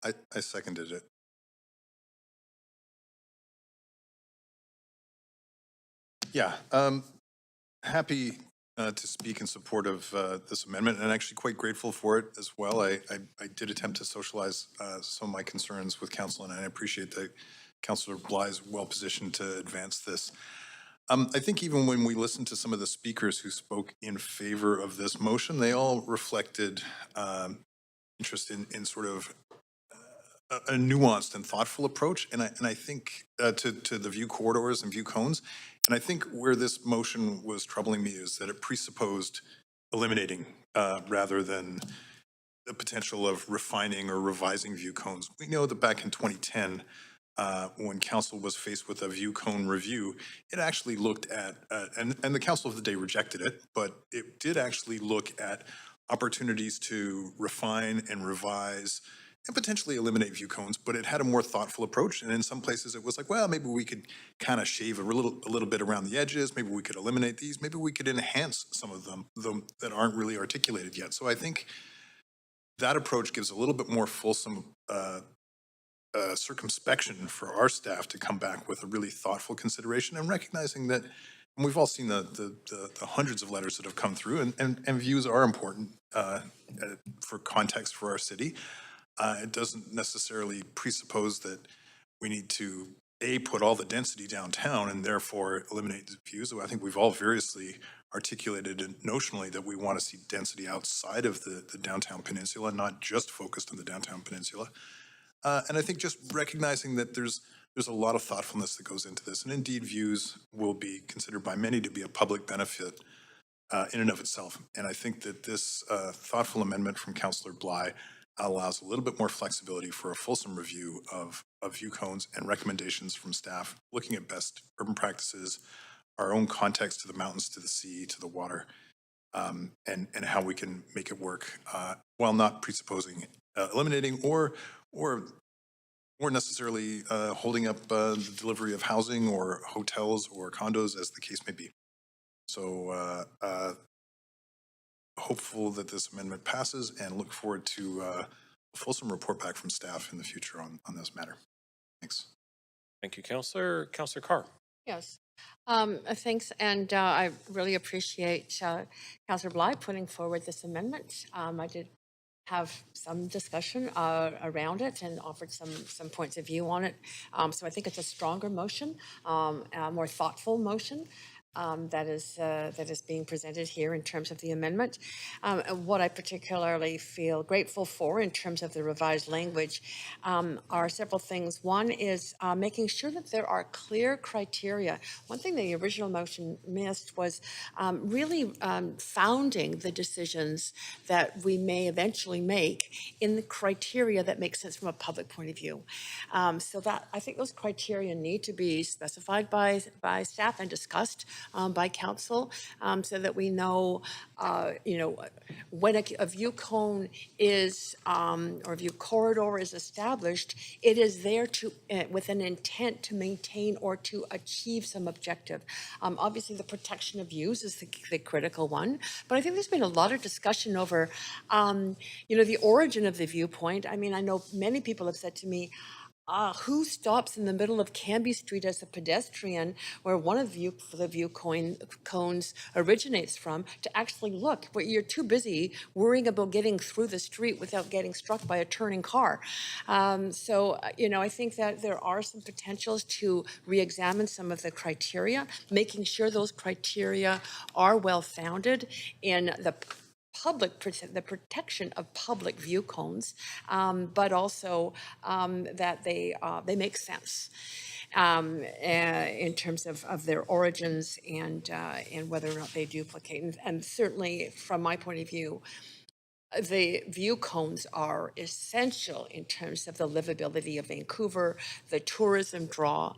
I seconded it. Yeah. Happy to speak in support of this amendment, and actually quite grateful for it as well. I did attempt to socialize some of my concerns with council, and I appreciate that Councillor Bly is well positioned to advance this. I think even when we listened to some of the speakers who spoke in favor of this motion, they all reflected interest in sort of a nuanced and thoughtful approach, and I think to the view corridors and view cones. And I think where this motion was troubling me is that it presupposed eliminating rather than the potential of refining or revising view cones. We know that back in 2010, when council was faced with a view cone review, it actually looked at, and the council of the day rejected it, but it did actually look at opportunities to refine and revise and potentially eliminate view cones, but it had a more thoughtful approach. And in some places it was like, well, maybe we could kind of shave a little bit around the edges. Maybe we could eliminate these. Maybe we could enhance some of them that aren't really articulated yet. So I think that approach gives a little bit more fulsome circumspection for our staff to come back with a really thoughtful consideration, and recognizing that, and we've all seen the hundreds of letters that have come through, and views are important for context for our city. It doesn't necessarily presuppose that we need to put all the density downtown and therefore eliminate the views. I think we've all variously articulated notionally that we want to see density outside of the downtown peninsula, not just focused on the downtown peninsula. And I think just recognizing that there's a lot of thoughtfulness that goes into this, and indeed views will be considered by many to be a public benefit in and of itself. And I think that this thoughtful amendment from Councillor Bly allows a little bit more flexibility for a fulsome review of view cones and recommendations from staff, looking at best urban practices, our own context to the mountains, to the sea, to the water, and how we can make it work while not presupposing eliminating or necessarily holding up the delivery of housing or hotels or condos, as the case may be. So hopeful that this amendment passes, and look forward to a fulsome report back from staff in the future on this matter. Thanks. Thank you, Councillor. Councillor Carr. Yes. Thanks, and I really appreciate Councillor Bly putting forward this amendment. I did have some discussion around it and offered some points of view on it. So I think it's a stronger motion, a more thoughtful motion. That is being presented here in terms of the amendment. And what I particularly feel grateful for in terms of the revised language are several things. One is making sure that there are clear criteria. One thing the original motion missed was really founding the decisions that we may eventually make in the criteria that make sense from a public point of view. So that I think those criteria need to be specified by staff and discussed by council, so that we know, when a view cone is, or view corridor is established, it is there to, with an intent to maintain or to achieve some objective. Obviously, the protection of views is the critical one, but I think there's been a lot of discussion over, the origin of the viewpoint. I mean, I know many people have said to me, who stops in the middle of Canby Street as a pedestrian, where one of the view cones originates from, to actually look? But you're too busy worrying about getting through the street without getting struck by a turning car. I think that there are some potentials to re-examine some of the criteria, making sure those criteria are well-founded in the protection of public view cones, but also that they make sense in terms of their origins and whether or not they duplicate. And certainly, from my point of view, the view cones are essential in terms of the livability of Vancouver, the tourism draw,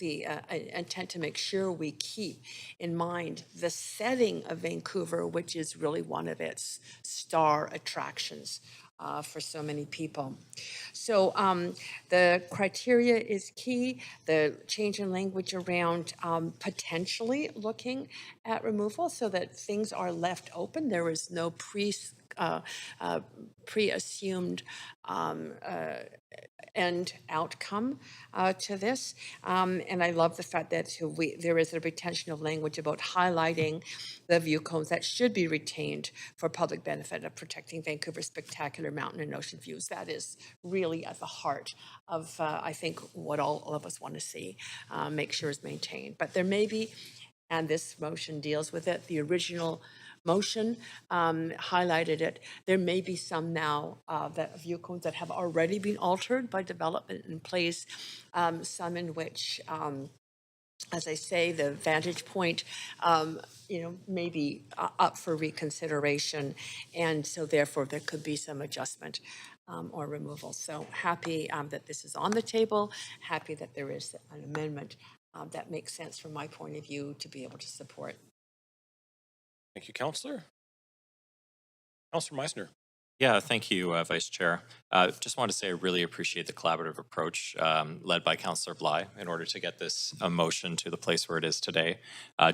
the intent to make sure we keep in mind the setting of Vancouver, which is really one of its star attractions for so many people. So the criteria is key. The change in language around potentially looking at removal so that things are left open. There is no pre-assumed end outcome to this. And I love the fact that there is a retention of language about highlighting the view cones that should be retained for public benefit of protecting Vancouver's spectacular mountain and ocean views. That is really at the heart of, I think, what all of us want to see, make sure is maintained. But there may be, and this motion deals with it, the original motion highlighted it. There may be some now that view cones that have already been altered by development in place, some in which, as I say, the vantage point, may be up for reconsideration, and so therefore there could be some adjustment or removal. So happy that this is on the table, happy that there is an amendment that makes sense from my point of view to be able to support. Thank you, Councillor. Councillor Meisner. Yeah, thank you, Vice Chair. Just want to say I really appreciate the collaborative approach led by Councillor Bly in order to get this motion to the place where it is today.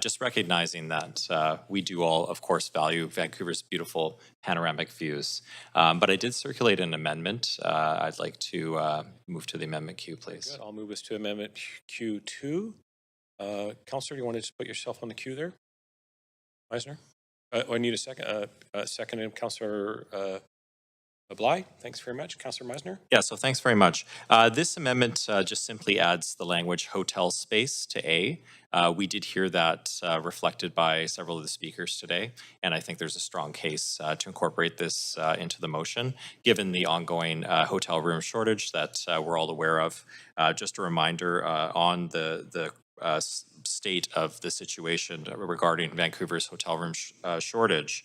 Just recognizing that we do all, of course, value Vancouver's beautiful panoramic views. But I did circulate an amendment. I'd like to move to the amendment queue, please. Good. I'll move us to amendment Q2. Councillor, do you want to just put yourself on the queue there? Meisner? I need a second. Second, Councillor Bly. Thanks very much. Councillor Meisner? Yeah, so thanks very much. This amendment just simply adds the language hotel space to A. We did hear that reflected by several of the speakers today, and I think there's a strong case to incorporate this into the motion, given the ongoing hotel room shortage that we're all aware of. Just a reminder on the state of the situation regarding Vancouver's hotel room shortage.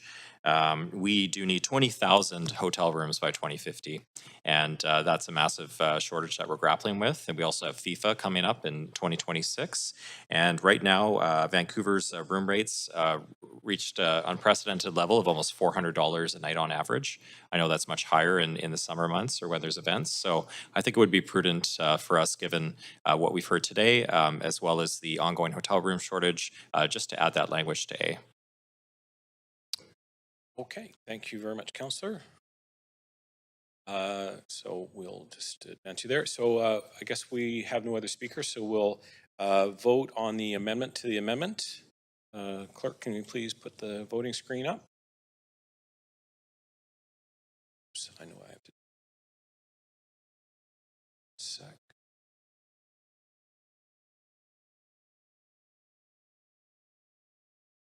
We do need 20,000 hotel rooms by 2050, and that's a massive shortage that we're grappling with. And we also have FIFA coming up in 2026. And right now, Vancouver's room rates reached an unprecedented level of almost $400 a night on average. I know that's much higher in the summer months or when there's events. So I think it would be prudent for us, given what we've heard today, as well as the ongoing hotel room shortage, just to add that language to A. Okay, thank you very much, Councillor. So we'll just advance you there. So I guess we have no other speakers, so we'll vote on the amendment to the amendment. Clerk, can you please put the voting screen up? Oops, I know I have to. Sec.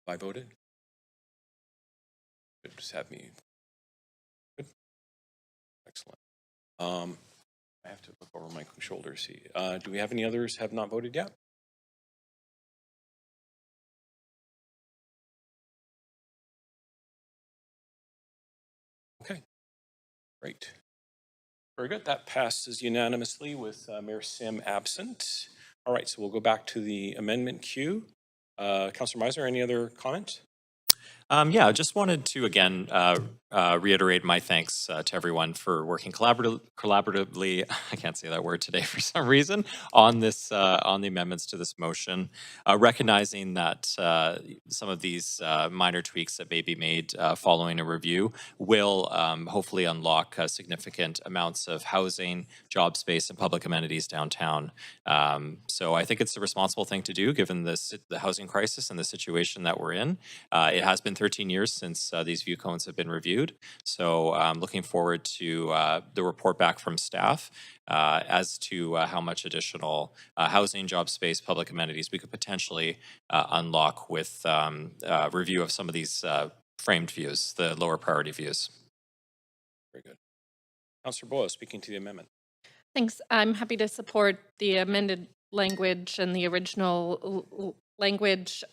I voted. Good, just have me. Good. Excellent. I have to look over my shoulder, see. Do we have any others have not voted yet? Okay, great. Very good. That passes unanimously with Mayor Sim absent. All right, so we'll go back to the amendment queue. Councillor Meisner, any other comments? Yeah, I just wanted to again reiterate my thanks to everyone for working collaboratively. I can't say that word today for some reason on this on the amendments to this motion, recognizing that some of these minor tweaks that may be made following a review will hopefully unlock significant amounts of housing, job space, and public amenities downtown. So I think it's a responsible thing to do given the housing crisis and the situation that we're in. It has been 13 years since these view cones have been reviewed. So I'm looking forward to the report back from staff as to how much additional housing, job space, public amenities we could potentially unlock with review of some of these framed views, the lower priority views. Very good. Councillor Boyle, speaking to the amendment. Thanks. I'm happy to support the amended language and the original language.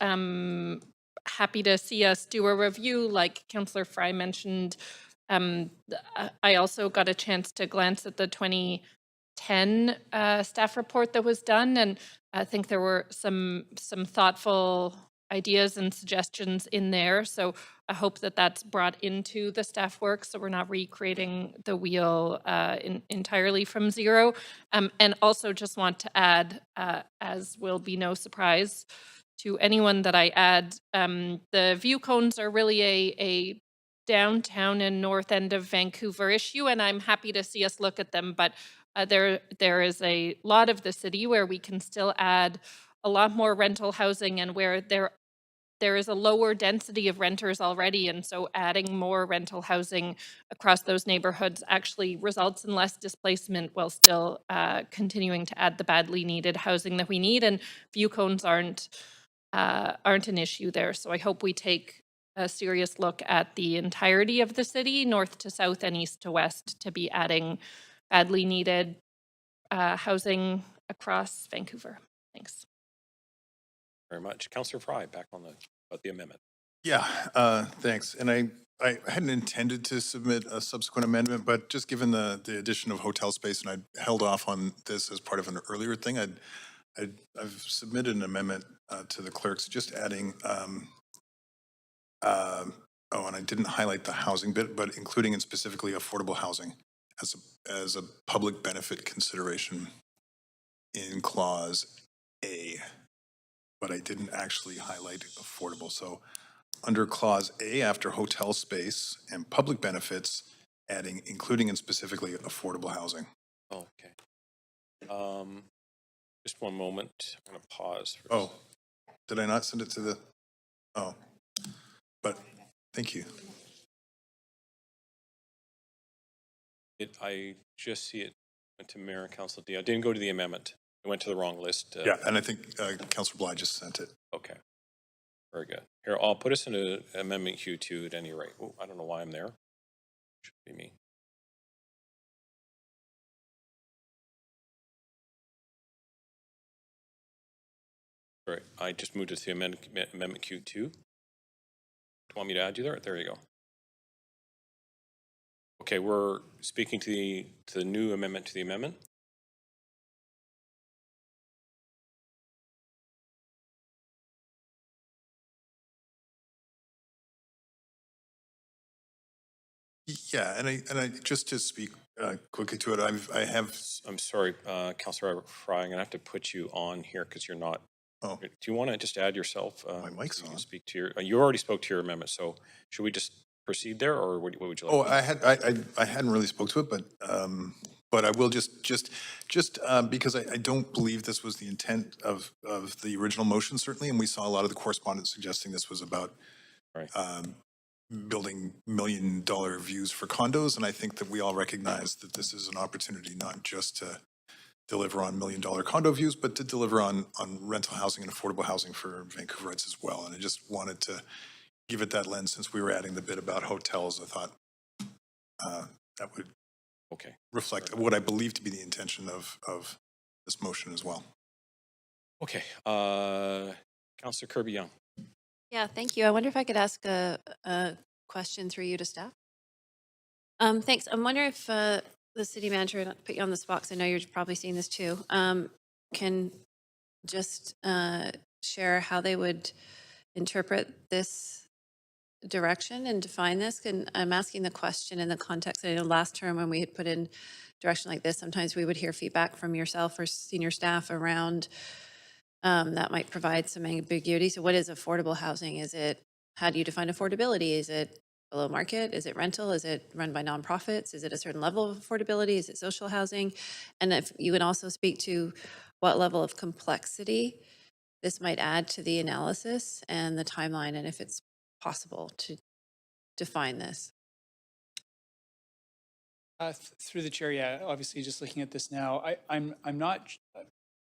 Happy to see us do a review like Councillor Fry mentioned. I also got a chance to glance at the 2010 staff report that was done, and I think there were some thoughtful ideas and suggestions in there. So I hope that that's brought into the staff work so we're not recreating the wheel entirely from zero. And also just want to add, as will be no surprise to anyone that I add, the view cones are really a downtown and north end of Vancouver issue, and I'm happy to see us look at them, but there is a lot of the city where we can still add a lot more rental housing and where there is a lower density of renters already, and so adding more rental housing across those neighborhoods actually results in less displacement while still continuing to add the badly needed housing that we need, and view cones aren't an issue there. So I hope we take a serious look at the entirety of the city, north to south and east to west, to be adding badly needed housing across Vancouver. Thanks. Very much. Councillor Fry, back on about the amendment. Yeah, thanks. And I hadn't intended to submit a subsequent amendment, but just given the addition of hotel space, and I held off on this as part of an earlier thing, I've submitted an amendment to the clerks, just adding, and I didn't highlight the housing bit, but including and specifically affordable housing as a public benefit consideration in clause A, but I didn't actually highlight affordable. So under clause A, after hotel space and public benefits, adding including and specifically affordable housing. Okay. Just one moment. I'm going to pause. For Did I not send it to the? Oh, but thank you. I just see it went to Mayor and Council D. I didn't go to the amendment. It went to the wrong list. Yeah, and I think Councilor Bly just sent it. Okay. Very good. Here, I'll put us in an amendment queue too at any rate. Oh, I don't know why I'm there. Should be me. All right, I just moved it to amendment queue 2. Do you want me to add you there? There you go. Okay, we're speaking to the new amendment to the amendment. Yeah, and I just to speak quickly to it, I'm sorry, Councilor Fry, I'm gonna have to put you on here because you're not. Oh. Do you want to just add yourself? My mic's on. Speak to your. You already spoke to your amendment, so should we just proceed there, or what would you like? Oh, I hadn't really spoke to it, but I will just because I don't believe this was the intent of the original motion, certainly, and we saw a lot of the correspondence suggesting this was about building $1 million views for condos. And I think that we all recognize that this is an opportunity not just to deliver on $1 million condo views, but to deliver on rental housing and affordable housing for Vancouverites as well. And I just wanted to give it that lens. Since we were adding the bit about hotels, I thought that would reflect what I believe to be the intention of this motion as well. Okay. Councillor Kirby-Young. Yeah, thank you. I wonder if I could ask a question through you to staff. Thanks. I'm wondering if the city manager, not to put you on the spot, 'cause I know you're probably seeing this too, can just share how they would interpret this direction and define this. And I'm asking the question in the context, I know last term when we had put in direction like this, sometimes we would hear feedback from yourself or senior staff around that might provide some ambiguity. So what is affordable housing? Is it, how do you define affordability? Is it below market? Is it rental? Is it run by nonprofits? Is it a certain level of affordability? Is it social housing? And if you would also speak to what level of complexity this might add to the analysis and the timeline, and if it's possible to define this. Through the chair, yeah, obviously just looking at this now, I'm not,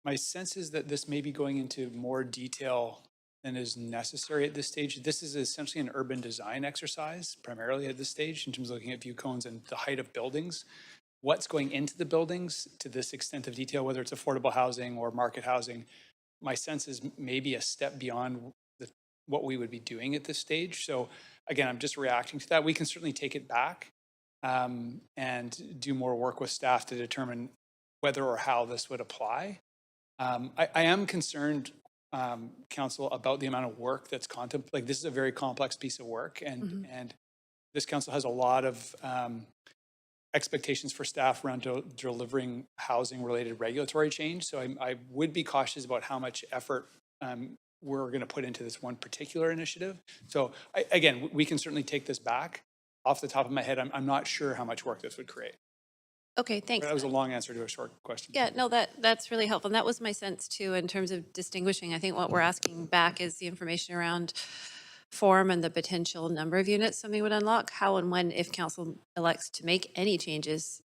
my sense is that this may be going into more detail than is necessary at this stage. This is essentially an urban design exercise, primarily at this stage, in terms of looking at view cones and the height of buildings. What's going into the buildings to this extent of detail, whether it's affordable housing or market housing, my sense is maybe a step beyond what we would be doing at this stage. So again, I'm just reacting to that. We can certainly take it back and do more work with staff to determine whether or how this would apply. I am concerned, Council, about the amount of work that's contemplated. Like, this is a very complex piece of work, and this council has a lot of expectations for staff around delivering housing-related regulatory change. So I would be cautious about how much effort we're going to put into this one particular initiative. So again, we can certainly take this back. Off the top of my head, I'm not sure how much work this would create. Okay, thanks. That was a long answer to a short question. Yeah, no, that's really helpful. And that was my sense too, in terms of distinguishing. I think what we're asking back is the information around form and the potential number of units something would unlock. How and when, if council elects to make any changes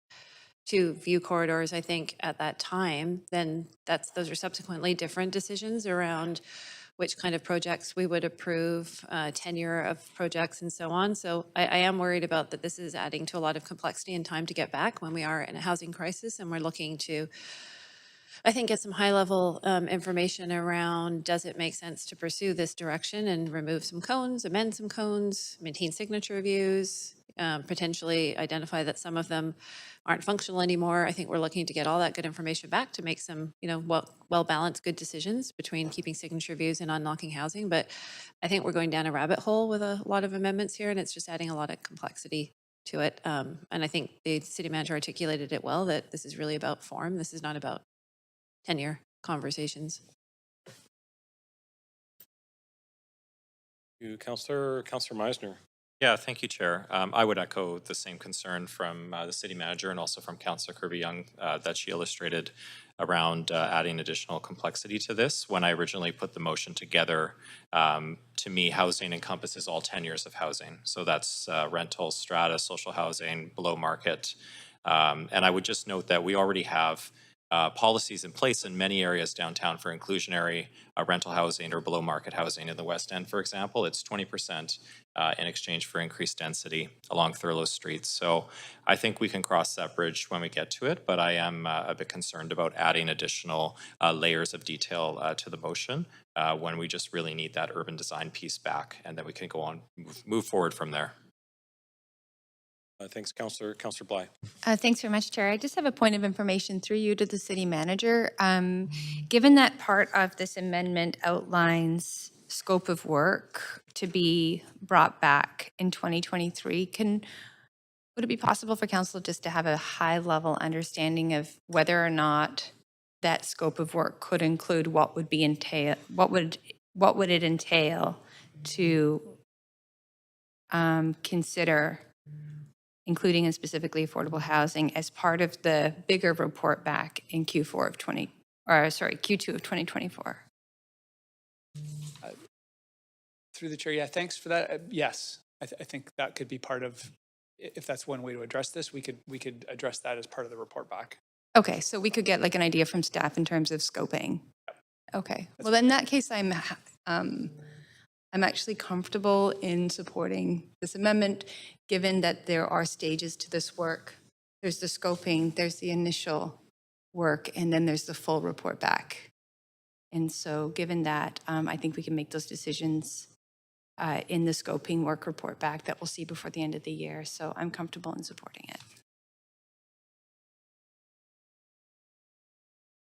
to view corridors, I think at that time, then those are subsequently different decisions around which kind of projects we would approve, tenure of projects and so on. So I am worried about that this is adding to a lot of complexity and time to get back when we are in a housing crisis, and we're looking to, I think, get some high level information around, does it make sense to pursue this direction and remove some cones, amend some cones, maintain signature reviews, potentially identify that some of them aren't functional anymore. I think we're looking to get all that good information back to make some, well-balanced, good decisions between keeping signature reviews and unlocking housing. But I think we're going down a rabbit hole with a lot of amendments here, and it's just adding a lot of complexity to it. And I think the city manager articulated it well, that this is really about form. This is not about tenure conversations. Councillor Meisner. Yeah, thank you, Chair. I would echo the same concern from the city manager and also from Councillor Kirby-Young that she illustrated around adding additional complexity to this. When I originally put the motion together, to me, housing encompasses all tenures of housing. So that's rental, strata, social housing, below market. And I would just note that we already have policies in place in many areas downtown for inclusionary rental housing or below market housing. In the West End, for example, it's 20% in exchange for increased density along Thurlow Street. So I think we can cross that bridge when we get to it, but I am a bit concerned about adding additional layers of detail to the motion when we just really need that urban design piece back, and then we can go on, move forward from there. Thanks, Councillor Bly. Thanks very much, Chair. I just have a point of information through you to the city manager. Given that part of this amendment outlines scope of work to be brought back in 2023, would it be possible for council just to have a high-level understanding of whether or not that scope of work could include what would it entail to consider including and specifically affordable housing as part of the bigger report back in Q2 of 2024? Through the chair, yeah, thanks for that. Yes, I think that could be part of, if that's one way to address this, we could address that as part of the report back. Okay, so we could get like an idea from staff in terms of scoping. Okay, well, in that case, I'm actually comfortable in supporting this amendment, given that there are stages to this work. There's the scoping, there's the initial work, and then there's the full report back. And so given that, I think we can make those decisions in the scoping work report back that we'll see before the end of the year. So I'm comfortable in supporting it.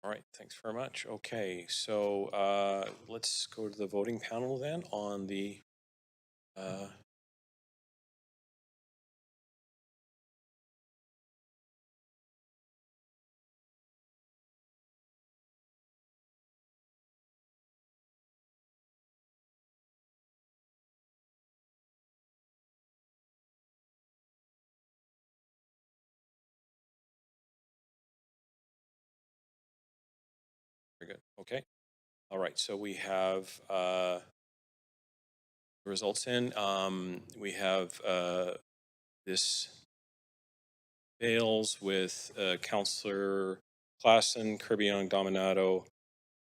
All right, thanks very much. Okay, so let's go to the voting panel then on the very good. Okay. All right, so we have results in. We have this fails with Councillor Klassen, Kirby-Young, Dominato,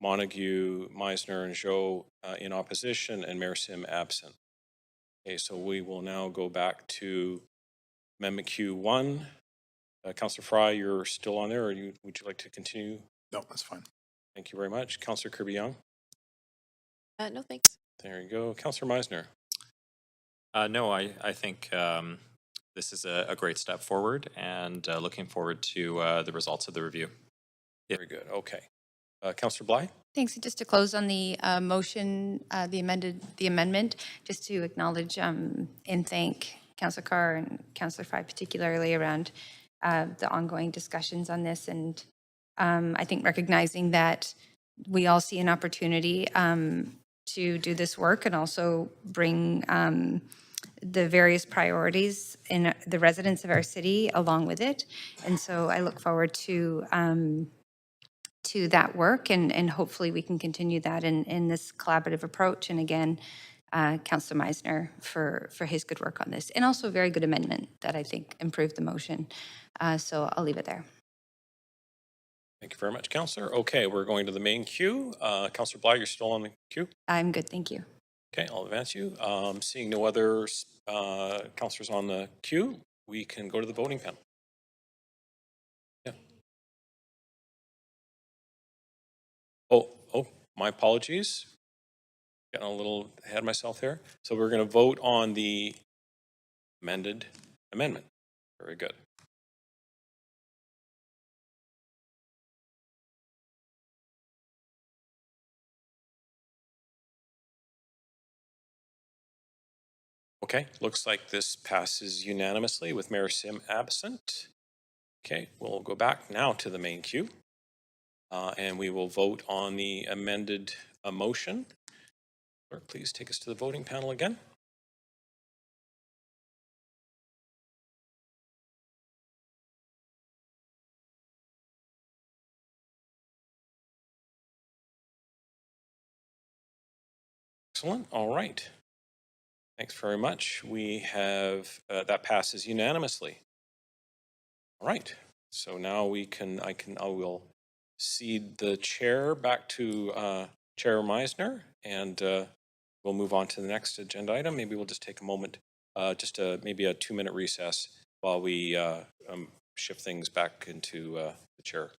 Montague, Meisner, and Joe in opposition, and Mayor Sim absent. Okay, so we will now go back to Amendment Q1. Councillor Fry, you're still on there, or would you like to continue? No, that's fine. Thank you very much. Councillor Kirby-Young? No, thanks. There you go. Councillor Meisner? No, I think this is a great step forward, and looking forward to the results of the review. Very good. Okay. Councillor Bly? Thanks. Just to close on the motion, the amendment, just to acknowledge and thank Councillor Carr and Councillor Fry particularly around the ongoing discussions on this. And I think recognizing that we all see an opportunity to do this work and also bring the various priorities in the residents of our city along with it. And so I look forward to that work, and hopefully we can continue that in this collaborative approach. And again, Councillor Meisner for his good work on this, and also a very good amendment that I think improved the motion. So I'll leave it there. Thank you very much, Councillor. Okay, we're going to the main queue. Councillor Bly, you're still on the queue? I'm good, thank you. Okay, I'll advance you. Seeing no other councillors on the queue, we can go to the voting panel. Yeah. Oh, my apologies. Getting a little ahead of myself there. So we're going to vote on the amended amendment. Very good. Okay, looks like this passes unanimously with Mayor Sim absent. Okay, we'll go back now to the main queue. And we will vote on the amended motion. Clerk, please take us to the voting panel again. Excellent. All right. Thanks very much. We have, that passes unanimously. All right. So now I will cede the chair back to Chair Meisner, and we'll move on to the next agenda item. Maybe we'll just take a moment, maybe a 2-minute recess while we shift things back into the chair.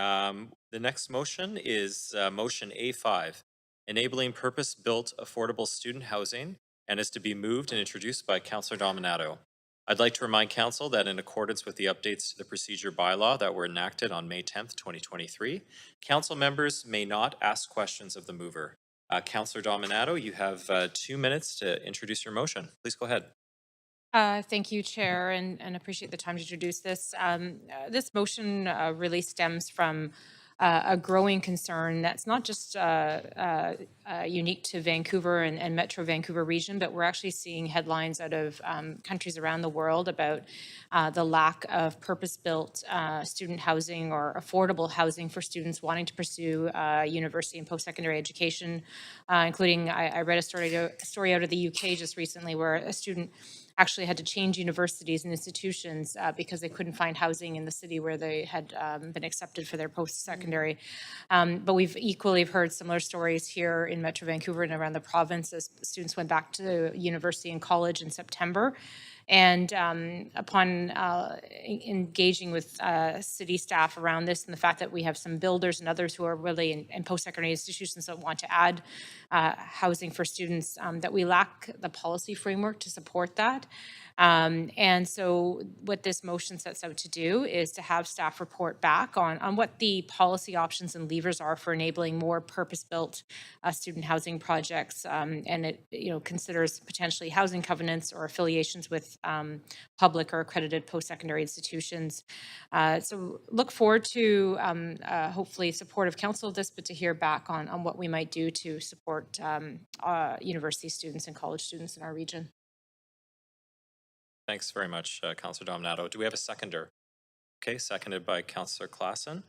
The next motion is motion A5, enabling purpose-built affordable student housing, and is to be moved and introduced by Councillor Dominato. I'd like to remind Council that in accordance with the updates to the procedure bylaw that were enacted on May 10th, 2023, Council members may not ask questions of the mover. Councillor Dominato, you have 2 minutes to introduce your motion. Please go ahead. Thank you, Chair, and appreciate the time to introduce this. This motion really stems from a growing concern that's not just unique to Vancouver and Metro Vancouver region, but we're actually seeing headlines out of countries around the world about the lack of purpose-built student housing or affordable housing for students wanting to pursue university and post-secondary education, including I read a story out of the UK just recently where a student actually had to change universities and institutions because they couldn't find housing in the city where they had been accepted for their post-secondary. But we've equally heard similar stories here in Metro Vancouver and around the province as students went back to university and college in September. And upon engaging with city staff around this and the fact that we have some builders and others who are really in post-secondary institutions that want to add housing for students, that we lack the policy framework to support that. And so what this motion sets out to do is to have staff report back on what the policy options and levers are for enabling more purpose-built student housing projects. And it considers potentially housing covenants or affiliations with public or accredited post-secondary institutions. So look forward to hopefully supportive council of this, but to hear back on what we might do to support university students and college students in our region. Thanks very much, Councillor Dominato. Do we have a seconder? Okay, seconded by Councillor Klassen.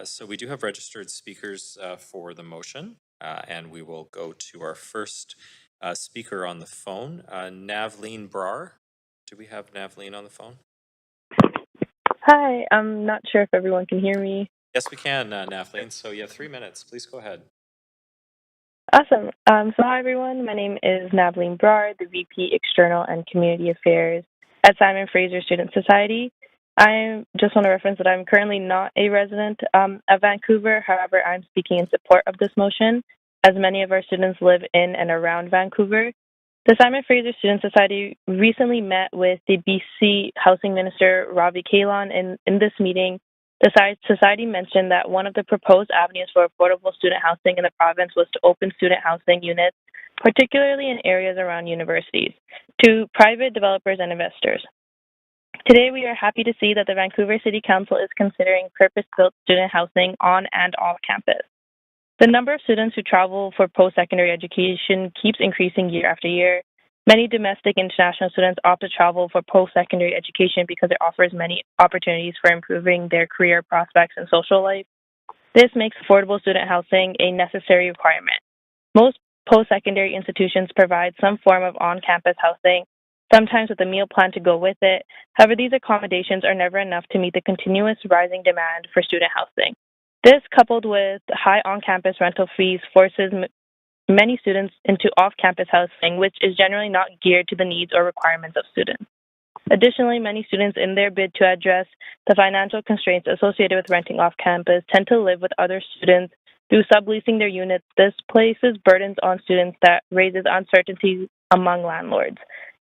So we do have registered speakers for the motion, and we will go to our first speaker on the phone, Navleen Brar. Do we have Navleen on the phone? Hi, I'm not sure if everyone can hear me. Yes, we can, Navleen. So you have 3 minutes. Please go ahead. Awesome. So hi, everyone. My name is Navleen Brar, the VP External and Community Affairs at Simon Fraser Student Society. I just want to reference that I'm currently not a resident of Vancouver. However, I'm speaking in support of this motion, as many of our students live in and around Vancouver. The Simon Fraser Student Society recently met with the BC Housing Minister, Ravi Kahlon. In this meeting, the society mentioned that one of the proposed avenues for affordable student housing in the province was to open student housing units, particularly in areas around universities, to private developers and investors. Today, we are happy to see that the Vancouver City Council is considering purpose-built student housing on and off campus. The number of students who travel for post-secondary education keeps increasing year after year. Many domestic and international students opt to travel for post-secondary education because it offers many opportunities for improving their career prospects and social life. This makes affordable student housing a necessary requirement. Most post-secondary institutions provide some form of on-campus housing, sometimes with a meal plan to go with it. However, these accommodations are never enough to meet the continuous rising demand for student housing. This, coupled with high on-campus rental fees, forces many students into off-campus housing, which is generally not geared to the needs or requirements of students. Additionally, many students, in their bid to address the financial constraints associated with renting off-campus, tend to live with other students through subleasing their units. This places burdens on students that raises uncertainty among landlords.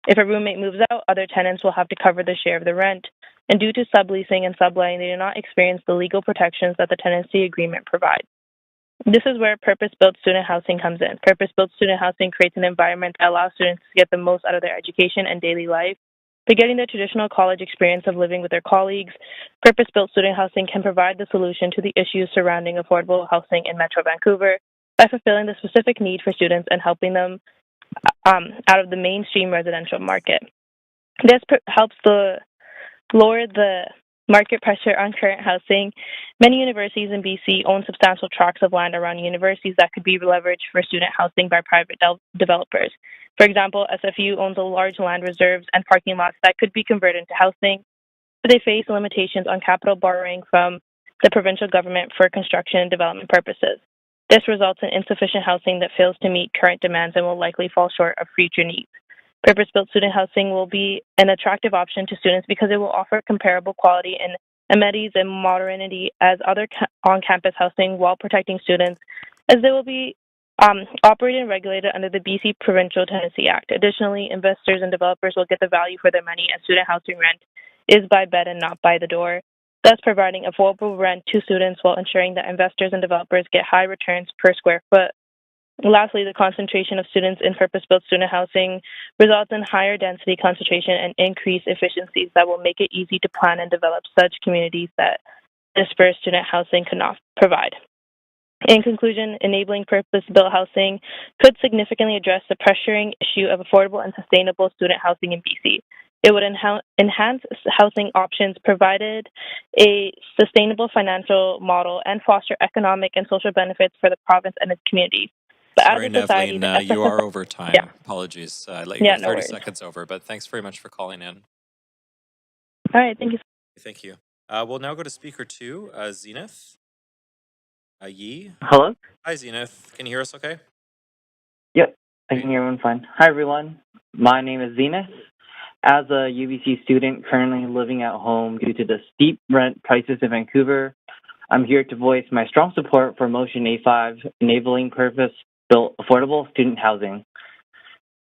If a roommate moves out, other tenants will have to cover the share of the rent. And due to subleasing and subletting, they do not experience the legal protections that the tenancy agreement provides. This is where purpose-built student housing comes in. Purpose-built student housing creates an environment that allows students to get the most out of their education and daily life. Forgetting the traditional college experience of living with their colleagues, purpose-built student housing can provide the solution to the issues surrounding affordable housing in Metro Vancouver by fulfilling the specific need for students and helping them out of the mainstream residential market. This helps lower the market pressure on current housing. Many universities in BC own substantial tracts of land around universities that could be leveraged for student housing by private developers. For example, SFU owns a large land reserves and parking lots that could be converted into housing, but they face limitations on capital borrowing from the provincial government for construction and development purposes. This results in insufficient housing that fails to meet current demands and will likely fall short of future needs. Purpose-built student housing will be an attractive option to students because it will offer comparable quality and amenities, and modernity as other on-campus housing while protecting students, as they will be operated and regulated under the BC Provincial Tenancy Act. Additionally, investors and developers will get the value for their money, as student housing rent is by bed and not by the door, thus providing affordable rent to students while ensuring that investors and developers get high returns per square foot. Lastly, the concentration of students in purpose-built student housing results in higher density concentration and increased efficiencies that will make it easy to plan and develop such communities that dispersed student housing could not provide. In conclusion, enabling purpose-built housing could significantly address the pressuring issue of affordable and sustainable student housing in BC. It would enhance housing options, provided a sustainable financial model, and foster economic and social benefits for the province and its communities. But Sorry, as a society, Navleen, you are over time. Yeah. Apologies. I let you go Yeah, no 30 worries. seconds over, but thanks very much for calling in. All right, thank you. Thank you. We'll now go to speaker 2, Zenith. Yi. Hello? Hi, Zenith. Can you hear us okay? Yep, I can hear everyone fine. Hi, everyone. My name is Zenith. As a UBC student currently living at home due to the steep rent prices in Vancouver, I'm here to voice my strong support for Motion A5, enabling purpose-built affordable student housing.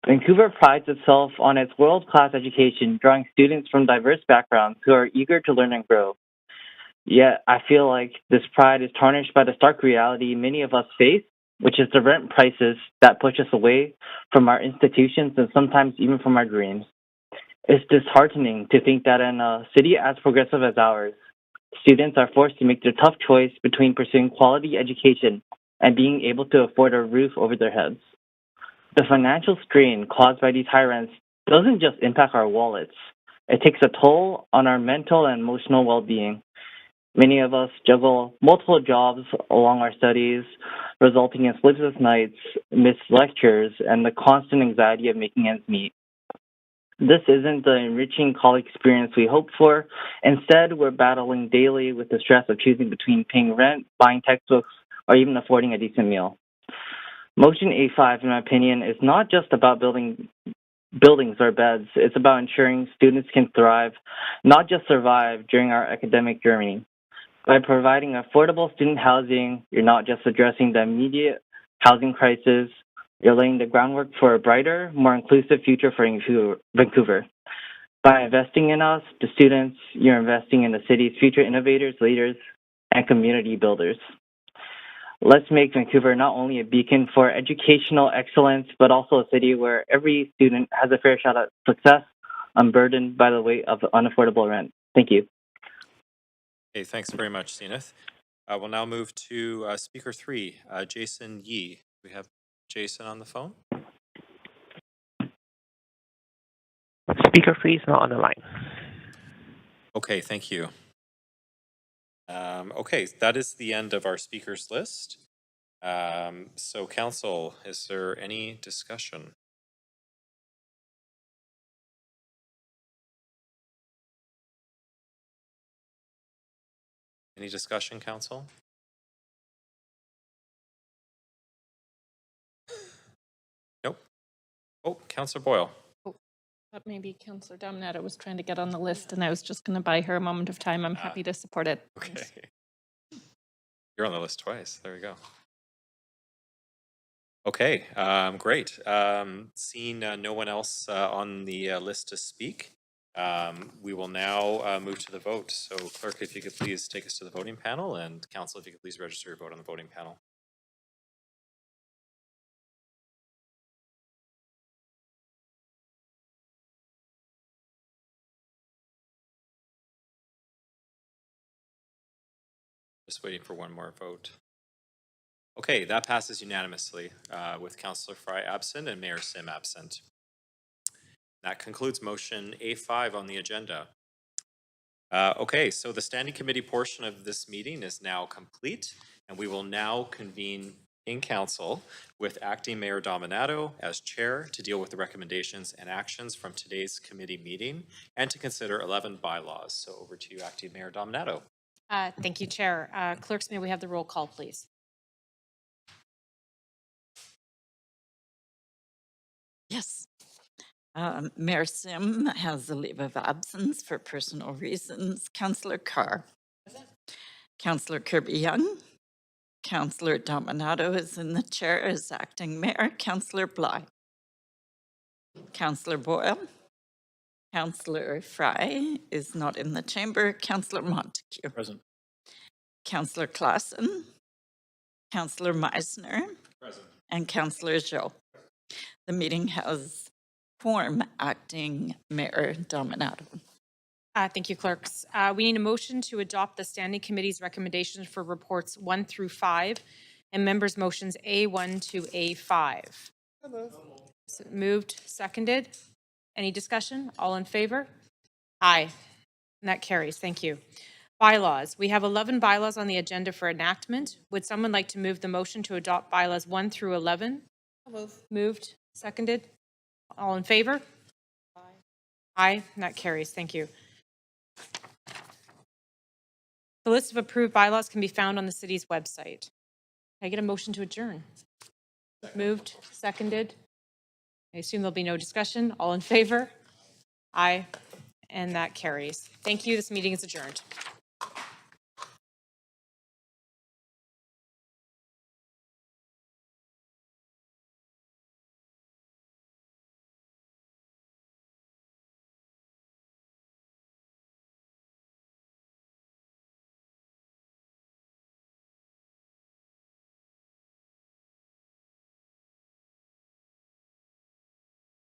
Vancouver prides itself on its world-class education, drawing students from diverse backgrounds who are eager to learn and grow. Yet, I feel like this pride is tarnished by the stark reality many of us face, which is the rent prices that push us away from our institutions and sometimes even from our dreams. It's disheartening to think that in a city as progressive as ours, students are forced to make the tough choice between pursuing quality education and being able to afford a roof over their heads. The financial strain caused by these high rents doesn't just impact our wallets. It takes a toll on our mental and emotional well-being. Many of us juggle multiple jobs along our studies, resulting in sleepless nights, missed lectures, and the constant anxiety of making ends meet. This isn't the enriching college experience we hoped for. Instead, we're battling daily with the stress of choosing between paying rent, buying textbooks, or even affording a decent meal. Motion A5, in my opinion, is not just about buildings or beds. It's about ensuring students can thrive, not just survive during our academic journey. By providing affordable student housing, you're not just addressing the immediate housing crisis, you're laying the groundwork for a brighter, more inclusive future for Vancouver. By investing in us, the students, you're investing in the city's future innovators, leaders, and community builders. Let's make Vancouver not only a beacon for educational excellence, but also a city where every student has a fair shot at success, unburdened by the weight of unaffordable rent. Thank you. Okay, thanks very much, Zenith. We'll now move to speaker 3, Jason Yi. We have Jason on the phone. Speaker 3 is not on the line. Okay, thank you. Okay, that is the end of our speakers list. So council, is there any discussion? Any discussion, council? Nope. Oh, Councillor Boyle. But maybe Councillor Dominato was trying to get on the list and I was just going to buy her a moment of time. I'm happy to support it. Okay. Thanks. You're on the list twice. There we go. Okay, great. Seeing no one else on the list to speak, we will now move to the vote. So clerk, if you could please take us to the voting panel, and council, if you could please register your vote on the voting panel. Just waiting for one more vote. Okay, that passes unanimously with Councillor Fry absent and Mayor Sim absent. That concludes motion A5 on the agenda. Okay, so the standing committee portion of this meeting is now complete, and we will now convene in council with Acting Mayor Dominato as chair to deal with the recommendations and actions from today's committee meeting and to consider 11 bylaws. So over to you, Acting Mayor Dominato. Thank you, Chair. Clerks, may we have the roll call, please? Yes. Mayor Sim has a leave of absence for personal reasons. Councillor Carr. Councillor Kirby-Young. Councillor Dominato is in the chair as acting mayor. Councillor Bly. Councillor Boyle. Councillor Fry is not in the chamber. Councillor Montague. Present. Councillor Claassen. Councillor Meisner. Present. And Councillor Joe. The meeting has quorum acting Mayor Dominato. Thank you, clerks. We need a motion to adopt the Standing Committee's recommendations for reports 1 through 5 and members' motions A1 to A5. So moved, seconded. Any discussion? All in favor? Aye. And that carries. Thank you. Bylaws. We have 11 bylaws on the agenda for enactment. Would someone like to move the motion to adopt bylaws 1 through 11? Moved, seconded. All in favor? Aye. And that carries. Thank you. The list of approved bylaws can be found on the city's website. Can I get a motion to adjourn? Moved, seconded. I assume there'll be no discussion. All in favor? Aye. And that carries. Thank you. This meeting is adjourned.